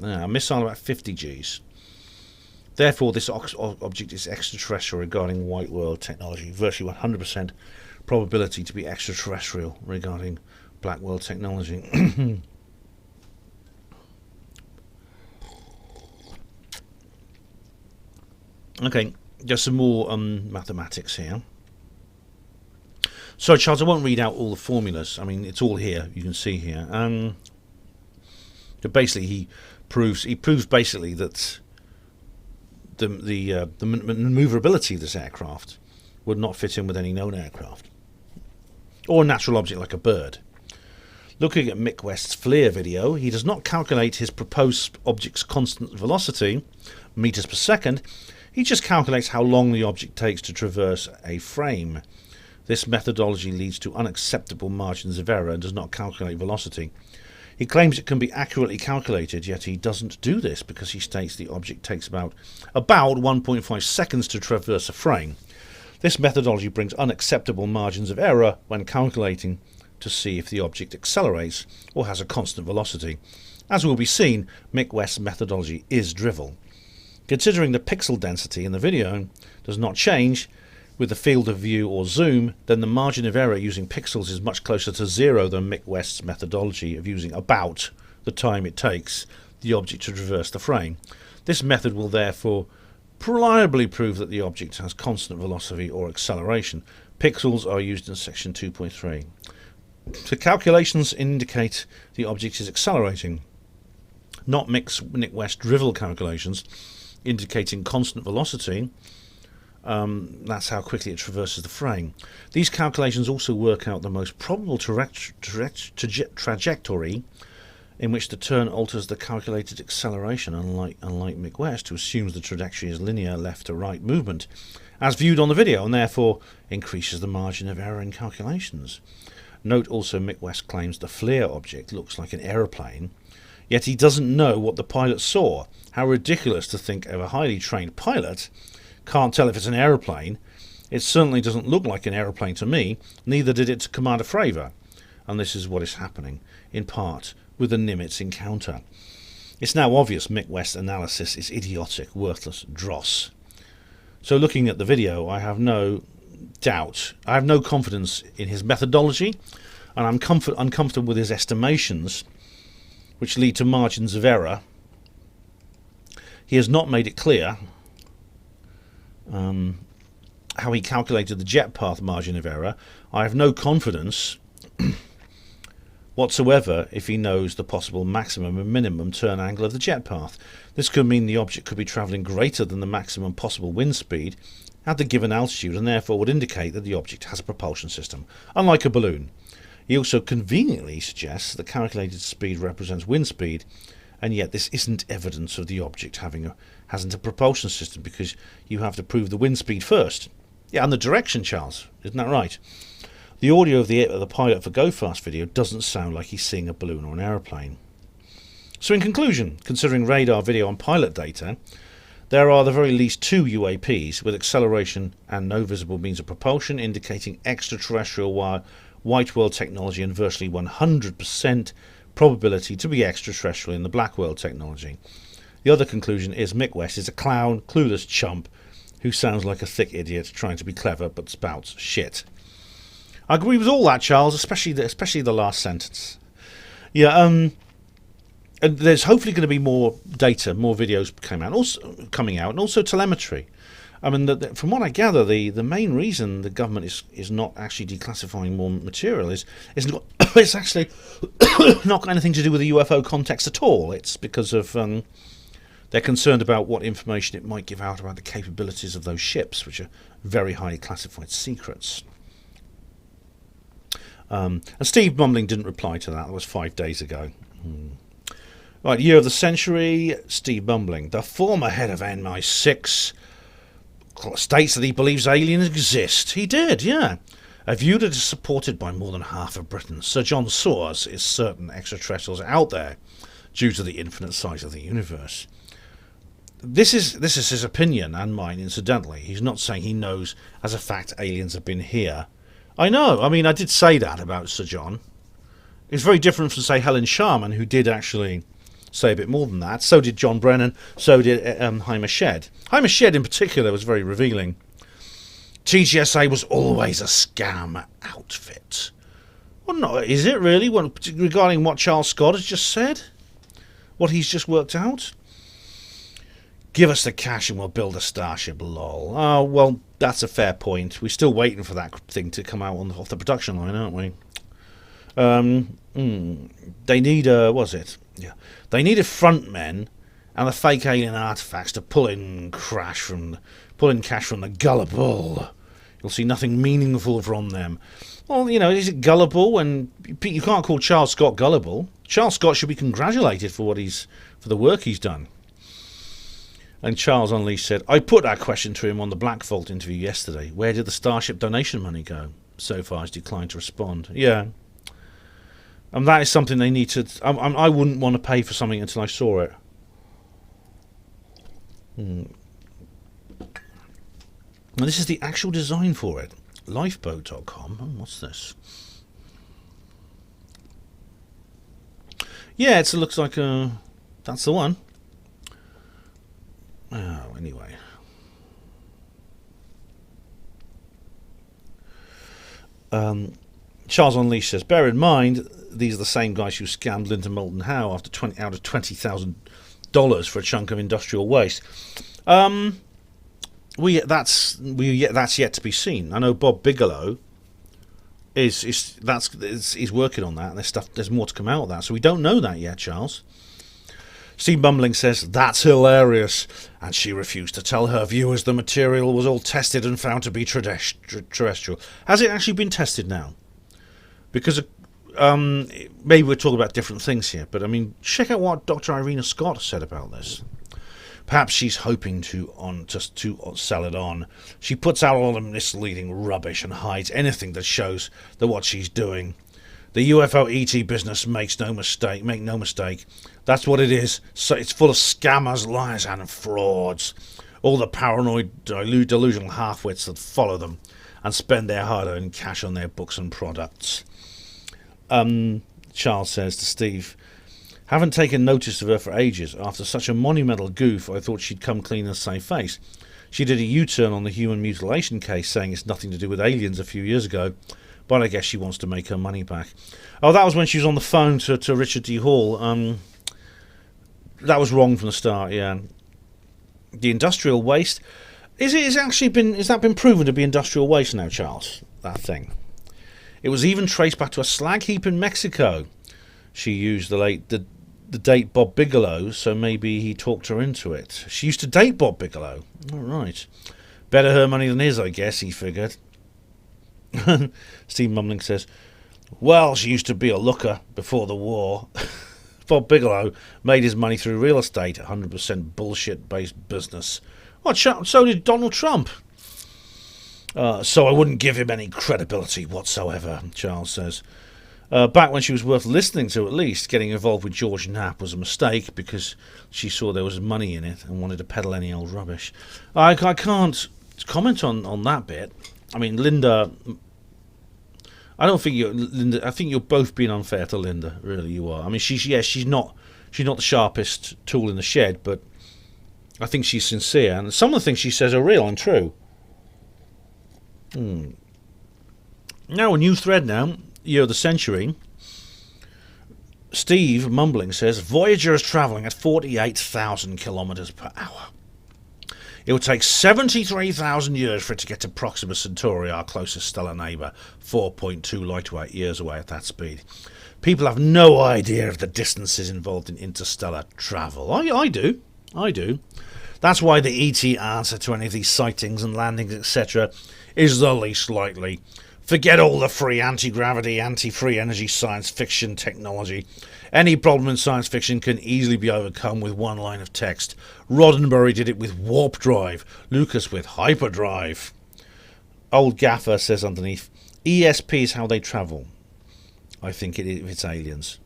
A missile about 50 Gs. Therefore, this object is extraterrestrial regarding white world technology. Virtually 100% probability to be extraterrestrial regarding black world technology. Okay, there's some more mathematics here. Sorry, Charles, I won't read out all the formulas. I mean, it's all here. You can see here. But basically, he proves basically that the maneuverability of this aircraft would not fit in with any known aircraft or a natural object like a bird. Looking at Mick West's FLIR video, he does not calculate his proposed object's constant velocity, meters per second. He just calculates how long the object takes to traverse a frame. This methodology leads to unacceptable margins of error and does not calculate velocity. He claims it can be accurately calculated, yet he doesn't do this because he states the object takes about 1.5 seconds to traverse a frame. This methodology brings unacceptable margins of error when calculating to see if the object accelerates or has a constant velocity. As will be seen, Mick West's methodology is drivel. Considering the pixel density in the video does not change with the field of view or zoom, then the margin of error using pixels is much closer to 0 than Mick West's methodology of using about the time it takes the object to traverse the frame. This method will therefore reliably prove that the object has constant velocity or acceleration. Pixels are used in section 2.3. The calculations indicate the object is accelerating, not Mick West drivel calculations indicating constant velocity. That's how quickly it traverses the frame. These calculations also work out the most probable trajectory in which the turn alters the calculated acceleration, unlike Mick West, who assumes the trajectory is linear left to right movement, as viewed on the video, and therefore increases the margin of error in calculations. Note also Mick West claims the FLIR object looks like an aeroplane, yet he doesn't know what the pilot saw. How ridiculous to think of a highly trained pilot can't tell if it's an aeroplane. It certainly doesn't look like an aeroplane to me, neither did it to Commander Fravor. And this is what is happening, in part, with the Nimitz encounter. It's now obvious Mick West's analysis is idiotic, worthless dross. So looking at the video, I have no doubt, I have no confidence in his methodology, and I'm uncomfortable with his estimations, which lead to margins of error. He has not made it clear how he calculated the jet path margin of error. I have no confidence whatsoever if he knows the possible maximum and minimum turn angle of the jet path. This could mean the object could be travelling greater than the maximum possible wind speed at the given altitude, and therefore would indicate that the object has a propulsion system, unlike a balloon. He also conveniently suggests that the calculated speed represents wind speed, and yet this isn't evidence of the object hasn't a propulsion system, because you have to prove the wind speed first. Yeah, and the direction, Charles. Isn't that right? The audio of the pilot for Go Fast video doesn't sound like he's seeing a balloon or an aeroplane. So in conclusion, considering radar video and pilot data, there are the very least 2 UAPs with acceleration and no visible means of propulsion, indicating extraterrestrial white world technology and virtually 100% probability to be extraterrestrial in the black world technology. The other conclusion is Mick West is a clown, clueless chump who sounds like a thick idiot trying to be clever but spouts shit. I agree with all that, Charles, especially the last sentence. Yeah, and there's hopefully going to be more data, more videos coming out, and also telemetry. I mean, from what I gather, the main reason the government is not actually declassifying more material is it's actually not got anything to do with the UFO context at all. It's because of they're concerned about what information it might give out about the capabilities of those ships, which are very highly classified secrets. And Steve Mumbling didn't reply to that. That was 5 days ago. Right, year of the century, Steve Mumbling. The former head of MI6 states that he believes aliens exist. He did, yeah. A view that is supported by more than half of Britain. Sir John Soares is certain extraterrestrials are out there due to the infinite size of the universe. This is his opinion, and mine, incidentally. He's not saying he knows as a fact aliens have been here. I know, I mean, I did say that about Sir John. It's very different from, say, Helen Sharman, who did actually say a bit more than that. So did John Brennan, so did Heimer Shedd. Heimer Shedd in particular was very revealing. TGSA was always a scam outfit. Well, no, is it really? Regarding what Charles Scott has just said? What he's just worked out? Give us the cash and we'll build a starship, lol. Oh, well, that's a fair point. We're still waiting for that thing to come out off the production line, aren't we? They need They needed frontmen and the fake alien artifacts to pull in cash from the gullible. You'll see nothing meaningful from them. Well, is it gullible when you can't call Charles Scott gullible? Charles Scott should be congratulated for the work he's done. And Charles Unleashed said, I put that question to him on the Black Vault interview yesterday. Where did the Starship donation money go? So far, he's declined to respond. Yeah. And that is something they need to... I wouldn't want to pay for something until I saw it. And this is the actual design for it. Lifeboat.com. Oh, what's this? Yeah, it looks like a... That's the one. Oh, anyway. Charles Unleashed says, bear in mind, these are the same guys who scammed Linda Moulton Howe out of $20,000 for a chunk of industrial waste. That's yet to be seen. I know Bob Bigelow is working on that, and there's more to come out of that. So we don't know that yet, Charles. Steve Mumbling says, that's hilarious, and she refused to tell her viewers the material was all tested and found to be terrestrial. Has it actually been tested now? Because maybe we're talking about different things here, but I mean, check out what Dr. Irina Scott said about this. Perhaps she's hoping to sell it on. She puts out all the misleading rubbish and hides anything that shows that what she's doing. The UFO ET business make no mistake. That's what it is. So it's full of scammers, liars, and frauds. All the paranoid, delusional half-wits that follow them and spend their hard-earned cash on their books and products. Charles says to Steve, haven't taken notice of her for ages. After such a monumental goof, I thought she'd come clean and save face. She did a U-turn on the human mutilation case, saying it's nothing to do with aliens a few years ago, but I guess she wants to make her money back. Oh, that was when she was on the phone to Richard D. Hall. That was wrong from the start, yeah. The industrial waste, has that been proven to be industrial waste now, Charles? That thing. It was even traced back to a slag heap in Mexico. She used the date Bob Bigelow, so maybe he talked her into it. She used to date Bob Bigelow. All right. Better her money than his, I guess, he figured. Steve Mumbling says, well, she used to be a looker before the war. Bob Bigelow made his money through real estate, 100% bullshit-based business. Well, so did Donald Trump. So I wouldn't give him any credibility whatsoever, Charles says. Back when she was worth listening to, at least, getting involved with George Knapp was a mistake because she saw there was money in it and wanted to peddle any old rubbish. I can't comment on that bit. I mean, Linda... I think you're both being unfair to Linda. Really, you are. I mean, she's not the sharpest tool in the shed, but I think she's sincere, and some of the things she says are real and true. Now a new thread now. Year of the century. Steve Mumbling says Voyager is travelling at 48,000 kilometres per hour. It would take 73,000 years for it to get to Proxima Centauri, our closest stellar neighbour, 4.2 light years away at that speed. People have no idea of the distances involved in interstellar travel. I do. That's why the ET answer to any of these sightings and landings, etc., is the least likely. Forget all the free anti-gravity, anti-free energy science fiction technology. Any problem in science fiction can easily be overcome with one line of text. Roddenberry did it with warp drive, Lucas with hyperdrive. Old Gaffer says underneath, ESP is how they travel. I think if it's aliens.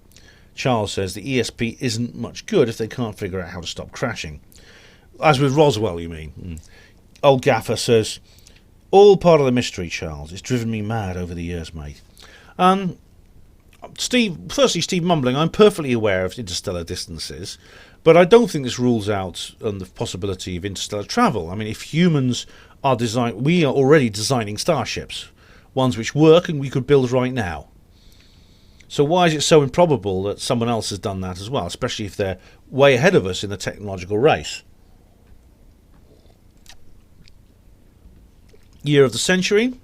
Charles says the ESP isn't much good if they can't figure out how to stop crashing. As with Roswell, you mean? Old Gaffer says, all part of the mystery, Charles. It's driven me mad over the years, mate. Steve Mumbling, I'm perfectly aware of interstellar distances, but I don't think this rules out the possibility of interstellar travel. I mean, if humans are we are already designing starships, ones which work and we could build right now. So why is it so improbable that someone else has done that as well, especially if they're way ahead of us in the technological race? Year of the century.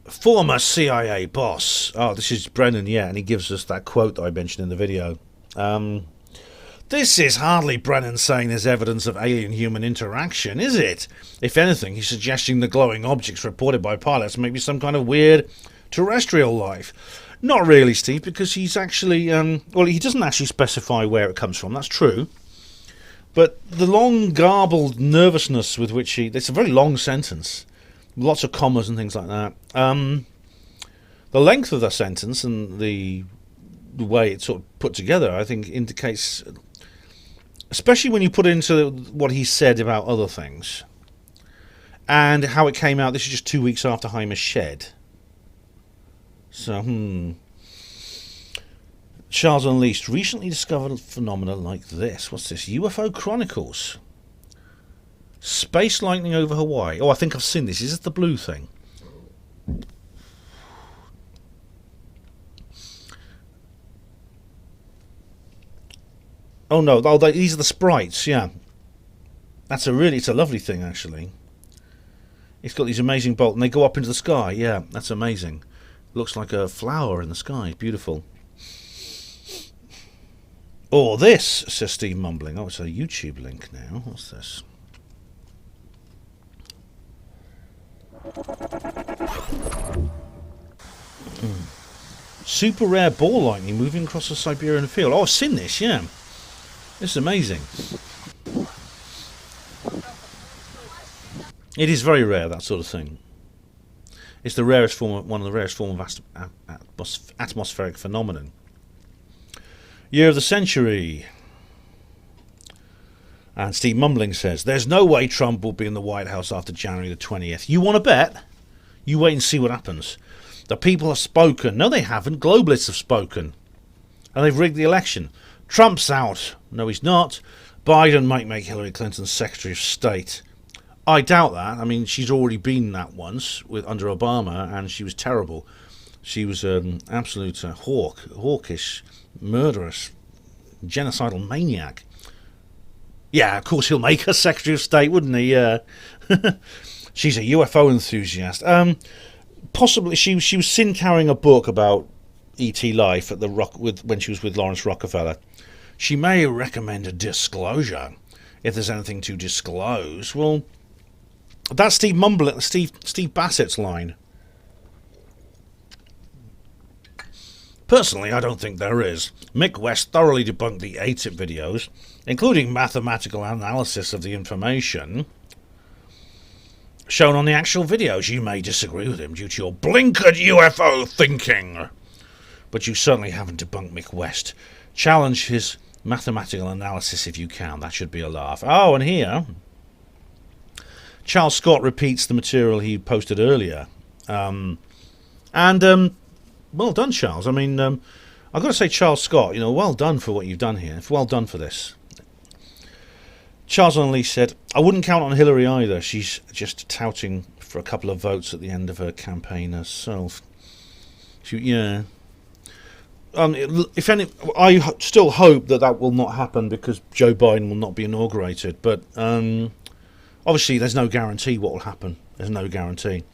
Former CIA boss. Oh, this is Brennan, yeah, and he gives us that quote that I mentioned in the video. This is hardly Brennan saying there's evidence of alien-human interaction, is it? If anything, he's suggesting the glowing objects reported by pilots may be some kind of weird terrestrial life. Not really, Steve, because he's actually... he doesn't actually specify where it comes from, that's true. But the long, garbled nervousness with which it's a very long sentence. Lots of commas and things like that. the length of the sentence and the way it's sort of put together, I think, indicates, especially when you put into what he said about other things and how it came out. This is just 2 weeks after Heimer's shed. So, Charles Unleashed recently discovered a phenomena like this. What's this? UFO Chronicles. Space lightning over Hawaii. Oh, I think I've seen this. Is this the blue thing? Oh no, these are the sprites, yeah. It's a lovely thing, actually. It's got these amazing bolts, and they go up into the sky, yeah, that's amazing. Looks like a flower in the sky, beautiful. Oh, this, says Steve Mumbling. Oh, it's a YouTube link now. What's this? Super rare ball lightning moving across the Siberian field. Oh, I've seen this, yeah. This is amazing. It is very rare, that sort of thing. It's the rarest form, one of the rarest form of atmospheric phenomenon. Year of the century. And Steve Mumbling says, there's no way Trump will be in the White House after January the 20th. You want to bet? You wait and see what happens. The people have spoken. No, they haven't. Globalists have spoken. And they've rigged the election. Trump's out. No, he's not. Biden might make Hillary Clinton Secretary of State. I doubt that. I mean, she's already been that once under Obama, and she was terrible. She was an absolute hawkish, murderous, genocidal maniac. Yeah, of course he'll make her Secretary of State, wouldn't he? Yeah. She's a UFO enthusiast. Possibly, she was seen carrying a book about E.T. life at the when she was with Lawrence Rockefeller. She may recommend a disclosure if there's anything to disclose. Well, that's Steve Bassett's line. Personally, I don't think there is. Mick West thoroughly debunked the ATIP videos, including mathematical analysis of the information shown on the actual videos. You may disagree with him due to your blinkered UFO thinking, but you certainly haven't debunked Mick West. Challenge his mathematical analysis if you can. That should be a laugh. Oh, and here, Charles Scott repeats the material he posted earlier. Well done, Charles. I mean, I've got to say, Charles Scott, well done for what you've done here. Well done for this. Charles Unleashed said, I wouldn't count on Hillary either. She's just touting for a couple of votes at the end of her campaign herself. Yeah. If any, I still hope that will not happen because Joe Biden will not be inaugurated. But obviously, there's no guarantee what will happen. There's no guarantee.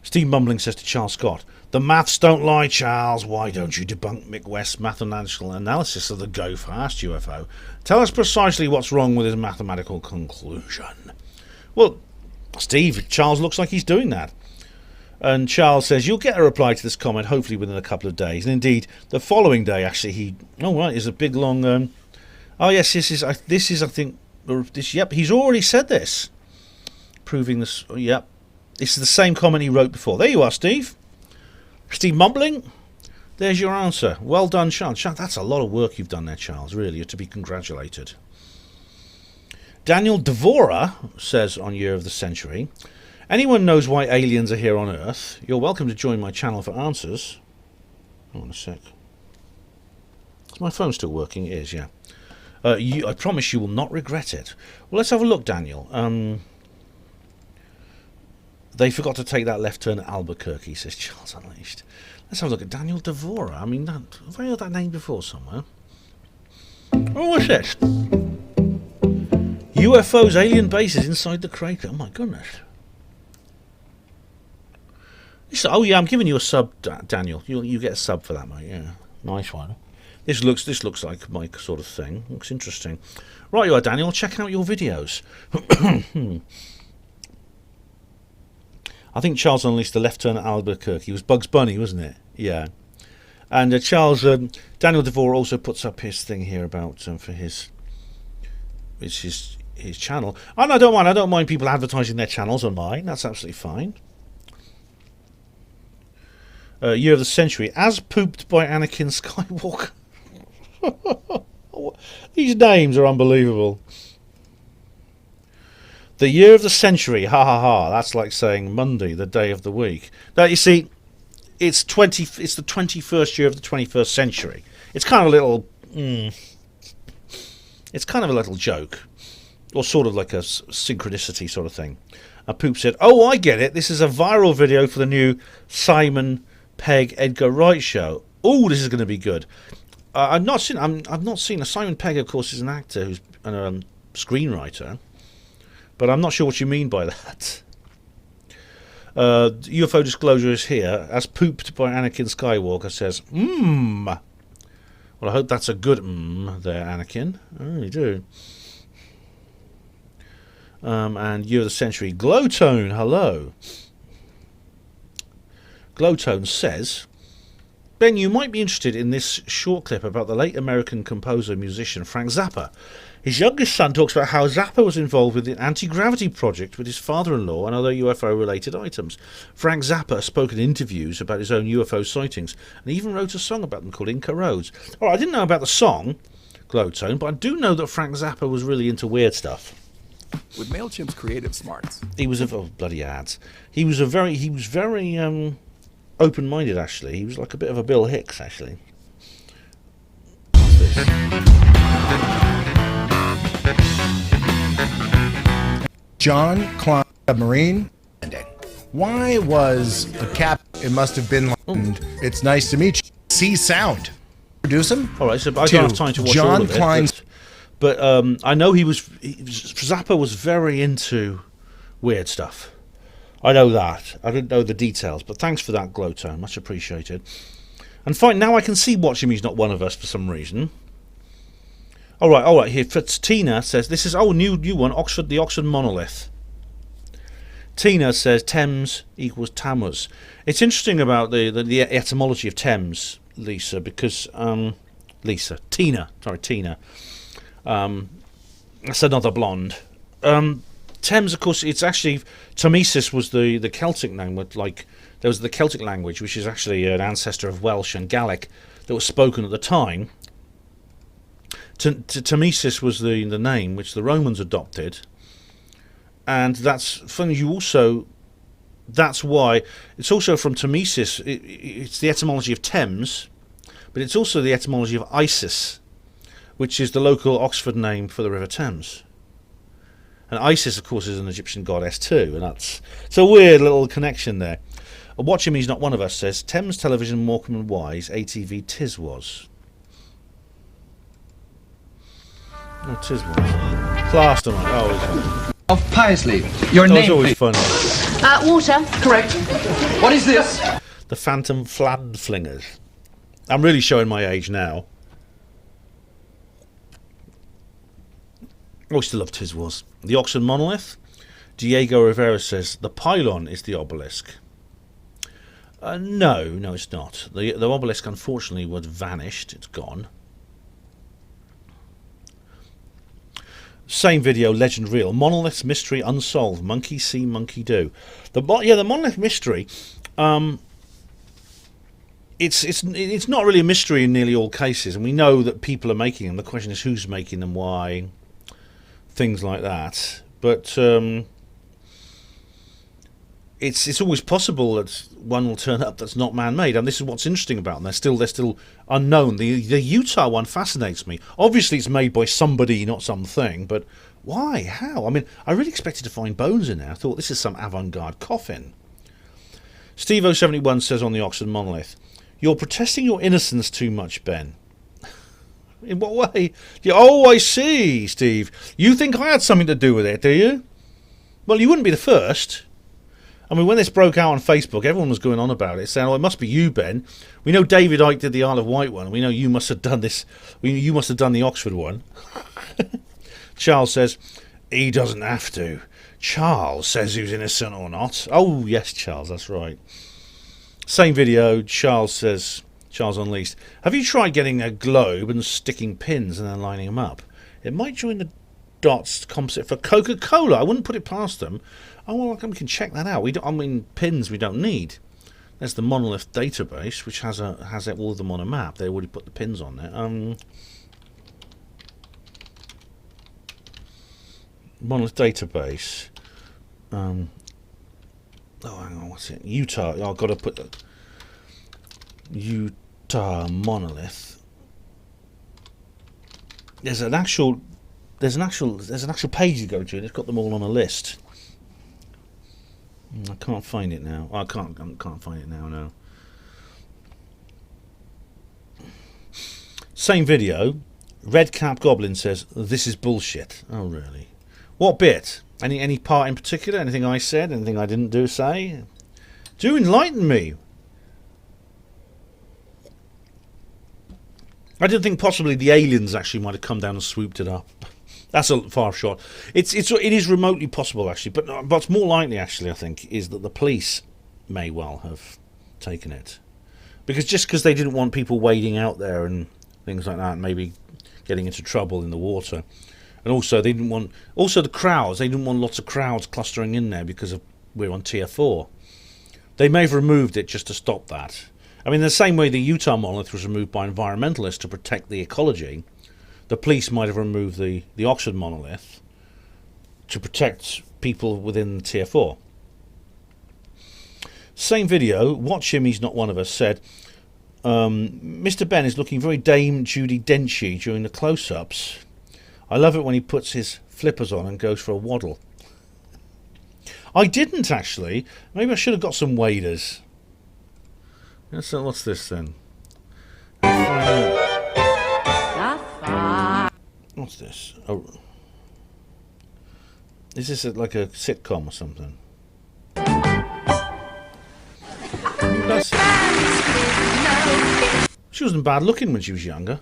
Steve Mumbling says to Charles Scott, the maths don't lie, Charles. Why don't you debunk Mick West's mathematical analysis of the Go Fast UFO? Tell us precisely what's wrong with his mathematical conclusion. Well, Steve, Charles looks like he's doing that. And Charles says, you'll get a reply to this comment hopefully within a couple of days. And indeed, the following day, actually, is a big long... oh, yes, this is, I think... Yep, he's already said this. Proving this... Yep. This is the same comment he wrote before. There you are, Steve. Steve Mumbling. There's your answer. Well done, Charles. That's a lot of work you've done there, Charles. Really, you're to be congratulated. Daniel Devora says on Year of the Century, anyone knows why aliens are here on Earth? You're welcome to join my channel for answers. Hold on a sec. Is my phone still working? It is, yeah. I promise you will not regret it. Well, let's have a look, Daniel. They forgot to take that left turn at Albuquerque, says Charles Unleashed. Let's have a look at Daniel Devora. I mean, have I heard that name before somewhere? Oh, what's this? UFOs, alien bases inside the crater. Oh, my goodness. Oh, yeah, I'm giving you a sub, Daniel. You get a sub for that, mate. Yeah, nice one. This looks like my sort of thing. Looks interesting. Right, you are, Daniel. Check out your videos. I think Charles Unleashed the left turn at Albuquerque. It was Bugs Bunny, wasn't it? Yeah. And Daniel DeVore also puts up his thing here about for his channel. And I don't mind people advertising their channels on mine. That's absolutely fine. Year of the Century, as pooped by Anakin Skywalker. These names are unbelievable. The Year of the Century, ha ha ha. That's like saying Monday, the day of the week. Now, you see, it's the 21st year of the 21st century. It's kind of a little... it's kind of a little joke. Or sort of like a synchronicity sort of thing. Poop said, "Oh, I get it. This is a viral video for the new Simon Pegg Edgar Wright show. Oh, this is going to be good." I've not seen. I've not seen. Simon Pegg, of course, is an actor who's a screenwriter, but I'm not sure what you mean by that. UFO disclosure is here, as pooped by Anakin Skywalker says, Well, I hope that's a good there, Anakin. I really do. And Year of the Century, Glowtone, hello. Glowtone says, "Ben, you might be interested in this short clip about the late American composer musician Frank Zappa. His youngest son talks about how Zappa was involved with the anti-gravity project with his father-in-law and other UFO-related items. Frank Zappa spoke in interviews about his own UFO sightings and even wrote a song about them called Inca Roads." All right, I didn't know about the song, Glowtone, but I do know that Frank Zappa was really into weird stuff. With MailChimp's creative smarts, he was bloody ads. He was very open-minded. Actually, he was like a bit of a Bill Hicks. Actually, what's this? John Klein submarine. Why was the cap? It must have been. It's nice to meet you. See sound. Produce him. All right, so I don't have time to watch all of it. But I know Zappa was very into weird stuff. I know that. I didn't know the details, but thanks for that, Glowtone. Much appreciated. And fine, now I can see Watching Me's not one of us for some reason. All right. Here, Tina says, this is, new one, the Oxford monolith. Tina says, Thames equals Tammuz. It's interesting about the etymology of Thames, Lisa, because, Tina. That's another blonde. Thames, of course, it's actually Thamesis was the Celtic name. There was the Celtic language, which is actually an ancestor of Welsh and Gaelic that was spoken at the time. Thamesis was the name which the Romans adopted, and that's funny. That's why it's also from Thamesis. It's the etymology of Thames, but it's also the etymology of Isis, which is the local Oxford name for the River Thames. And Isis, of course, is an Egyptian goddess too, and it's a weird little connection there. Watching Me's not one of us says, Thames Television, Morecambe and Wise, ATV Tiswas. Oh, Tiswas. Plastermine. Oh, of Paisley. Your name, always funny. Water. Correct. What is this? The Phantom Flag Flingers. I'm really showing my age now. I still love Tiswas. The Oxford monolith. Diego Rivera says the pylon is the obelisk. No, it's not. The obelisk, unfortunately, was vanished. It's gone. Same video, legend real. Monoliths mystery unsolved. Monkey see, monkey do. The monolith mystery. It's not really a mystery in nearly all cases, and we know that people are making them. The question is who's making them, why, things like that. But it's always possible that one will turn up that's not man-made, and this is what's interesting about them. They're still unknown. The Utah one fascinates me. Obviously, it's made by somebody, not something. But why? How? I mean, I really expected to find bones in there. I thought this is some avant-garde coffin. Steve071 says on the Oxford monolith, "You're protesting your innocence too much, Ben." In what way? Oh, I see, Steve. You think I had something to do with it, do you? Well, you wouldn't be the first. I mean, when this broke out on Facebook, everyone was going on about it, saying, "Oh, it must be you, Ben. We know David Icke did the Isle of Wight one. We know you must have done this. You must have done the Oxford one." Charles says, "He doesn't have to. Charles says who's innocent or not." Oh, yes, Charles, that's right. Same video, Charles says, Charles Unleashed, "Have you tried getting a globe and sticking pins and then lining them up? It might join the dots composite for Coca-Cola. I wouldn't put it past them." Oh, well, we can check that out. Pins we don't need. There's the monolith database, which has all of them on a map. They already put the pins on there. Monolith database. Oh, hang on, what's it? Utah. Oh, I've got to put the Utah monolith. There's an actual page you go to, and it's got them all on a list. I can't find it now. I can't find it now. No. Same video. Red Cap Goblin says this is bullshit. Oh really? What bit? Any part in particular? Anything I said? Anything I didn't do? Say? Do enlighten me. I didn't think possibly the aliens actually might have come down and swooped it up. That's a far shot. It is remotely possible actually, but what's more likely actually, I think, is that the police may well have taken it, because they didn't want people wading out there and things like that, maybe getting into trouble in the water, and also they didn't want the crowds. They didn't want lots of crowds clustering in there because we're on tier 4. They may have removed it just to stop that. I mean, the same way the Utah monolith was removed by environmentalists to protect the ecology, the police might have removed the Oxford monolith to protect people within tier 4. Same video, watch him, he's not one of us, said, Mr. Ben is looking very Dame Judi Dench during the close-ups. I love it when he puts his flippers on and goes for a waddle. I didn't actually. Maybe I should have got some waders. So what's this then? What's this? Oh, is this like a sitcom or something? She wasn't bad looking when she was younger.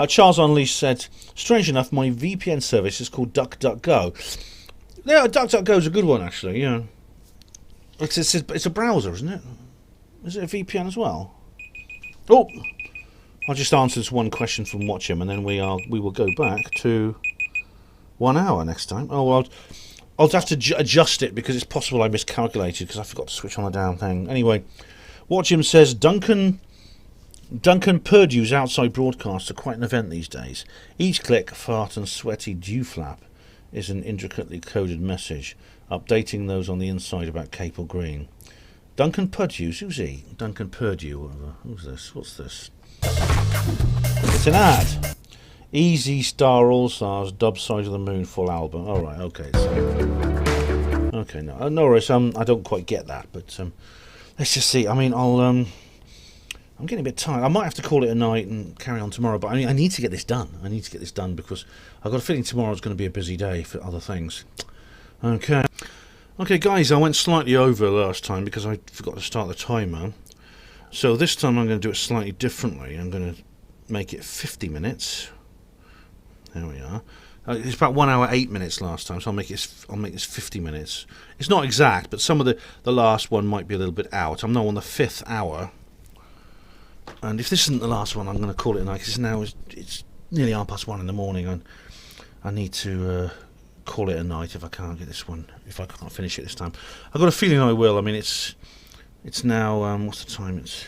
Charles Unleashed said, strange enough, my VPN service is called DuckDuckGo. Yeah, DuckDuckGo is a good one actually. Yeah, it's a browser, isn't it? Is it a VPN as well? Oh, I'll just answer this one question from Watch Him, and then we will go back to 1 hour next time. Oh well, I'll have to adjust it because it's possible I miscalculated because I forgot to switch on the damn thing. Anyway, Watch Him says Duncan Purdue's outside broadcasts are quite an event these days. Each click, fart, and sweaty dew flap is an intricately coded message, updating those on the inside about Capel Green. Duncan Purdue, who's he? Duncan Purdue, whatever. Who's this? What's this? It's an ad. Easy Star All Stars, Dub Side of the Moon full album. All right, okay. So, okay, no worries. I don't quite get that, but let's just see. I mean, I'm getting a bit tired. I might have to call it a night and carry on tomorrow. But I mean, I need to get this done. I need to get this done because I've got a feeling tomorrow's going to be a busy day for other things. Okay. Okay, guys, I went slightly over last time because I forgot to start the timer. So this time I'm going to do it slightly differently. I'm going to make it 50 minutes. There we are. It's about 1 hour 8 minutes last time, so I'll make this 50 minutes. It's not exact, but some of the last one might be a little bit out. I'm now on the 5th hour, and if this isn't the last one, I'm going to call it a night. Because now it's nearly 1:30 in the morning, and I need to call it a night if I can't get this one. If I can't finish it this time, I've got a feeling I will. I mean, it's now what's the time? It's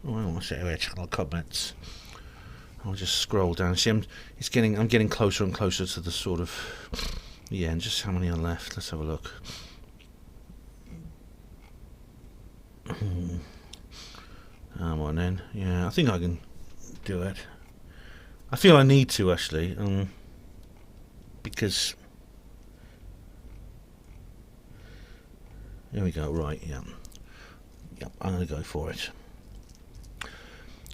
I say here channel comments. I'll just scroll down. See, I'm getting closer and closer to the sort of the end. Just how many are left? Let's have a look. Come on then. Yeah, I think I can do it. I feel I need to actually, because there we go. Right, yeah, I'm gonna go for it.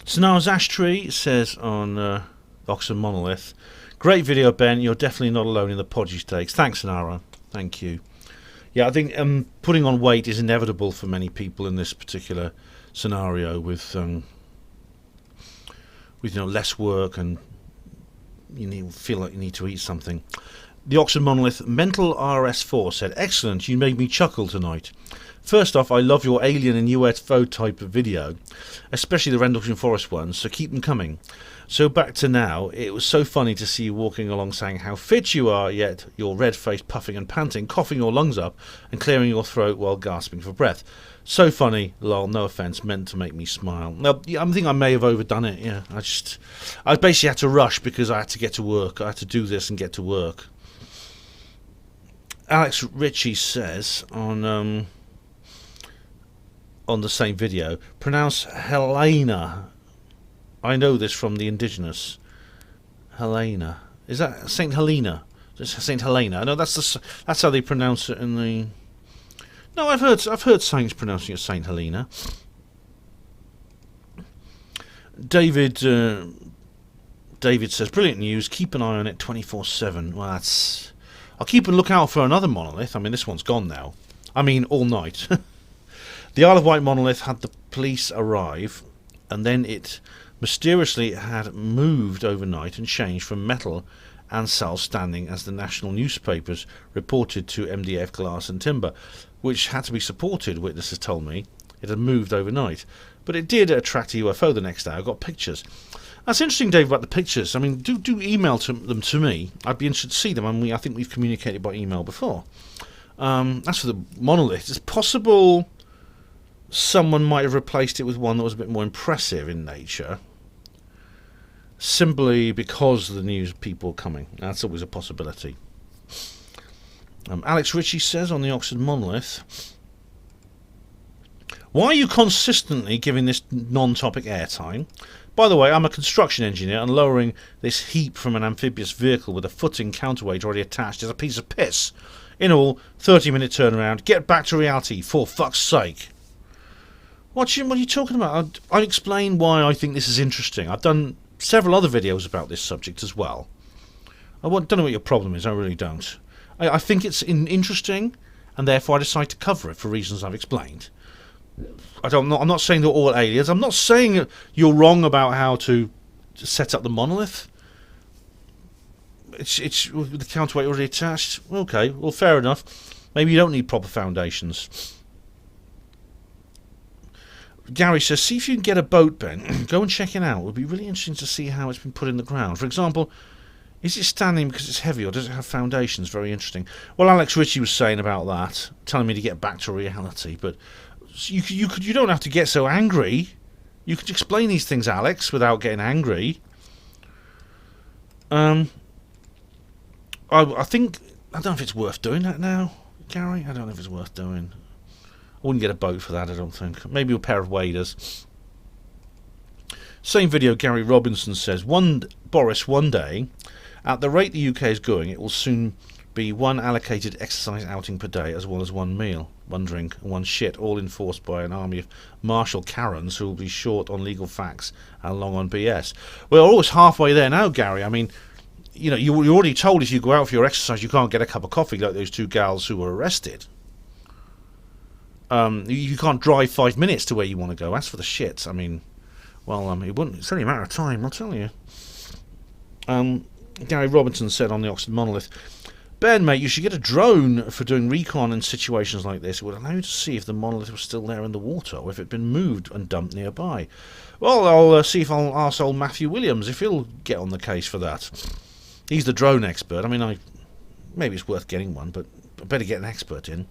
Snar's Ashtree says on Oxford Monolith, great video, Ben. You're definitely not alone in the podgy takes. Thanks, Nara. Thank you. Yeah, I think putting on weight is inevitable for many people in this particular scenario with less work and feel like you need to eat something. The Oxford Monolith Mental RS4 said, excellent, you made me chuckle tonight. First off, I love your alien and UFO type of video, especially the Rendlesham Forest ones, so keep them coming. So back to now, it was so funny to see you walking along saying how fit you are, yet you're red-faced, puffing and panting, coughing your lungs up and clearing your throat while gasping for breath. So funny, lol, no offence, meant to make me smile. Now, I think I may have overdone it, yeah. I basically had to rush because I had to get to work. I had to do this and get to work. Alex Ritchie says on the same video, pronounce Helena. I know this from the indigenous. Helena. Is that Saint Helena? Saint Helena. No, that's how they pronounce it in the. No, I've heard saints pronouncing it Saint Helena. David says, brilliant news. Keep an eye on it 24/7. Well, I'll keep a lookout for another monolith. I mean, this one's gone now. I mean, all night. The Isle of Wight monolith had the police arrive, and then it mysteriously had moved overnight and changed from metal and self-standing as the national newspapers reported to MDF glass and timber, which had to be supported, witnesses told me. It had moved overnight. But it did attract a UFO the next day. I got pictures. That's interesting, Dave, about the pictures. I mean, do email them to me. I'd be interested to see them. I think we've communicated by email before. As for the monolith, it's possible someone might have replaced it with one that was a bit more impressive in nature, simply because of the news people are coming. That's always a possibility. Alex Ritchie says on the Oxford monolith, why are you consistently giving this non-topic airtime? By the way, I'm a construction engineer, and lowering this heap from an amphibious vehicle with a footing counterweight already attached is a piece of piss. In all, 30-minute turnaround. Get back to reality, for fuck's sake. What are you talking about? I'll explain why I think this is interesting. I've done several other videos about this subject as well. I don't know what your problem is, I really don't. I think it's interesting, and therefore I decide to cover it for reasons I've explained. I'm not saying they're all aliens. I'm not saying you're wrong about how to set up the monolith. It's with the counterweight already attached. Okay, well, fair enough. Maybe you don't need proper foundations. Gary says, see if you can get a boat, Ben. Go and check it out. It would be really interesting to see how it's been put in the ground. For example, is it standing because it's heavy, or does it have foundations? Very interesting. Well, Alex Ritchie was saying about that, telling me to get back to reality. But you don't have to get so angry. You could explain these things, Alex, without getting angry. I think, I don't know if it's worth doing that now, Gary. I don't know if it's worth doing. I wouldn't get a boat for that, I don't think. Maybe a pair of waders. Same video, Gary Robinson says, Boris, one day, at the rate the UK is going, it will soon be one allocated exercise outing per day, as well as one meal, one drink, and one shit, all enforced by an army of Marshal Karens who will be short on legal facts and long on BS. We're always halfway there now, Gary. I mean, you know, you're already told if you go out for your exercise, you can't get a cup of coffee like those two gals who were arrested. You can't drive 5 minutes to where you want to go. As for the shits, I mean, well, it's only a matter of time, I'll tell you. Gary Robinson said on the Oxford monolith, Ben, mate, you should get a drone for doing recon in situations like this. It would allow you to see if the monolith was still there in the water, or if it had been moved and dumped nearby. Well, I'll see if I'll ask old Matthew Williams if he'll get on the case for that. He's the drone expert. I mean, maybe it's worth getting one, but I better get an expert in.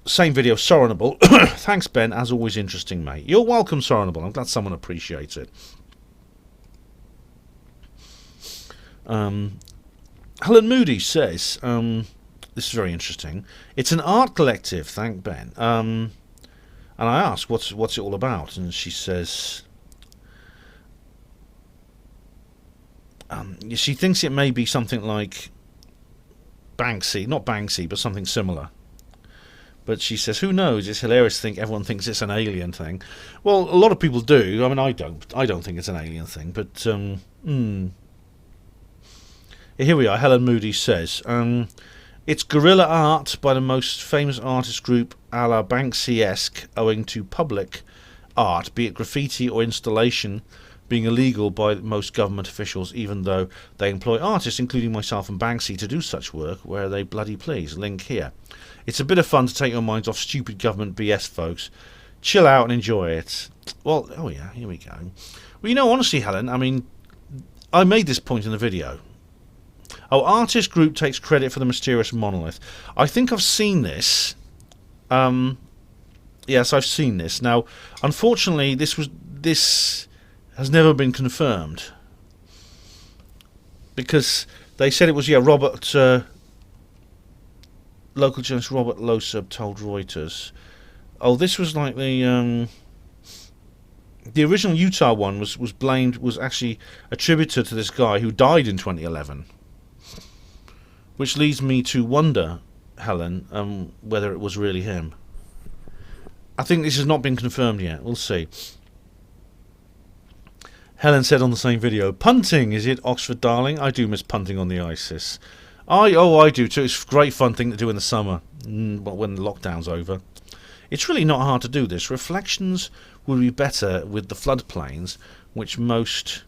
Same video, Sorenable. Thanks, Ben. As always, interesting, mate. You're welcome, Sorenable. I'm glad someone appreciates it. Helen Moody says, this is very interesting. It's an art collective, thank Ben. And I ask, what's it all about? And she says, she thinks it may be something like Banksy, not Banksy, but something similar. But she says, who knows? It's hilarious to think everyone thinks it's an alien thing. Well, a lot of people do. I mean, I don't think it's an alien thing. But, here we are. Helen Moody says, it's guerrilla art by the most famous artist group a la Banksy-esque, owing to public art, be it graffiti or installation, being illegal by most government officials, even though they employ artists, including myself and Banksy, to do such work where they bloody please. Link here. It's a bit of fun to take your minds off stupid government BS, folks. Chill out and enjoy it. Well, oh yeah, here we go. Well, you know, honestly, Helen, I mean, I made this point in the video. Oh, artist group takes credit for the mysterious monolith. I think I've seen this. Yes, I've seen this. Now, unfortunately, this has never been confirmed, because they said it was Robert, local journalist Robert Losub told Reuters. Oh, this was like the original Utah one was actually attributed to this guy who died in 2011, which leads me to wonder, Helen, whether it was really him. I think this has not been confirmed yet. We'll see. Helen said on the same video, punting, is it, Oxford darling? I do miss punting on the ISIS. I do too. It's a great fun thing to do in the summer, when the lockdown's over. It's really not hard to do this. Reflections would be better with the floodplains, which most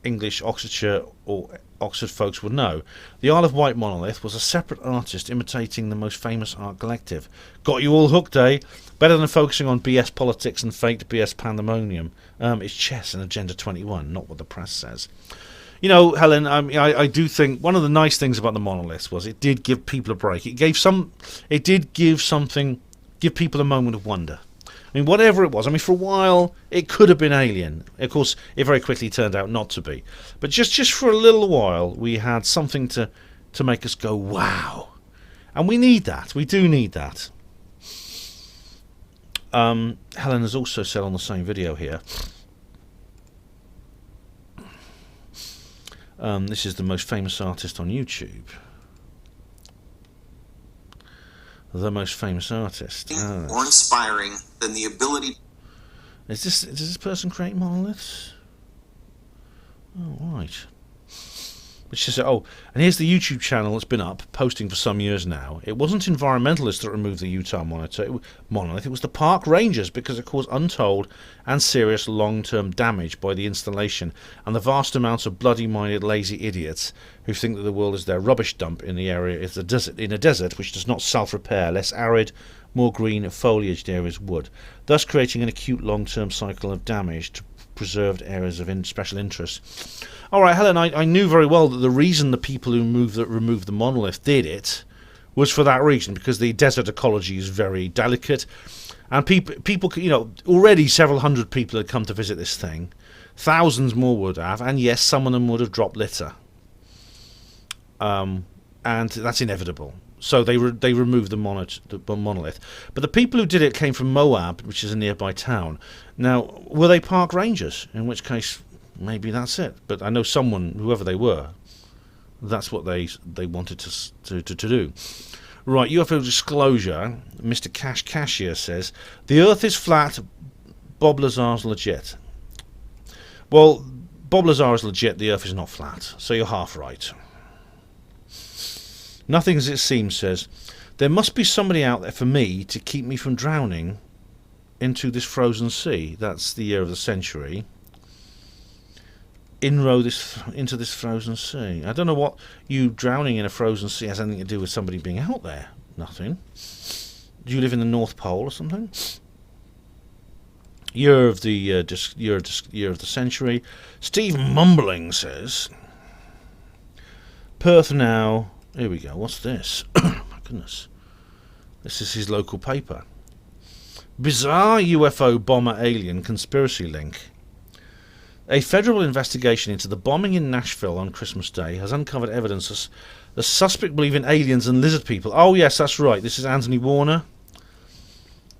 English Oxfordshire or Oxford folks would know. The Isle of Wight monolith was a separate artist imitating the most famous art collective. Got you all hooked, eh? Better than focusing on BS politics and faked BS pandemonium. It's chess and Agenda 21, not what the press says. You know, Helen, I do think one of the nice things about the monolith was it did give people a break. It did give people a moment of wonder. I mean, whatever it was. I mean, for a while, it could have been alien. Of course, it very quickly turned out not to be. But just for a little while, we had something to make us go, wow. And we need that. We do need that. Helen has also said on the same video here, this is the most famous artist on YouTube. The most famous artist. More inspiring than the ability. Does this person create monoliths? Oh, right. Which is, and here's the YouTube channel that's been up, posting for some years now. It wasn't environmentalists that removed the Utah monolith. It was the park rangers, because it caused untold and serious long-term damage by the installation and the vast amounts of bloody-minded, lazy idiots who think that the world is their rubbish dump in the area is a desert which does not self-repair. Less arid, more green foliaged areas would, thus creating an acute long-term cycle of damage to preserved areas of special interest. All right, Helen, I knew very well that the reason the people who removed the monolith did it was for that reason, because the desert ecology is very delicate, and people, you know, already several hundred people had come to visit this thing, thousands more would have, and yes, some of them would have dropped litter, and that's inevitable. So they removed the monolith. But the people who did it came from Moab, which is a nearby town. Now, were they park rangers? In which case, maybe that's it. But I know someone, whoever they were, that's what they wanted to do. Right, UFO disclosure. Mr. Cashier says, the Earth is flat, Bob Lazar's legit. Well, Bob Lazar is legit, the Earth is not flat. So you're half right. Nothing as it seems says, there must be somebody out there for me to keep me from drowning into this frozen sea. That's the year of the century. Into this frozen sea. I don't know what you drowning in a frozen sea has anything to do with somebody being out there. Nothing. Do you live in the North Pole or something? Year of the century. Steve Mumbling says, Perth now. Here we go. What's this? My goodness. This is his local paper. Bizarre UFO bomber alien conspiracy link. A federal investigation into the bombing in Nashville on Christmas Day has uncovered evidence the suspect believe in aliens and lizard people. Oh, yes, that's right. This is Anthony Warner.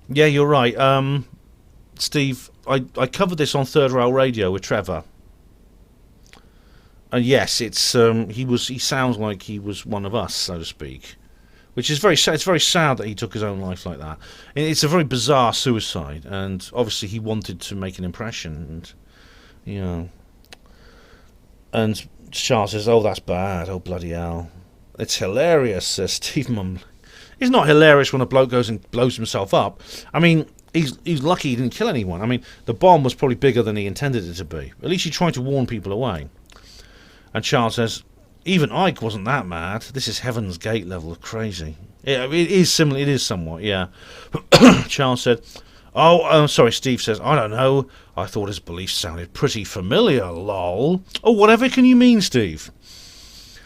Yeah, you're right. Steve, I covered this on Third Rail Radio with Trevor. And yes, it's he sounds like he was one of us, so to speak, which is very sad. It's very sad that he took his own life like that. It's a very bizarre suicide, and obviously he wanted to make an impression, and you know. And Charles says, "Oh, that's bad. Oh, bloody hell! It's hilarious," says Steve Mum. It's not hilarious when a bloke goes and blows himself up. I mean, he's lucky he didn't kill anyone. I mean, the bomb was probably bigger than he intended it to be. At least he tried to warn people away. And Charles says, even Ike wasn't that mad. This is Heaven's Gate level of crazy. Yeah, it is similar. It is somewhat, yeah. Charles said, sorry, Steve says, I don't know. I thought his beliefs sounded pretty familiar, lol. Oh, whatever can you mean, Steve?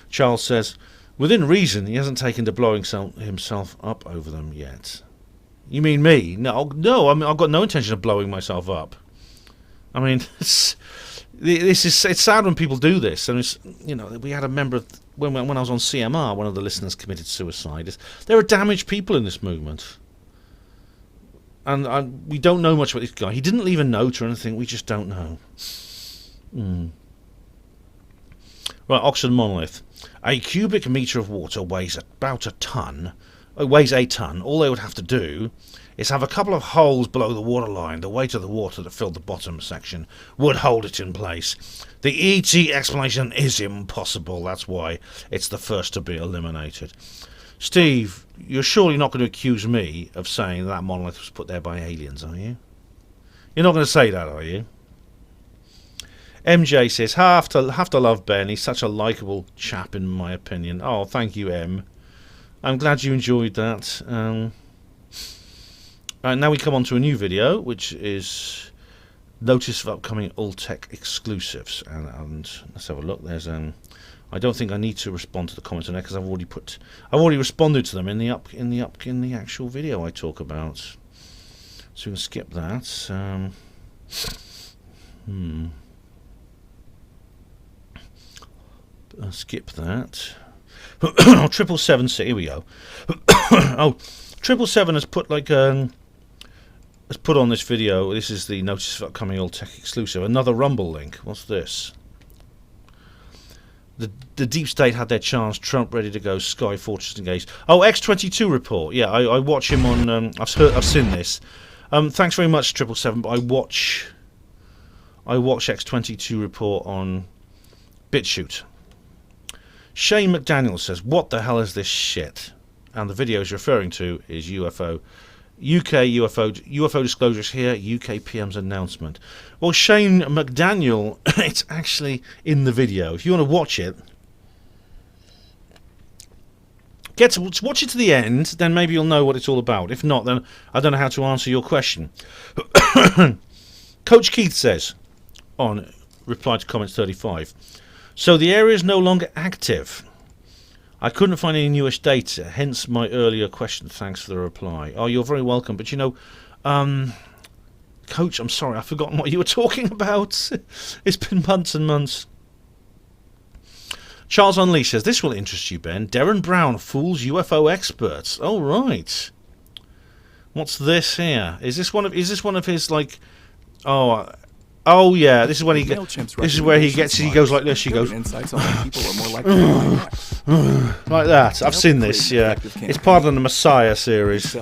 Charles says, within reason, he hasn't taken to blowing himself up over them yet. You mean me? No, I mean, I've got no intention of blowing myself up. I mean, it's sad when people do this. And it's, you know, we had a member of, when I was on CMR, one of the listeners committed suicide. There are damaged people in this movement. And we don't know much about this guy. He didn't leave a note or anything. We just don't know. Right, Oxford Monolith. A cubic metre of water weighs about a ton. It weighs a ton. All they would have to do is have a couple of holes below the waterline. The weight of the water that filled the bottom section would hold it in place. The ET explanation is impossible. That's why it's the first to be eliminated. Steve, you're surely not going to accuse me of saying that monolith was put there by aliens, are you? You're not going to say that, are you? MJ says, have to love Ben. He's such a likeable chap, in my opinion. Oh, thank you, M. I'm glad you enjoyed that. Now we come on to a new video, which is notice of upcoming Alltech exclusives. And let's have a look. There's I don't think I need to respond to the comments on there because I've already responded to them in the actual video I talk about. So we can skip that. Skip that. 777. Here we go. 777 has put has put on this video. This is the notice of upcoming Alltech exclusive. Another Rumble link. What's this? The deep state had their chance. Trump ready to go. Sky Fortress engaged. Oh, X22 report. Yeah, I watch him on. I've seen this. Thanks very much, 777. But I watch X22 report on BitChute. Shane McDaniel says, "What the hell is this shit?" And the video he's referring to is UFO disclosures here. UK PM's announcement. Well, Shane McDaniel, it's actually in the video. If you want to watch it, watch it to the end, then maybe you'll know what it's all about. If not, then I don't know how to answer your question. Coach Keith says, on reply to comments 35, so the area is no longer active. I couldn't find any newish data, hence my earlier question. Thanks for the reply. Oh, you're very welcome. But you know, Coach, I'm sorry, I've forgotten what you were talking about. It's been months and months. Charles Unleashed says, this will interest you, Ben. Darren Brown fools UFO experts. Oh, right. What's this here? Is this one of his, like, oh yeah, this is when he goes like this. He goes like that. I've seen this. Yeah, it's part of the Messiah series.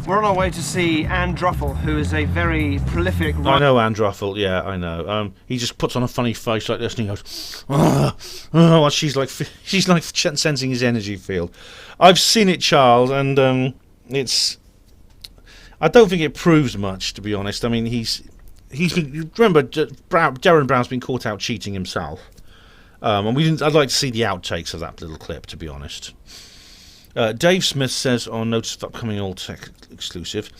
We're on our way to see Anne Druffel, who is a very prolific writer. I know Anne Druffel. Yeah, I know. He just puts on a funny face like this, and he goes, she's like sensing his energy field. I've seen it, Charles, and it's. I don't think it proves much, to be honest. I mean, remember, Darren Brown's been caught out cheating himself, and I'd like to see the outtakes of that little clip, to be honest. Dave Smith says on notice of upcoming Alltech exclusive,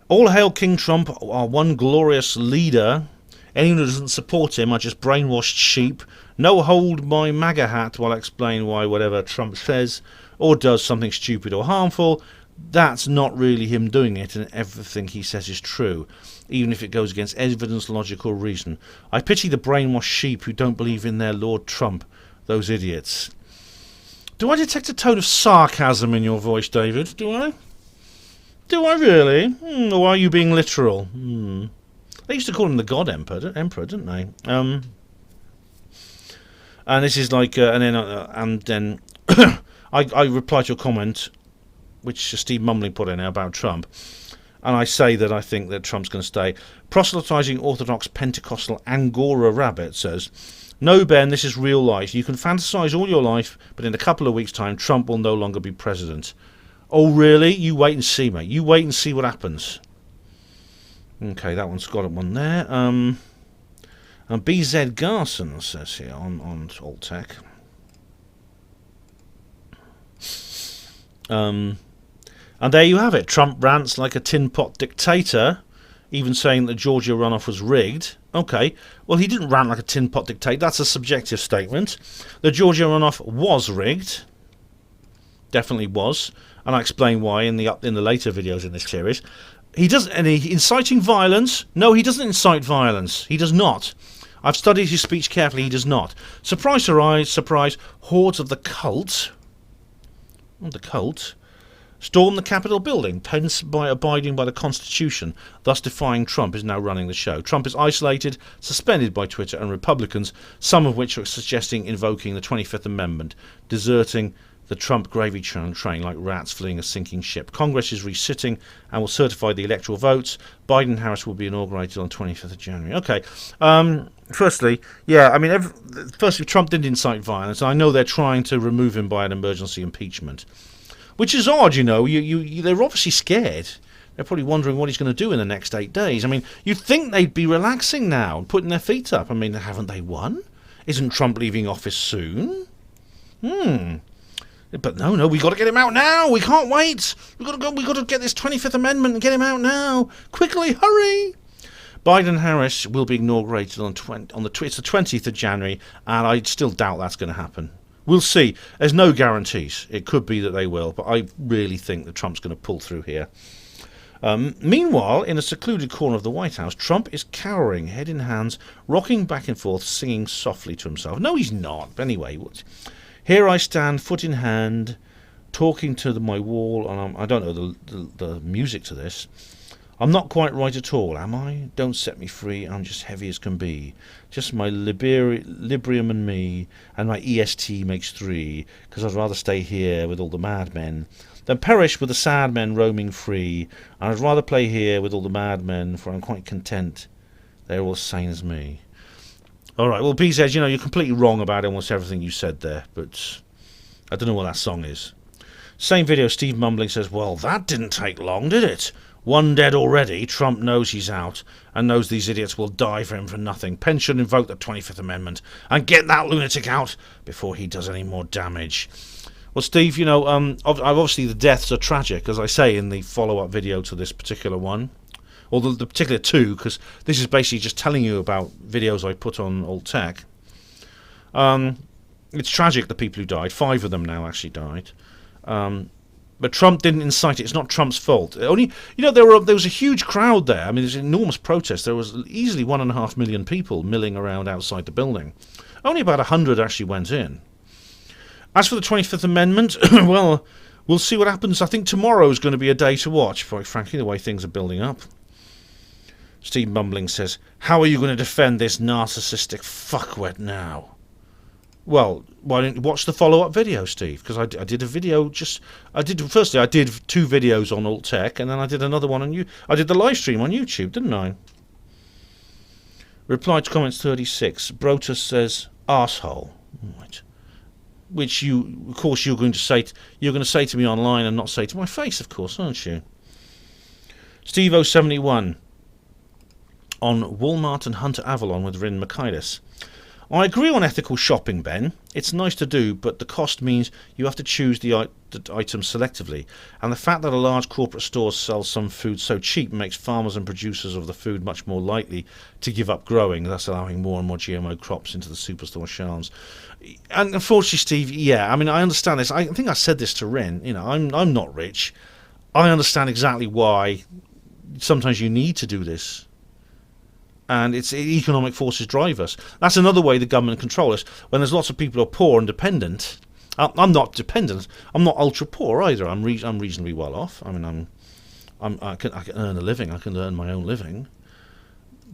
all hail King Trump, our one glorious leader. Anyone who doesn't support him are just brainwashed sheep. No hold my MAGA hat while I explain why whatever Trump says or does something stupid or harmful, that's not really him doing it, and everything he says is true, even if it goes against evidence, logic, or reason. I pity the brainwashed sheep who don't believe in their Lord Trump, those idiots. Do I detect a tone of sarcasm in your voice, David? Do I? Do I really? Or are you being literal? They used to call him the God Emperor, didn't they? And this is like, and then I reply to your comment, which Steve Mumley put in there about Trump. And I say that I think that Trump's going to stay. Proselytizing Orthodox Pentecostal Angora Rabbit says, no, Ben, this is real life. You can fantasize all your life, but in a couple of weeks' time, Trump will no longer be president. Oh, really? You wait and see, mate. You wait and see what happens. Okay, that one's got one there. And BZ Garson says here on Alt Tech. And there you have it. Trump rants like a tin pot dictator, even saying that the Georgia runoff was rigged. Okay, well, he didn't rant like a tin pot dictator. That's a subjective statement. The Georgia runoff was rigged. Definitely was. And I explain why in the later videos in this series. He doesn't. And he inciting violence? No, he doesn't incite violence. He does not. I've studied his speech carefully. He does not. Surprise, surprise, hordes of the cult. The cult stormed the Capitol building, hence by abiding by the Constitution, thus defying Trump is now running the show. Trump is isolated, suspended by Twitter and Republicans, some of which are suggesting invoking the 25th Amendment, deserting the Trump gravy train like rats fleeing a sinking ship. Congress is resitting and will certify the electoral votes. Biden and Harris will be inaugurated on 25th of January. Okay. Firstly, yeah, I mean, firstly, Trump didn't incite violence. I know they're trying to remove him by an emergency impeachment, which is odd, you know. They're obviously scared. They're probably wondering what he's going to do in the next 8 days. I mean, you'd think they'd be relaxing now and putting their feet up. I mean, haven't they won? Isn't Trump leaving office soon? But no, we got to get him out now. We can't wait. We got to get this 25th Amendment and get him out now. Quickly, hurry. Biden and Harris will be inaugurated it's the 20th of January, and I still doubt that's going to happen. We'll see. There's no guarantees. It could be that they will, but I really think that Trump's going to pull through here. Meanwhile, in a secluded corner of the White House, Trump is cowering, head in hands, rocking back and forth, singing softly to himself. No, he's not. But anyway, here I stand, foot in hand, talking to my wall, and I don't know the music to this. I'm not quite right at all, am I? Don't set me free, I'm just heavy as can be. Just my Librium and me, and my EST makes 3, because I'd rather stay here with all the madmen than perish with the sad men roaming free, and I'd rather play here with all the madmen, for I'm quite content they're all sane as me. Alright, well, B says, you know, you're completely wrong about almost everything you said there, but I don't know what that song is. Same video, Steve Mumbling says, well, that didn't take long, did it? 1 dead already. Trump knows he's out and knows these idiots will die for him for nothing. Penn should invoke the 25th Amendment and get that lunatic out before he does any more damage. Well, Steve, you know, obviously the deaths are tragic, as I say in the follow-up video to this particular one, or the particular 2, because this is basically just telling you about videos I put on Alt Tech. It's tragic, the people who died. 5 of them now actually died. But Trump didn't incite it. It's not Trump's fault. Only, you know, there was a huge crowd there. I mean, there's an enormous protest. There was easily 1.5 million people milling around outside the building. Only about 100 actually went in. As for the 25th Amendment, well, we'll see what happens. I think tomorrow is going to be a day to watch, quite frankly, the way things are building up. Steve Mumbling says, how are you going to defend this narcissistic fuckwit now? Well, why don't you watch the follow-up video, Steve? Because I did a video firstly, I did 2 videos on Alt Tech, and then I did another one on I did the live stream on YouTube, didn't I? Reply to comments 36. Brotus says, arsehole. Right. Which of course, you're going to say to me online and not say to my face, of course, aren't you? Steve071 on Walmart and Hunter Avalon with Rin Michaelis. I agree on ethical shopping, Ben. It's nice to do, but the cost means you have to choose the items selectively. And the fact that a large corporate store sells some food so cheap makes farmers and producers of the food much more likely to give up growing, thus allowing more and more GMO crops into the superstore shelves. And unfortunately, Steve, yeah, I mean, I understand this. I think I said this to Rin. You know, I'm not rich. I understand exactly why sometimes you need to do this. And it's economic forces drive us. That's another way the government control us. When there's lots of people who are poor and dependent, I'm not dependent. I'm not ultra poor either. I'm reasonably well off. I mean, I can earn a living. I can earn my own living.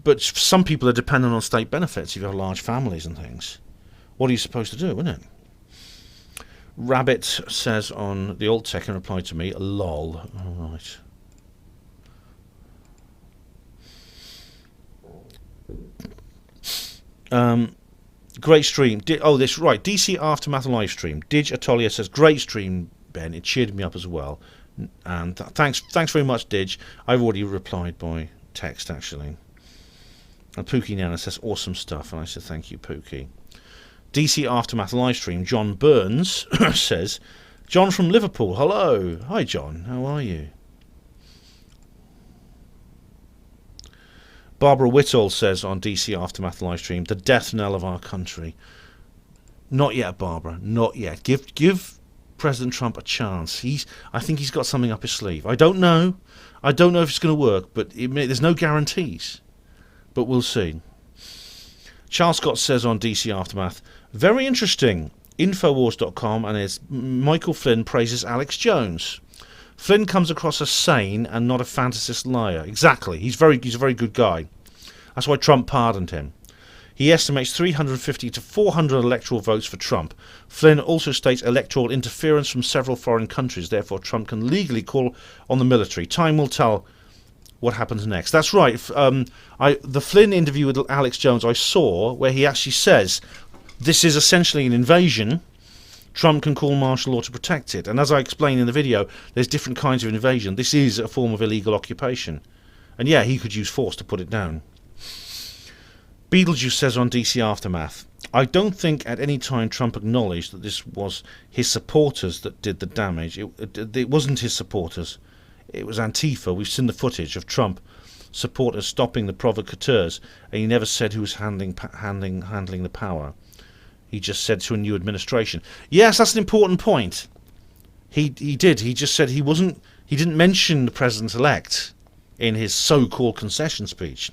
But some people are dependent on state benefits. You've got large families and things. What are you supposed to do, isn't it? Rabbit says on the Alt Tech in reply to me, lol. All right. Great stream. This right. DC Aftermath live stream. Dig Atolia says great stream, Ben. It cheered me up as well. And thanks very much, Dig. I've already replied by text, actually. And Pookie Nana says, awesome stuff. And I said, thank you, Pookie. DC Aftermath livestream, John Burns says, John from Liverpool, hello. Hi, John. How are you? Barbara Whittall says on DC Aftermath livestream, the death knell of our country. Not yet, Barbara. Not yet. Give President Trump a chance. I think he's got something up his sleeve. I don't know. I don't know if it's going to work, but there's no guarantees. But we'll see. Charles Scott says on DC Aftermath, very interesting. Infowars.com, and it's Michael Flynn praises Alex Jones. Flynn comes across as sane and not a fantasist liar. Exactly. He's a very good guy. That's why Trump pardoned him. He estimates 350 to 400 electoral votes for Trump. Flynn also states electoral interference from several foreign countries. Therefore, Trump can legally call on the military. Time will tell what happens next. That's right. The Flynn interview with Alex Jones I saw, where he actually says this is essentially an invasion. Trump can call martial law to protect it. And as I explained in the video, there's different kinds of invasion. This is a form of illegal occupation. And yeah, he could use force to put it down. Beetlejuice says on DC Aftermath, I don't think at any time Trump acknowledged that this was his supporters that did the damage. It wasn't his supporters. It was Antifa. We've seen the footage of Trump supporters stopping the provocateurs, and he never said who was handling the power. He just said to a new administration. Yes, that's an important point. He did. He just said he didn't mention the president-elect in his so-called concession speech.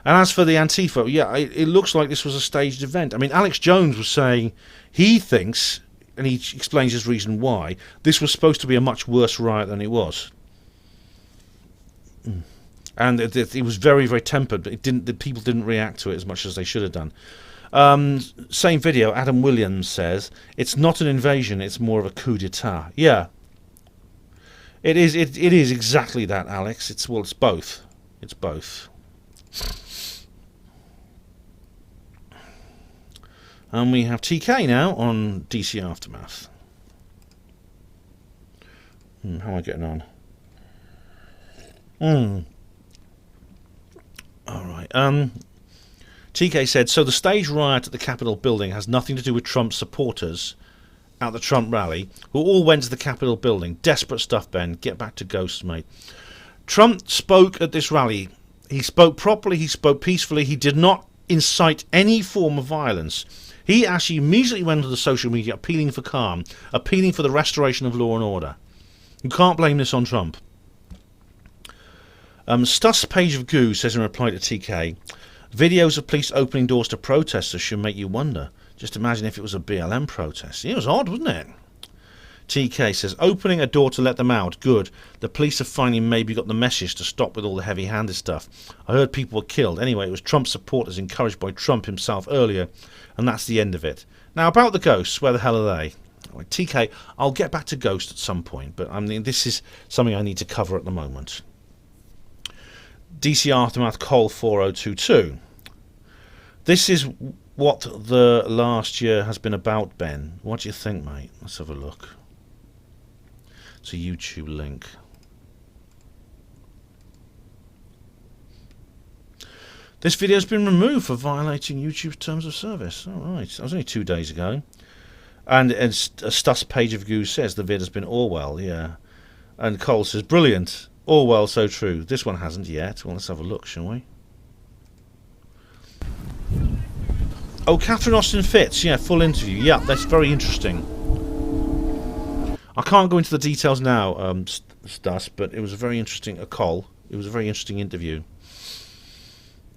And as for the Antifa, yeah, it looks like this was a staged event. I mean, Alex Jones was saying he thinks, and he explains his reason why, this was supposed to be a much worse riot than it was. And it was very, very tempered. The people didn't react to it as much as they should have done. Same video, Adam Williams says, it's not an invasion, it's more of a coup d'etat. Yeah. It is exactly that, Alex. It's both. It's both. And we have TK now on DC Aftermath. How am I getting on? Alright. TK said, so the staged riot at the Capitol building has nothing to do with Trump's supporters at the Trump rally, who all went to the Capitol building. Desperate stuff, Ben. Get back to ghosts, mate. Trump spoke at this rally. He spoke properly. He spoke peacefully. He did not incite any form of violence. He actually immediately went to the social media appealing for calm, appealing for the restoration of law and order. You can't blame this on Trump. Stuss Page of Goo says in reply to TK, videos of police opening doors to protesters should make you wonder. Just imagine if it was a BLM protest. It was odd, wasn't it? TK says, opening a door to let them out. Good. The police have finally maybe got the message to stop with all the heavy-handed stuff. I heard people were killed. Anyway, it was Trump supporters encouraged by Trump himself earlier, and that's the end of it. Now, about the ghosts, where the hell are they? Right, TK, I'll get back to ghosts at some point, but I mean, this is something I need to cover at the moment. DC Aftermath Cole 4022. This is what the last year has been about, Ben. What do you think, mate? Let's have a look. It's a YouTube link. This video has been removed for violating YouTube's terms of service. All right, that was only 2 days ago. And as a Stuss Page of Goo says, the vid has been Orwell, yeah. And Cole says, brilliant. Orwell, so true. This one hasn't yet. Well, let's have a look, shall we? Oh, Catherine Austin Fitz. Yeah, full interview. Yeah, that's very interesting. I can't go into the details now, Stuss, but it was a very interesting... Cole. It was a very interesting interview.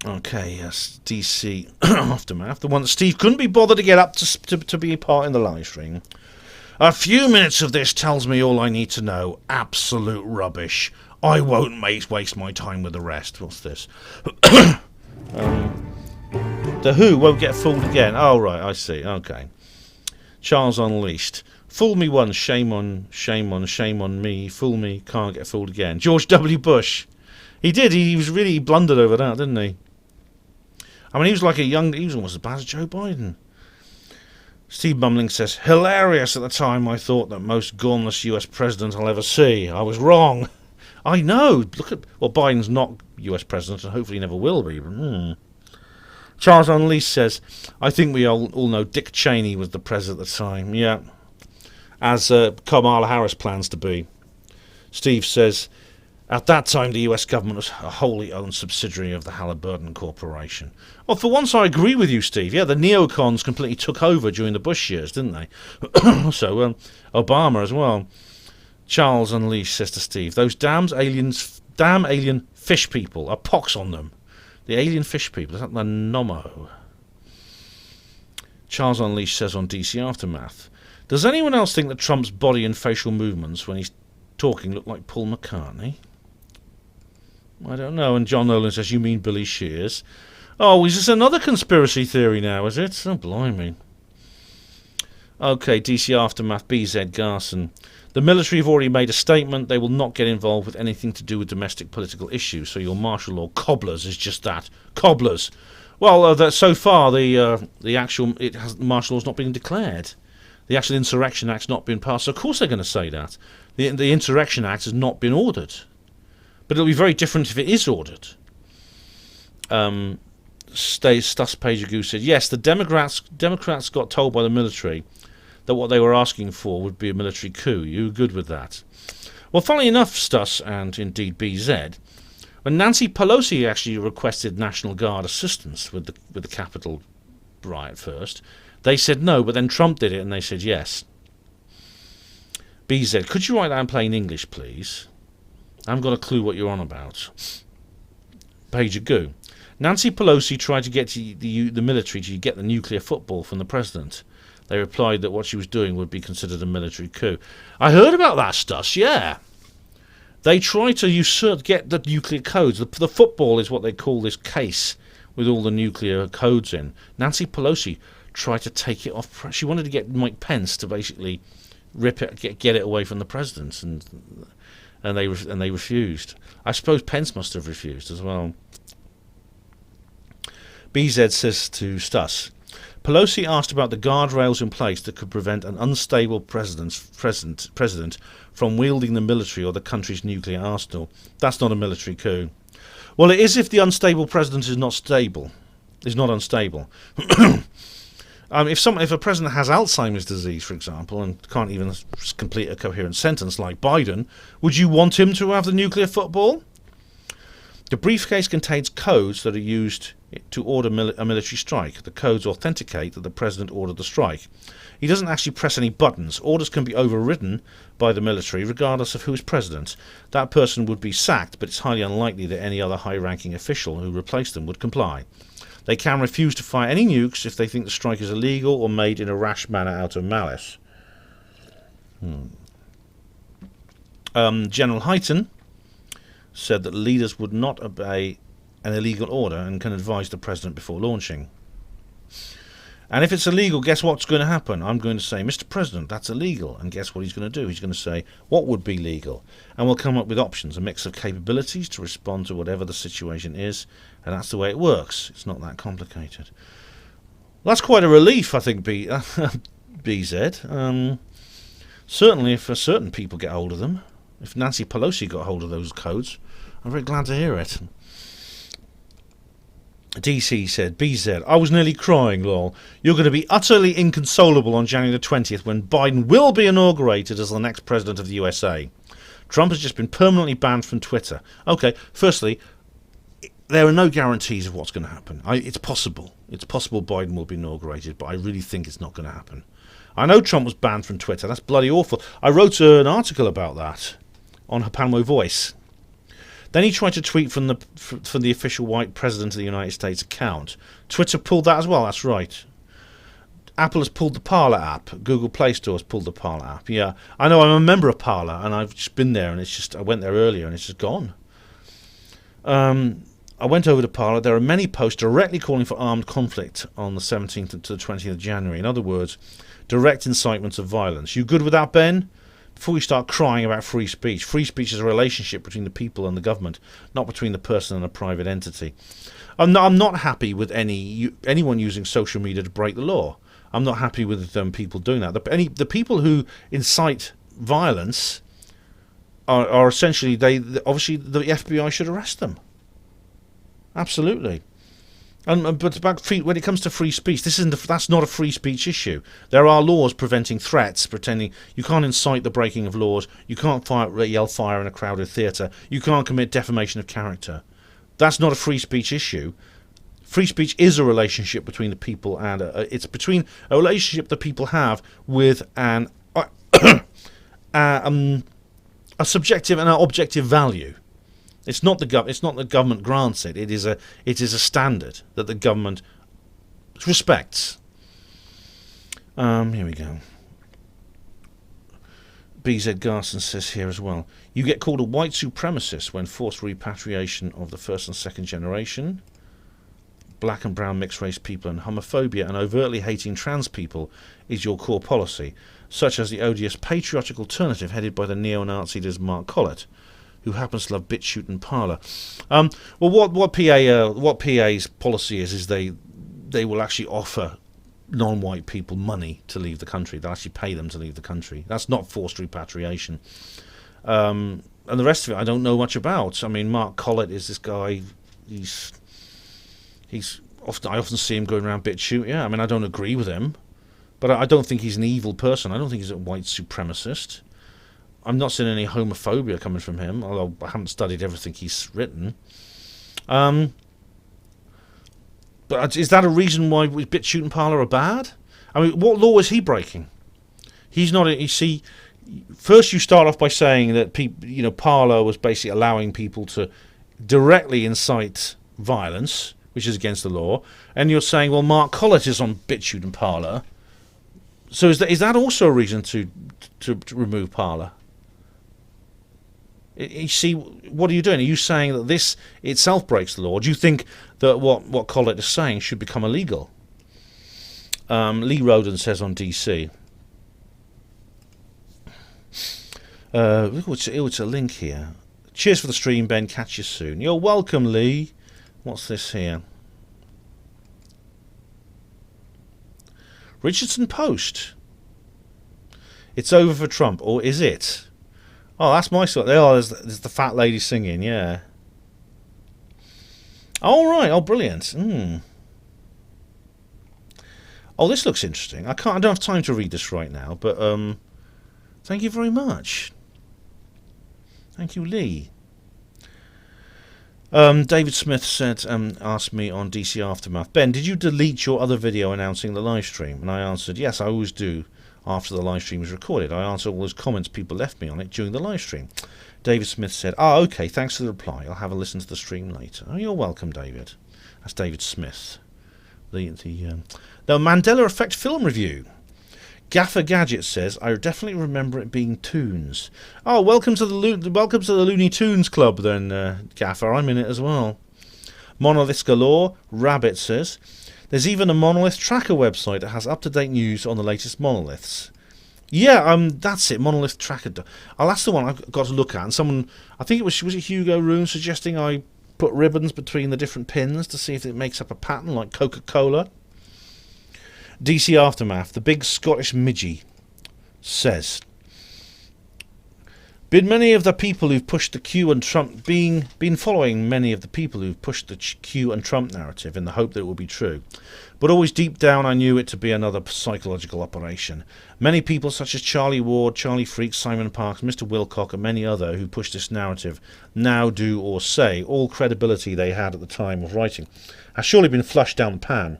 Okay, yes, DC Aftermath. The one that Steve couldn't be bothered to get up to be a part in the live stream. A few minutes of this tells me all I need to know. Absolute rubbish. I won't waste my time with the rest. What's this? The Who won't get fooled again. Oh, right, I see. Okay. Charles Unleashed. Fool me once, shame on me. Fool me, can't get fooled again. George W. Bush. He did. He was really blundered over that, didn't he? I mean, he was like he was almost as bad as Joe Biden. Steve Bumling says, hilarious at the time I thought that most gormless US president I'll ever see. I was wrong. I know. Look at... Well, Biden's not US president and hopefully never will be. Charles Unleashed says, I think we all know Dick Cheney was the president at the time. Yeah. As Kamala Harris plans to be. Steve says, at that time the US government was a wholly owned subsidiary of the Halliburton Corporation. Well, for once I agree with you, Steve. Yeah, the neocons completely took over during the Bush years, didn't they? So, Obama as well. Charles Unleashed says to Steve, those damn alien fish people, a pox on them. The alien fish people, is that the Nomo? Charles Unleashed says on DC Aftermath, does anyone else think that Trump's body and facial movements when he's talking look like Paul McCartney? I don't know. And John Nolan says, you mean Billy Shears? Oh, is this another conspiracy theory now, is it? Oh, blimey. Okay, DC Aftermath, BZ Garson. The military have already made a statement. They will not get involved with anything to do with domestic political issues. So your martial law cobblers is just that. Cobblers. Well, so far the actual martial law's not been declared. The actual Insurrection Act's not been passed. So of course they're going to say that. The Insurrection Act has not been ordered. But it'll be very different if it is ordered. Stus Pageagoo said, yes, the Democrats got told by the military that what they were asking for would be a military coup. You good with that? Well, funnily enough, Stus, and indeed BZ, when Nancy Pelosi actually requested National Guard assistance with the Capitol riot first, they said no, but then Trump did it and they said yes. BZ, could you write that in plain English, please? I haven't got a clue what you're on about. Pageagoo. Nancy Pelosi tried to get the military to get the nuclear football from the president. They replied that what she was doing would be considered a military coup. I heard about that, Stus, yeah. They tried to get the nuclear codes. The football is what they call this case with all the nuclear codes in. Nancy Pelosi tried to take it off. She wanted to get Mike Pence to basically rip it, get it away from the president, and they refused. I suppose Pence must have refused as well. BZ says to Stus, Pelosi asked about the guardrails in place that could prevent an unstable president from wielding the military or the country's nuclear arsenal. That's not a military coup. Well, it is if the unstable president is not stable. Is not unstable. If a president has Alzheimer's disease, for example, and can't even complete a coherent sentence like Biden, would you want him to have the nuclear football? The briefcase contains codes that are used to order a military strike. The codes authenticate that the president ordered the strike. He doesn't actually press any buttons. Orders can be overridden by the military regardless of who is president. That person would be sacked, but it's highly unlikely that any other high-ranking official who replaced them would comply. They can refuse to fire any nukes if they think the strike is illegal or made in a rash manner out of malice. General Hyten said that leaders would not obey an illegal order and can advise the president before launching. And if it's illegal, guess what's going to happen? I'm going to say, Mr. President, that's illegal. And guess what he's going to do? He's going to say, what would be legal? And we'll come up with options, a mix of capabilities to respond to whatever the situation is. And that's the way it works. It's not that complicated. Well, that's quite a relief, I think, BZ. Certainly if certain people get hold of them. If Nancy Pelosi got hold of those codes, I'm very glad to hear it. DC said, BZ, I was nearly crying, lol. You're going to be utterly inconsolable on January the 20th when Biden will be inaugurated as the next president of the USA. Trump has just been permanently banned from Twitter. Okay, firstly, there are no guarantees of what's going to happen. It's possible. It's possible Biden will be inaugurated, but I really think it's not going to happen. I know Trump was banned from Twitter. That's bloody awful. I wrote an article about that on HPANWO Voice. Then he tried to tweet from the official white president of the United States account. Twitter pulled that as well, that's right. Apple has pulled the Parler app. Google Play Store has pulled the Parler app. Yeah, I know, I'm a member of Parler, and I've just been there, and I went there earlier, and it's just gone. I went over to Parler. There are many posts directly calling for armed conflict on the 17th to the 20th of January. In other words, direct incitement of violence. You good with that, Ben? Before we start crying about free speech is a relationship between the people and the government, not between the person and a private entity. I'm not happy with anyone using social media to break the law. I'm not happy with people doing that. The people who incite violence are essentially obviously the FBI should arrest them. Absolutely. But about when it comes to free speech, that's not a free speech issue. There are laws preventing threats, pretending you can't incite the breaking of laws, you can't yell fire in a crowded theatre, you can't commit defamation of character. That's not a free speech issue. Free speech is a relationship between the people, and it's between a relationship that people have with a subjective and an objective value. It's not the government grants it. It is a standard that the government respects. Here we go. BZ Garson says here as well. You get called a white supremacist when forced repatriation of the first and second generation, black and brown mixed race people, and homophobia and overtly hating trans people is your core policy, such as the odious patriotic alternative headed by the neo-Nazi leader Mark Collett, who happens to love BitChute and Parler. Well, what PA's policy is they will actually offer non-white people money to leave the country. They'll actually pay them to leave the country. That's not forced repatriation. And the rest of it I don't know much about. I mean, Mark Collett is this guy. I often see him going around BitChute. Yeah, I mean, I don't agree with him, but I don't think he's an evil person. I don't think he's a white supremacist. I'm not seeing any homophobia coming from him, although I haven't studied everything he's written. But is that a reason why BitChute and Parler are bad? I mean, what law is he breaking? He's not. You see, first you start off by saying that Parler was basically allowing people to directly incite violence, which is against the law, and you're saying, well, Mark Collett is on BitChute and Parler. So is that also a reason to remove Parler? You see, what are you doing? Are you saying that this itself breaks the law? Do you think that what Collett is saying should become illegal? Lee Roden says on DC. It's a link here. Cheers for the stream, Ben. Catch you soon. You're welcome, Lee. What's this here? Richardson Post. It's over for Trump, or is it? Oh, that's my sort. There's the fat lady singing, yeah. All right. Oh, brilliant. Oh, this looks interesting. I don't have time to read this right now, but thank you very much. Thank you, Lee. David Smith said, asked me on DC Aftermath, Ben, did you delete your other video announcing the live stream? And I answered, yes, I always do. After the live stream was recorded, I answered all those comments people left me on it during the live stream. David Smith said, okay, thanks for the reply. I'll have a listen to the stream later. Oh, you're welcome, David. That's David Smith. The Mandela Effect film review. Gaffer Gadget says, I definitely remember it being Toons. Oh, welcome to the Looney Tunes Club then, Gaffer. I'm in it as well. Monoliths Galore. Rabbit says, there's even a Monolith Tracker website that has up-to-date news on the latest monoliths. Yeah, that's it, Monolith Tracker. Oh, that's the one I've got to look at. And someone, I think was it Hugo Roon suggesting I put ribbons between the different pins to see if it makes up a pattern like Coca-Cola. DC Aftermath, the big Scottish midgie, says, been many of the people who've pushed the Q and Trump been following many of the people who've pushed the Q and Trump narrative in the hope that it will be true. But always deep down I knew it to be another psychological operation. Many people such as Charlie Ward, Charlie Freak, Simon Parkes, Mr. Wilcock and many other who push this narrative now do or say all credibility they had at the time of writing has surely been flushed down the pan.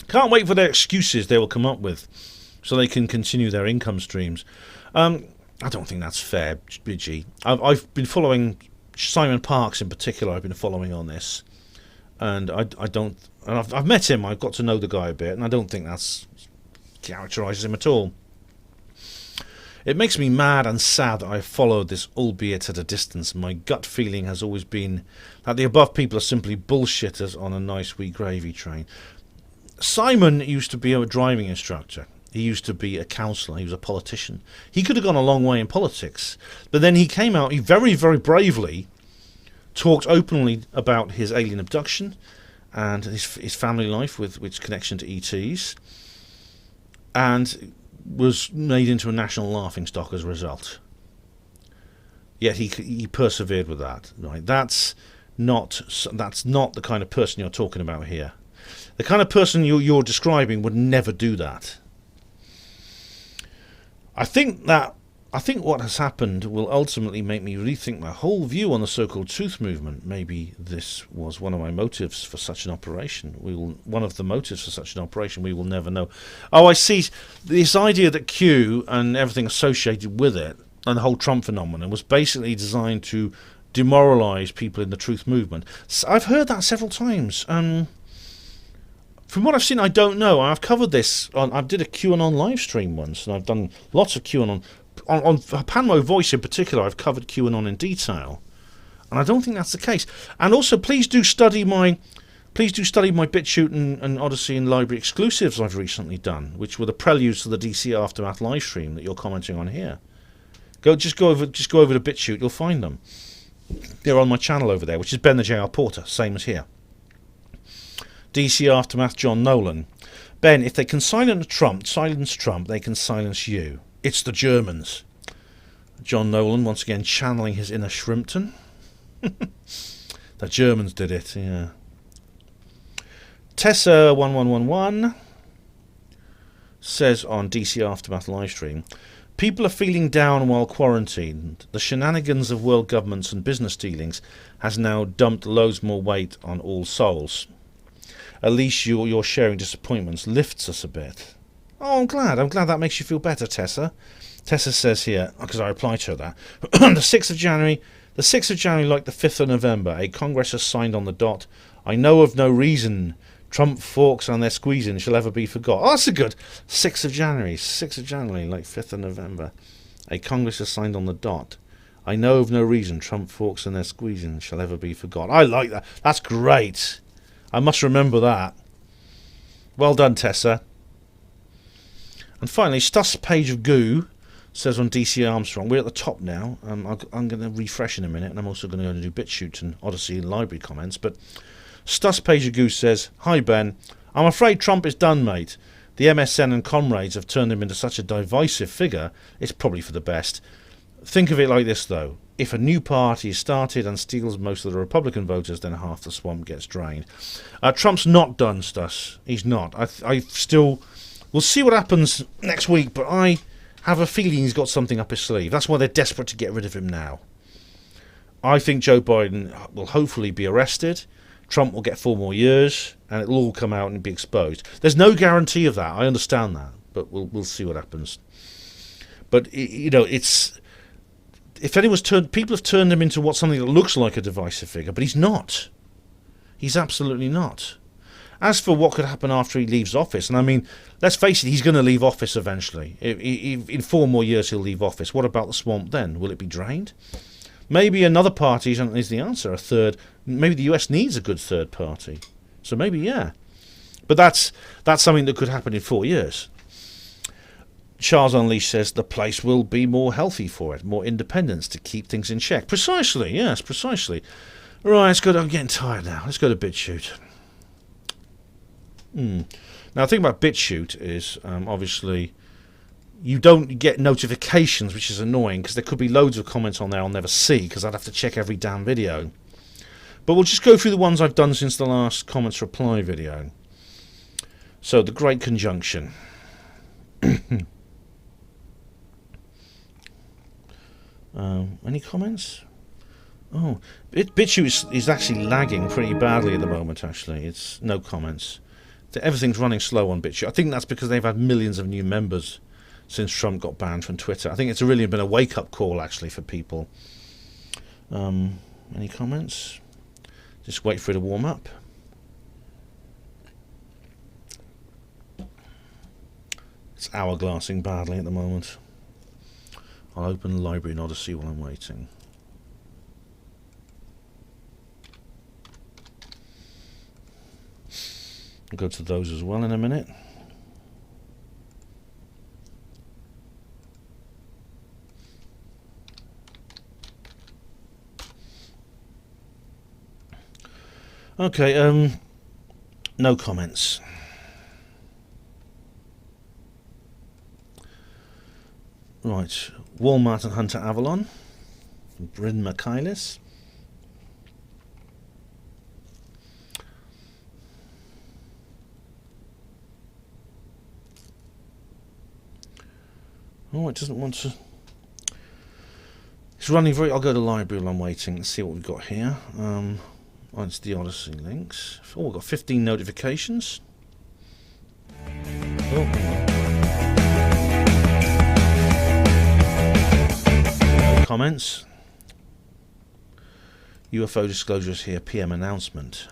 Can't wait for their excuses they will come up with so they can continue their income streams. I don't think that's fair, Bidgie. I've been following Simon Parkes in particular. I've been following on this, and I've met him. I've got to know the guy a bit, and I don't think that's characterises him at all. It makes me mad and sad that I've followed this, albeit at a distance. My gut feeling has always been that the above people are simply bullshitters on a nice wee gravy train. Simon used to be a driving instructor. He used to be a councillor. He was a politician. He could have gone a long way in politics. But then he came out, he very, very bravely talked openly about his alien abduction and his family life with its connection to ETs. And was made into a national laughingstock as a result. Yet he persevered with that. Right? That's not the kind of person you're talking about here. The kind of person you're describing would never do that. I think what has happened will ultimately make me rethink my whole view on the so-called truth movement. Maybe this was one of my motives for such an operation. One of the motives for such an operation. We will never know. Oh, I see. This idea that Q and everything associated with it and the whole Trump phenomenon was basically designed to demoralise people in the truth movement. So I've heard that several times. From what I've seen, I don't know. I've covered this. I did a QAnon live stream once, and I've done lots of QAnon. On HPANWO Voice in particular, I've covered QAnon in detail, and I don't think that's the case. And also, please do study my BitChute and Odyssey and Library exclusives I've recently done, which were the preludes to the DC Aftermath live stream that you're commenting on here. Just go over to BitChute, you'll find them. They're on my channel over there, which is Ben the JR Porter, same as here. DC Aftermath, John Nolan. Ben, if they can silence Trump, they can silence you. It's the Germans. John Nolan, once again, channeling his inner Shrimpton. The Germans did it, yeah. Tessa1111 says on DC Aftermath livestream, people are feeling down while quarantined. The shenanigans of world governments and business dealings has now dumped loads more weight on all souls. At least your sharing disappointments lifts us a bit. Oh, I'm glad that makes you feel better, Tessa. Tessa says here, because I replied to her that, the 6th of January, like the 5th of November, a Congress has signed on the dot. I know of no reason Trump forks and their squeezing shall ever be forgot. Oh, that's a good 6th of January, like 5th of November. A Congress has signed on the dot. I know of no reason Trump forks and their squeezing shall ever be forgot. I like that. That's great. I must remember that. Well done, Tessa. And finally, Stuss Page of Goo says on DC Armstrong, we're at the top now. I'm going to refresh in a minute, and I'm also going to go and do BitChute and Odyssey and Library comments. But Stuss Page of Goo says, hi Ben, I'm afraid Trump is done, mate. The MSN and comrades have turned him into such a divisive figure, it's probably for the best. Think of it like this, though. If a new party is started and steals most of the Republican voters, then half the swamp gets drained. Trump's not done, Stuss. He's not. I still... We'll see what happens next week, but I have a feeling he's got something up his sleeve. That's why they're desperate to get rid of him now. I think Joe Biden will hopefully be arrested. Trump will get 4 more years, and it'll all come out and be exposed. There's no guarantee of that. I understand that, but we'll see what happens. But it's if anyone's people have turned him into something that looks like a divisive figure, but he's not. He's absolutely not. As for what could happen after he leaves office, and I mean, let's face it, he's going to leave office eventually. In 4 more years, he'll leave office. What about the swamp then? Will it be drained? Maybe another party is the answer, a third. Maybe the US needs a good third party. So maybe, yeah. But that's something that could happen in 4 years. Charles Unleashed says the place will be more healthy for it, more independence to keep things in check. Precisely, yes, precisely. Right, let's go to, I'm getting tired now. Let's go to BitChute. Now, the thing about BitChute is, obviously, you don't get notifications, which is annoying, because there could be loads of comments on there I'll never see, because I'd have to check every damn video. But we'll just go through the ones I've done since the last comments reply video. So, the Great Conjunction. Any comments? Oh, BitChute is actually lagging pretty badly at the moment, actually. It's no comments. Everything's running slow on BitChute. I think that's because they've had millions of new members since Trump got banned from Twitter. I think it's really been a wake-up call, actually, for people. Any comments? Just wait for it to warm up. It's hourglassing badly at the moment. I'll open Library and Odyssey while I'm waiting. I'll go to those as well in a minute. Okay, no comments. Right, Walmart and Hunter Avalon. Bryn Michaelis. Oh, it doesn't want to. It's running very. I'll go to the library while I'm waiting. Let's see what we've got here. Oh, it's the Odyssey links. Oh, we've got 15 notifications. Oh. No comments. UFO disclosures here. PM announcement.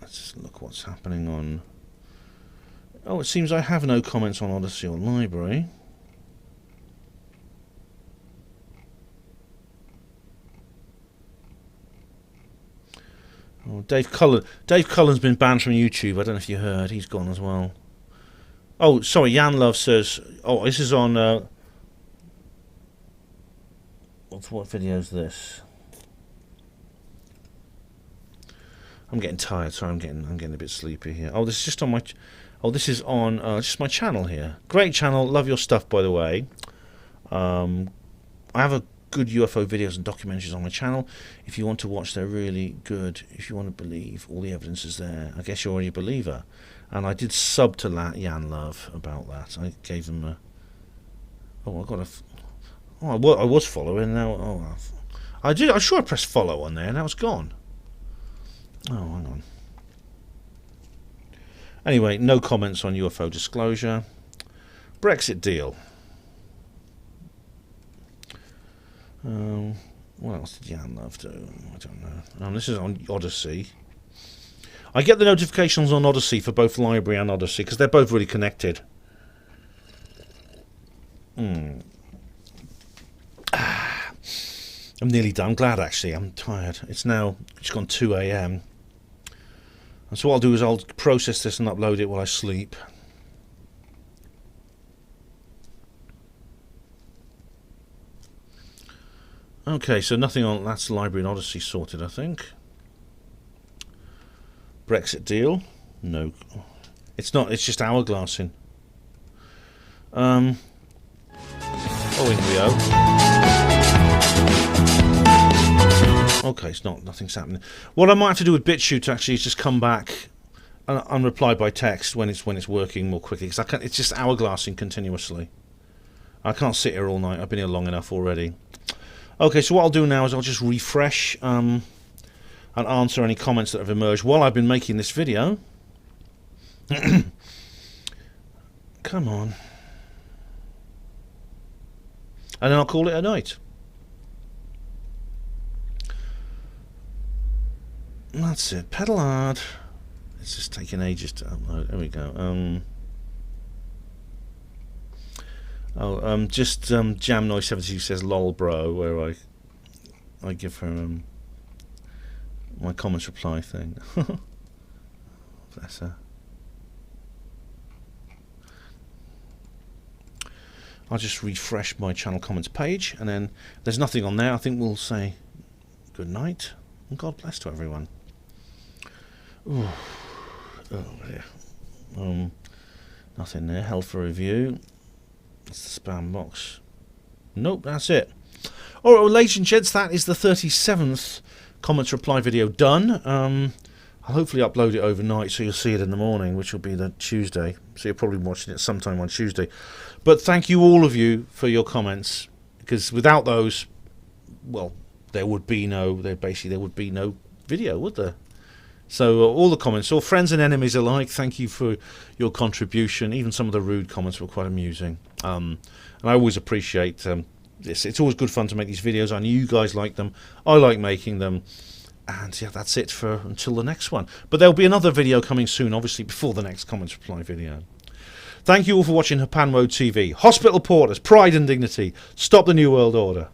Let's look what's happening on. Oh, it seems I have no comments on Odyssey or Library. Oh, Dave Cullen's been banned from YouTube. I don't know if you heard. He's gone as well. Oh, sorry. Jan Love says. Oh, this is on. What video is this? I'm getting tired. Sorry, I'm getting a bit sleepy here. Oh, this is just on my. Oh, this is on just my channel here. Great channel. Love your stuff, by the way. I have a good UFO videos and documentaries on my channel. If you want to watch, they're really good. If you want to believe, all the evidence is there. I guess you're already a believer. And I did sub to Jan Love about that. I gave them a. Oh, I got a. Oh, I was following now. Oh, I did. I'm sure I pressed follow on there. Now it's gone. Oh, hang on. Anyway, no comments on UFO disclosure. Brexit deal. What else did Jan Love do? I don't know. This is on Odyssey. I get the notifications on Odyssey for both Library and Odyssey because they're both really connected. I'm nearly done. I'm glad, actually. I'm tired. It's gone 2 a.m. And so what I'll do is I'll process this and upload it while I sleep. Okay, so nothing on. That's Library and Odyssey sorted, I think. Brexit deal. No. It's not. It's just hourglassing. Oh, in Rio. Okay, it's not. Nothing's happening. What I might have to do with BitChute actually is just come back and reply by text when it's working more quickly because it's just hourglassing continuously. I can't sit here all night. I've been here long enough already. Okay, so what I'll do now is I'll just refresh and answer any comments that have emerged while I've been making this video. Come on. And then I'll call it a night. That's it. Pedal hard. It's just taking ages to upload. There we go. Jam Noise 72 says lol bro, where I give her my comments reply thing. Bless her. I'll just refresh my channel comments page, and then there's nothing on there. I think we'll say good night and God bless to everyone. Ooh. Oh yeah. Nothing there. Hell for review. It's the spam box. Nope, that's it. Alright, well, ladies and gents, that is the 37th comments reply video done. I'll hopefully upload it overnight so you'll see it in the morning, which will be the Tuesday. So you're probably watching it sometime on Tuesday. But thank you, all of you, for your comments, because without those, well, there would be no video, would there? So all the comments, all friends and enemies alike, thank you for your contribution. Even some of the rude comments were quite amusing. And I always appreciate this. It's always good fun to make these videos. I know you guys like them. I like making them. And yeah, that's it for until the next one. But there'll be another video coming soon, obviously, before the next comments reply video. Thank you all for watching HPANWO TV. Hospital Porters, Pride and Dignity. Stop the New World Order.